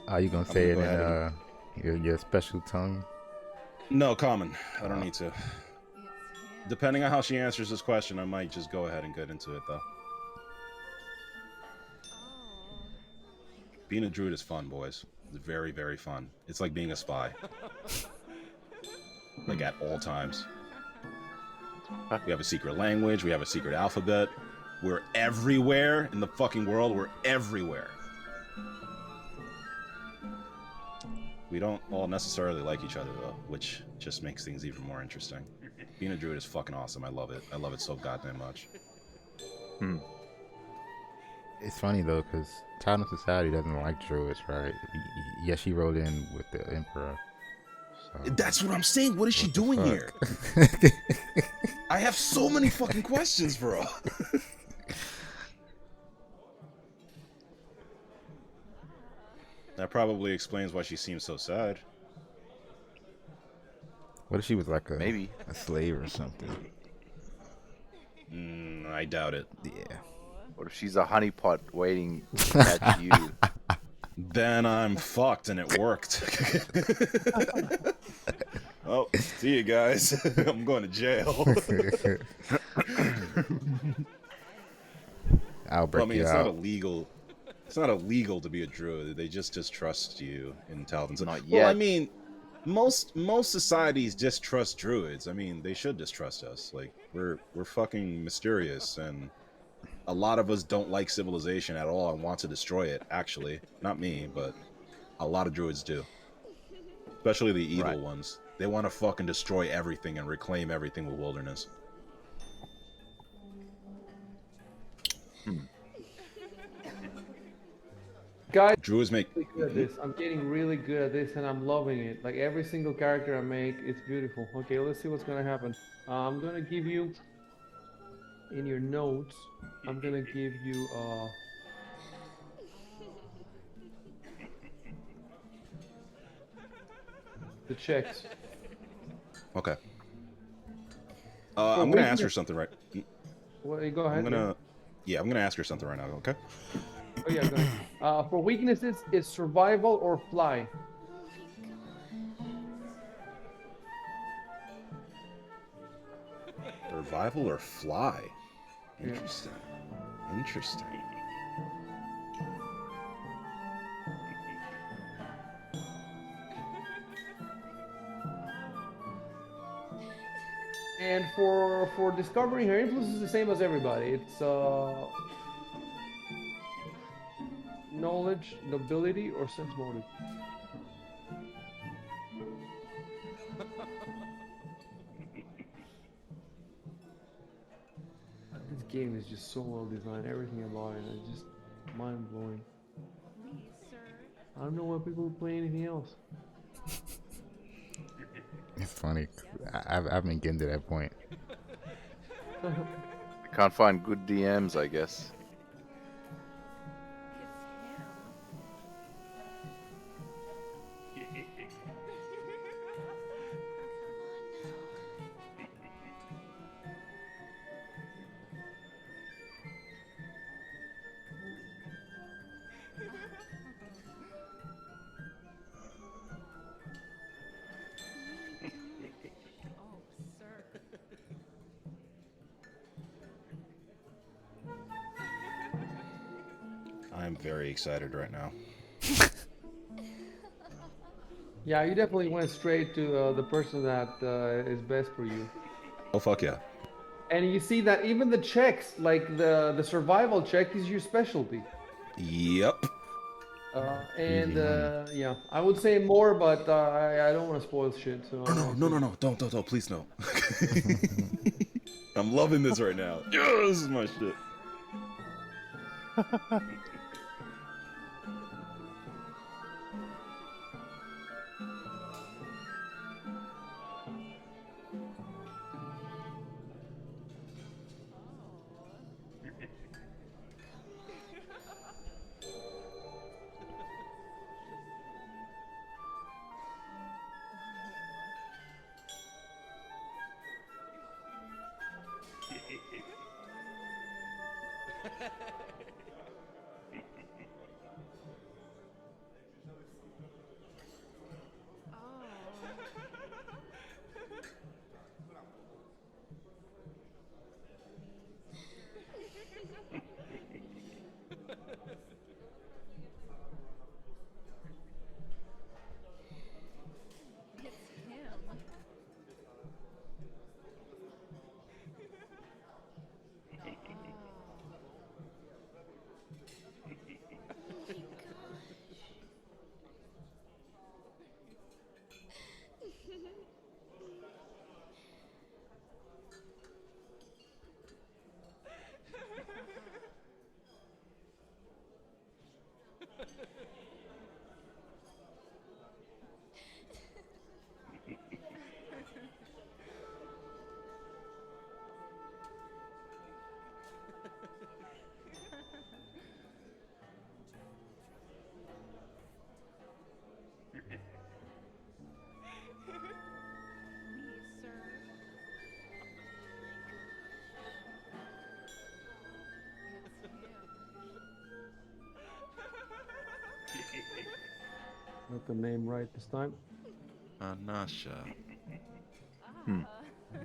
Are you gonna I'm say gonna it go in your special tongue? No, common. I don't need to. It's him. Depending on how she answers this question, I might just go ahead and get into it, though. Oh. Being a druid is fun, boys. It's very, very fun. It's like being a spy. Like, at all times. We have a secret language. We have a secret alphabet. We're everywhere in the fucking world. We're everywhere. We don't all necessarily like each other, though, which just makes things even more interesting. Being a druid is fucking awesome. I love it. I love it so goddamn much. It's funny though, because Titan Society doesn't like druids, right? Yes, she wrote in with the Emperor. So, That's what I'm saying. What is she what the doing fuck? here? I have so many fucking questions, bro. That probably explains why she seems so sad. What if she was like Maybe. a slave or something? I doubt it. Yeah. What if she's a honeypot waiting to catch you? Then I'm fucked, and it worked. Oh, see you guys. I'm going to jail. I'll break I mean, you it's out. not illegal. It's not illegal to be a druid. They just distrust you in Talvin. Not Well, I yet. mean, most societies distrust druids. I mean, they should distrust us. Like, we're fucking mysterious, and a lot of us don't like civilization at all and want to destroy it. Actually, not me, but a lot of druids do. Especially the evil Right. ones. They want to fucking destroy everything and reclaim everything with wilderness. Guys, Druids make... really good at this. I'm getting really good at this, and I'm loving it. Like every single character I make, it's beautiful. Okay, let's see what's gonna happen. I'm gonna give you in your notes. I'm gonna give you the checks. Okay. I'm gonna ask her something right... Well, go ahead. I'm gonna... Yeah, I'm gonna ask her something right now, okay? Oh yeah, go ahead. For weaknesses, it's survival or fly. Survival or fly? Yeah. Interesting. Interesting. And for discovering her influence is the same as everybody. It's knowledge, nobility, or sense motive. game is just so well designed. Everything about it is just mind blowing. Please, sir. I don't know why people play anything else. It's funny. I've been getting to that point. I can't find good DMs, I guess. It's him. Oh, sir. I'm very excited right now. Yeah, you definitely went straight to the person that is best for you. Oh fuck yeah. And you see that even the checks, like the survival check, is your specialty. Yep. And Easy money. yeah, I would say more, but I don't want to spoil shit, so I No, won't no, say. no, no, don't, please no. I'm loving this right now. Yeah, this is my shit. It's him. Please, sir. It's him. Got the name right this time. Anasha. Hmm. Ah.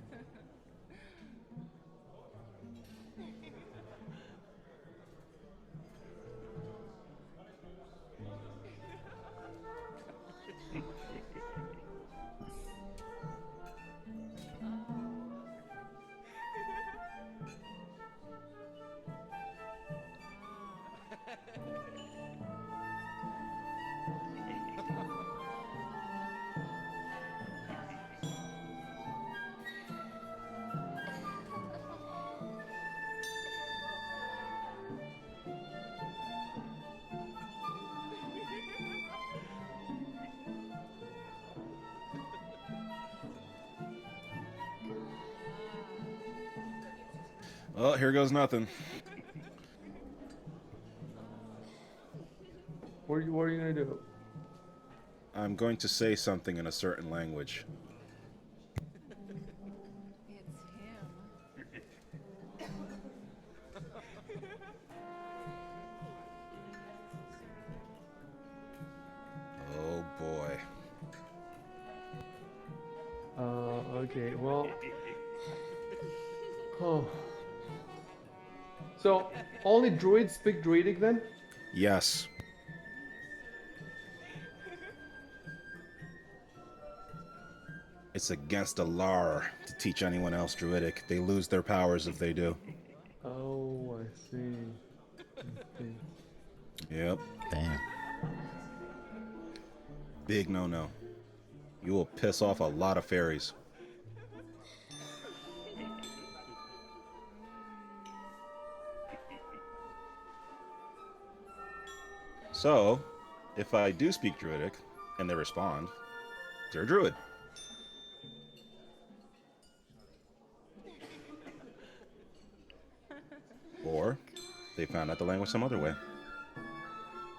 Oh, here goes nothing. What are you gonna do? I'm going to say something in a certain language. It's him. Oh boy. Okay, well. Oh. So, only druids speak druidic then? Yes. It's against the law to teach anyone else druidic. They lose their powers if they do. Oh, I see. I see. Yep. Damn. Big no-no. You will piss off a lot of fairies. So, if I do speak Druidic and they respond, they're a Druid. Or they found out the language some other way.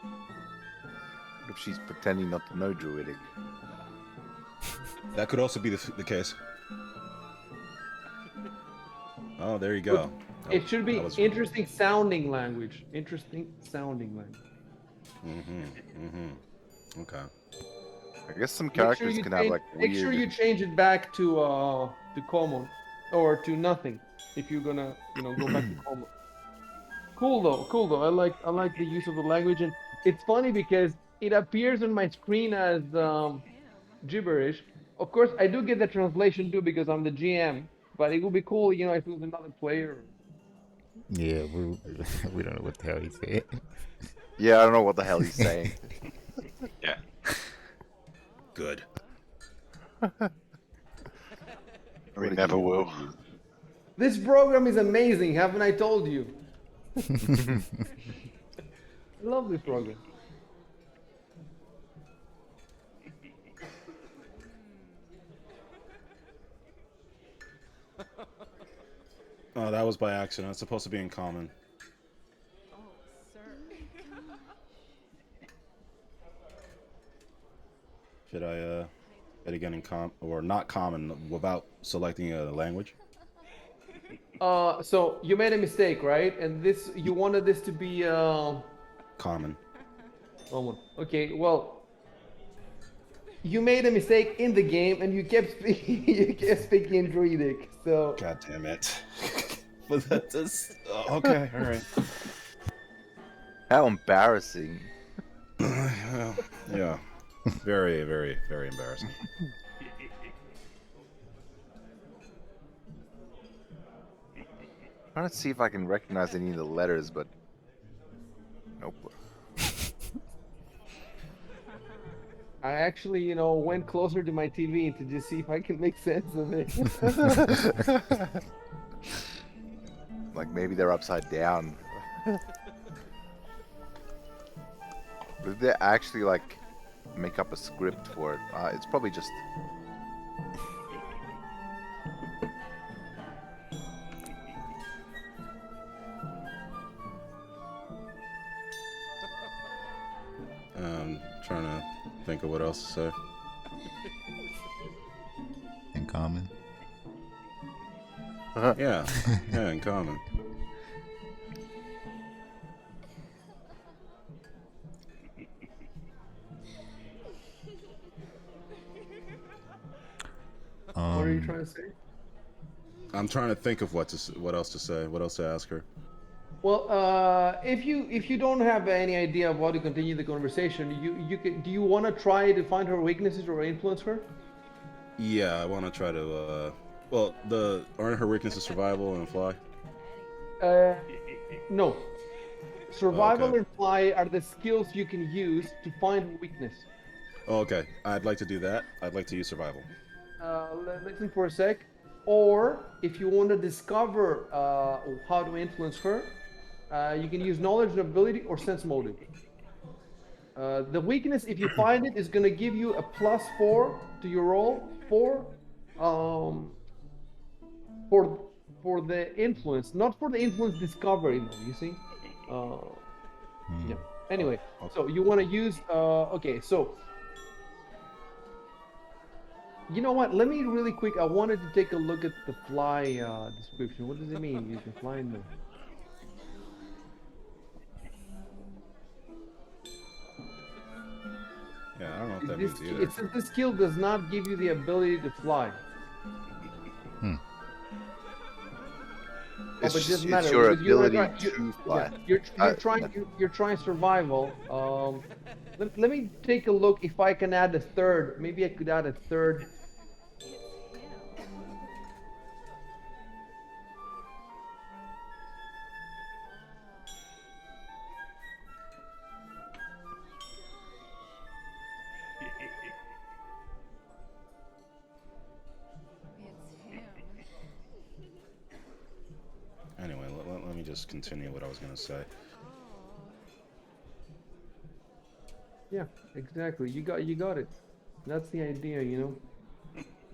What if she's pretending not to know Druidic? That could also be the case. Oh, there you But go. it should be That was- interesting sounding language. Interesting sounding language. Okay. I guess some Make sure characters you can have change, like make sure weird. you change it back to common or to nothing if you're gonna go back to common. Cool though. I like the use of the language, and it's funny because it appears on my screen as gibberish. Of course, I do get the translation too because I'm the GM, but it would be cool, if it was another player. Yeah, we don't know what the hell he said. Yeah, I don't know what the hell he's saying. Yeah. Good. We never will. This program is amazing, haven't I told you? I love this program. Oh, that was by accident. It's supposed to be in common. Oh, sir. Should I get again in or not common without selecting a language? So you made a mistake, right? And you wanted this to be Common. common. Okay, well, you made a mistake in the game, and you kept speaking, you kept speaking Druidic. So God damn it. But that's okay. All right. How embarrassing. Yeah. Very, very, very embarrassing. Trying to see if I can recognize any of the letters, but nope. I actually, went closer to my TV to just see if I can make sense of it. Like maybe they're upside down. Did they actually like make up a script for it? It's probably just. Trying to think of what else to say. In common. Yeah, yeah, in common. What are you trying to say? I'm trying to think of what else to say, what else to ask her. Well, if you don't have any idea of how to continue the conversation, do you want to try to find her weaknesses or influence her? Yeah, I want to try to. Well, aren't her weaknesses survival and fly? No. Survival okay. and fly are the skills you can use to find weakness. Oh, okay. I'd like to do that. I'd like to use survival. Listen for a sec. Or if you want to discover how to influence her, you can use knowledge and ability or sense motive. The weakness, if you find it, is going to give you a +4 to your roll um, for the influence, not for the influence discovery, though. You see? Yeah. Anyway, so you want to use. Okay, so you know what? Let me really quick. I wanted to take a look at the fly description. What does it mean? You can fly in the. Yeah, I don't know what that means either. It says this skill does not give you the ability to fly. It's, but it just, doesn't it's matter your because you're ability to fly. you're trying survival. Let me take a look if I can add a third. Maybe I could add a third. It's him. Anyway, let me just continue what I was going to say. Yeah, exactly. You got it. That's the idea, you know.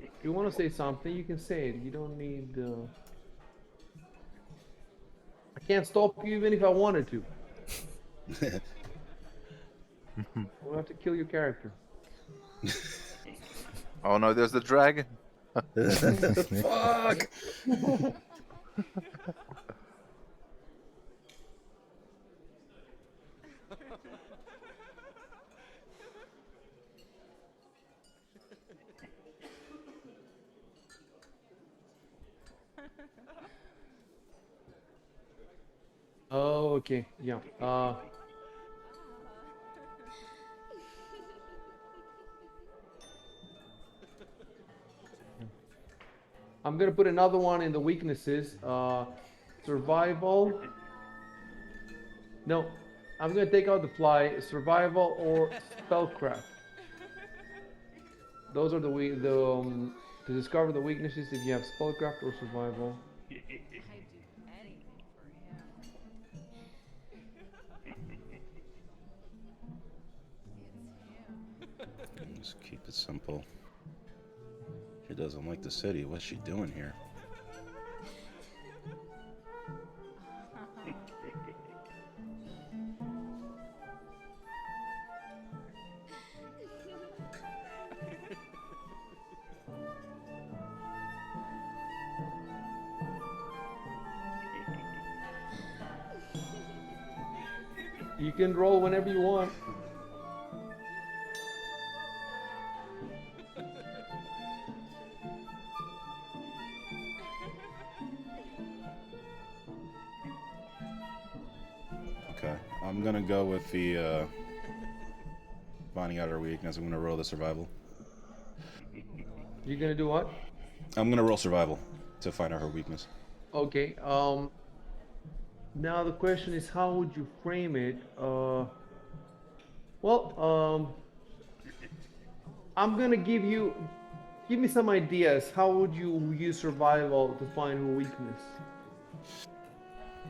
If you want to say something, you can say it. You don't need. I can't stop you even if I wanted to. We'll have to kill your character. Oh no, there's the dragon. Fuck! Oh, okay. Yeah. I'm gonna put another one in the weaknesses. Survival. No, I'm gonna take out the fly. Survival or spellcraft. Those are the to discover the weaknesses if you have spellcraft or survival. I'd do anything for him. It's him. Just keep it simple. She doesn't like the city. What's she doing here? You can roll whenever you want. Okay, I'm gonna go with the finding out her weakness. I'm gonna roll the survival. You're gonna do what? I'm gonna roll survival to find out her weakness. Okay. Now the question is, how would you frame it? Well, I'm gonna give me some ideas. How would you use survival to find her weakness?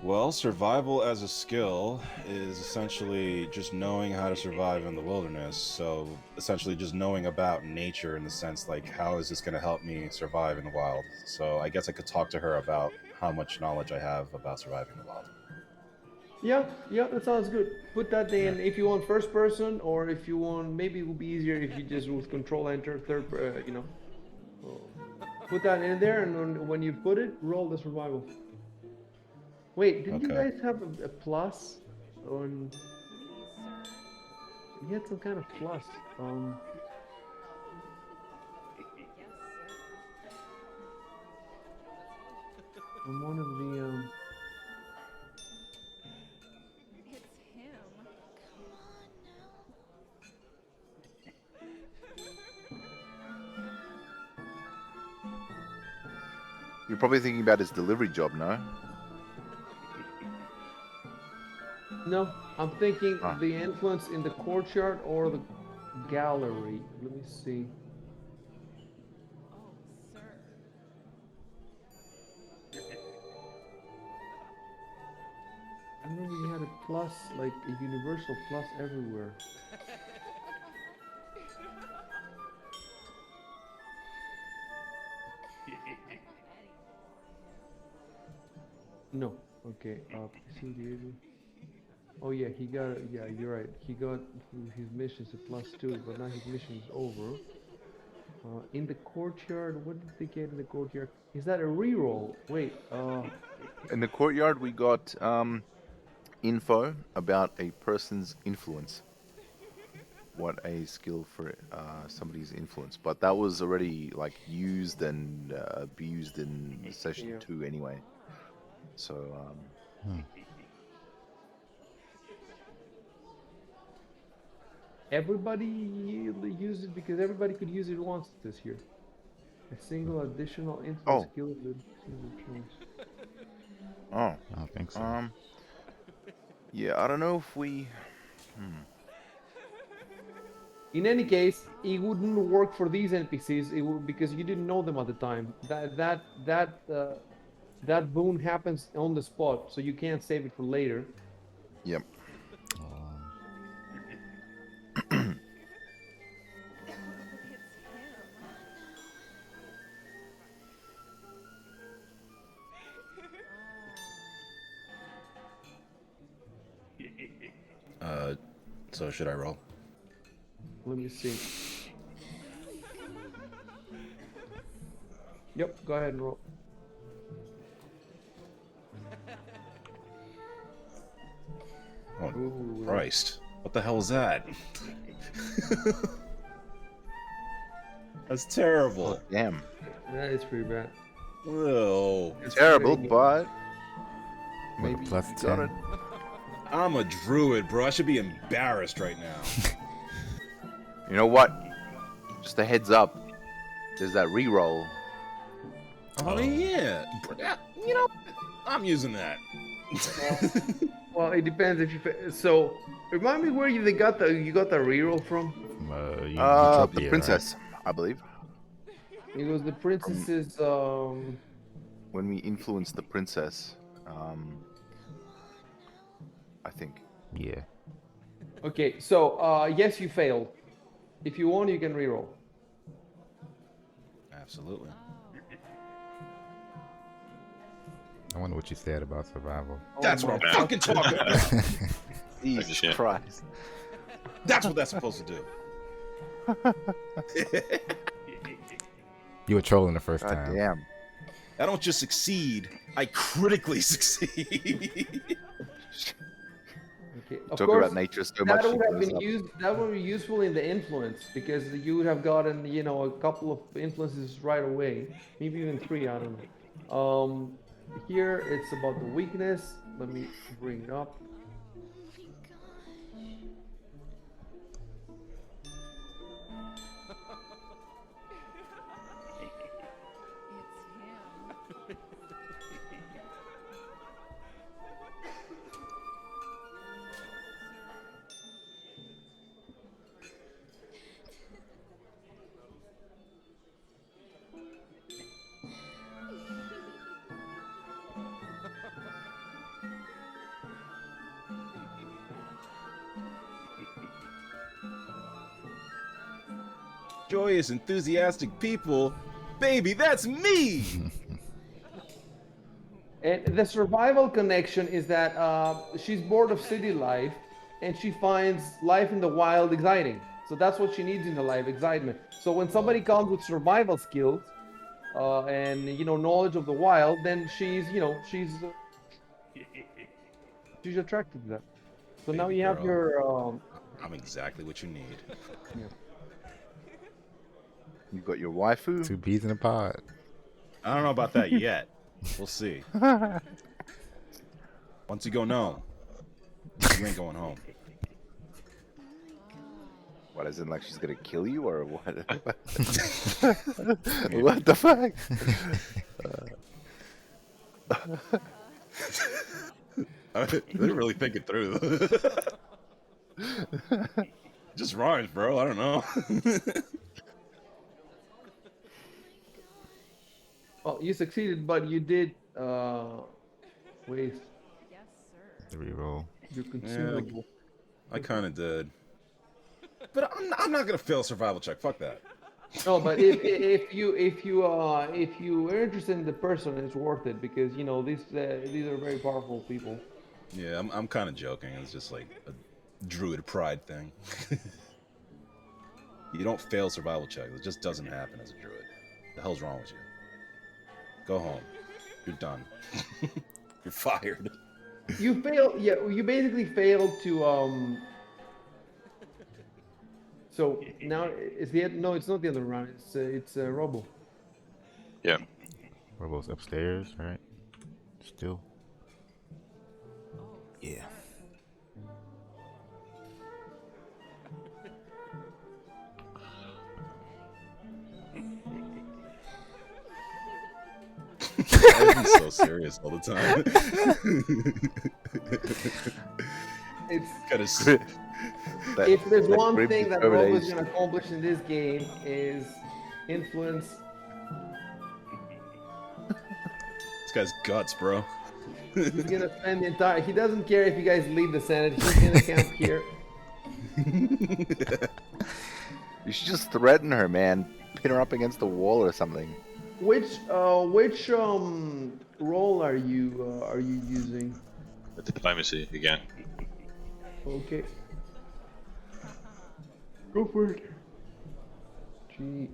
Well, survival as a skill is essentially just knowing how to survive in the wilderness. So, essentially, just knowing about nature in the sense like, how is this going to help me survive in the wild? So, I guess I could talk to her about how much knowledge I have about surviving in the wild. Yeah, yeah, that sounds good. Put that Yeah. in if you want first person, or if you want, maybe it would be easier if you just with control enter you know. Put that in there, and when you put it, roll the survival. Wait, didn't you Okay. guys have a plus on? Please, sir. You had some kind of plus. Yes, sir. On one of the It's him. You're probably thinking about his delivery job, no? No, I'm thinking Ah. the influence in the courtyard or the gallery. Let me see. Oh, sir. I remember you had a plus, like a universal plus everywhere. No. Okay. Pursue the area. Oh yeah, he got. Yeah, you're right. He got his mission's a +2, but now his mission is over. In the courtyard, what did they get in the courtyard? Is that a reroll? Wait. In the courtyard, we got info about a person's influence. What a skill for somebody's influence, but that was already like used and abused in session Yeah. 2 anyway. So Everybody use it because everybody could use it once this year. A single additional influence oh skill with single choice. oh I don't think so. yeah, I don't know if we. In any case, it wouldn't work for these NPCs. It would because you didn't know them at the time. That boon happens on the spot, so you can't save it for later. Yep. Um, So should I roll? Let me see. Yep, go ahead and roll. Oh, Ooh, Christ. What the hell is that? That's terrible. Damn. that is pretty bad. Whoa. It's Terrible, pretty- but With a maybe plus you got 10. it. I'm a druid, bro. I should be embarrassed right now. You know what? Just a heads up. There's that reroll. Oh, yeah. You know, I'm using that. Well, it depends if you. So, remind me where you got the reroll from. You dropped The right? princess, I believe. It was the princess's. When we influenced the princess, I think. Yeah. Okay, so yes, you failed. If you want, you can reroll. Absolutely. I wonder what you said about survival. That's what I'm fucking talking about. Jesus shit. Christ. That's what that's supposed to do. You were trolling the first God time. damn. I don't just succeed, I critically succeed. Okay, of Talk course. about nature so much. That she would have blows been up. used. That would be useful in the influence because you would have gotten, a couple of influences right away, maybe even 3. I don't know. Here it's about the weakness. Let me bring it up. It's him. Joyous, enthusiastic people. Baby, that's me! And the survival connection is that she's bored of city life, and she finds life in the wild exciting. So that's what she needs in the life, excitement. So when somebody comes with survival skills and knowledge of the wild, then she's attracted to that. So now Baby you have girl. your I'm exactly what you need. You got your waifu. 2 bees in a pod. I don't know about that yet. We'll see. Once you go gnome, you ain't going home. What, is it like she's gonna kill you or what? What the fuck? I didn't really think it through. Just rhymes, bro. I don't know. well, you succeeded, but you did waste Yes, sir. The reroll. your consumable. I kind of did. But I'm not gonna fail a survival check. Fuck that. No, but if you are interested in the person, it's worth it because these are very powerful people. Yeah, I'm kind of joking. It's just like a druid pride thing. You don't fail survival checks. It just doesn't happen as a druid. The hell's wrong with you? Go home. You're done. You're fired. You fail. Yeah, you basically failed to. So now it's the no, it's not the other round. It's Robo. Yeah. Robo's upstairs, right? Still. Yeah. Why is he so serious all the time? It's Gotta if there's that one grim thing that Robo is determination. going to accomplish in this game is influence. This guy's guts, bro. He's going to spend the entire. He doesn't care if you guys leave the Senate. He's going to camp here. You should just threaten her, man. Pin her up against the wall or something. Which role are you using? The diplomacy again. Okay. Go for it. Gee.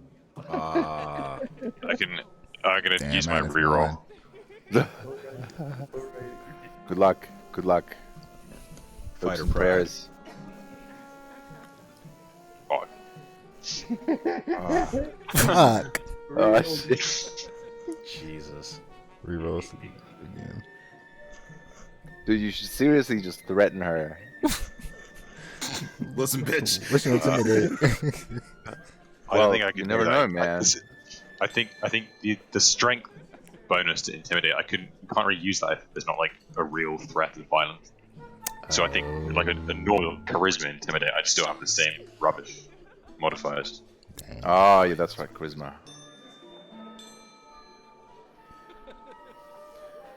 Ah, I'm gonna Damn, use my minus reroll. one. Alright. Good luck. Good luck. Hopes fighter and pride. prayers. Oh, Oh, Fuck. oh Reroll. shit. Jesus. Reroll again. Dude, you should seriously just threaten her. Listen, bitch. What's your intimidate? I don't Well, think I you can never do that. know, man. I think the strength bonus to intimidate. You can't really use that if there's not like a real threat of violence. So I think like a normal charisma intimidate, I'd still have the same rubbish modifiers. Damn. Oh, yeah, that's right, charisma.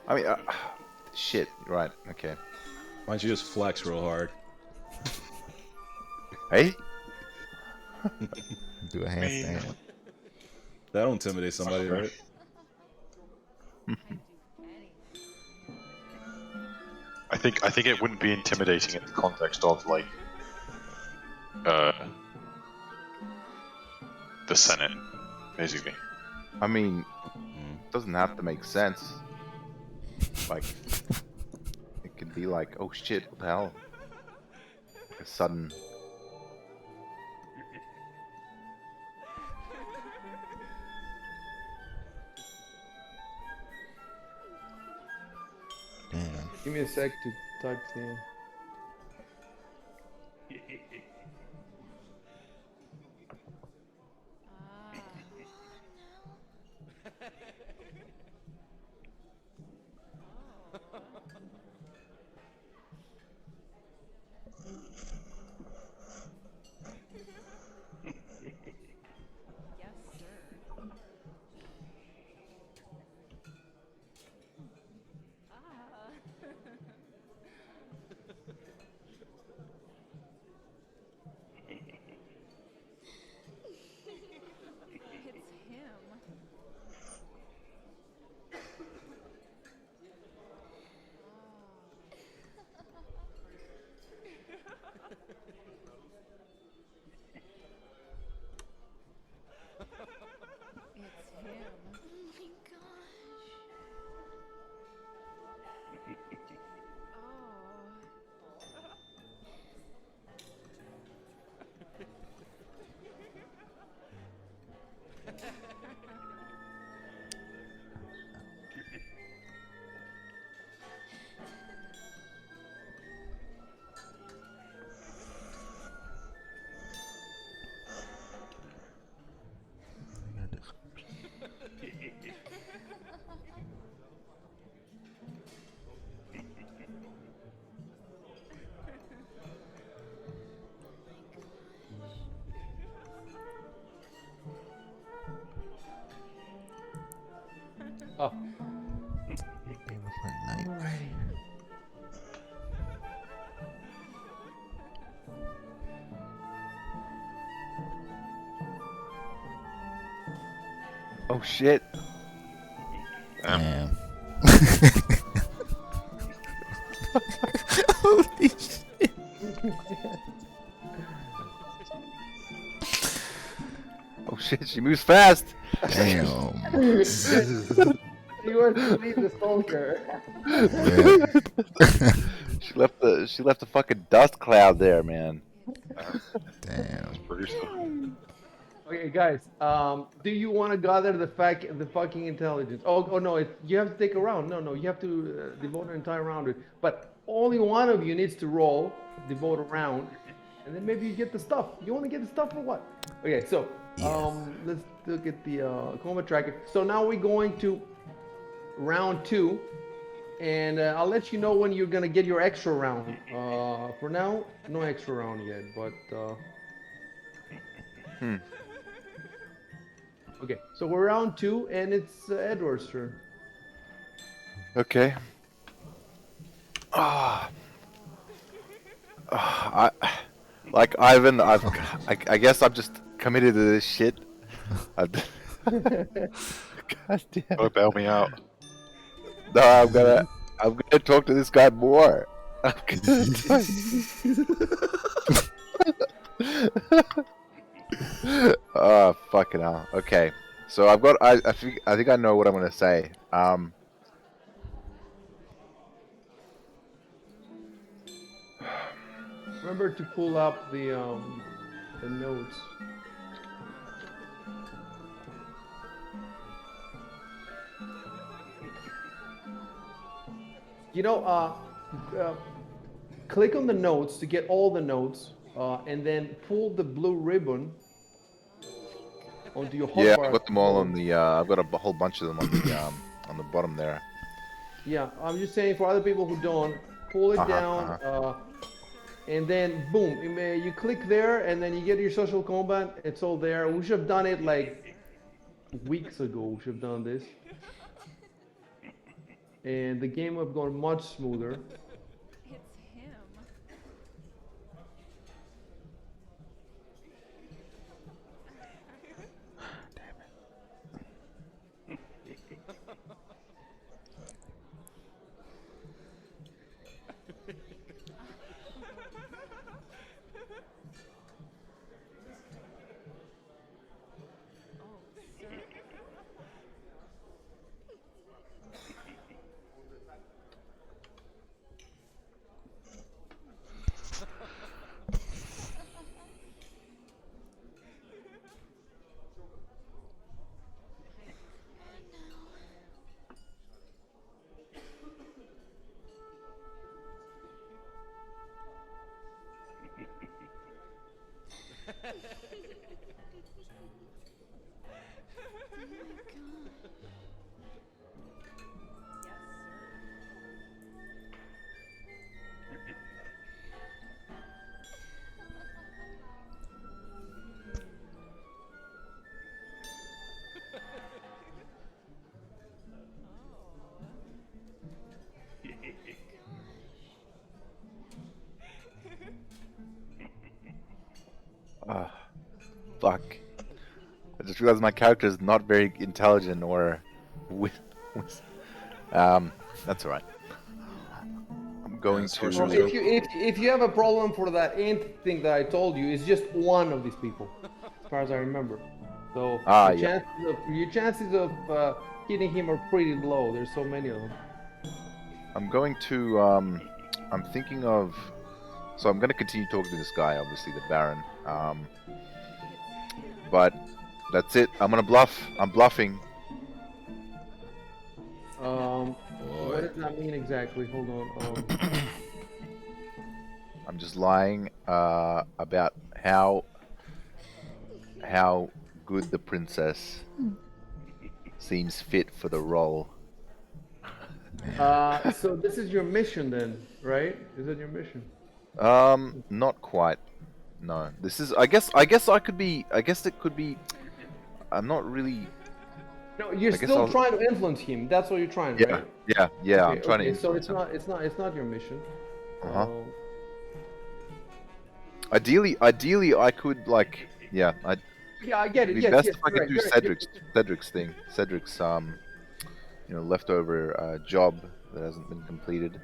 I mean, shit. Right. Okay. Why don't you just flex real hard? Hey. Do a handstand. That'll intimidate somebody, right? I'd do anything for him. I think it wouldn't be intimidating in the context of like the Senate, basically. I mean, it doesn't have to make sense. Like, it could be like, oh shit, what the hell? Like a sudden. Damn. Give me a sec to type in. Yes, sir. Ah. It's him. It's him. Oh my gosh. Oh. Oh, They was like night. alrighty. Oh shit. Damn. Holy shit. Oh shit, she moves fast. Damn. You want to leave the soldier. Yeah. She left a fucking dust cloud there, man. Damn. Okay, guys. Do you want to gather the fucking intelligence? Oh no! You have to take a round. No, you have to devote an entire round to it. But only one of you needs to roll, devote a round, and then maybe you get the stuff. You want to get the stuff or what? Okay, so Yes. let's look at the combat tracker. So now we're going to round 2, and I'll let you know when you're gonna get your extra round. For now, no extra round yet, but. Okay, so we're round 2, and it's Edward's turn. Okay. I like Ivan. I guess I'm just committed to this shit. God damn. Gotta bail me out. No, I'm gonna talk to this guy more. I'm gonna talk- Oh, fucking hell. Okay. So I've got I think I know what I'm gonna say. Remember to pull up the notes. You know, click on the notes to get all the notes, and then pull the blue ribbon onto your Yeah, hotbar I've at got the them all on bottom. the I've got a whole bunch of them on the bottom there. Yeah, I'm just saying for other people who don't, pull it Uh-huh, down, uh-huh. and then boom, you click there, and then you get your social combat. It's all there. We should have done it like weeks ago. We should have done this, and the game would have gone much smoother. It's him. Oh, sir. Yes, sir. Oh. Fuck. I just realized my character is not very intelligent or with, with that's alright. I'm Yeah, going this horse Well, was to if you have a problem for that int thing that I told you, it's just one of these people, as far as I remember. So yep. your chances of hitting him are pretty low. There's so many of them. I'm going to I'm thinking of so I'm gonna continue talking to this guy, obviously the Baron. It's him. But that's it. I'm gonna bluff. I'm bluffing. What boy. does that mean exactly? Hold on. I'm just lying about how good the princess seems fit for the role. So this is your mission then, right? Is that your mission? Not quite. No. This is I guess I could be I guess it could be I'm not really No, you're I guess still I'll trying to influence him. That's what you're trying, yeah, right? yeah, I'm Okay, trying to okay. So influence him. it's not your mission. Uh-huh. Um, Ideally I could like yeah, yeah, I get it'd it. be Yes, best yes. if I You're could right. do You're right. Cedric's thing. Cedric's leftover job that hasn't been completed.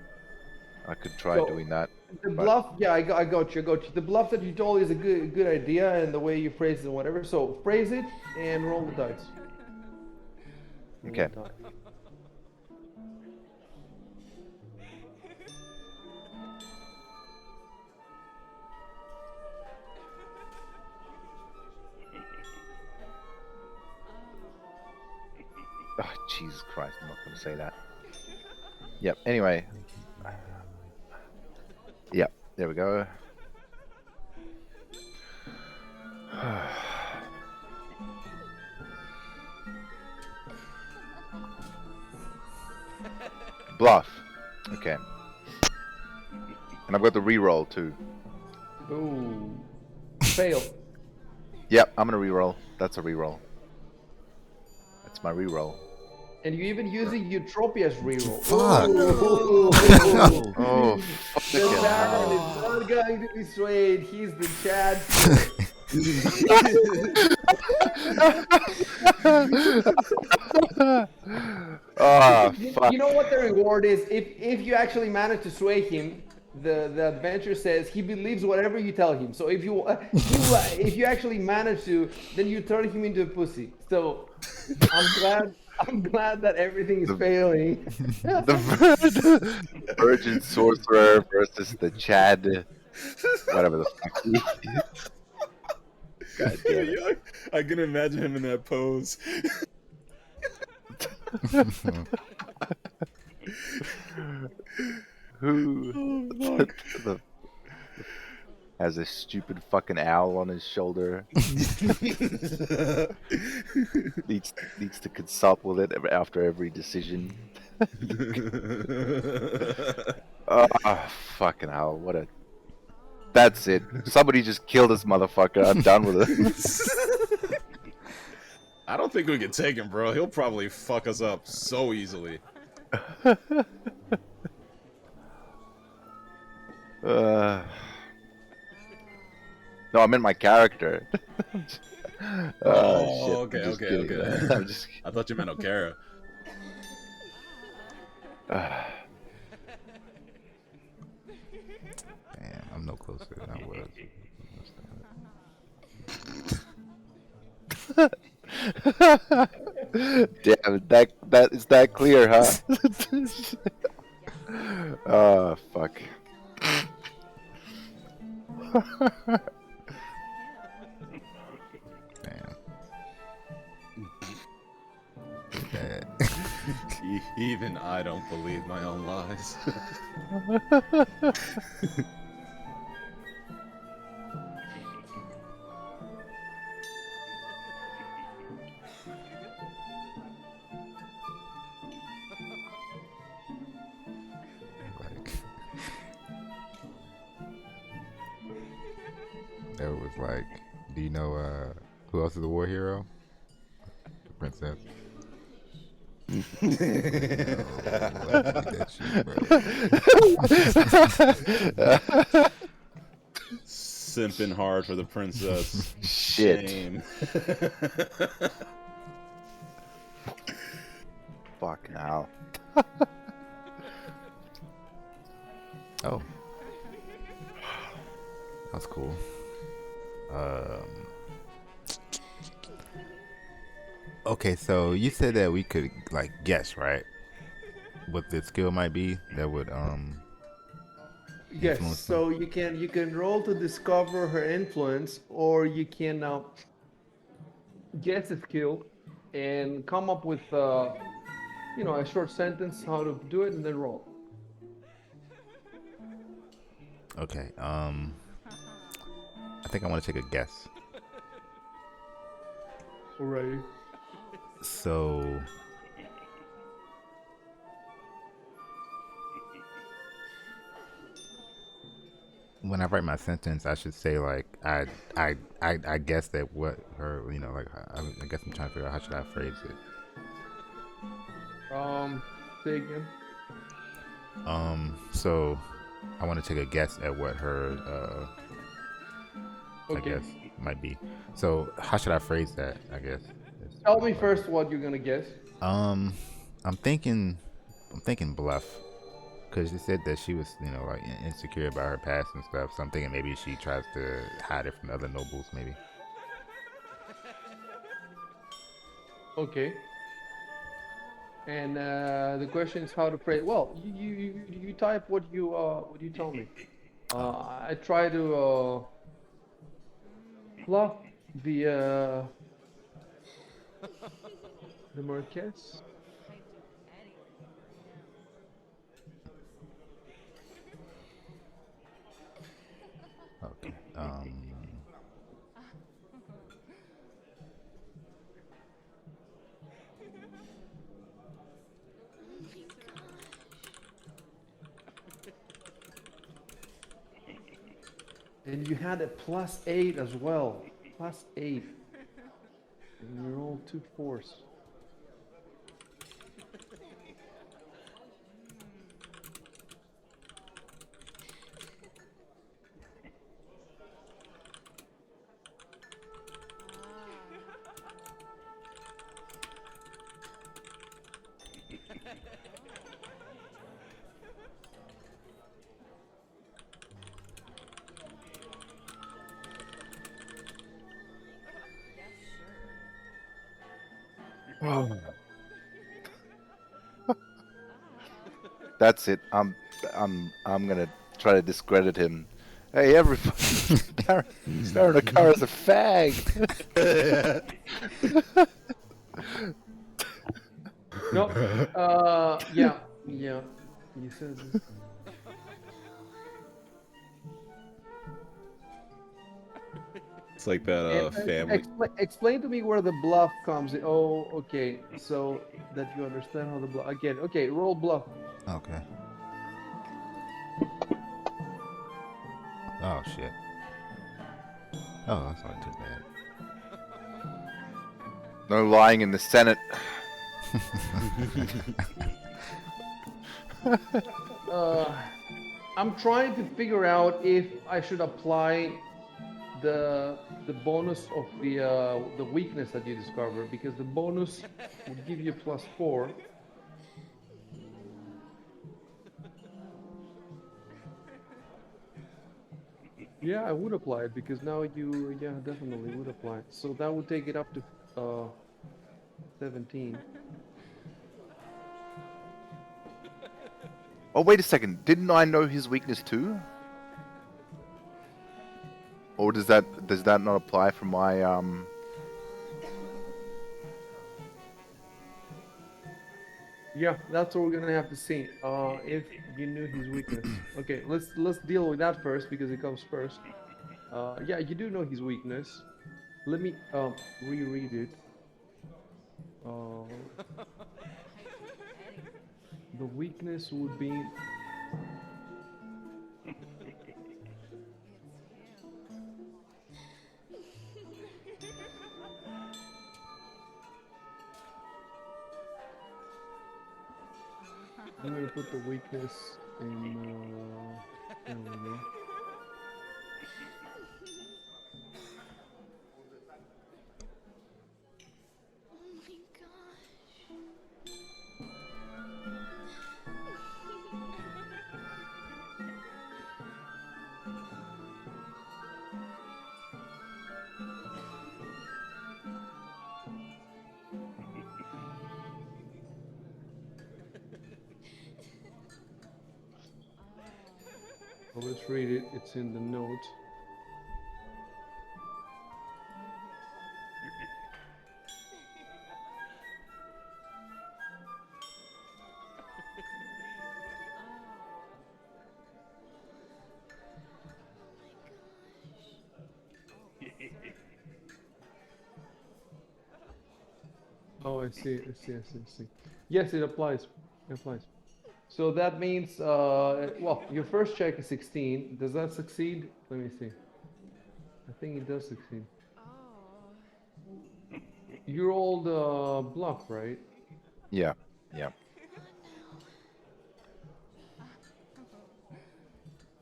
I could try So doing that. the But bluff, yeah, I got you. I got you. The bluff that you told is a good idea, and the way you phrase it and whatever. So phrase it and roll the dice. Roll okay. the dice. Oh, Jesus Christ, I'm not gonna say that. Yep, anyway. Yep, there we go. Bluff. Okay. And I've got the reroll too. Ooh, fail. Yep, I'm gonna reroll. That's a reroll. That's my reroll. And you even using Eutropia's reroll. Fuck. Ooh. Oh, The fucking Baron is hell. not going to be swayed. He's the chancellor. Ah, You fuck. know what the reward is? If you actually manage to sway him, the adventure says he believes whatever you tell him. So if you he will, if you actually manage to, then you turn him into a pussy. So I'm glad that everything is The failing. the virgin sorcerer versus the Chad, whatever the fuck he is. God damn it. Yo, I can imagine him in that pose. Who Oh fuck. the, has a stupid fucking owl on his shoulder? Needs to consult with it after every decision. Oh, fucking hell! What a. That's it. Somebody just killed this motherfucker. I'm done with it. I don't think we can take him, bro. He'll probably fuck us up so easily. No, I meant my character. Shit. Okay, I'm just okay, kidding. okay. I'm just. I thought you meant Okara. Damn, I'm no closer than I was. Damn, that is that clear, huh? Oh fuck. Damn. Bad. Even I don't believe my own lies. Like, that was like, do you know who else is a war hero? The princess. No, let's read that shit, bro. Simping hard for the princess. Shit. Shame. Fucking hell. Oh, that's cool. Okay, so you said that we could like guess, right? What the skill might be that would Yes. influence them. So you can roll to discover her influence, or you can guess a skill and come up with a short sentence how to do it, and then roll. Okay. I think I want to take a guess. Alrighty. So when I write my sentence, I should say like I guess that what her like I guess I'm trying to figure out how should I phrase it. Say again. So I want to take a guess at what her I Okay. guess might be. So how should I phrase that? I guess. Tell me first what you're gonna guess. Um, I'm thinking bluff. Because she said that she was, like insecure about her past and stuff. So I'm thinking maybe she tries to hide it from the other nobles, maybe. Okay. And the question is how to phrase. Well, you type what you tell me. I try to fluff the Marquess. Okay. And you had a +8 as well. +8. And you rolled 2 4s. That's it. I'm gonna try to discredit him. Hey, everybody! Starring a car as a fag. No. Yeah. Yeah. He says. It's like that And family. explain to me where the bluff comes in. Oh, okay. So that you understand how the bluff again. Okay, roll bluff. Okay. Oh shit. Oh, that's not too bad. No lying in the Senate. I'm trying to figure out if I should apply the bonus of the weakness that you discovered, because the bonus would give you +4. Yeah, I would apply it because now you, yeah, definitely would apply it. So that would take it up to 17. Oh, wait a second. Didn't I know his weakness too? Or does that not apply for my Yeah, that's what we're gonna have to see. If you knew his weakness. Okay, let's deal with that first because it comes first. Yeah, you do know his weakness. Let me reread it. The weakness would be I'm gonna put the weakness in there we go. Oh my gosh. Well, let's read it. It's in the note. Oh, I see. I see. I see. I see. Yes, it applies. It applies. So that means, well, your first check is 16. Does that succeed? Let me see. I think it does succeed. You rolled bluff, right? yeah. Yeah.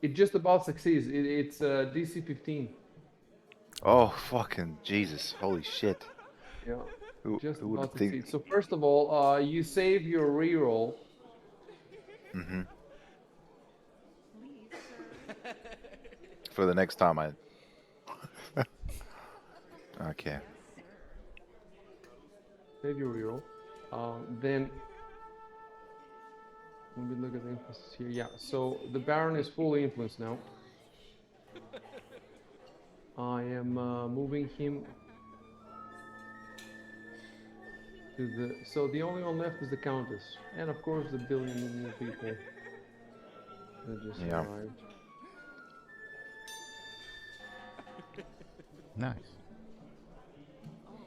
It just about succeeds. It's DC 15. Oh, fucking Jesus. Holy shit. Yeah, just Who would about think? succeeds. So first of all, you save your reroll. Mhm. Please, sir. For the next time I Okay. Yes, sir. Save your reroll. Then let me look at the influences here. Yeah, so the Baron is fully influenced now. I am moving him to the. So the only one left is the Countess, and of course the billion new people that just Yeah. arrived. Nice. Oh,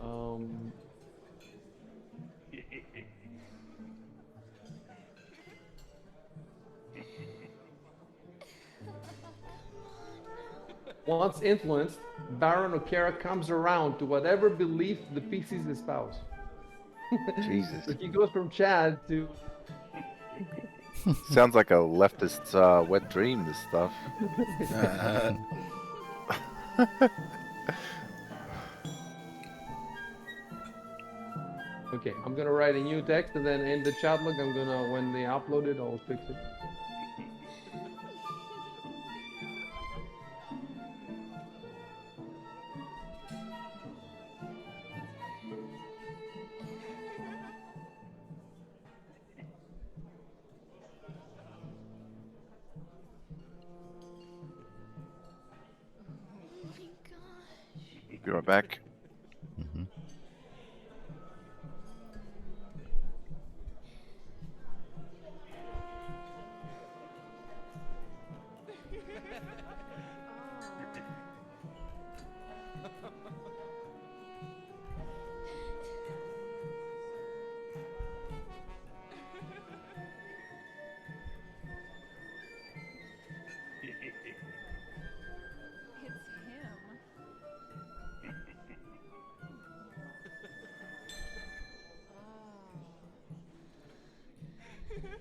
sir. Um, Once influenced, Baron O'Kara comes around to whatever belief the PCs espouse. Jesus. So he goes from Chad to. Sounds like a leftist's wet dream, this stuff. Okay, I'm gonna write a new text and then in the chat log, I'm gonna, when they upload it, I'll fix it. Be right back. Mm-hmm. It's him.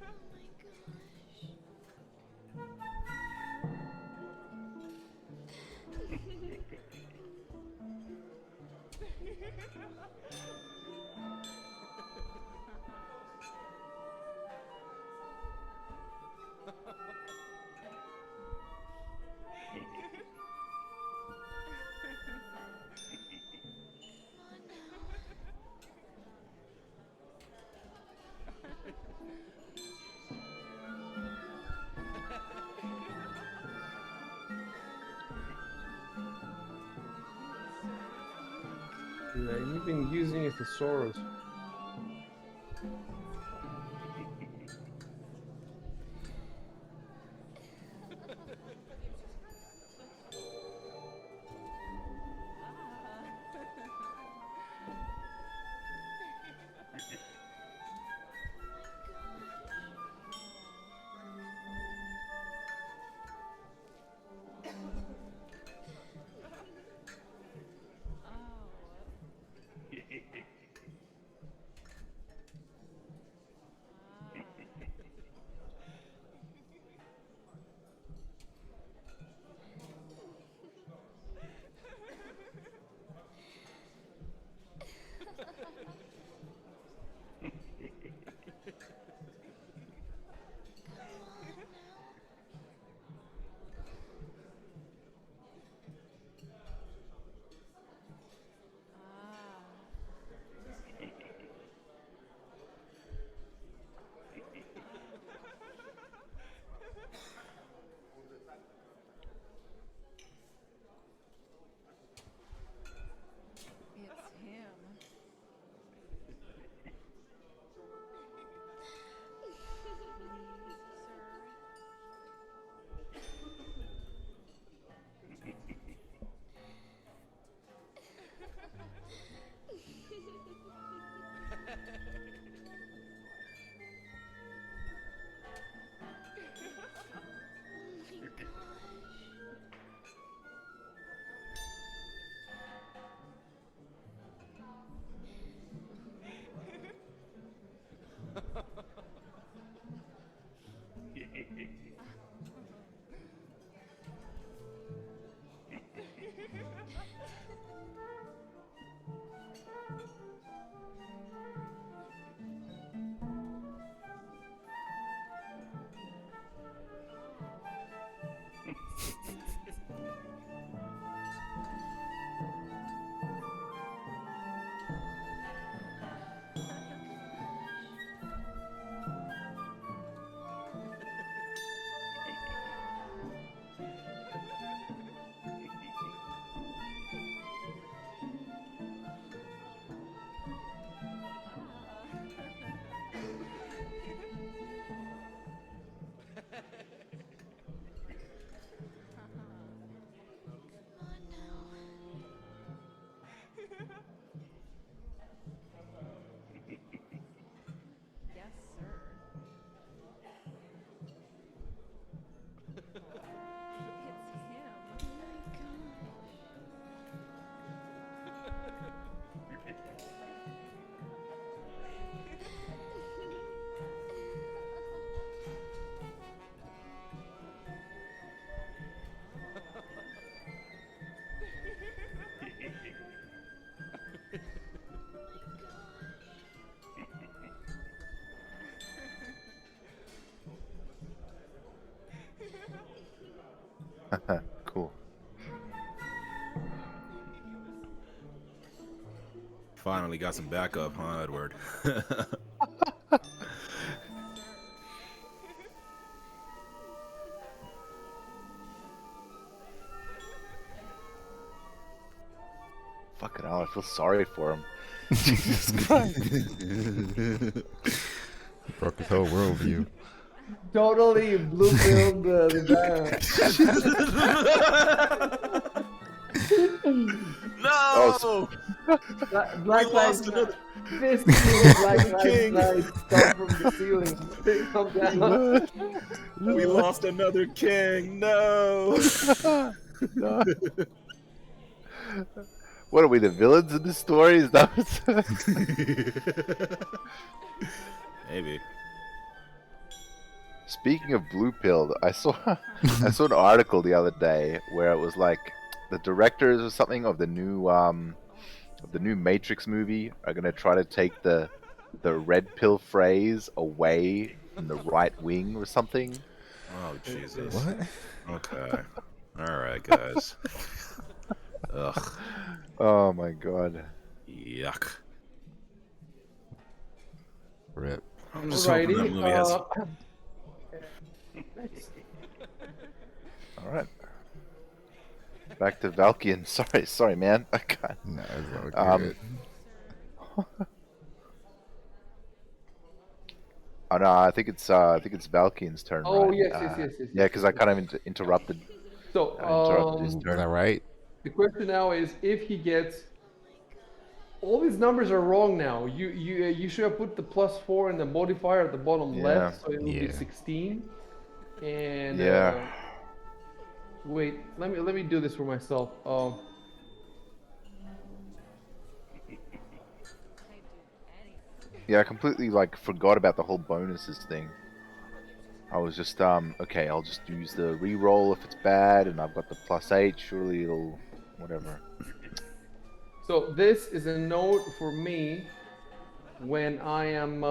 Oh my gosh. Come on now. Yeah, I'm even using a thesaurus. Oh my gosh. Come on now. It's him. Please, sir. Oh my gosh. Oh my gosh. Come on now. Yes, sir. It's him. Oh my gosh. Oh my gosh. Cool. Finally got some backup, huh, Edward? feel sorry for him. Jesus Christ. Broke his whole worldview. Totally blue pilled the Oh, Black Lives lost Matter. another. This is Black Another Lives king. Matter. Come from the ceiling. Come down. We lost another king. No. no. What are we, the villains in this story? Is that what's... Maybe. Speaking of blue pilled, I saw an article the other day where it was like the directors or something of the new Matrix movie are gonna try to take the red pill phrase away from the right wing or something. Oh Jesus. What? Okay. All right, guys. Ugh. Oh my god. Yuck. Rip. I'm just hoping that Alrighty. movie has. Next. All right. Back to Valkian. Sorry, man. I can't. No, it's all Um, good. Oh no, I think it's Valkian's turn, Oh right? yes, yes, yes, yes, Yeah, yes. because I kind of interrupted So his Is turn. that right? the question now is if he gets all these numbers are wrong now. You should have put the +4 and the modifier at the bottom Yeah. left, so it will be Yeah. 16. And Yeah. wait, let me do this for myself. Yeah, I completely like forgot about the whole bonuses thing. I was just okay, I'll just use the re-roll if it's bad, and I've got the +8. Surely it'll whatever. So this is a note for me when I am.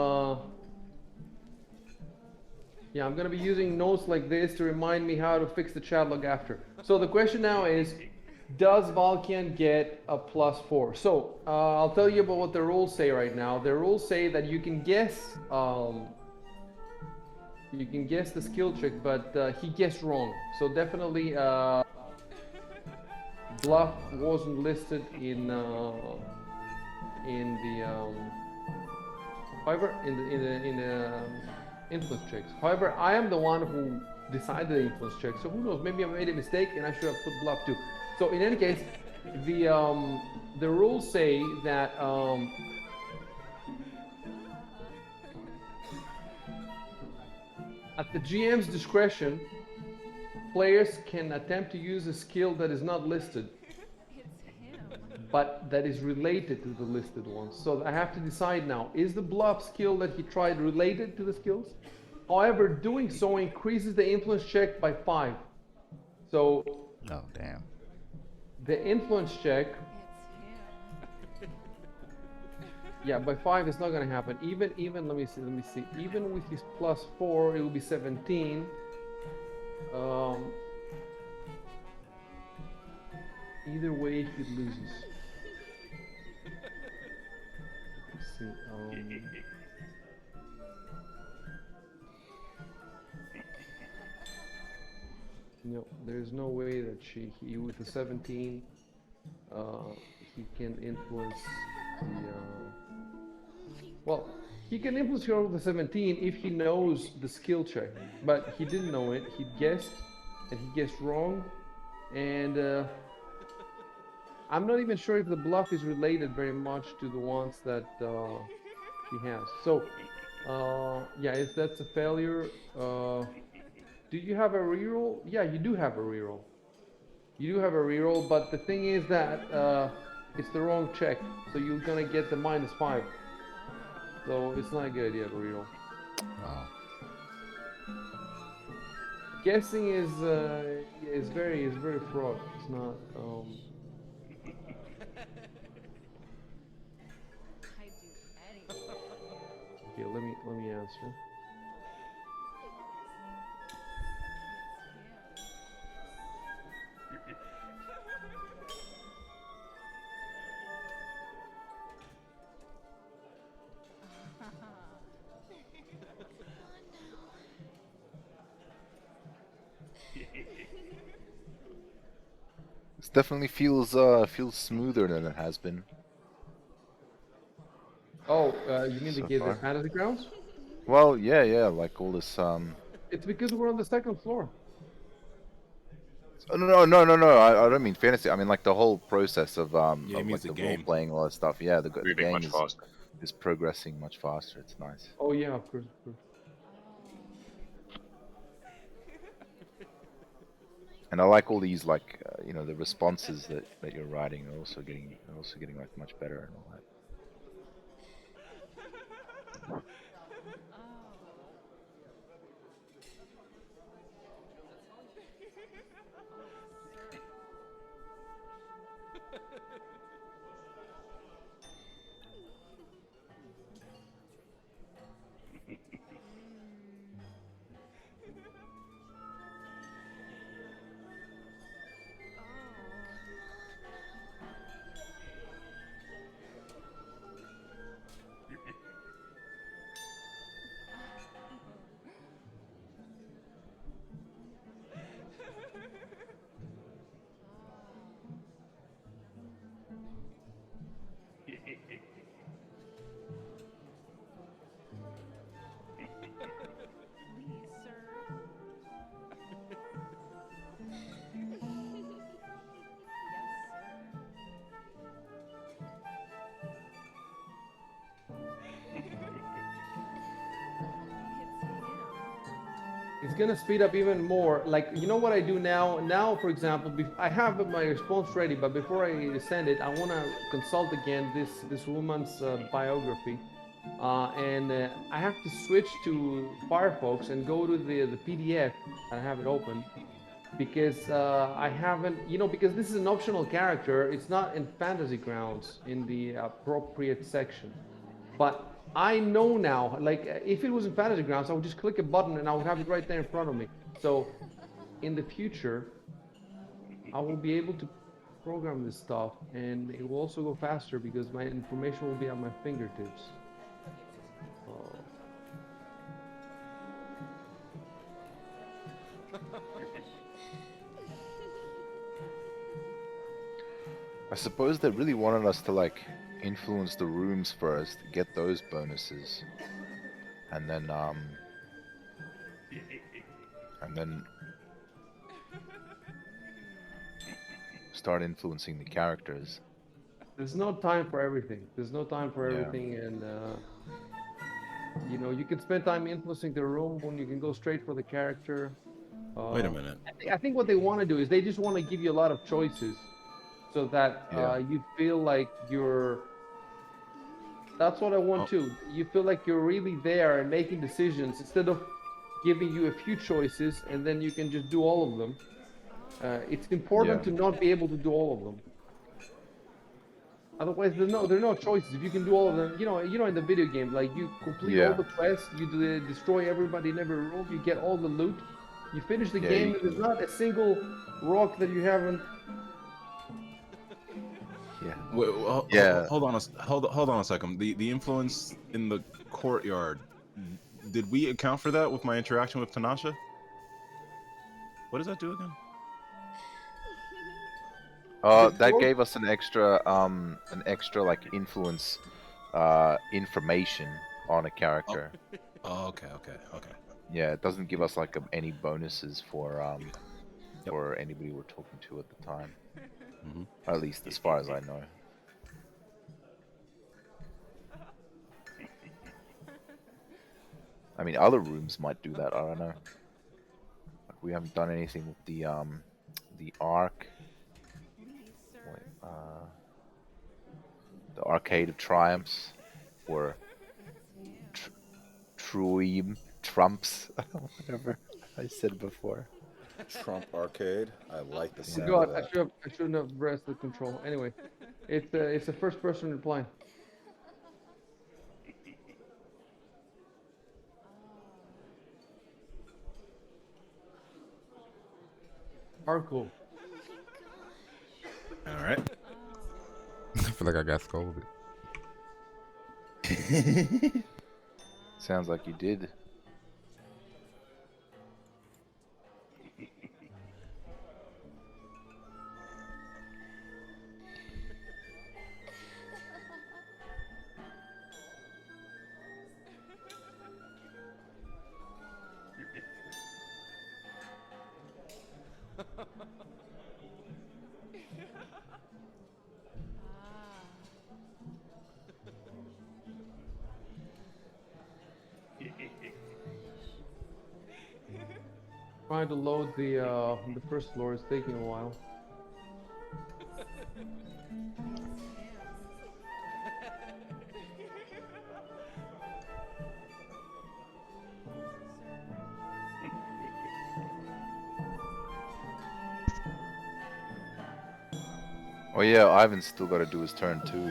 Yeah, I'm gonna be using notes like this to remind me how to fix the chat log after. So the question now is, does Valkian get a +4? So I'll tell you about what the rules say right now. The rules say that you can guess. You can guess the skill check, but he guessed wrong. So definitely, bluff wasn't listed in the however in the influence checks. However, I am the one who decided the influence check. So who knows? Maybe I made a mistake and I should have put bluff too. So in any case, the rules say that at the GM's discretion, players can attempt to use a skill that is not listed, but that is related to the listed ones. So I have to decide now, is the bluff skill that he tried related to the skills? However, doing so increases the influence check by 5. So Oh, damn. the influence check, yeah, by 5 it's not gonna happen. Even let me see. Even with his +4, it will be 17. Either way, he loses. Let's see. No, there's no way that he with the 17, he can influence the. Well, he can influence her with the 17 if he knows the skill check, but he didn't know it. He guessed, and he guessed wrong, and I'm not even sure if the bluff is related very much to the ones that she has. So, yeah, if that's a failure, do you have a reroll? Yeah, you do have a reroll. You do have a reroll, but the thing is that it's the wrong check, so you're gonna get the -5. So it's not a good idea to reroll. Wow. Guessing is very fraught. It's not. Okay, let me answer. This definitely feels smoother than it has been. Oh, you mean so the far. fantasy grounds? Well, yeah, like all this It's because we're on the second floor. oh, no. I don't mean fantasy. I mean like the whole process Yeah, he of means like the the role game. playing, all that stuff. Yeah, the Moving game much faster. is progressing much faster. It's nice. Oh yeah, of course, of course. And I like all these like the responses that you're writing are also getting like much better and all that. Please, sir. Yes, sir. It's him. It's gonna speed up even more. Like, you know what I do now? Now, for example, I have my response ready, but before I send it, I want to consult again this woman's biography, and I have to switch to Firefox and go to the PDF. I have it open because I haven't, because this is an optional character. It's not in Fantasy Grounds in the appropriate section. But I know now, like if it was in Fantasy Grounds, I would just click a button and I would have it right there in front of me. So in the future, I will be able to program this stuff and it will also go faster because my information will be at my fingertips. Oh. I suppose they really wanted us to like influence the rooms first, get those bonuses, and then start influencing the characters. There's no time for everything. There's no time for Yeah. everything, and you can spend time influencing the room when you can go straight for the character. Wait a Uh, minute. I think what they want to do is they just want to give you a lot of choices so that Yeah. you feel like you're. That's what I want Oh, too. You feel like you're really there and making decisions instead of giving you a few choices and then you can just do all of them. It's important Yeah. to not be able to do all of them. Otherwise, there are no choices. If you can do all of them, in the video game, like you complete all Yeah. the quests, you destroy everybody in every room, you get all the loot, you finish the Yeah. game, You and there's can. not a single rock that you haven't. Yeah. wait, Yeah. hold on a second. The influence in the courtyard. Did we account for that with my interaction with Tanasha? What does that do again? The That court, gave us an extra like influence information on a Oh, character. oh okay. Yeah, it doesn't give us like any bonuses Yep. for anybody we're talking to at the time. Hmm. At least as far as I know. I mean, other rooms might do that. I don't know. Like we haven't done anything with the arc, Please, wait, sir. the Arcade of Triumphs, or It's him. tr Truim Trumps, whatever I said before. Trump Arcade. I like the Yeah. sound of forgot. that. I shouldn't have pressed the control. Anyway, it's a first person reply. Hardcore. All right. I feel like I got scolded. Sounds like you did. Trying to load the first floor is taking a while. Oh yeah, Ivan's still got to do his turn too.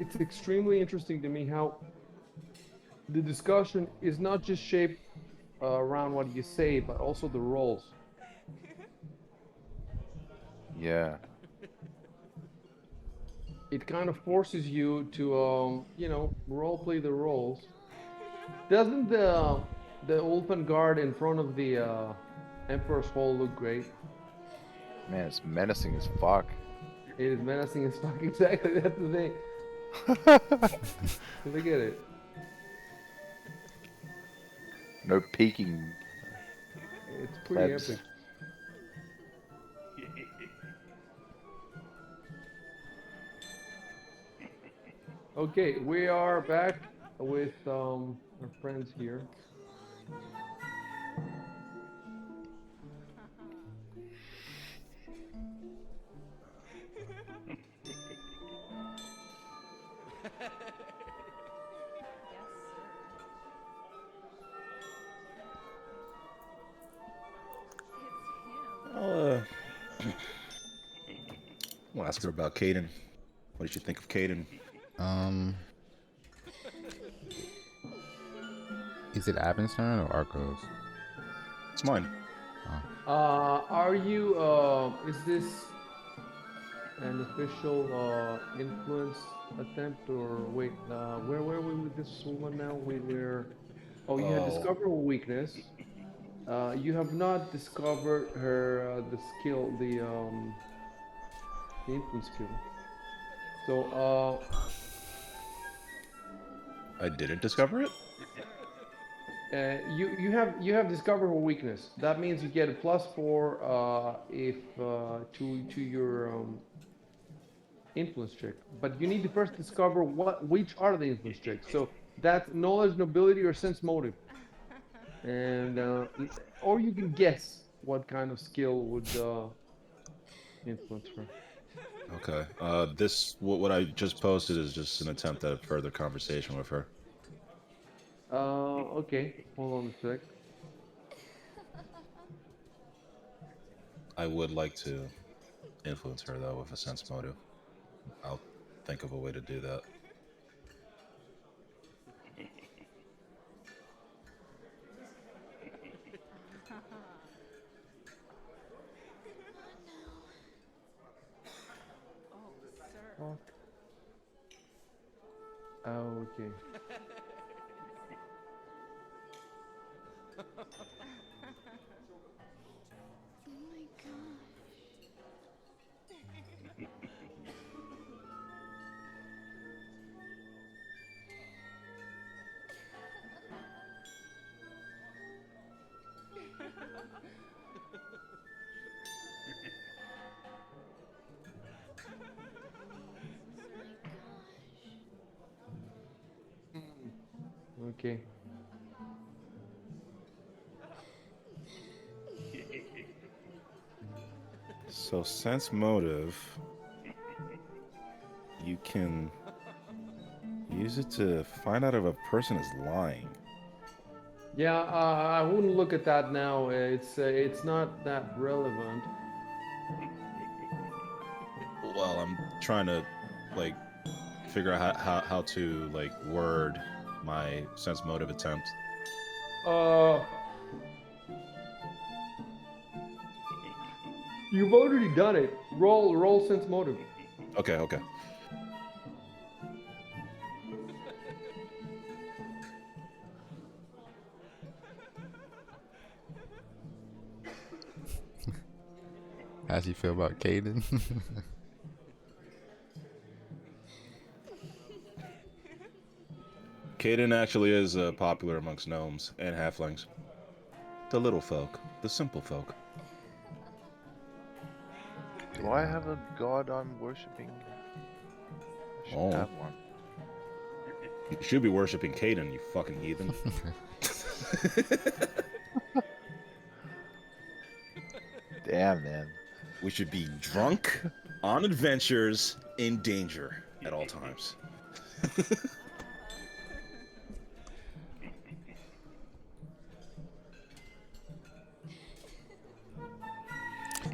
It's extremely interesting to me how the discussion is not just shaped around what you say, but also the roles. Yeah. It kind of forces you to, role play the roles. Doesn't the Ulfen guard in front of the Emperor's Hall look great? Man, it's menacing as fuck. It is menacing as fuck. Exactly, that's the thing. Look at it. No peeking It's pretty plebs. epic. Okay, we are back with our friends here. Yes, sir. It's him. I'll, I'll ask her about Caden. What did you think of Caden? Is it Ivan's turn or Arco's? It's mine. Are you, is this an official influence attempt, or wait, where were we with this woman now? We were, oh, you had Oh, discovered a weakness. You have not discovered her, the skill, the influence skill. So, I didn't discover it? you have discovered a weakness. That means you get a +4 if to your influence check. But you need to first discover which are the influence checks. So that's knowledge, nobility, or sense motive, and or you can guess what kind of skill would influence her. Okay. What I just posted is just an attempt at a further conversation with her. Okay. Hold on a sec. I would like to influence her though with a sense motive. I'll think of a way to do that. Oh, sir. Fuck. Oh, okay. Oh my god. Oh my gosh. Okay. So sense motive, you can use it to find out if a person is lying. Yeah, I wouldn't look at that now. It's not that relevant. Well, I'm trying to like figure out how to like word my sense motive attempt. Uh, you've already done it. Roll sense motive. Okay. How's you feel about Caden? Caden actually is popular amongst gnomes and halflings. The little folk, the simple folk. Do I have a god I'm worshipping? I should Oh. have one. You should be worshiping Caden, you fucking heathen. Damn, man. We should be drunk, on adventures, in danger at all times.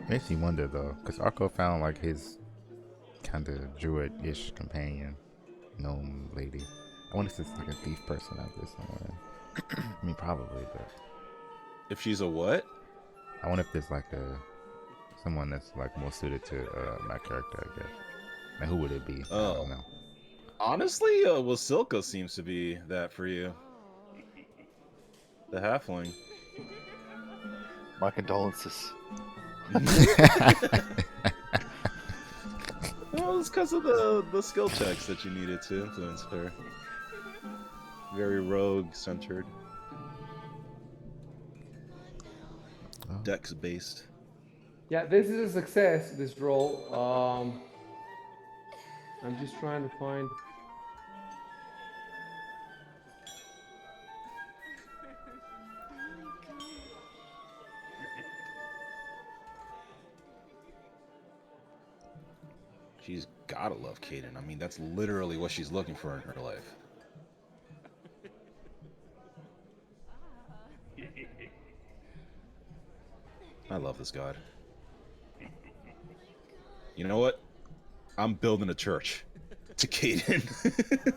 Makes me wonder though, because Arco found like his kind of druid-ish companion, gnome lady. I wonder if it's like a thief person out there somewhere. I mean, probably, but If she's a what? I wonder if there's like someone that's like more suited to my character, I guess. And who would it be? I Oh. don't know. Honestly, Wasilka seems to be that for you. The halfling. My condolences. Well, it's because of the skill checks that you needed to influence her. Very rogue-centered. Oh. Dex-based. Yeah, this is a success, this roll. I'm just trying to find... She's gotta love Caden. I mean, that's literally what she's looking for in her life. I love this god. You know what? I'm building a church to Caden.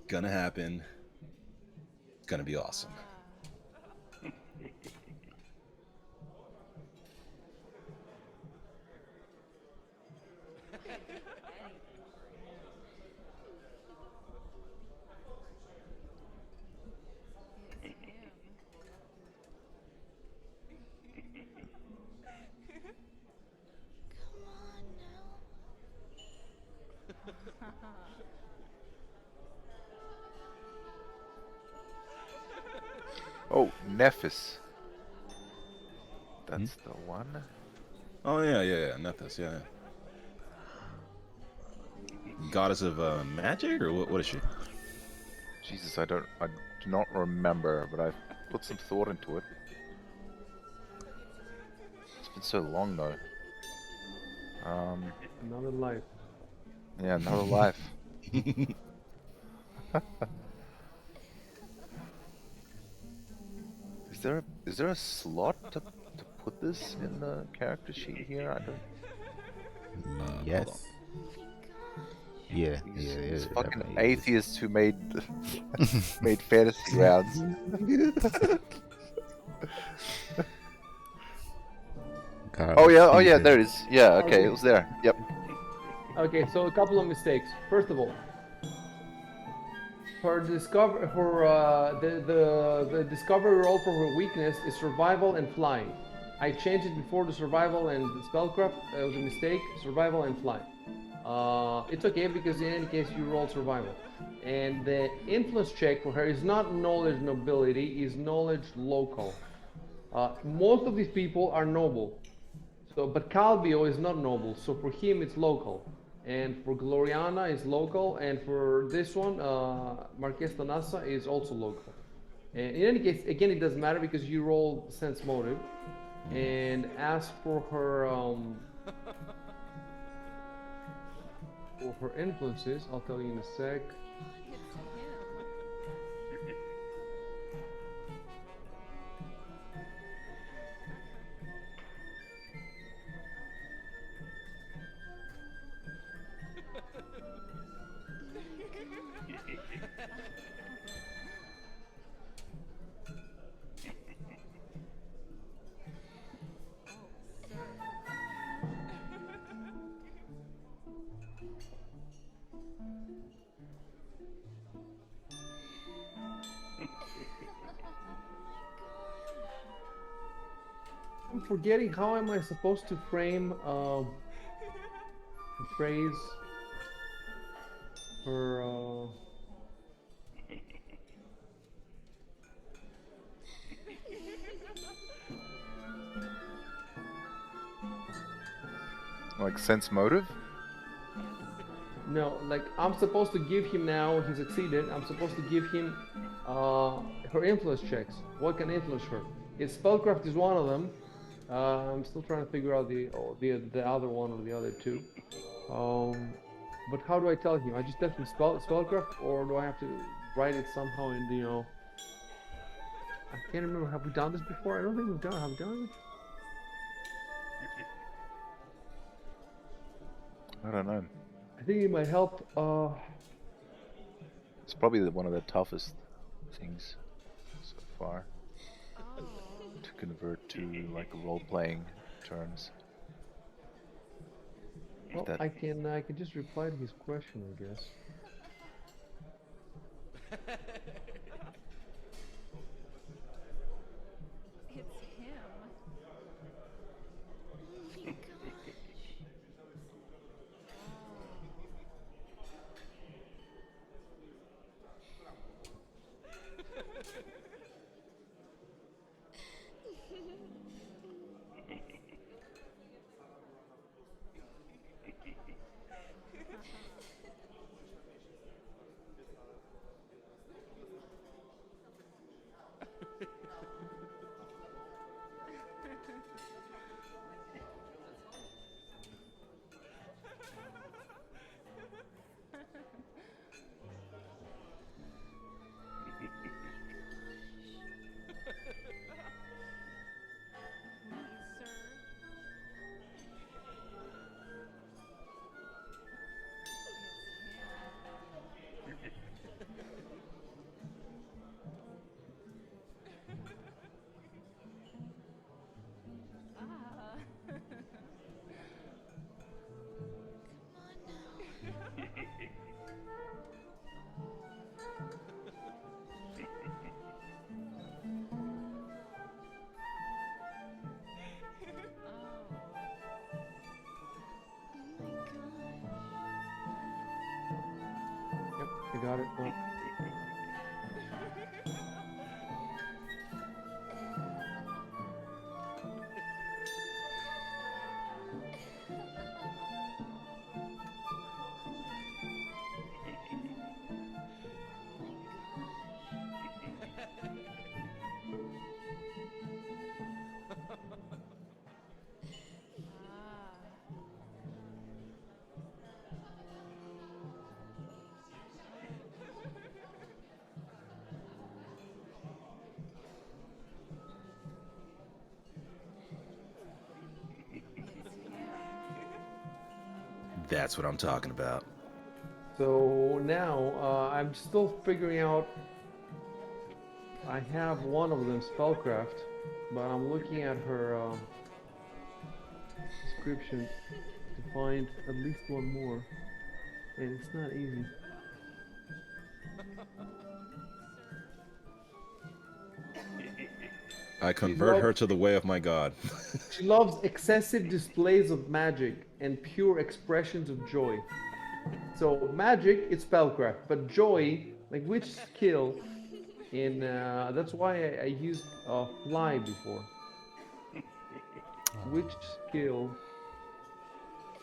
Gonna happen. Gonna be awesome. Oh, Nephis. That's the one. Oh yeah, Nethys, yeah. Goddess of magic, or what is she? Jesus, I do not remember, but I've put some thought into it. It's been so long though. Another life. Yeah, another life. Is there a slot to put this in the character sheet here? I don't. Yes. Yeah, These it fucking definitely is. atheists who made made fantasy rounds. Oh yeah, there it is. Yeah, okay, it was there. Yep. Okay, so a couple of mistakes. First of all, for the discovery roll for her weakness is survival and flying. I changed it before to survival and spellcraft. It was a mistake. Survival and flying. It's okay because in any case you roll survival. And the influence check for her is not knowledge nobility, is knowledge local. Most of these people are noble. So, but Calvio is not noble, so for him it's local. And for Gloriana is local, and for this one, Marquez Tanasa is also local. And in any case, again, it doesn't matter because you roll sense motive. And as for her influences, I'll tell you in a sec. I'm forgetting how am I supposed to frame the phrase for Like sense motive? No, like I'm supposed to give him now. He succeeded. I'm supposed to give him her influence checks. What can influence her? His spellcraft is one of them. I'm still trying to figure out the other one or the other two. Um, but how do I tell him? I just tell him spellcraft, or do I have to write it somehow in the? I can't remember. Have we done this before? I don't think we've done. Have we done it? I don't know. I think it might help. It's probably one of the toughest things so far Oh. to convert to like role-playing terms. Well, That I can just reply to his question, I guess. It's him. Oh my gosh. Please, sir. It's him. Ah. Come on now. Oh. Oh my gosh. Yep, I got it. No. Oh my gosh. Ah. It's him. That's what I'm talking about. So now I'm still figuring out. I have one of them, spellcraft, but I'm looking at her description to find at least one more, and it's not easy. I She convert her loves to the way of my god. she loves excessive displays of magic and pure expressions of joy. So magic is spellcraft, but joy, like which skill in that's why I used fly before. Which skill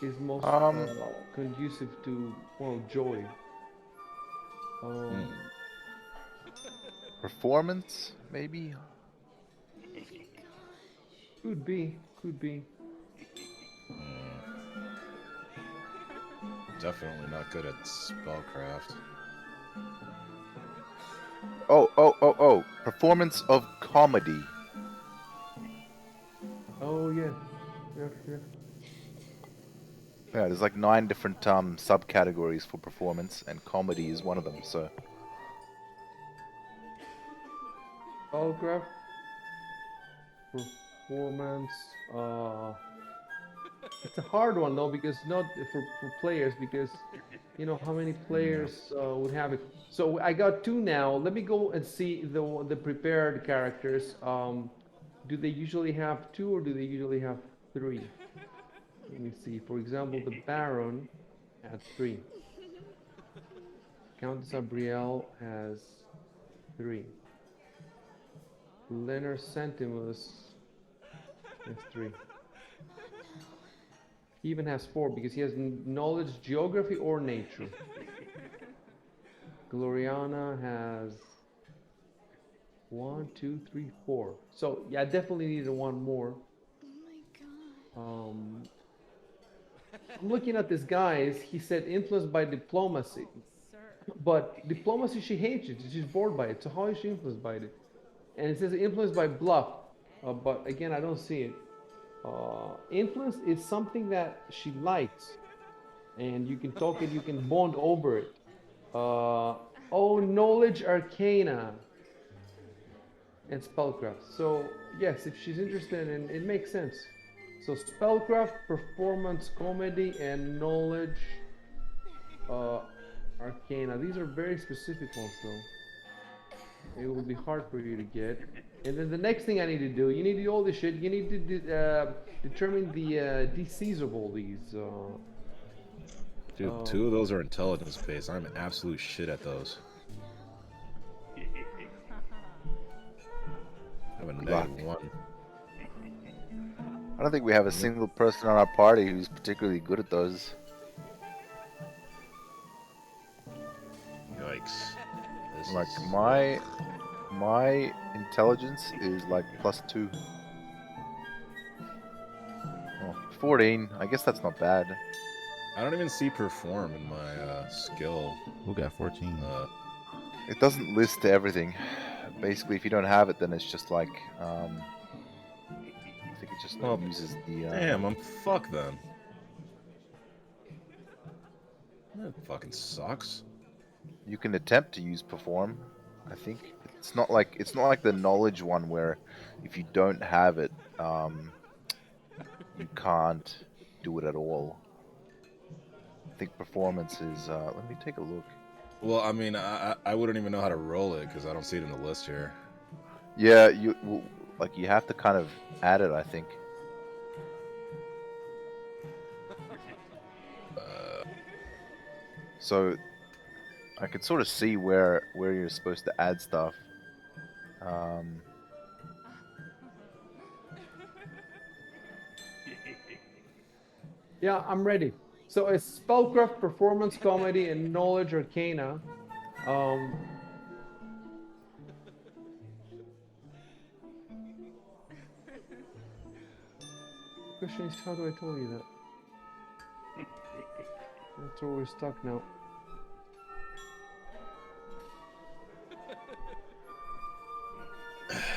is most um conducive to, well, joy? Um, performance maybe. Oh my gosh. could be, could be. Definitely not good at spellcraft. Oh. Performance of comedy. Oh yeah, yeah, yeah. Yeah, there's like 9 different subcategories for performance, and comedy is one of them. So Spellcraft, performance. It's a hard one though because not for players because you know how many Yeah. players would have it. So I got two now. Let me go and see the prepared characters. Do they usually have two or do they usually have three? Let me see. For example, the Baron had three. Countess Abrielle has three. Leonard Centimus has three. Come on now. He even has 4 because he has knowledge, geography, or nature. Gloriana has 1, 2, 3, 4. So yeah, I definitely needed one more. Oh my god. I'm looking at this guy's. He said influenced by diplomacy, Oh, sir. but diplomacy she hates it. She's bored by it. So how is she influenced by it? And it says influenced by bluff, but again I don't see it. Influence is something that she likes, and you can talk it. You can bond over it. Oh, knowledge, arcana, and spellcraft. So yes, if she's interested in, it makes sense. So spellcraft, performance, comedy, and knowledge, uh, arcana. These are very specific ones, though. It will be hard for you to get. And then the next thing I need to do, you need to do all this shit. You need to determine the DCs of all these. Dude, Um, 2 of those are intelligence based. I'm absolute shit at those. I have a Good luck. -1. I don't think we have a single person on our party who's particularly good at those. Yikes. This Like is... my intelligence is like +2. Oh, 14. I guess that's not bad. I don't even see perform in my skill. Who got 14? It doesn't list everything. Basically, if you don't have it, then it's just like I think it just Well, uses the. damn, I'm fucked then. That fucking sucks. You can attempt to use perform. I think it's not like the knowledge one where if you don't have it, you can't do it at all. I think performance is. Let me take a look. Well, I mean, I wouldn't even know how to roll it because I don't see it in the list here. Yeah, you have to kind of add it. I think. So I could sort of see where you're supposed to add stuff. Um, yeah, I'm ready. So it's spellcraft, performance, comedy, and knowledge, arcana. Um, question is, how do I tell you that? That's where we're stuck now.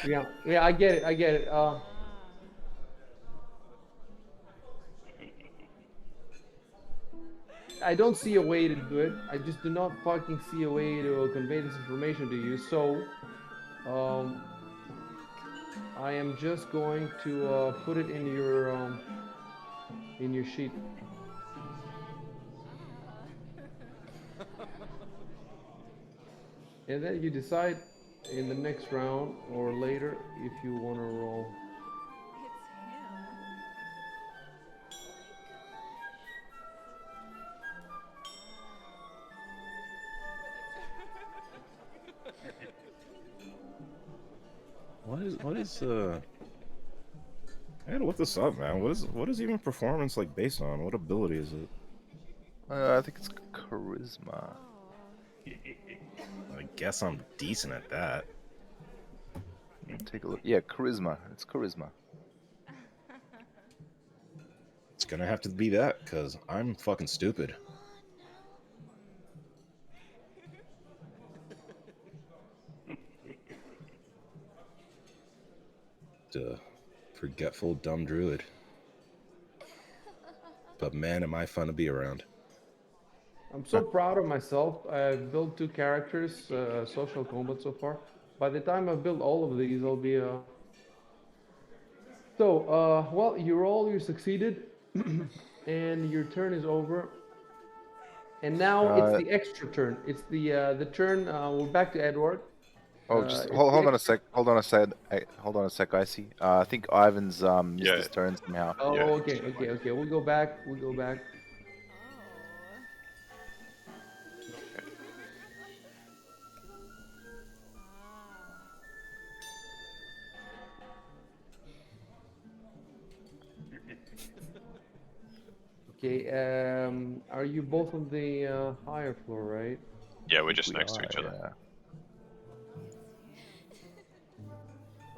Yeah, I get it. I get it. I don't see a way to do it. I just do not fucking see a way to convey this information to you. So, um, I am just going to put it in your sheet. And then you decide in the next round or later if you want to roll. It's him. What is I gotta look this up, man. What is even performance like based on? What ability is it? I think it's charisma. Oh. I guess I'm decent at that. Take a look. Yeah, charisma. It's charisma. It's gonna have to be that because I'm fucking stupid. The forgetful dumb druid. But man, am I fun to be around. I'm so proud of myself. I've built 2 characters, social combat so far. By the time I've built all of these, I'll be So, well, you roll, you succeeded, and your turn is over. And now it's Uh, the extra turn. It's the turn. We're back to Edward. oh, just It's the hold on a extra. sec. Hold on a sec. Hold on a sec, Icy. I think Ivan's missed Yeah, his turn somehow. yeah. Oh, okay, okay, okay. We'll go back. We'll go back. Oh. Okay. Ah. Okay. Are you both on the higher floor, right? Yeah, I we're think just we next to are, each other. yeah.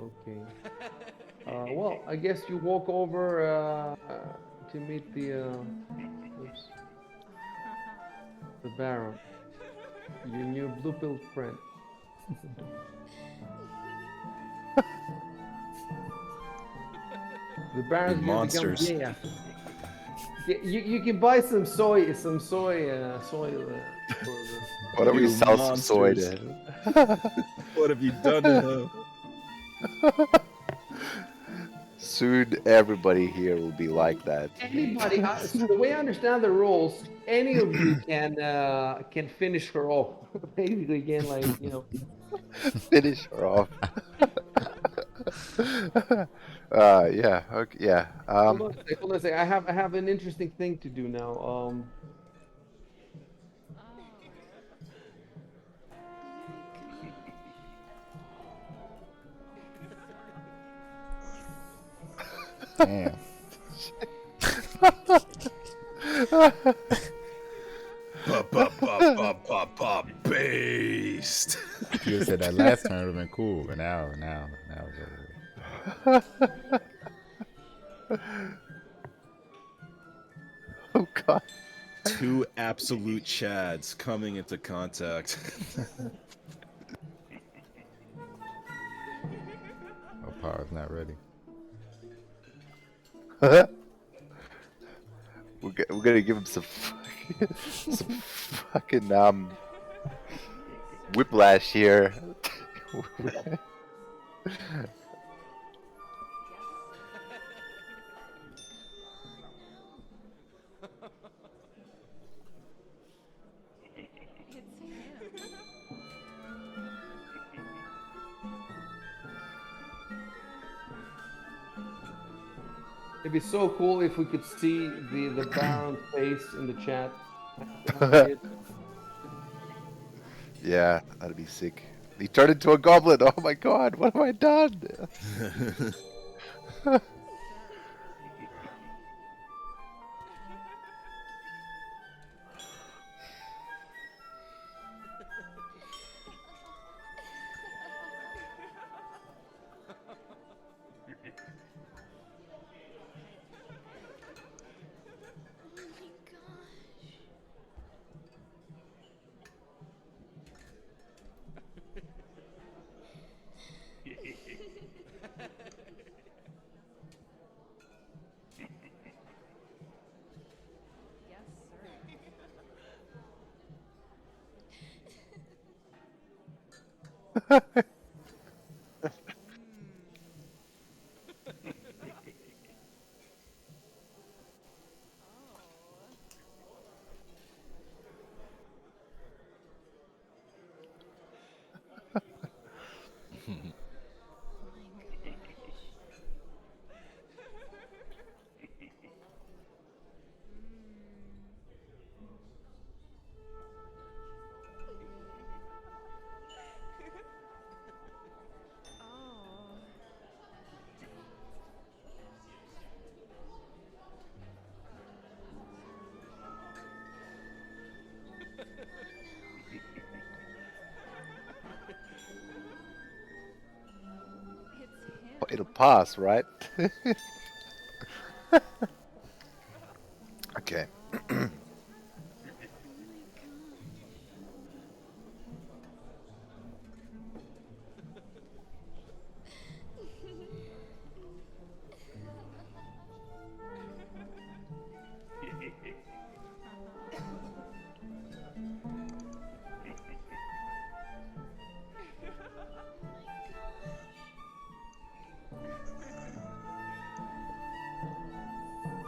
Okay. Well, I guess you walk over to meet oops, the Baron, your new blue-pilled friend. The You Baron's gonna become monsters. yeah. You can buy soy for the. Why don't we You sell some soy to monsters. him? What have you done to him? Soon everybody here will be like that. Anybody, the way I understand the rules, any of you can finish her off. Basically, can like Finish her off. Yeah, okay, yeah. Hold on a sec. I have an interesting thing to do now. Damn. Based. If you had said that last turn, it would have been cool. But now it's over. Oh god. Two absolute chads coming into contact. Oh, power's not ready. We're gonna give him some fucking whiplash here. It's him. It'd be so cool if we could see the Baron's face in the chat. How he is. Yeah, that'd be sick. He turned into a goblin. Oh my god, what have I done? Oh my gosh. Yes, sir. Oh. Oh my gosh. Oh. It's It'll him. pass, right? Okay. Oh my gosh. Oh my gosh.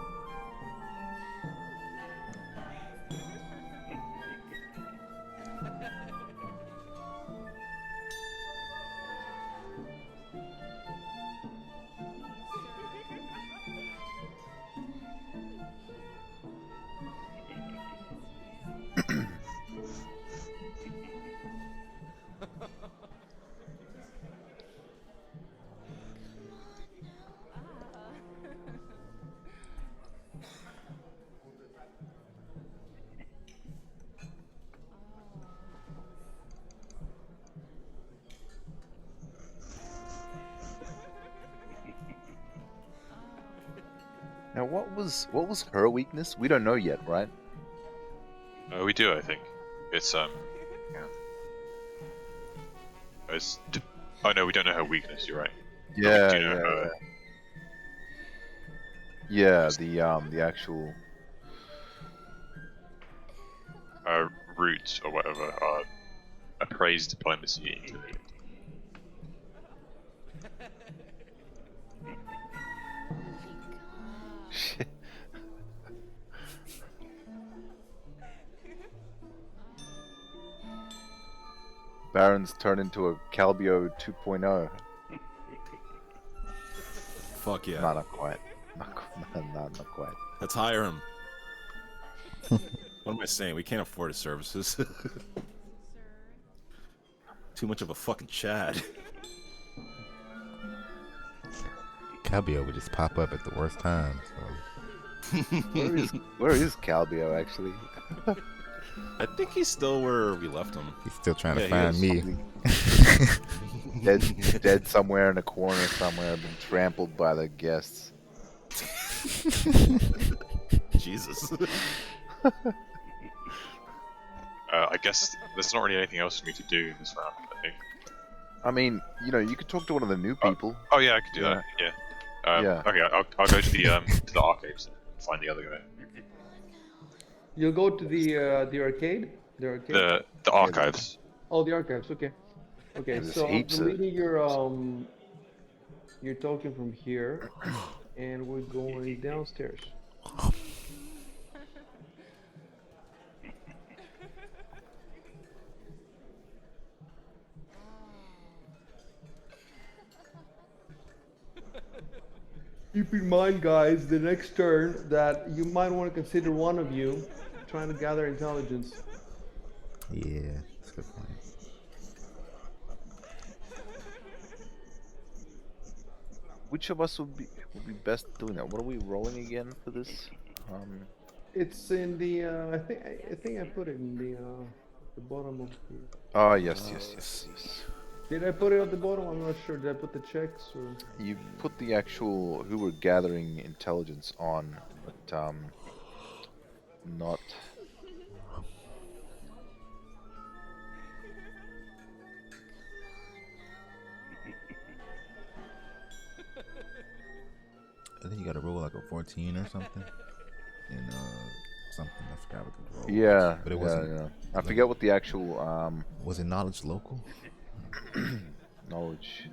what was her weakness? We don't know yet, right? We do, I think. It's yeah. Oh no, we don't know her weakness. You're right. But we Yeah, do know yeah, her. yeah. The actual. Her roots or whatever are appraised diplomacy. Intelligence. Shit. Baron's turned into a Calbio 2.0. Fuck yeah. No, not quite. Not quite. Let's hire him. What am I saying? We can't afford his services. Sir. Too much of a fucking Chad. Cabio would just pop up at the worst times. So. Where is Calbio actually? I think he's still where we left him. He's still trying to Yeah, he find is. me. Dead somewhere in a corner somewhere, been trampled by the guests. Jesus. I guess there's not really anything else for me to do in this round. I think. I mean, you could talk to one of the new people. Oh yeah, I could do that. Yeah. Yeah. Okay, I'll go to the archives and find the other guy. You'll go to the arcade. The arcade. The archives. Oh, the archives. Okay. Okay. There's So I'm heaps of- deleting your token from here, and we're going downstairs. Keep in mind, guys, the next turn that you might want to consider one of you trying to gather intelligence. Yeah, that's a good point. Which of us would be best doing that? What are we rolling again for this? It's in the. I think I put it in the bottom of the. Oh yes. Did I put it at the bottom? I'm not sure. Did I put the checks or? You put the actual who we're gathering intelligence on, but not. I think you got to roll like a 14 or something. And something I forgot what the roll Yeah, was. But it wasn't. Yeah. I forget what the actual Was it knowledge local? knowledge.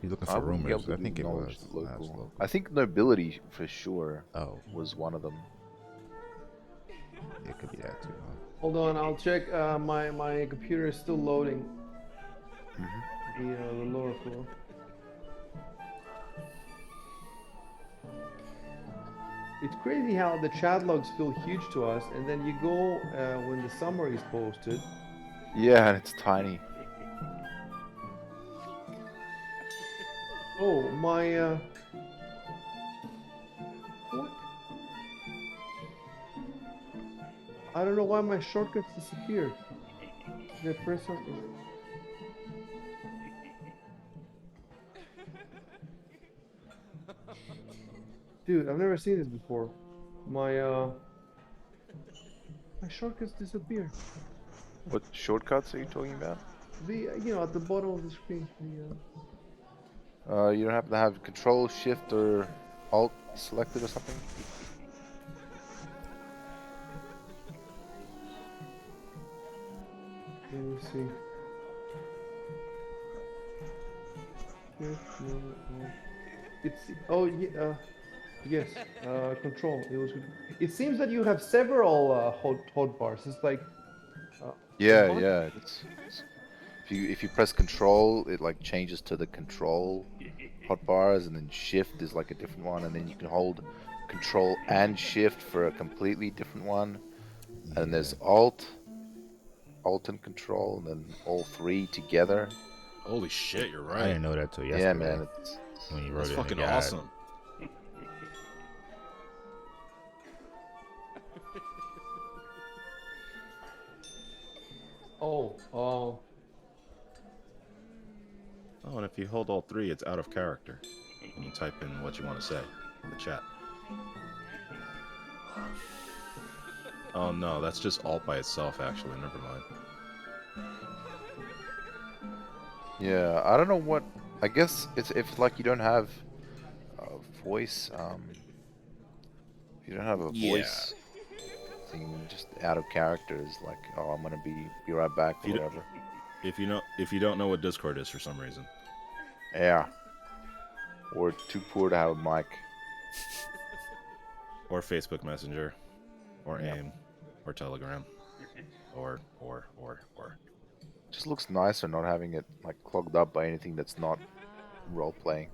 You're looking I for wouldn't be rumors. able I to think do it knowledge was local. local. I think nobility for sure Oh, was one of them. it could be that too. Huh? Hold on, I'll check. My computer is still loading. Mm-hmm. The lower floor. It's crazy how the chat logs feel huge to us, and then you go when the summary is posted. Yeah, and it's tiny. Oh, my what? I don't know why my shortcuts disappeared. Did I press something? Dude, I've never seen this before. My shortcuts disappear. What shortcuts are you talking about? The at the bottom of the screen. You don't happen to have Control, Shift, or Alt selected or something? Let me see. Shift, no. It's yes. Control. It seems that you have several hotbars. It's like. Yeah, What? yeah. If you press Control, it like changes to the Control hotbars, and then Shift is like a different one, and then you can hold Control and Shift for a completely different one. And there's Alt and Control, and then all three together. Holy shit, you're I right. didn't know that till yesterday. Yeah, man. When you wrote That's it fucking in the guide. awesome. Oh. Oh, and if you hold all three, it's out of character. And you type in what you want to say. in the chat. Eddie. Oh no, that's just alt by itself. Actually, never mind. Yeah, I don't know what. I guess it's if like you don't have a voice. If you don't have a Yeah. voice thing, just out of character is like, oh, I'm gonna be right back If or you whatever. if you don't know what Discord is for some reason. Yeah. Or too poor to have a mic. Or Facebook Messenger, or Yeah. AIM, or Telegram, or. Just looks nicer not having it like clogged up by anything that's not role playing.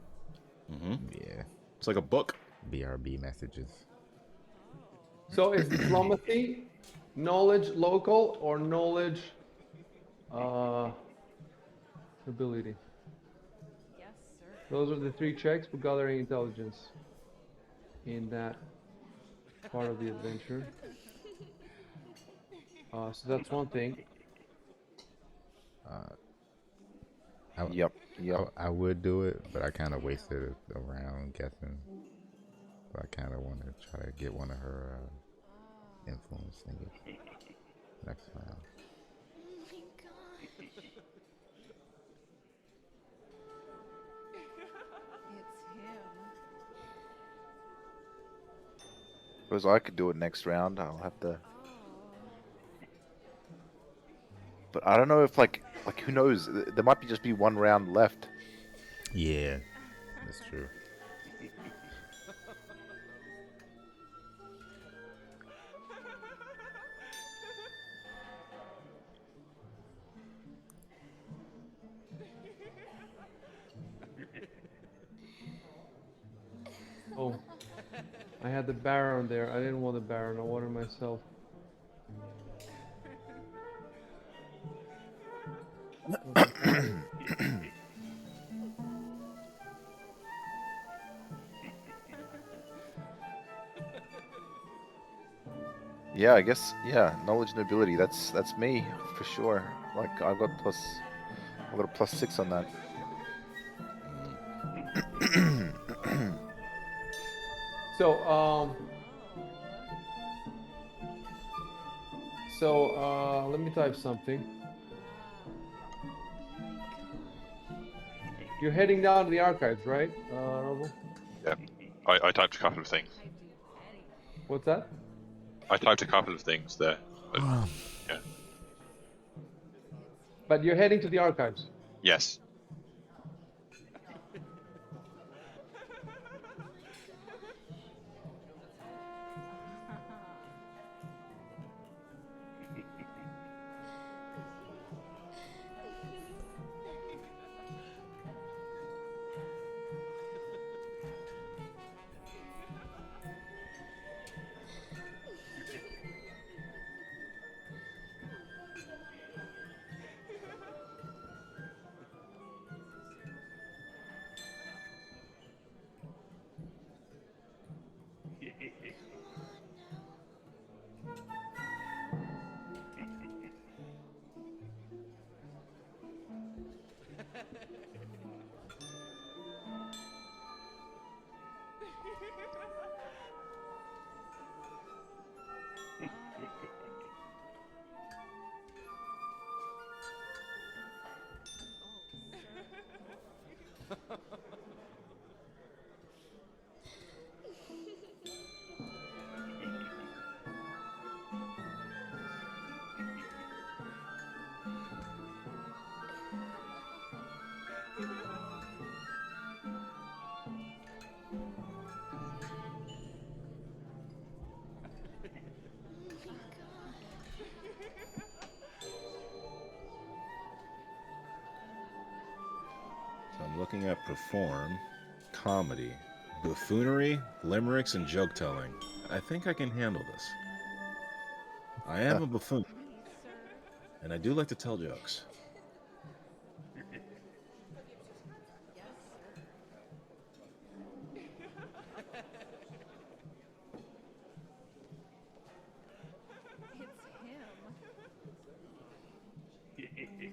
Mm-hmm. Yeah. It's like a book. BRB messages. So is diplomacy knowledge local or knowledge ability? Yes, sir. Those are the 3 checks for gathering intelligence in that part of the adventure. So that's one thing. Uh, I, Yep. Yep. I would do it, but I kind of wasted it around guessing. So I kind of want to try to get one of her influence thingies next round. Oh my gosh. It's him. Suppose I could do it next round. I'll have to. Oh. But I don't know if like who knows? There might be just be one round left. Yeah, that's true. Oh, I had the Baron there. I didn't want the Baron. I wanted myself. Yeah, I guess. Yeah, knowledge and ability. That's me for sure. Like I've got a +6 on that. So let me type something. Oh my gosh. You're heading down to the archives, right, Robo? Yeah. I typed a couple of things. Typed in Eddie. What's that? I typed a couple of things there. But, yeah. But you're heading to the archives. Yes. Oh my gosh. So I'm looking at perform, comedy, buffoonery, limericks, and joke telling. I think I can handle this. I am a buffoon, Please, sir. and I do like to tell jokes. Yes, sir. It's him.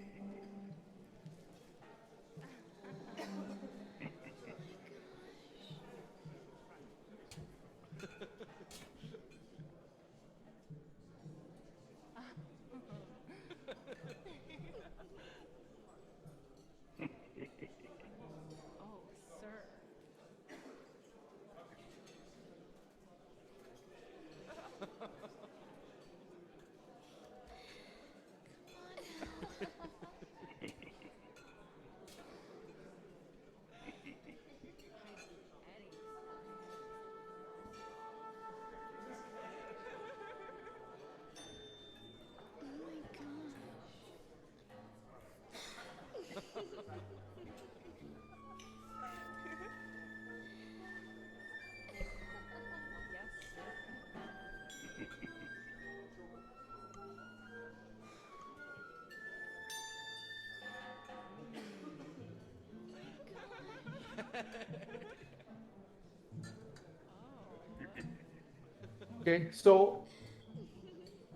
Okay, so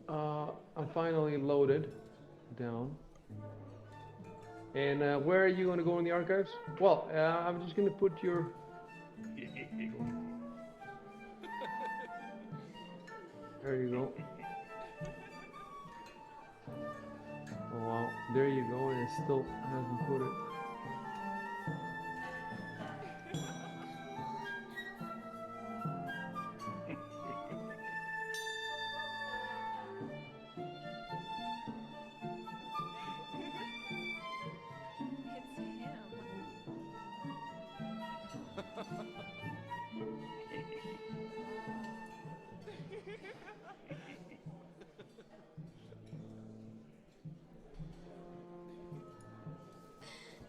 I'm finally loaded down. And where are you going to go in the archives? Well, I'm just going to put your. There you go. Oh wow, there you go, and it still hasn't put it.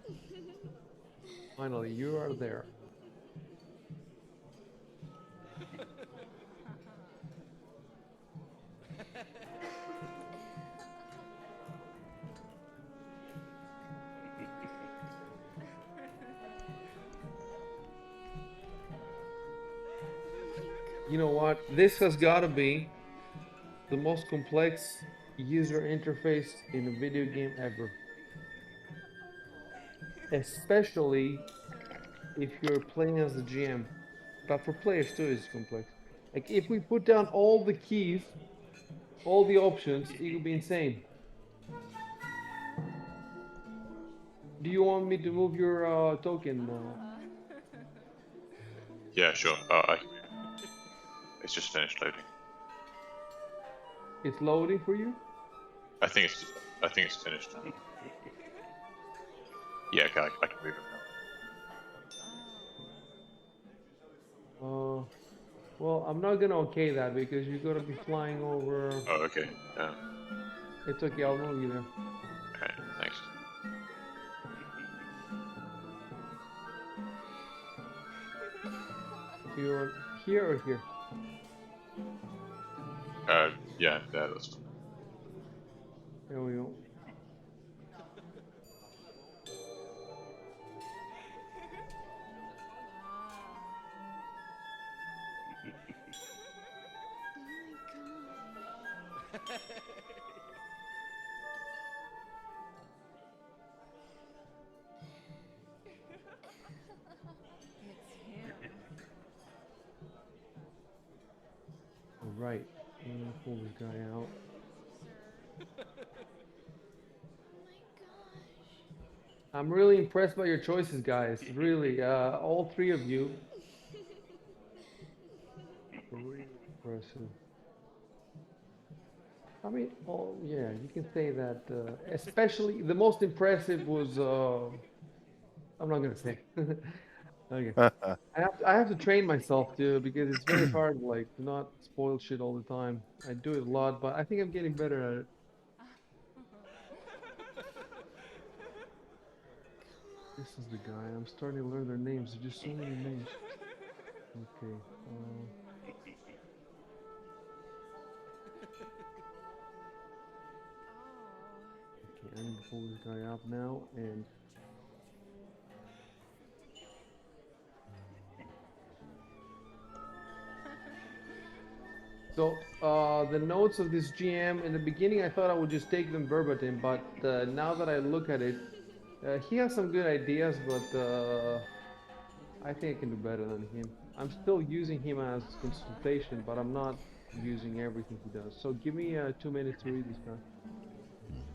It's him. Finally, you are there. You know what? This has got to be the most complex user interface in a video game ever. Especially if you're playing as the GM. But for players too, it's complex. Like if we put down all the keys, all the options, it would be insane. Do you want me to move your token? Yeah, sure. It's just finished loading. It's loading for you? I think it's finished. Yeah, okay, I can move him now. Well, I'm not gonna okay that because you're gonna be flying over. Oh, okay. It's okay, I'll move you there. Alright, thanks. You want here or here? Yeah, that's fine. There we go. It's him. All right, I'm gonna pull this guy out. I'm really impressed by your choices, guys. Really, all three of you. Really impressive. I mean, oh yeah, you can say that. Especially the most impressive was. I'm not gonna say. Okay. I have to train myself too because it's very hard like to not spoil shit all the time. I do it a lot, but I think I'm getting better at it. This is the guy. I'm starting to learn their names. There's just so many names. Okay. Okay, I'm gonna pull this guy up now and so the notes of this GM in the beginning I thought I would just take them verbatim, but now that I look at it, he has some good ideas, but I think I can do better than him. I'm still using him as consultation, but I'm not using everything he does. So give me 2 minutes to read this guy. Yes, sir.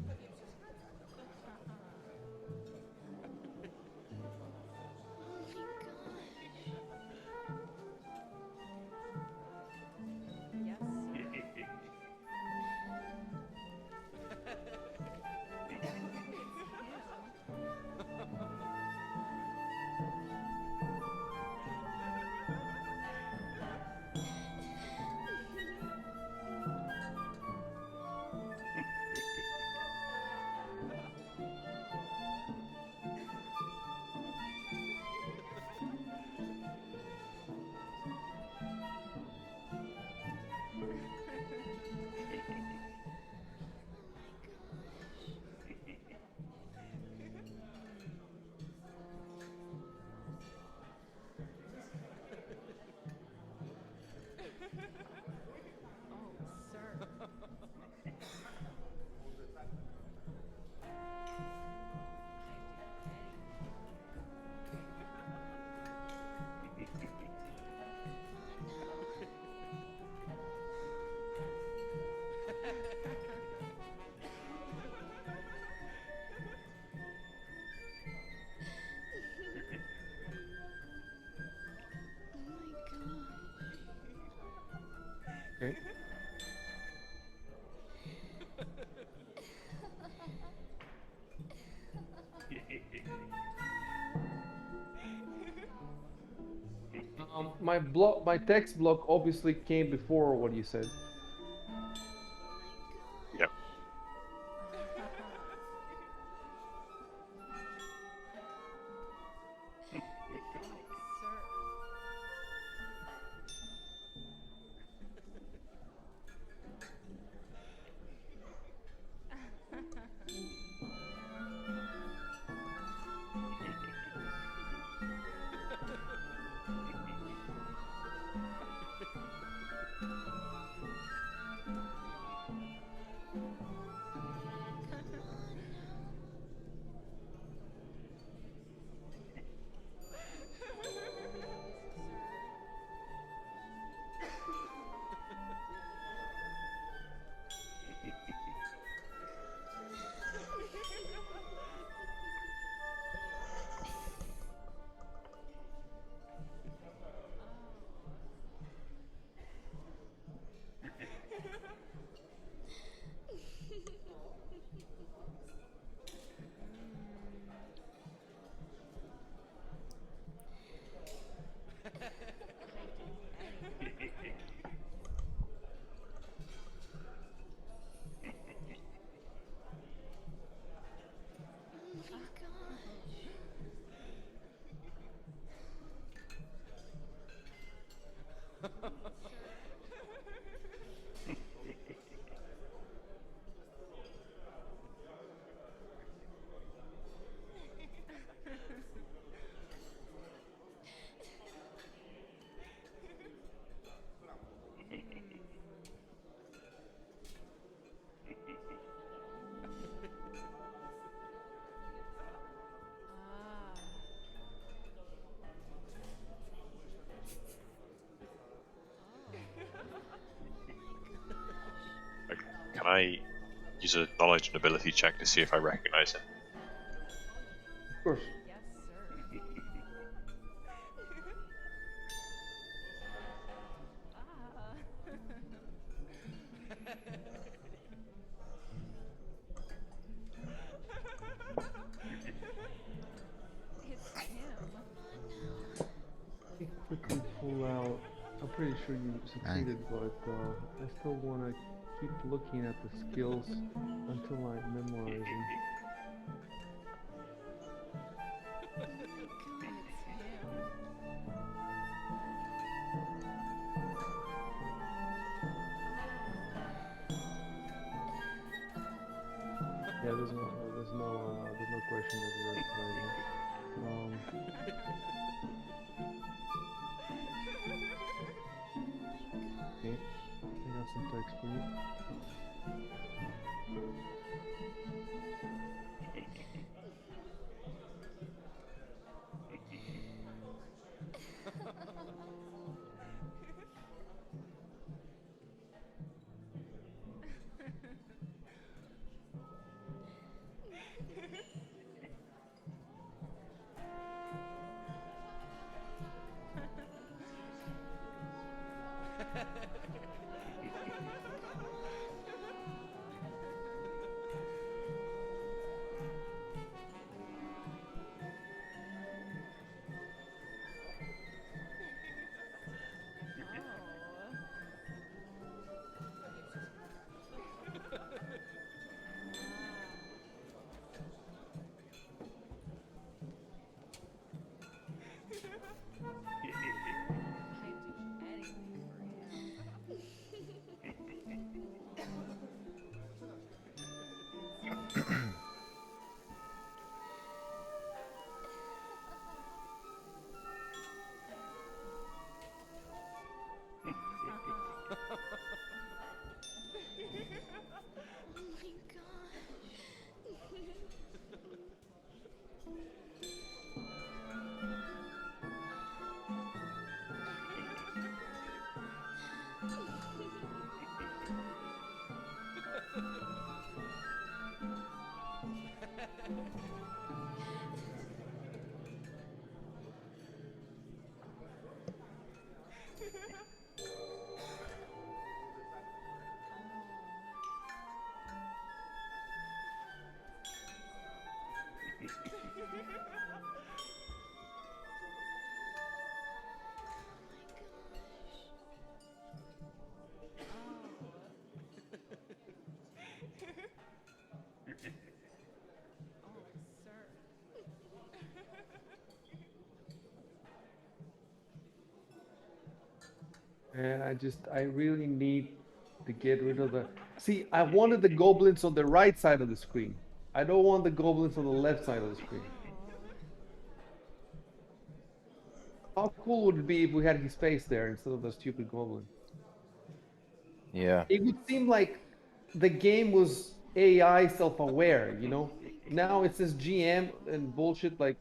my text block obviously came before what you said. Yep. Can I use a knowledge and ability check to see if I recognize it? Of course. Yes, sir. It's him. Let me quickly pull out. I'm pretty sure you succeeded, but I still want to keep looking at the skills until I memorize them. It's him. Yeah, there's no question that you're recognizing. Okay, I got some text for you. And I really need to get rid of the. See, I wanted the goblins on the right side of the screen. I don't want the goblins on the left side of the screen. How cool would it be if we had his face there instead of the stupid goblin? Yeah. It would seem like the game was AI self-aware, you know? Now it says GM and bullshit like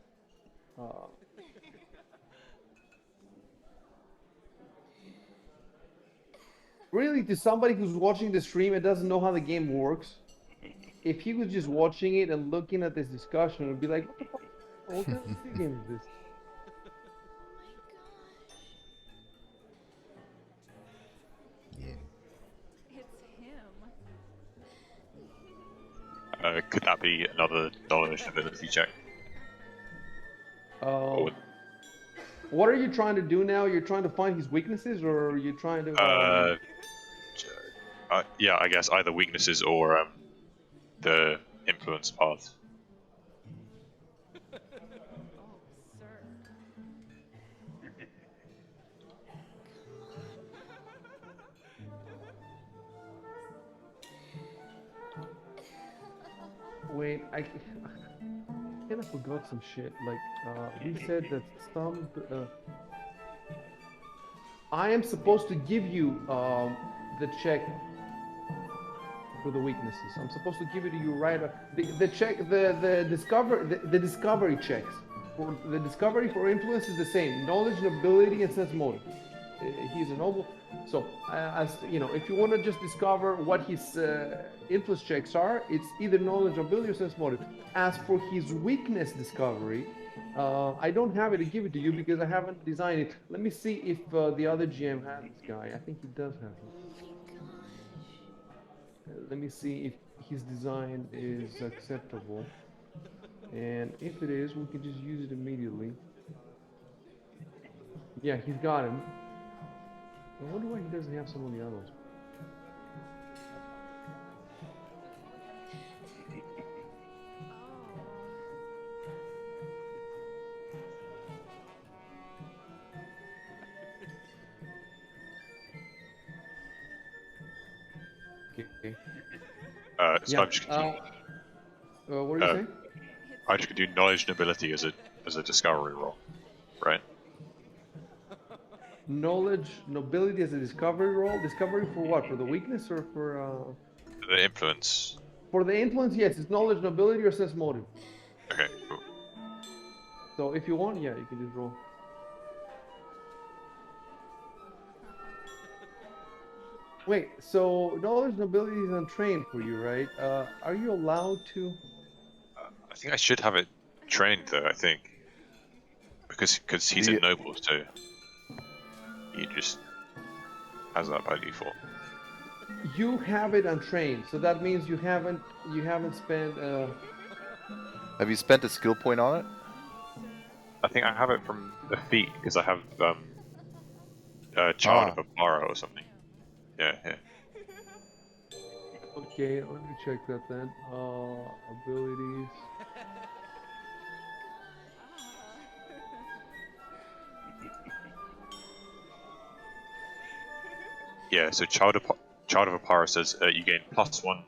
uh, really to somebody who's watching the stream and doesn't know how the game works, if he was just watching it and looking at this discussion and be like, what the fuck? What kind of video game is this? Yeah. It's him. Could that be another knowledge ability check? Uh, Or, what are you trying to do now? You're trying to find his weaknesses, or are you trying to? yeah, I guess either weaknesses or the influence path. Oh, sir. Wait, I kind of forgot some shit. Like, we said that some. I am supposed to give you the check for the weaknesses. I'm supposed to give it to you right. The check, the discovery checks. For the discovery for influence is the same: knowledge, nobility, and sense motive. He's a noble. So, as you know, if you want to just discover what his influence checks are, it's either knowledge, nobility, or sense motive. As for his weakness discovery, I don't have it to give it to you because I haven't designed it. Let me see if the other GM has this guy. I think he does have him. Let me see if his design is acceptable. And if it is, we can just use it immediately. Yeah, he's got him. I wonder why he doesn't have some of the others. Okay. So Yeah. I'm just gonna What are you uh, saying? I just gonna do knowledge and ability as a discovery roll, right? Knowledge, nobility as a discovery roll. Discovery for what? For the weakness or The influence. for the influence? Yes, it's knowledge, nobility, or sense motive. Okay, cool. So if you want, yeah, you can just roll. Wait, so knowledge, nobility is untrained for you, right? Are you allowed to? I think I should have it trained though. I think because he's a The, noble, so he just has that by default. You have it untrained, so that means you haven't spent. have you spent a skill point on it? I think I have it from the feet because I have Child Ah, of a Borrow or something. Yeah, yeah. Okay, let me check that then. Abilities. Yeah, so Child of Apara says you gain +1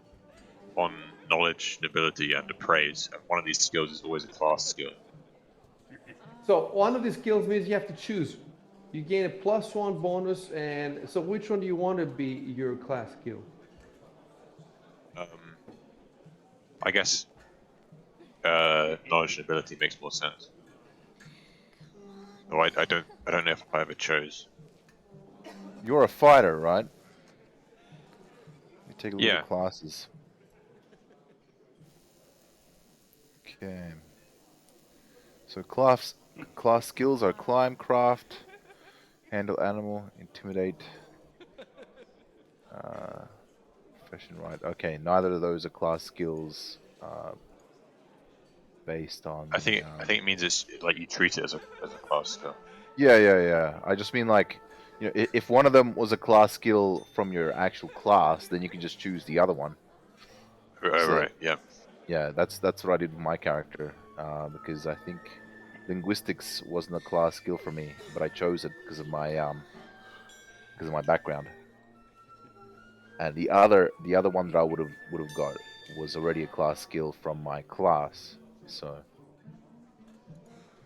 on knowledge, nobility, and appraise. And one of these skills is always a class skill. So one of the skills means you have to choose. You gain a +1 bonus, and so which one do you want to be your class skill? I guess knowledge and ability makes more sense. Oh, I don't know if I ever chose. you're a fighter, right? Let me take a look at Yeah, the classes. Okay. So class skills are climb, craft, handle animal, intimidate, profession right. Okay, neither of those are class skills based on I the think it means it's like you treat it as a class skill. Yeah. I just mean like, if one of them was a class skill from your actual class, then you can just choose the other one. Oh, So right, yeah. yeah, that's what I did with my character, because I think linguistics wasn't a class skill for me, but I chose it because of my because of my background. And the other one that I would have got was already a class skill from my class. So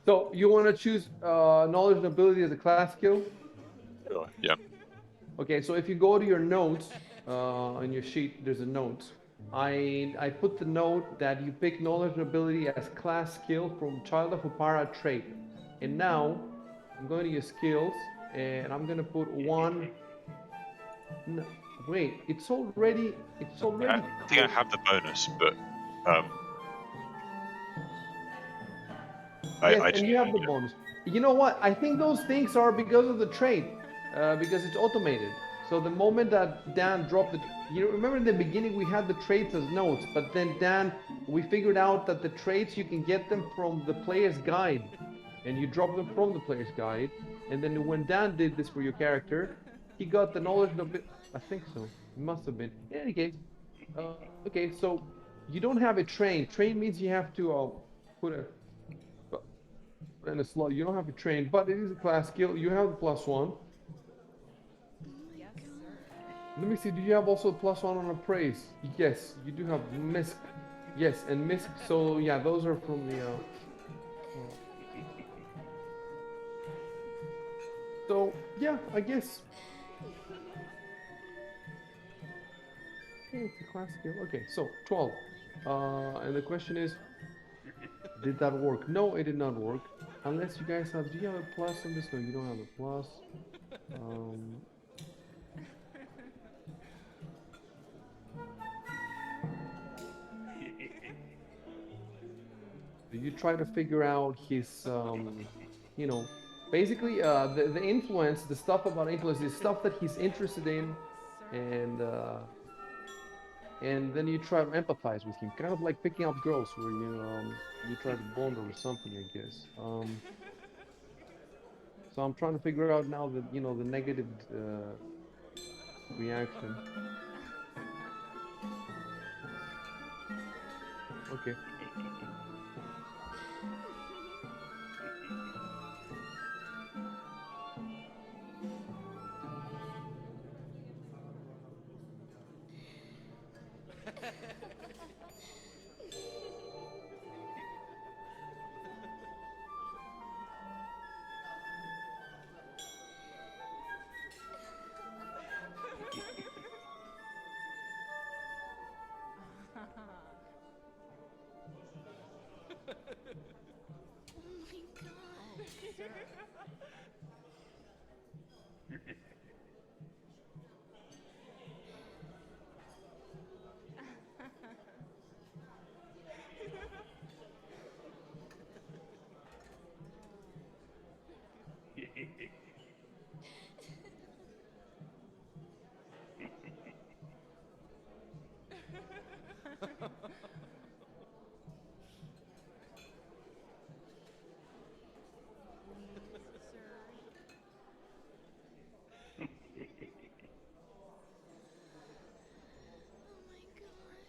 So you want to choose knowledge and ability as a class skill? Sure. Yeah. Okay, so if you go to your notes on your sheet, there's a note. I put the note that you pick knowledge and ability as class skill from Child of Upara trait. And now I'm going to your skills and I'm gonna put one. No, wait, it's already I think I cooked. have the bonus, but um, Yes, I and just you have the bonus. You know what? I think those things are because of the trade, because it's automated. So the moment that Dan dropped the, you know, remember in the beginning we had the traits as notes, but then Dan, we figured out that the traits you can get them from the player's guide, and you drop them from the player's guide. And then when Dan did this for your character, he got the knowledge of it. I think so. It must have been. In any case, uh, okay. So you don't have a train. Train means you have to put a and a slot. You don't have to train, but it is a class skill. You have the +1. Yes, sir. Let me see. Do you have also a +1 on appraise? Yes, you do have misc. Yes, and misc. So yeah, those are from the. So yeah, I guess. Okay, it's a class skill. Okay, so 12. And the question is, did that work? No, it did not work. Unless you guys have. Do you have a plus on this? No, you don't have a plus. Um, you try to figure out his you know, basically the influence, the stuff about influence is stuff that he's interested in, and uh and then you try to empathize with him, kind of like picking up girls where you try to bond or something, I guess. So I'm trying to figure out now that the negative reaction. Okay. Oh my Oh, god. sir. Please, sir. Oh my gosh.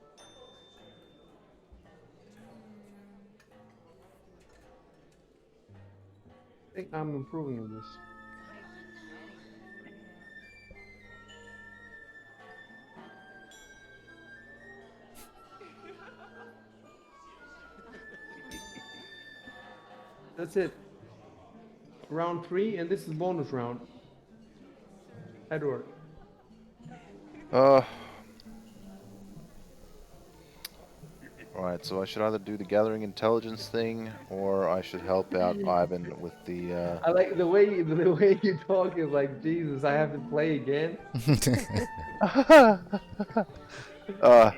Oh. I think I'm improving on this. I know. That's it. Round 3, and this is bonus round. Edward. uh Alright, so I should either do the gathering intelligence thing, or I should help out Ivan with the, I like the way you talk is like, Jesus, I have to play again. uh,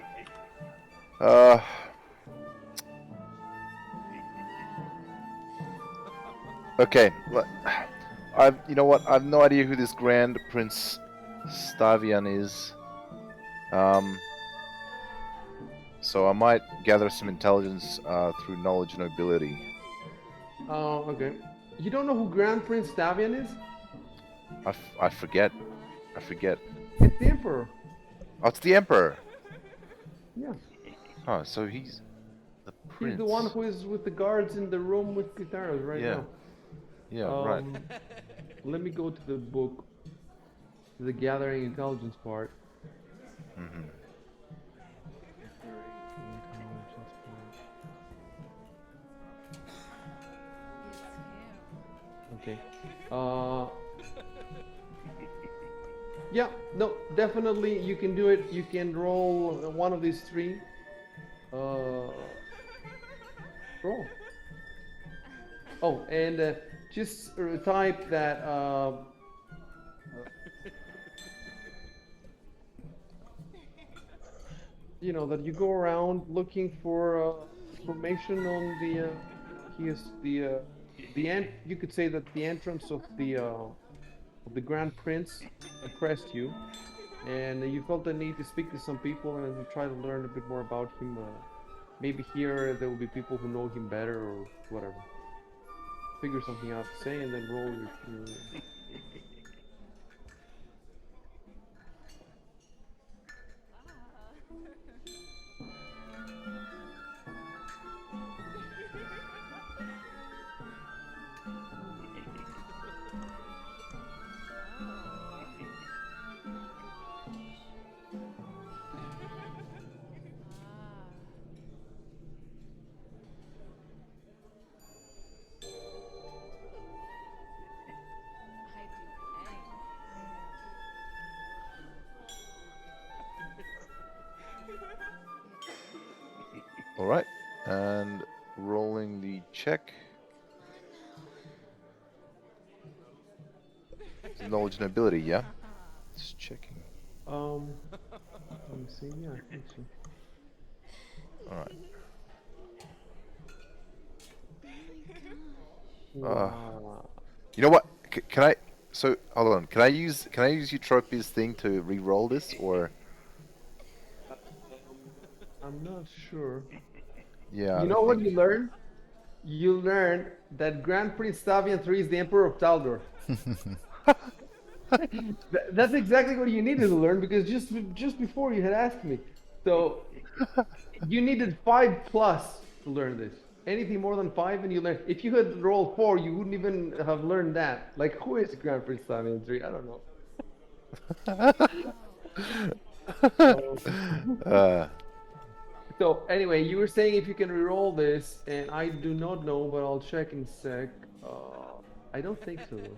uh, okay, you know what, I've no idea who this Grand Prince Stavian is, so I might gather some intelligence, through knowledge and ability. Oh, okay. You don't know who Grand Prince Davian is? I forget. I forget. It's the Emperor. Oh, it's the Emperor. Yeah. Oh, so he's the He's the prince. one who is with the guards in the room with guitars right Yeah. now. Yeah, right. Let me go to the book, to the gathering intelligence part. Mm-hmm. Gathering intelligence part. It's him. Okay. Yeah, no, definitely you can do it. You can roll one of these three. Uh, roll. Oh, and just type that that you go around looking for information on the he is the end. You could say that the entrance of the Grand Prince impressed you, and you felt the need to speak to some people and try to learn a bit more about him. Maybe here there will be people who know him better or whatever. Figure something out to say and then roll your. I'd do anything. All right. And rolling the check. It's knowledge and ability, yeah? Just checking. Um, Let me see. Yeah, I think so. All right. Wow. You know what? Can I? So hold on. Can I use Eutropia's thing to re-roll this, or I'm not sure. yeah, You I know what think. you learn? You learn that Grand Prince Tavian III is the Emperor of Taldor. That's exactly what you needed to learn because just before you had asked me. So you needed 5+ to learn this. Anything more than 5 and you learn. If you had rolled 4, you wouldn't even have learned that. Like, who is Grand Prince Tavian III? I don't know. Oh. uh, So anyway, you were saying if you can reroll this, and I do not know, but I'll check in sec. I don't think so though.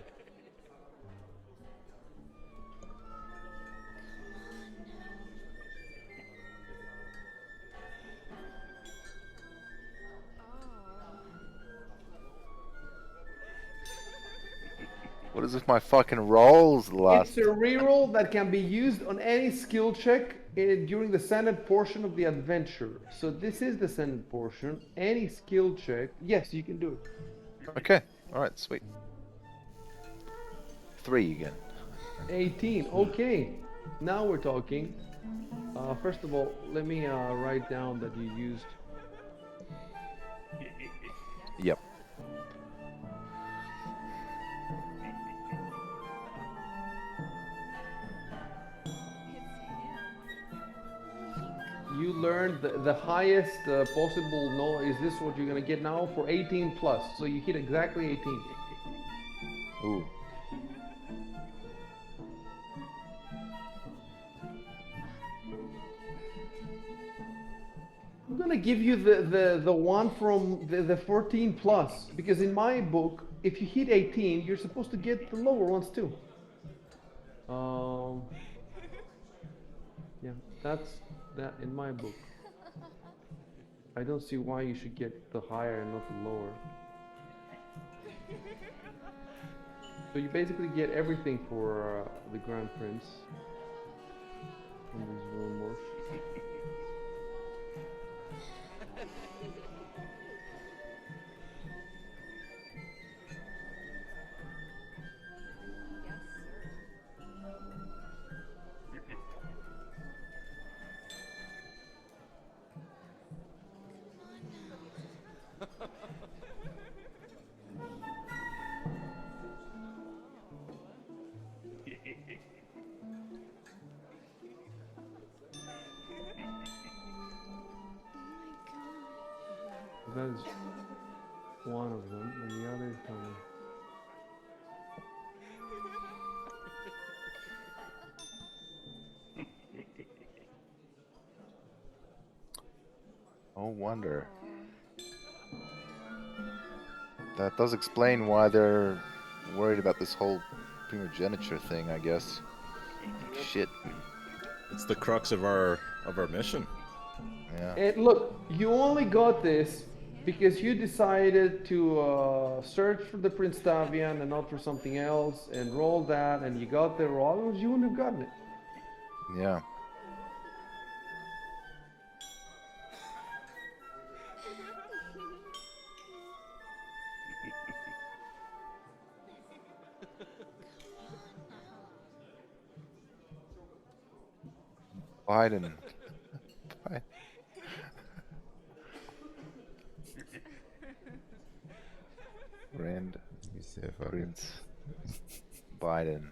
what is with my fucking rolls It's last? a reroll that can be used on any skill check during the Senate portion of the adventure. So this is the Senate portion. Any skill check, yes, you can do it. Okay. All right. Sweet. 3 again. 18. Okay, now we're talking. First of all, let me write down that you used. Yep. You learned the highest possible. No, is this what you're gonna get now for 18+? So you hit exactly 18. Ooh. I'm gonna give you the one from the 14+ because in my book, if you hit 18, you're supposed to get the lower ones too. Um, yeah, that's that in my book. I don't see why you should get the higher and not the lower. So you basically get everything for the Grand Prince from these rumors. Yes, sir. that is one of them, and the other is coming. Oh, wonder. That does explain why they're worried about this whole primogeniture thing, I guess. Shit. It's the crux of our mission. Yeah. And look, you only got this because you decided to search for the Prince Tavian and not for something else, and roll that, and you got the roll. Otherwise, you wouldn't have gotten it. Yeah. Biden. Grand You said fuck it. Prince Biden.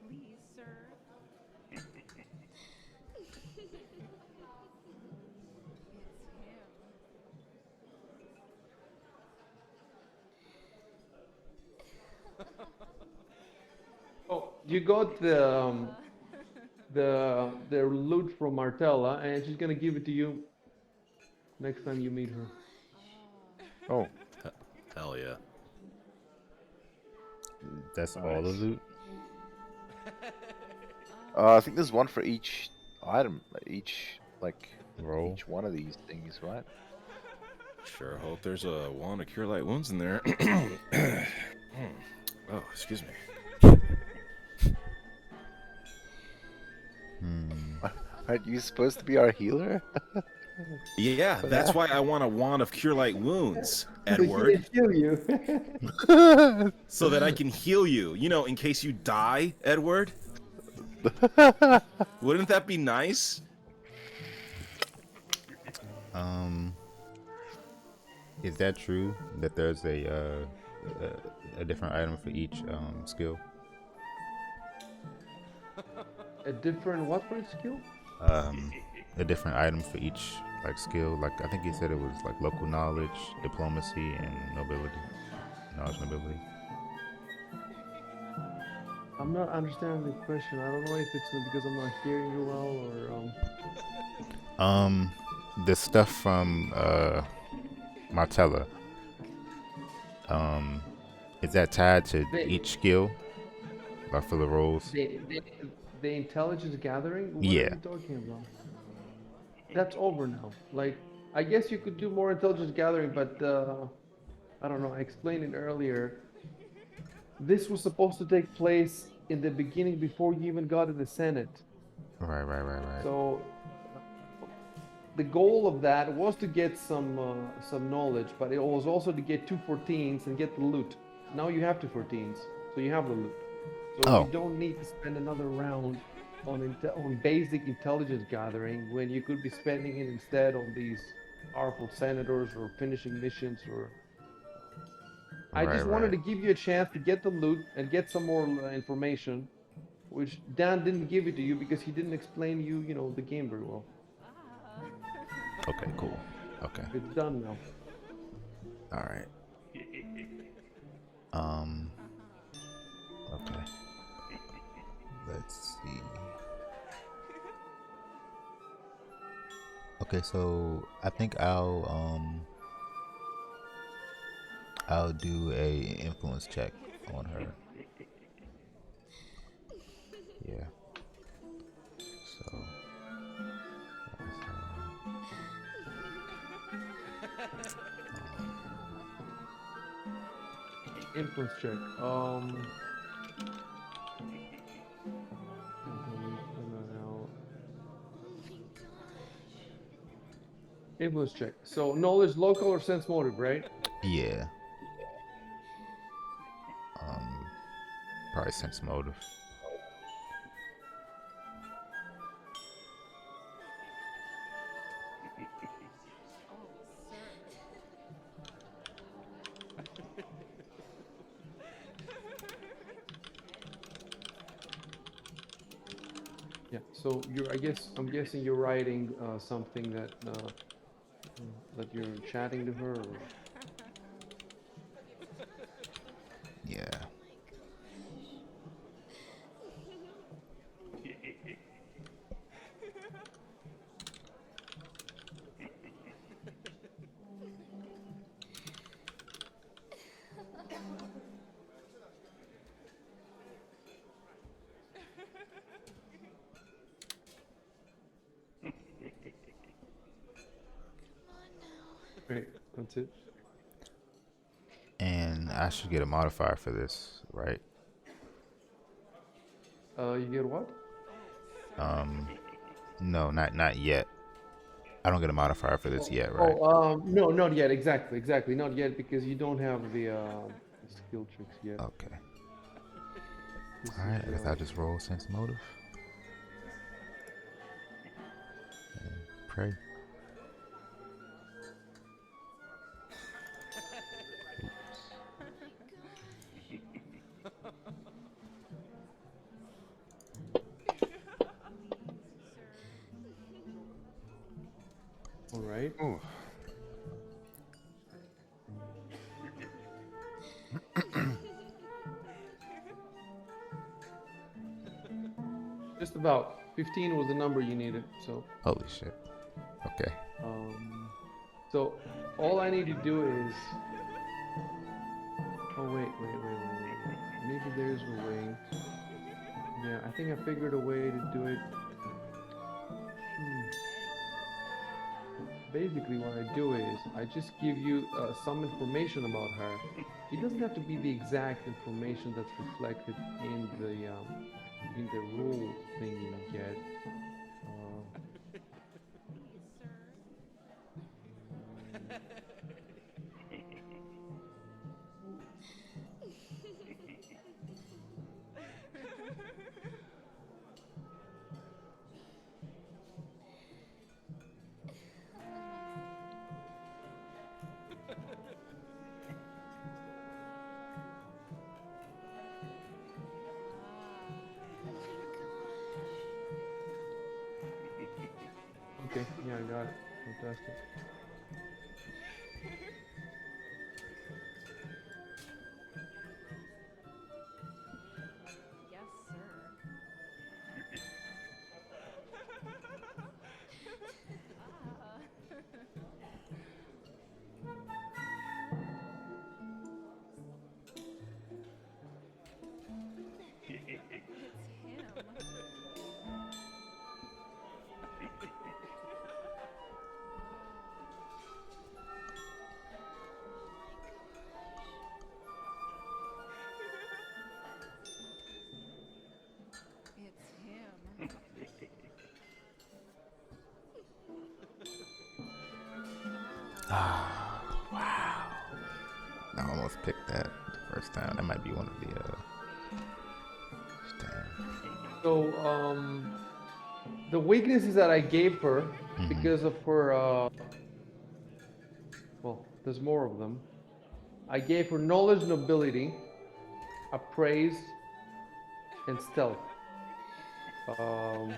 Please, sir. It's him. Oh, you got the loot from Martella, and she's gonna give it to you next time you meet her. Oh, Hell yeah. That's all the loot. I think there's one for each item, each Roll. each one of these things, right? Sure hope there's a wand to cure light wounds in there. Oh, excuse me. Aren't you supposed to be our healer? Yeah, that's why I want a wand of cure light wounds, So Edward, he kill you. so that I can heal you. You know, in case you die, Edward. Wouldn't that be nice? Is that true that there's a different item for each skill? A different what for skill? A different item for each like skill. Like I think he said it was like local knowledge, diplomacy, and nobility. Knowledge, nobility. I'm not understanding the question. I don't know if it's because I'm not hearing you well or The stuff from Martella. Is that tied to each skill? Like for the rolls? the intelligence gathering. What are Yeah. you talking about? That's over now. Like I guess you could do more intelligence gathering, but I don't know. I explained it earlier. This was supposed to take place in the beginning before you even got in the Senate. Right. So the goal of that was to get some knowledge, but it was also to get 214s and get the loot. Now you have 214s, so you have the loot. So you Oh, don't need to spend another round on basic intelligence gathering when you could be spending it instead on these powerful senators or finishing missions or. I just wanted right. to give you a chance to get the loot and get some more information, which Dan didn't give it to you because he didn't explain you the game very well. Okay, cool. Okay. It's done now. All right. Okay. Let's see. Okay, so I think I'll do a influence check on her. Yeah. So Influence check. Influence check. So knowledge, local, or sense motive, right? yeah. Probably sense motive. Oh, sir. Yeah. So I'm guessing you're writing something that you're chatting to her. Or... Yeah. Great. That's it. And I should get a modifier for this, right? You get what? No, not yet. I don't get a modifier for this yet, right? No, not yet. Exactly, not yet because you don't have the skill tricks yet. Okay. This All right. is I guess I'll just roll sense motive. Pray. all right. Ooh. Just about 15 was the number you needed. So, Holy shit. Okay. so all I need to do is. Oh wait. Maybe there's a way. Yeah, I think I figured a way to do it. Hmm. Basically, what I do is I just give you some information about her. It doesn't have to be the exact information that's reflected in the rule thing you get. Okay, yeah, I got it. Fantastic. Yes, sir. It's him. It's him. Wow. I almost picked that the first time. That might be one of the damn. So, the weaknesses that I gave her Mm-hmm. because of her, well, there's more of them. I gave her knowledge, nobility, appraise, and stealth. Um,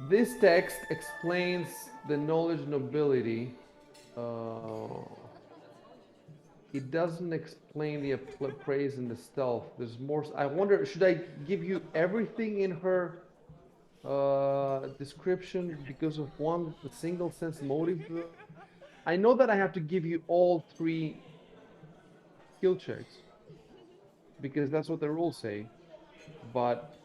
this text explains the knowledge, nobility. Uh, it doesn't explain the appraise and the stealth. There's more. I wonder, should I give you everything in her description because of one single sense motive? I know that I have to give you all three skill checks because that's what the rules say. But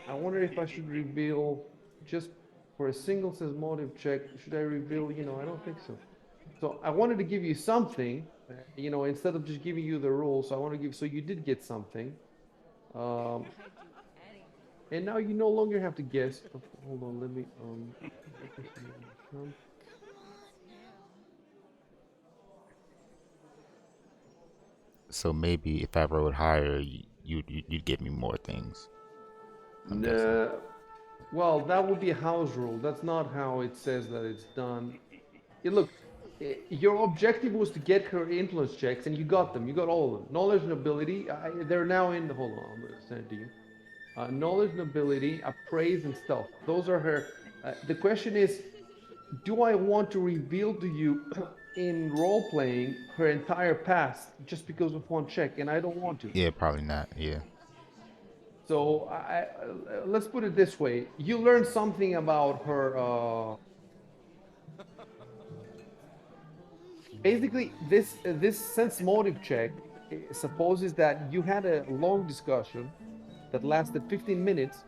I wonder if I should reveal just for a single sense motive check. Should I reveal? I don't think so. So I wanted to give you something. Instead of just giving you the rules, I want to give. So you did get something. Um, I do anything. and now you no longer have to guess. Oh, hold on, let me. So maybe if I rolled higher, you'd get me more things. I'm guessing. Well, that would be a house rule. That's not how it says that it's done. Look, your objective was to get her influence checks, and you got them. You got all of them. Knowledge and ability. They're now in. Hold on, I'm gonna send it to you. Knowledge and ability, appraise, and stealth. Those are her. The question is, do I want to reveal to you in role playing her entire past just because of one check? And I don't want to. Yeah, probably not. Yeah. So let's put it this way: you learn something about her. Basically, this sense motive check supposes that you had a long discussion that lasted 15 minutes,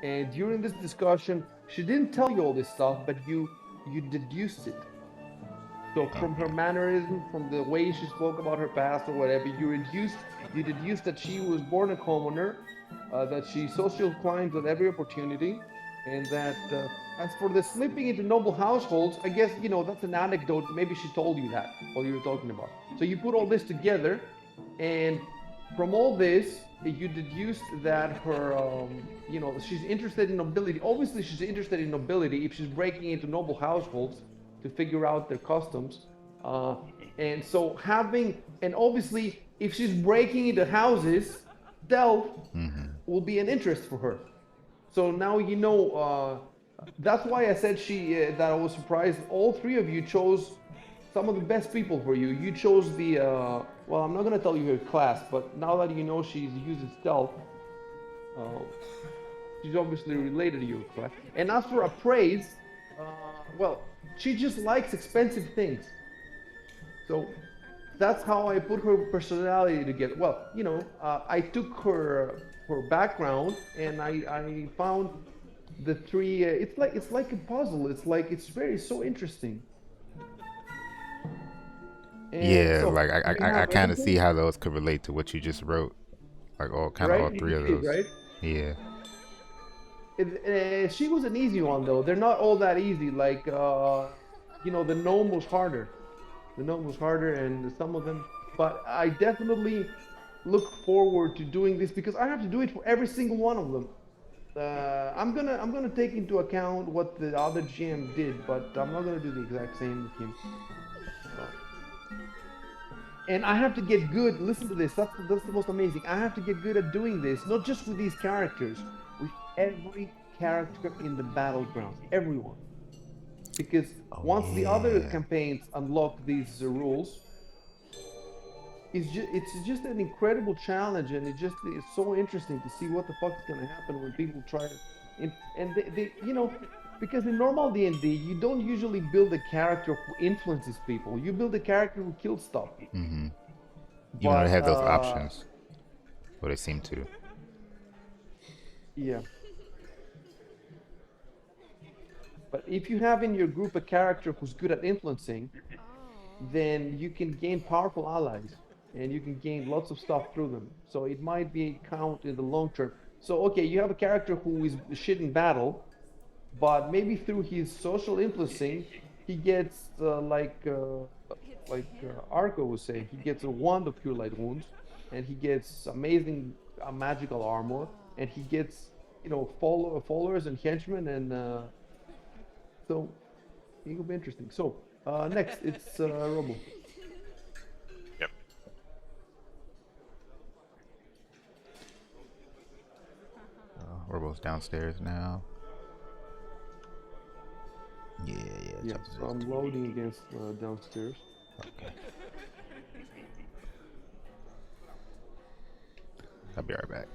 and during this discussion, she didn't tell you all this stuff, but you deduced it. So from her Okay. mannerism, from the way she spoke about her past or whatever, you deduced that she was born a commoner, that she social climbed at every opportunity, and that as for the slipping into noble households, I guess that's an anecdote. Maybe she told you that while you were talking about. So you put all this together, and from all this, you deduced that she's interested in nobility. Obviously, she's interested in nobility if she's breaking into noble households to figure out their customs. Uh, and so and obviously, if she's breaking into houses, stealth will be an interest for her. So now that's why I said that I was surprised. All three of you chose some of the best people for you. You chose well, I'm not gonna tell you her class, but now that you know she's using stealth, uh, she's obviously related to your class. And as for appraise, well, she just likes expensive things. So that's how I put her personality together. Well, I took her background and I found the three. It's like a puzzle. It's very so interesting. And Yeah, so like I you I, I have kind of see everything, how those could relate to what you just wrote. Like all right? three You of see it, those. right? Yeah. She was an easy one though. They're not all that easy. Like the gnome was harder. The gnome was harder, and some of them. But I definitely look forward to doing this because I have to do it for every single one of them. I'm gonna take into account what the other GM did, but I'm not gonna do the exact same with him. Uh, and I have to get good. Listen to this. That's the most amazing. I have to get good at doing this, not just with these characters, with every character in the battlegrounds, everyone. Because Oh once the other yeah. campaigns unlock these rules, it's just an incredible challenge, and it's so interesting to see what the fuck is gonna happen when people try to, and because in normal D&D you don't usually build a character who influences people. You build a character who kills stuff. Even though they But have those options, or they seem to. yeah, but if you have in your group a character who's good at influencing, Oh. then you can gain powerful allies and you can gain lots of stuff through them. So it might be count in the long term. So okay, you have a character who is shit in battle, but maybe through his social influencing, he gets It's him. Arco was saying, he gets a wand of cure light wounds, and he gets amazing magical armor, and he gets followers and henchmen, and so it will be interesting. So next, it's Robo. Yep. We're both downstairs now. Yeah, yeah. Yeah, Chapter so I'm 6. loading against downstairs. Okay. I'll be right back.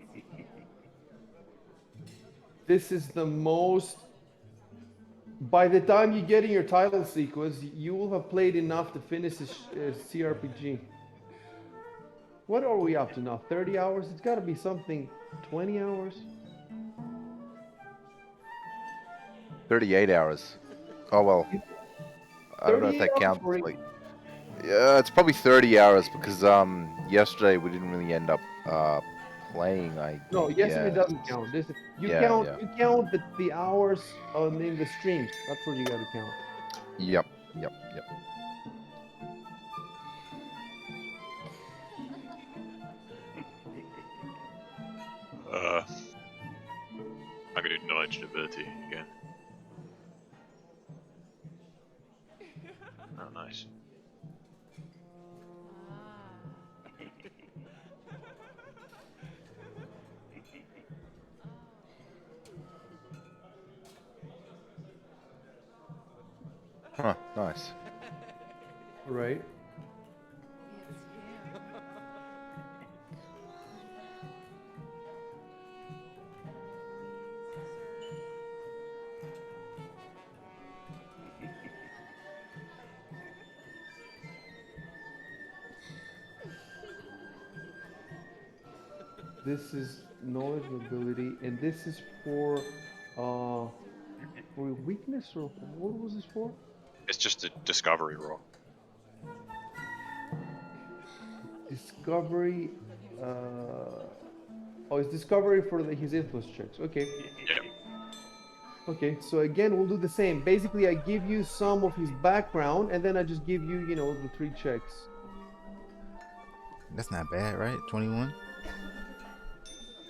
Sir. It's him. This is the most. By the time you get in your title sequence, you will have played enough to finish a CRPG. What are we up to now? 30 hours? It's got to be something. 20 hours? 38 hours. Oh well, I don't know if 38 that hours counts. for it. Like, yeah, it's probably 30 hours because yesterday we didn't really end up playing. I No, yesterday guess. doesn't count. This you Yeah, count yeah. you count the hours in the streams. That's what you got to count. Yep, yep, yep. I'm gonna do knowledge and ability again. Oh, nice. Huh, nice. All right. It's him. This is knowledge and ability, and this is for weakness, or what was this for? It's just a discovery roll. Discovery. Oh, it's discovery for his influence checks. Okay. Yeah. Okay. So again, we'll do the same. Basically, I give you some of his background, and then I just give you, the 3 checks. That's not bad, right? 21.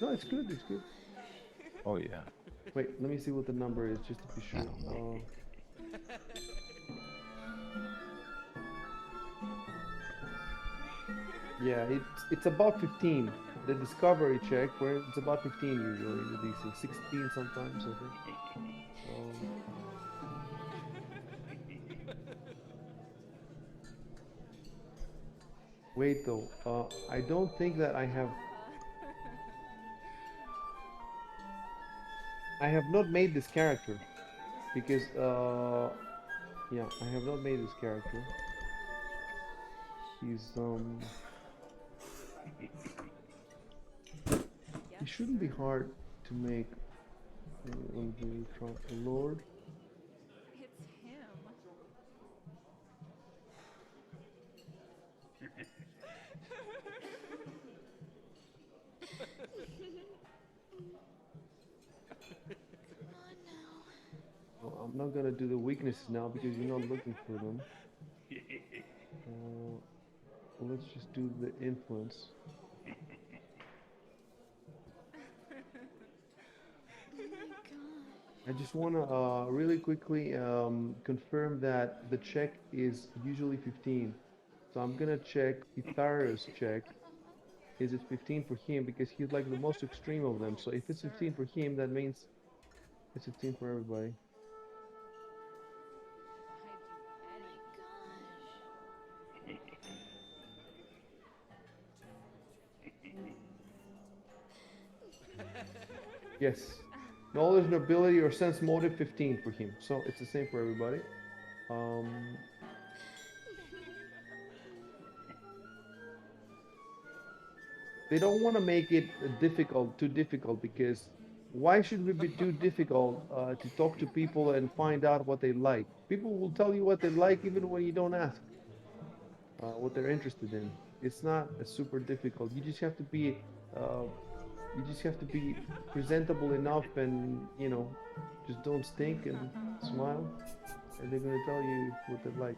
No, it's good. It's good. Oh yeah. Wait, let me see what the number is, just to be I sure. don't know. Yeah, it's about 15. The discovery check, where it's about 15 usually. The DC 16 sometimes, I think. Wait though, I don't think that I have not made this character because yeah, I have not made this character. He's he Yes, shouldn't be sir. hard to make. Let me try. Lord. It's him. Well, I'm not gonna do the weaknesses now because you're not looking for them. Let's just do the influence. I just want to really quickly confirm that the check is usually 15. So I'm gonna check Pythagoras' check. Is it 15 for him? Because he's like the most extreme of them. So if it's 15 for him, that means it's 15 for everybody. Yes. Knowledge and ability or sense motive 15 for him. So it's the same for everybody. Um, they don't want to make it too difficult, because why should we be too difficult to talk to people and find out what they like? People will tell you what they like even when you don't ask what they're interested in. It's not super difficult. Uh, you just have to be presentable enough, and just don't stink and smile, and they're gonna tell you what they like.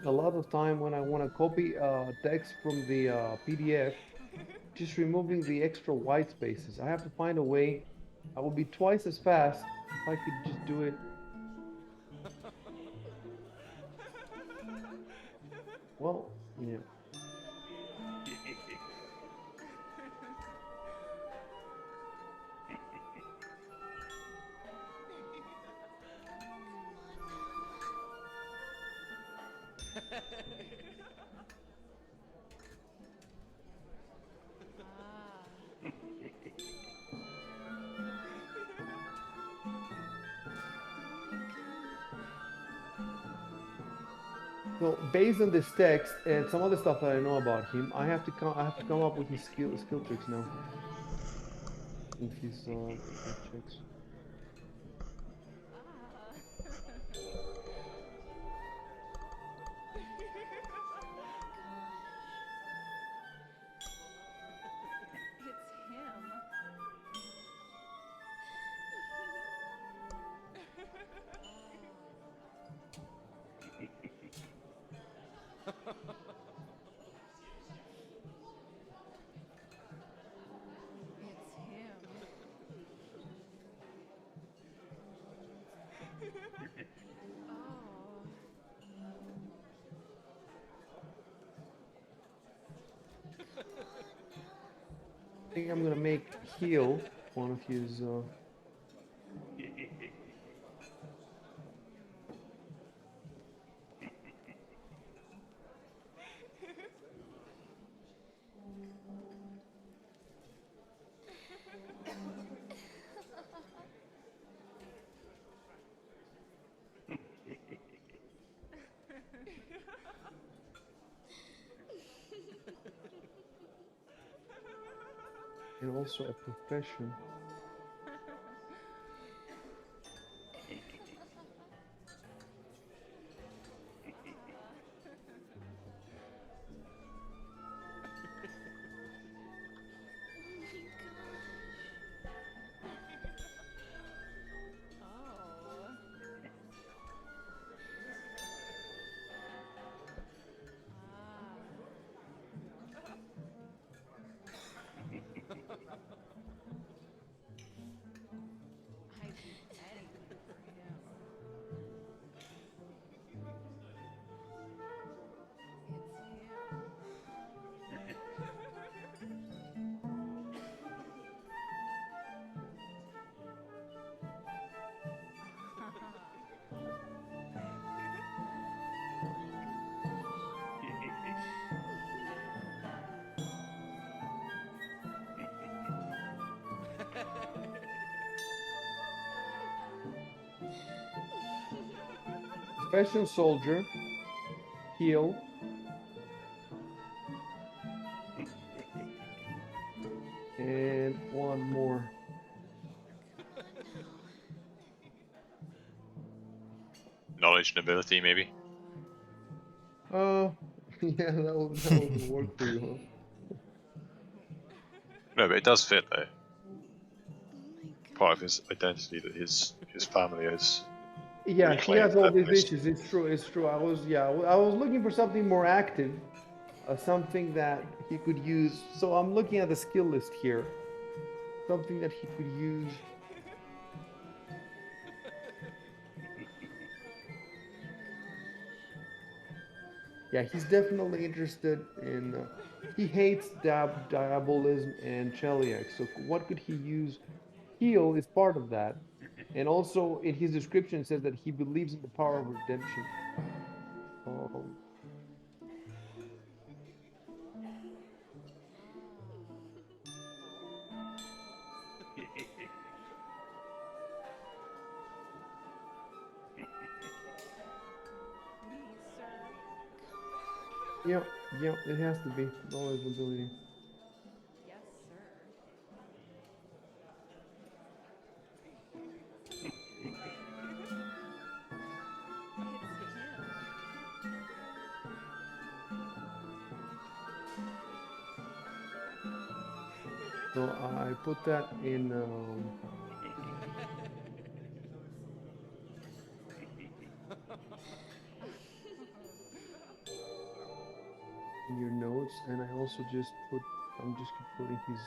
A lot of time when I want to copy text from the PDF, just removing the extra white spaces. I have to find a way. I will be twice as fast if I could just do it. Well, yeah. Ah. So based on this text and some other stuff that I know about him, I have to come up with his skill tricks now. With his checks. Ah. It's him. It's him. Oh. I think I'm gonna make heal one of his. And also a profession. Oh. I'd do anything for him. It's him. Professional soldier, heal, and one more. Knowledge and ability, maybe. Oh, yeah, that will work for you, No, but it does fit though. Oh my Part of god. his identity that his family has huh? Yeah, he reclaimed has all that these most. issues. It's true. It's true. I was looking for something more active, something that he could use. So I'm looking at the skill list here. Something that he could use. Yeah, he's definitely interested in. He hates diabolism and Cheliac. So what could he use? Heal is part of that, and also in his description it says that he believes in the power of redemption. Um, Please, sir. yeah, yeah, it has to be knowledge ability. Yes, sir. It's him. So I put that in your notes, and I also just put I'm just keep putting his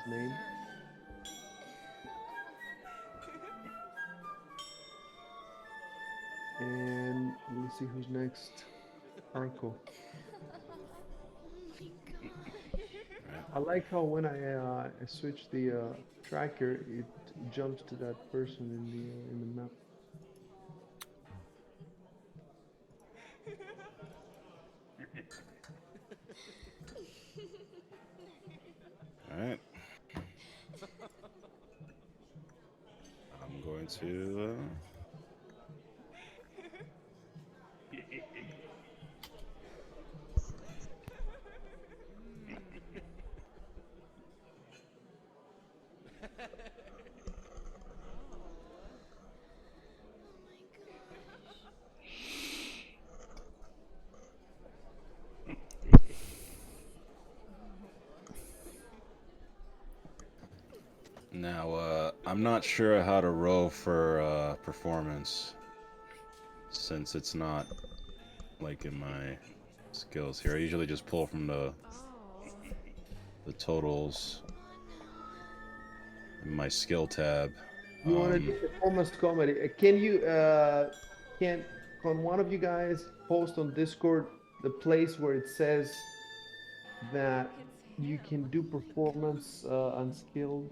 name. And let's see who's next. Arco. I like how when I switch the tracker, it jumps to that person in the map. All right. I'm going to. Now, I'm not sure how to roll for performance since it's not like in my skills here. I usually just pull from the totals in my skill tab. You want to do performance comedy? Can one of you guys post on Discord the place where it says that you can do performance unskilled?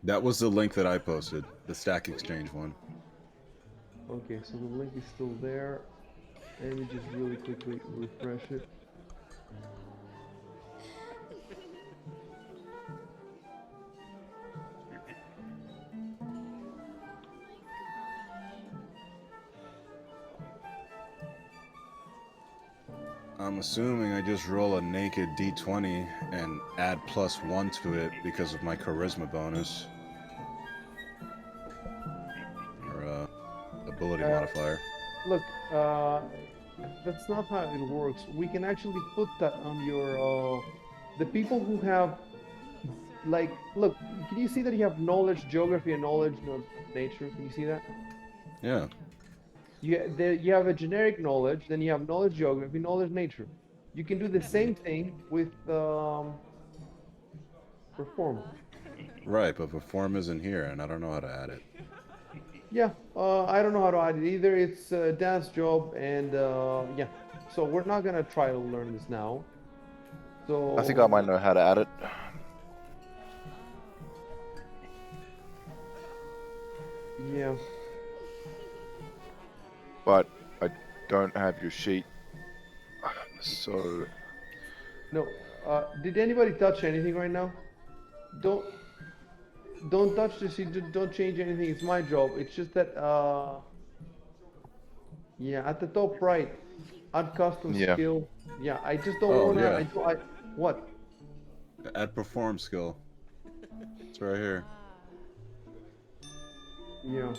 That was the link that I posted, the Stack Exchange one. Okay, so the link is still there. Let me just really quickly refresh it. I'm assuming I just roll a naked d20 and add +1 to it because of my charisma bonus. Or ability modifier. Look, that's not how it works. We can actually put that on your the people who have like look, can you see that you have knowledge, geography, and knowledge of nature? Can you see that? Yeah. You have a generic knowledge, then you have knowledge, geography, knowledge, nature. You can do the same thing with perform. Right, but perform isn't here, and I don't know how to add it. Yeah, I don't know how to add it either. It's a dance job, and yeah. So we're not gonna try to learn this now. I think I might So know how to add it, yeah, but I don't have your sheet. So no. Did anybody touch anything right now? Don't don't touch the sheet. Don't change anything. It's my job. It's just that yeah, at the top right, add custom yeah, skill. Yeah, I just don't Oh, wanna. yeah. What? Add perform skill. It's right here. Yeah,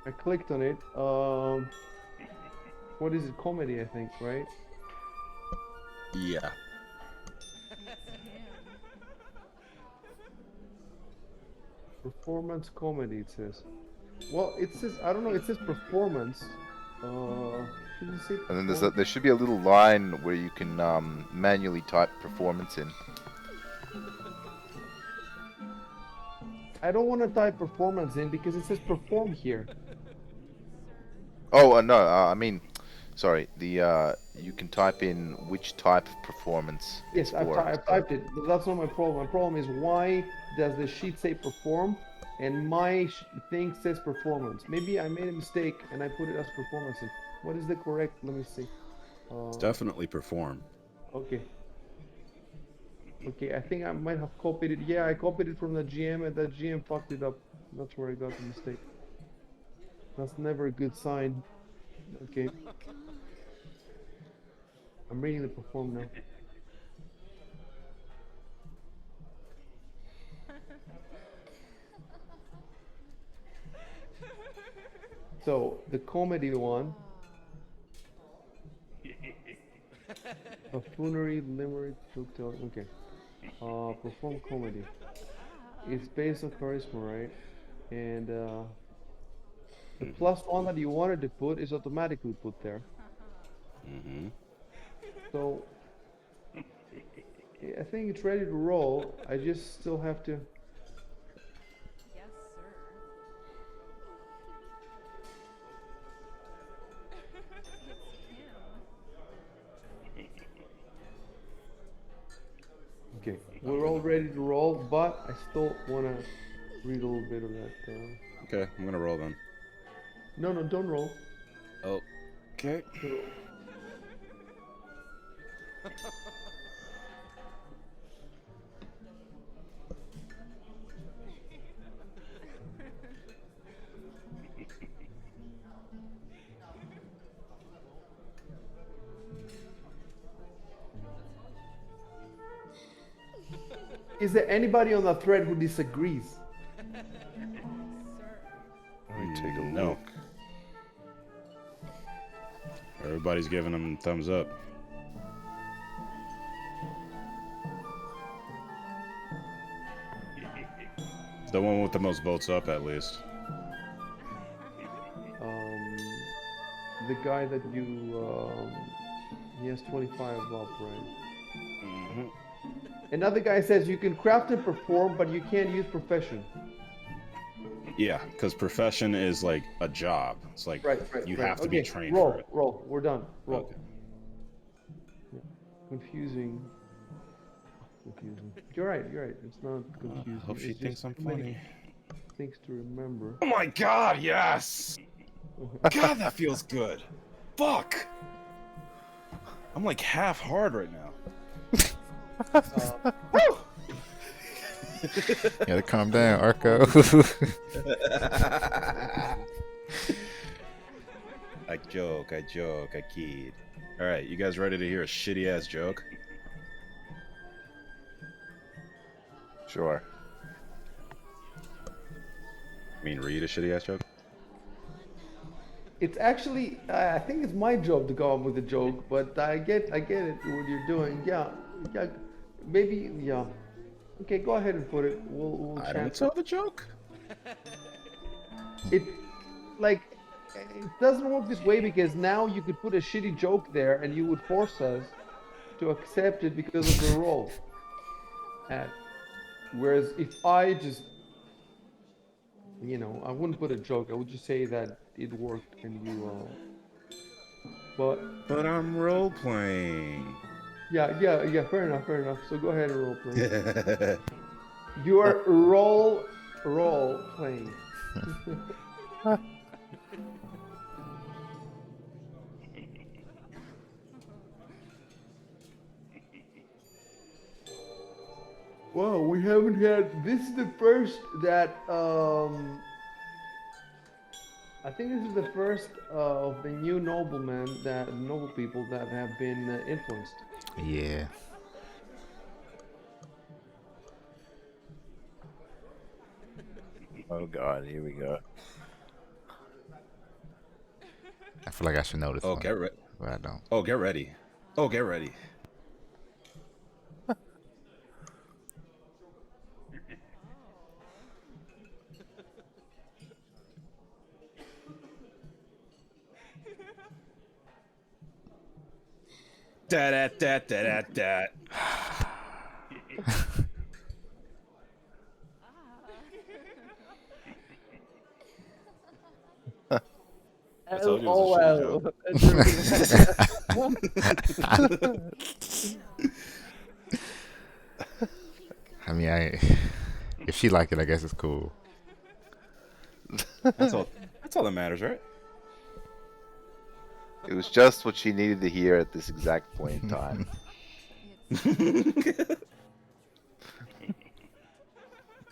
I clicked on it. What is it? Comedy, I think, right? Yeah. Performance comedy, it says. Well, it says, I don't know, it says performance. Should it say and then performance? there should be a little line where you can manually type performance in. I don't want to type performance in because it says perform here. Oh no, I mean, sorry. The you can type in which type of performance it's Yes, for. I've So typed it, but that's not my problem. My problem is why does the sheet say perform and my thing says performance? Maybe I made a mistake and I put it as performance in. What is the correct? Let me see. It's Uh, definitely perform. okay. Okay, I think I might have copied it. Yeah, I copied it from the GM and the GM fucked it up. That's where I got the mistake. That's never a good sign. Okay, I'm reading the perform now. So the comedy one, buffoonery, limerick, joke telling. Okay, perform comedy. It's based on charisma, right? And the +1 that you wanted to put is automatically put there. Mm-hmm. So I think it's ready to roll. I just still have to. Yes, sir. It's him. Okay, we're all ready to roll, but I still want to read a little bit of that. Okay, I'm gonna roll then. No, no, don't roll. Oh, okay. Don't roll. Is there anybody on the thread who disagrees? Sir. Let me take a No. look. Everybody's giving them thumbs up. It's the one with the most votes up, at least. The guy that he has 25 up, right? Mm-hmm. Another guy says you can craft and perform, but you can't use profession. Yeah, because profession is like a job. It's like Right. you right. have to Okay, be trained for it. roll. We're done. Roll. Okay. Yeah. Confusing. You're right. It's not I confusing. hope she It's thinks just I'm too many funny. things to remember. Oh my god, yes! God, that feels good. Fuck! I'm like half hard right now. You gotta calm down, Arco. I joke, I kid. Alright, you guys ready to hear a shitty ass joke? Sure. I mean, read a shitty ass joke? It's actually, I think it's my job to go on with the joke, but I get it what you're doing. Yeah, maybe, yeah. Okay, go ahead and put it. We'll I chat. don't tell the joke? It doesn't work this way because now you could put a shitty joke there and you would force us to accept it because of the role. Whereas if I just, I wouldn't put a joke. I would just say that it worked and you. But I'm role playing. yeah. Fair enough. So go ahead and role play. You are role playing. Well, we haven't had. This is the first that I think this is the first of the new noble people that have been influenced. Yeah. Oh god, here we go. I feel like I should know this Oh, one, get ready. but I don't. Oh, get ready. Oh, get ready. Da. I told you it was a shitty joke. I mean, if she liked it, I guess it's cool. That's all that matters, right? It was just what she needed to hear at this exact point in time.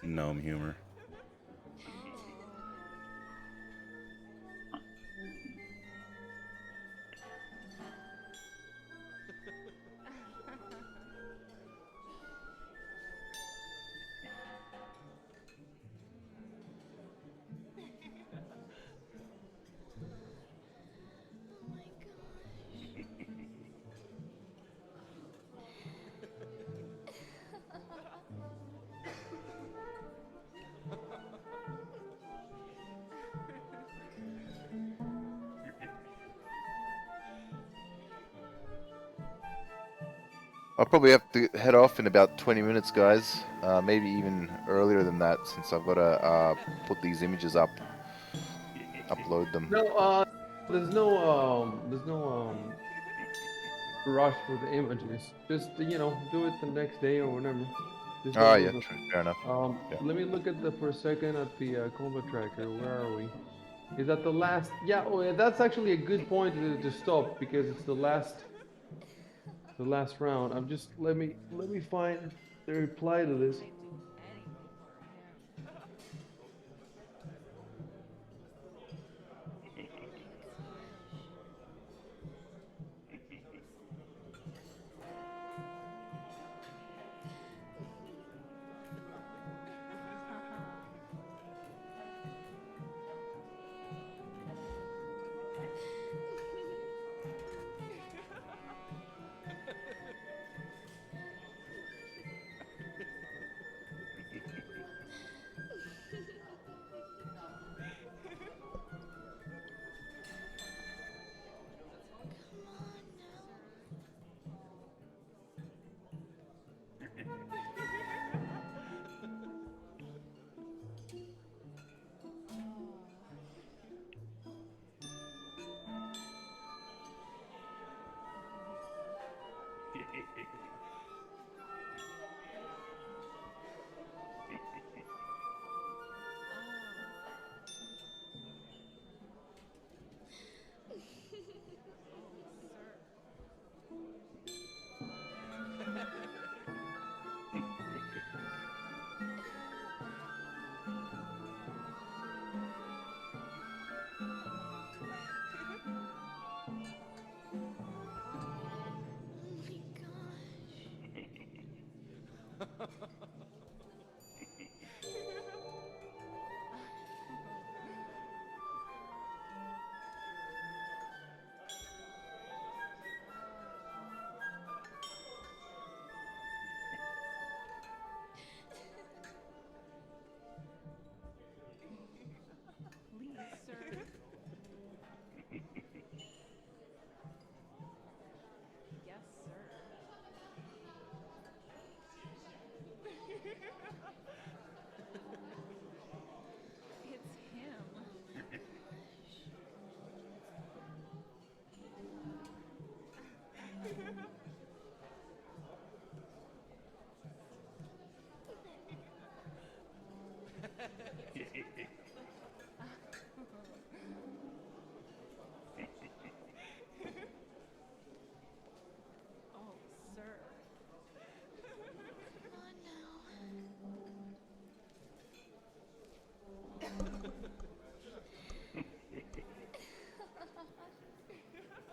Gnome humor. Oh my gosh. I'll probably have to head off in about 20 minutes, guys. Maybe even earlier than that, since I've got to put these images up, upload them. No, there's no rush for the images. Just do it the next day or whenever. Just don't Ah, yeah, lose it. true, fair enough. Yeah. Let me look at the for a second at the combat tracker. Where are we? Is that the last? Yeah. Oh, yeah. That's actually a good point to stop because it's the last round. I'm just let me find the reply to this.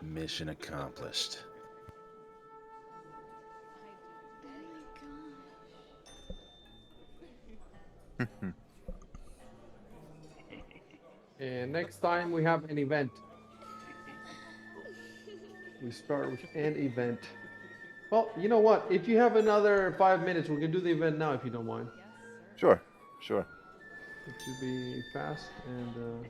Mission accomplished. And next time we have an event. We start with an event. Well, you know what? If you have another 5 minutes, we can do the event now if you don't mind. Sure, sure. It should be fast and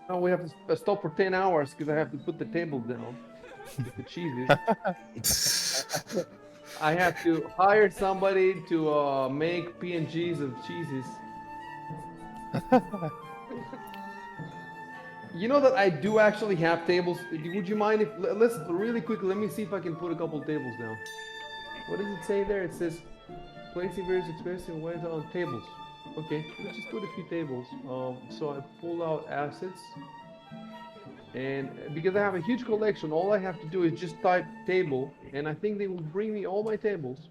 oh, we have to stop for 10 hours because I have to put the table down with the cheeses. I have to hire somebody to make PNGs of cheeses. You know that I do actually have tables. Would you mind if let's really quickly let me see if I can put a couple tables down. What does it say there? It says placing various expensive ways on tables. Okay, let's just put a few tables. So I pull out assets, and because I have a huge collection, all I have to do is just type table, and I think they will bring me all my tables.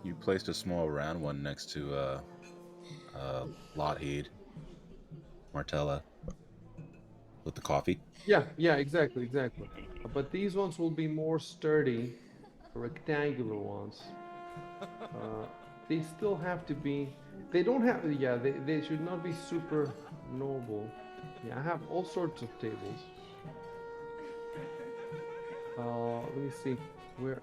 You placed a small round one next to Lotheed, Martella, with the coffee. Yeah, yeah, exactly, exactly. But these ones will be more sturdy, rectangular ones. They still have to be. They don't have. Yeah, they should not be super noble. Yeah, I have all sorts of tables. Let me see. Where?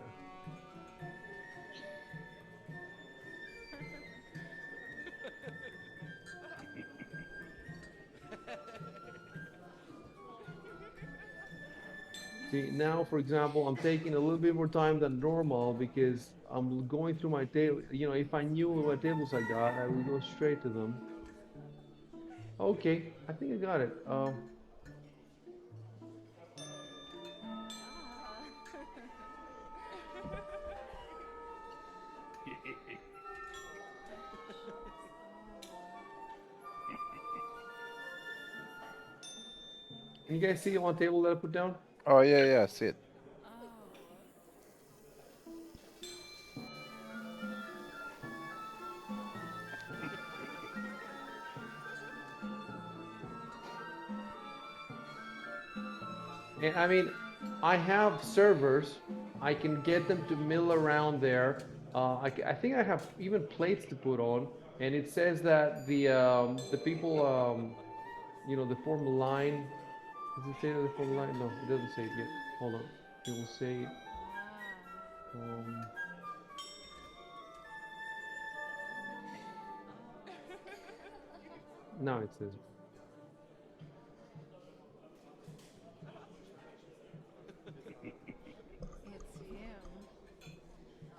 See, now, for example, I'm taking a little bit more time than normal because I'm going through my table. You know, if I knew what tables I got, I would go straight to them. Okay, I think I got it. Can you guys see one table that I put down? Oh yeah, yeah, I see it. And I mean, I have servers. I can get them to mill around there. I think I have even plates to put on, and it says that the people you know, they form a line. Does it say that they form a line? No, it doesn't say it yet. Hold on. It will say um now it says it. It's you.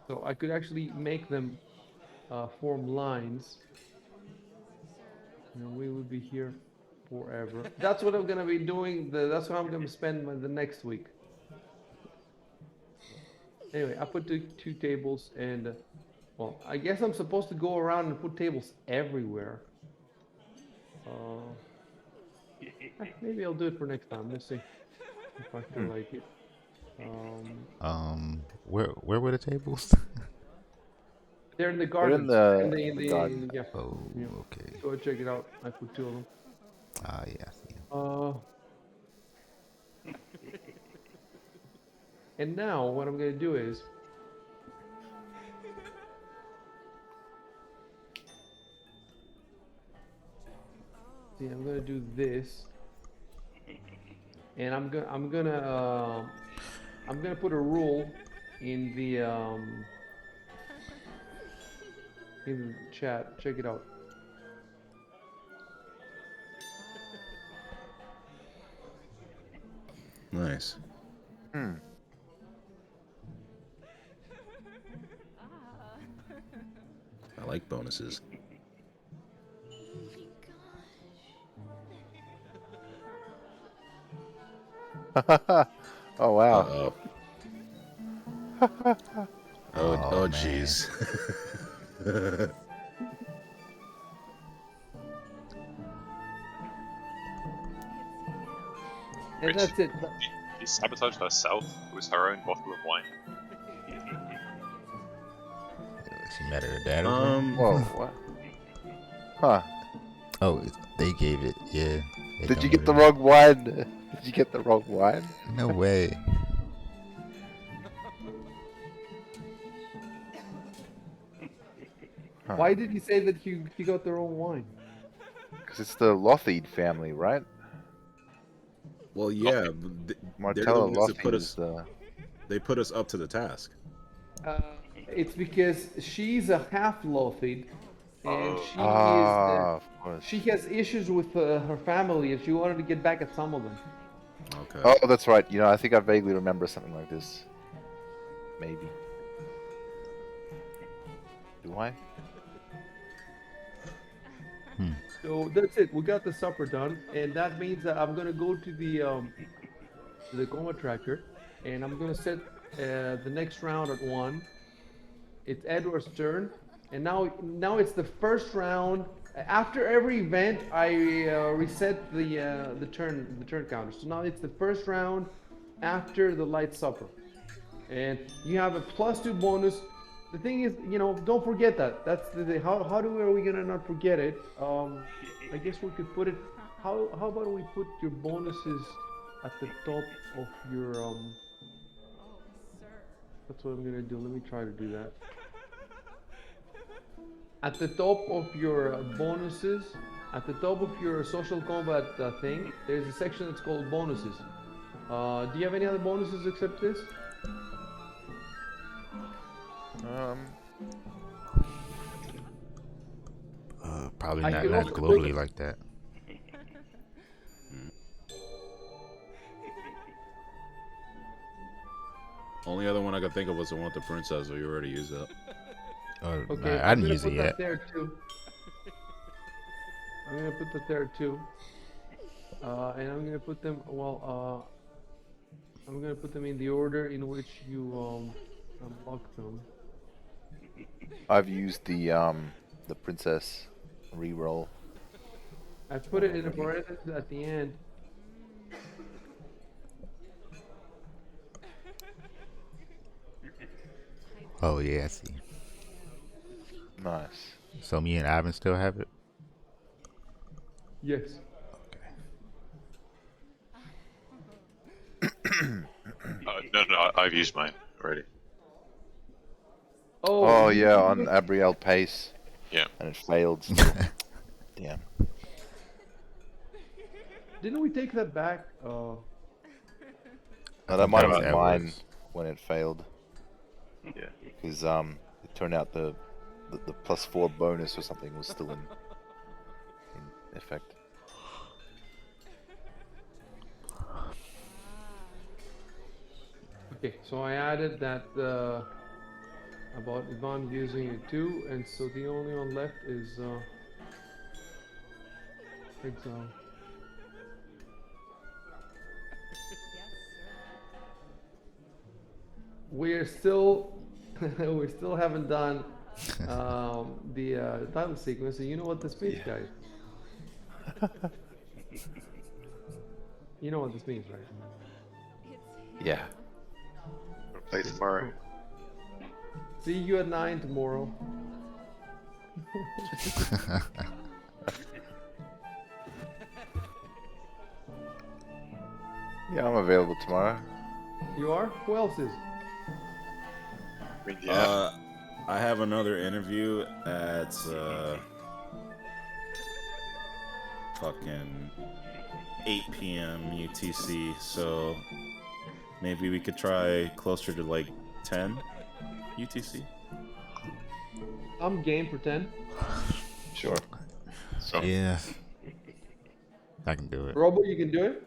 So I could actually make them form lines, Please, sir. and we would be here forever. That's what I'm gonna be doing. That's what I'm gonna spend the next week. Anyway, I put two tables, and well, I guess I'm supposed to go around and put tables everywhere. Uh, maybe I'll do it for next time. We'll see if I feel Hmm. like it. Um, Where were the tables? they're in the They're in gardens. the garden. Yeah, Oh, yeah. okay. Go check it out. I put two of them. Ah, yeah, I see 'em. And now what I'm gonna do is, see, I'm gonna do this, and I'm gonna put a rule in the chat. Check it out. Nice. Hmm. I like bonuses. Oh my gosh. Oh Uh wow. oh. Oh, Oh oh, man. jeez. It's you. And Rich, that's it. she sabotaged herself with her own bottle of wine. She mad at her dad or something? um, Whoa. What? Huh? Oh, they gave it. Yeah, they Did you get the donated it. wrong one? Did you get the wrong one? No way. Huh? Why did you say that he got their own wine? Because it's the Lothid family, right? well, yeah, Nothing. they're the Martella ones that Lothid put is us. the. They put us up to the task. Uh, it's because she's a half Lothid, and Oh. Ah, of course. she has issues with her family, and she wanted to get back at some of them. Okay. Oh, that's right. You know, I think I vaguely remember something like this. Maybe. Do I? Hmm. So that's it. We got the supper done, and that means that I'm gonna go to the coma tracker, and I'm gonna set the next round at 1. It's Edward's turn, and now it's the first round. After every event, I reset the turn counter. So now it's the first round after the light supper, and you have a +2 bonus. The thing is, you know, don't forget that. That's the thing. Are we gonna not forget it? I guess we could put it. How about we put your bonuses at the top of your Oh, sir. That's what I'm gonna do. Let me try to do that. At the top of your bonuses, at the top of your social combat thing, there's a section that's called bonuses. Do you have any other bonuses except this? Probably I not can not also put. globally like that. Only other one I could think of was the one with the princess, but you already used that. Oh, Okay, nah, I I'm didn't gonna use it put yet. that there too. I'm gonna put that there too. And I'm gonna put them. Well, I'm gonna put them in the order in which you unlock them. I've used the princess reroll. I put it in a parenthesis at the end. Oh yeah, I see. Nice. So me and Ivan still have it. Yes. No, I've used mine already. Oh, Oh you yeah, didn't on get. Abriel Pace, Yeah. and it failed still. Damn. Didn't we take that back? I No, that think might that have was been mine Edwards. when it failed, Yeah. because it turned out the +4 bonus or something was still in effect. Okay, so I added that about Ivan using it too, and so the only one left is Exile. We're still we still haven't done the title sequence. So you know what this means, Yeah. guys? You know what this means, right? Yeah. We'll play tomorrow. See you at 9 tomorrow. Yeah, I'm available tomorrow. You are? Who else is? I mean, yeah. I have another interview at fucking 8 p.m. UTC, so maybe we could try closer to like 10 UTC. I'm game for 10. Sure. So, Yeah, I can do it. Robo, you can do it.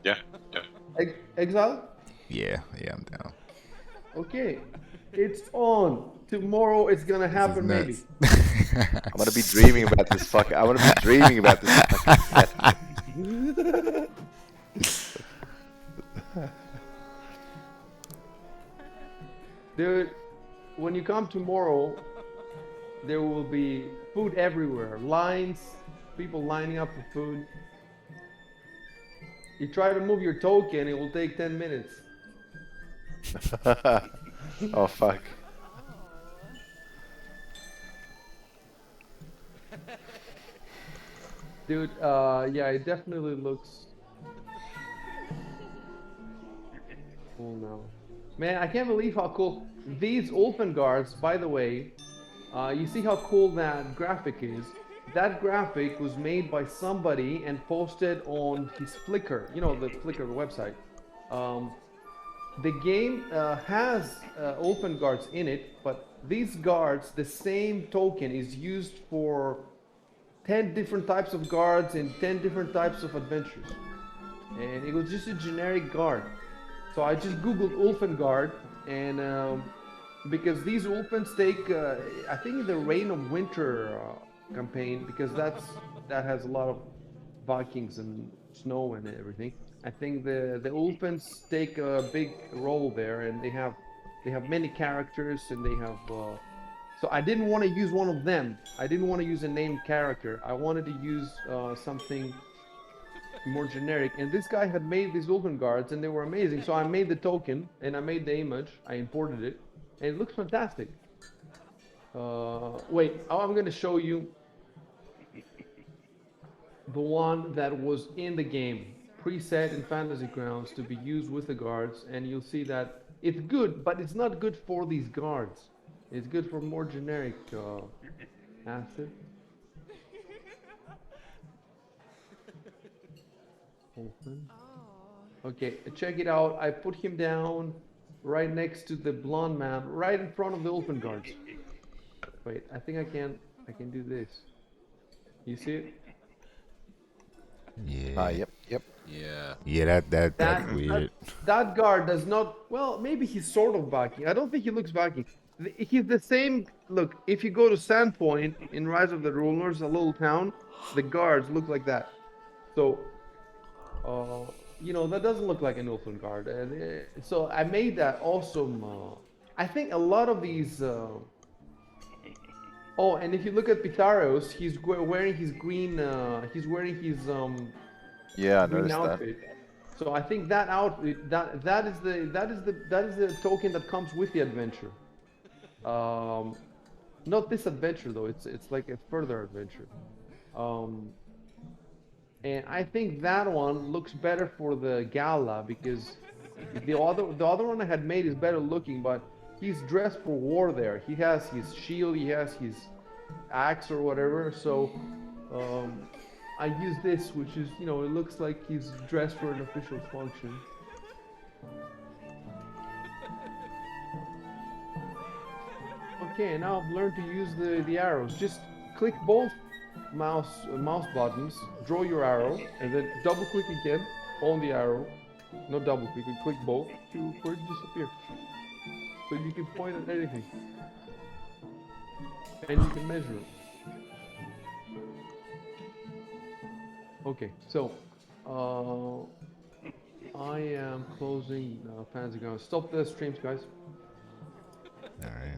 yeah. Yeah. Exile? Yeah, I'm down. Okay. It's on. Tomorrow it's gonna This is happen, maybe. nuts. I'm gonna be dreaming about this fuck. I'm gonna be dreaming about this fucking set. Dude, when you come tomorrow, there will be food everywhere. Lines, people lining up for food. You try to move your token, it will take 10 minutes. Oh fuck. Dude, yeah, it definitely looks cool now. Man, I can't believe how cool these open guards, by the way, you see how cool that graphic is? That graphic was made by somebody and posted on his Flickr, you know, the Flickr website. Um, the game has open guards in it, but these guards, the same token is used for 10 different types of guards and 10 different types of adventures. And it was just a generic guard. So I just googled Ulfen guard, and because these Ulfens take, I think the Reign of Winter campaign, because that has a lot of Vikings and snow and everything. I think the Ulfens take a big role there, and they have many characters, and they have. So I didn't want to use one of them. I didn't want to use a named character. I wanted to use something more generic. And this guy had made these Ulfen guards, and they were amazing. So I made the token, and I made the image. I imported it, and it looks fantastic. Wait, I'm going to show you the one that was in the game, preset in Fantasy Grounds to be used with the guards, and you'll see that it's good, but it's not good for these guards. It's good for more generic assets. Open. Okay, check it out. I put him down right next to the blonde man, right in front of the open guards. Wait, I think I can do this. You see it? Yeah. Yep. Yeah. Yeah, that's That weird. that guard does not. Well, maybe he's sort of backing. I don't think he looks backing. He's the same. Look, if you go to Sandpoint in Rise of the Rulers, a little town, the guards look like that. So, you know, that doesn't look like an Ulfin guard. And so I made that awesome. I think a lot of these. Oh, and if you look at Pitaros, he's wearing his green. He's wearing his Yeah, I green noticed that. outfit. So I think that outfit that is the token that comes with the adventure. Um, not this adventure though. It's like a further adventure. Um, and I think that one looks better for the gala because the other one I had made is better looking, but he's dressed for war there. He has his shield, he has his axe or whatever. So um, I use this, which is, you know, it looks like he's dressed for an official function. Okay, now I've learned to use the arrows. Just click both mouse buttons, draw your arrow, and then double click again on the arrow. Not double click, click both for it to disappear. So you can point at anything. And you can measure it. Okay, so I am closing Fancy Guns. Stop the streams, guys. All right.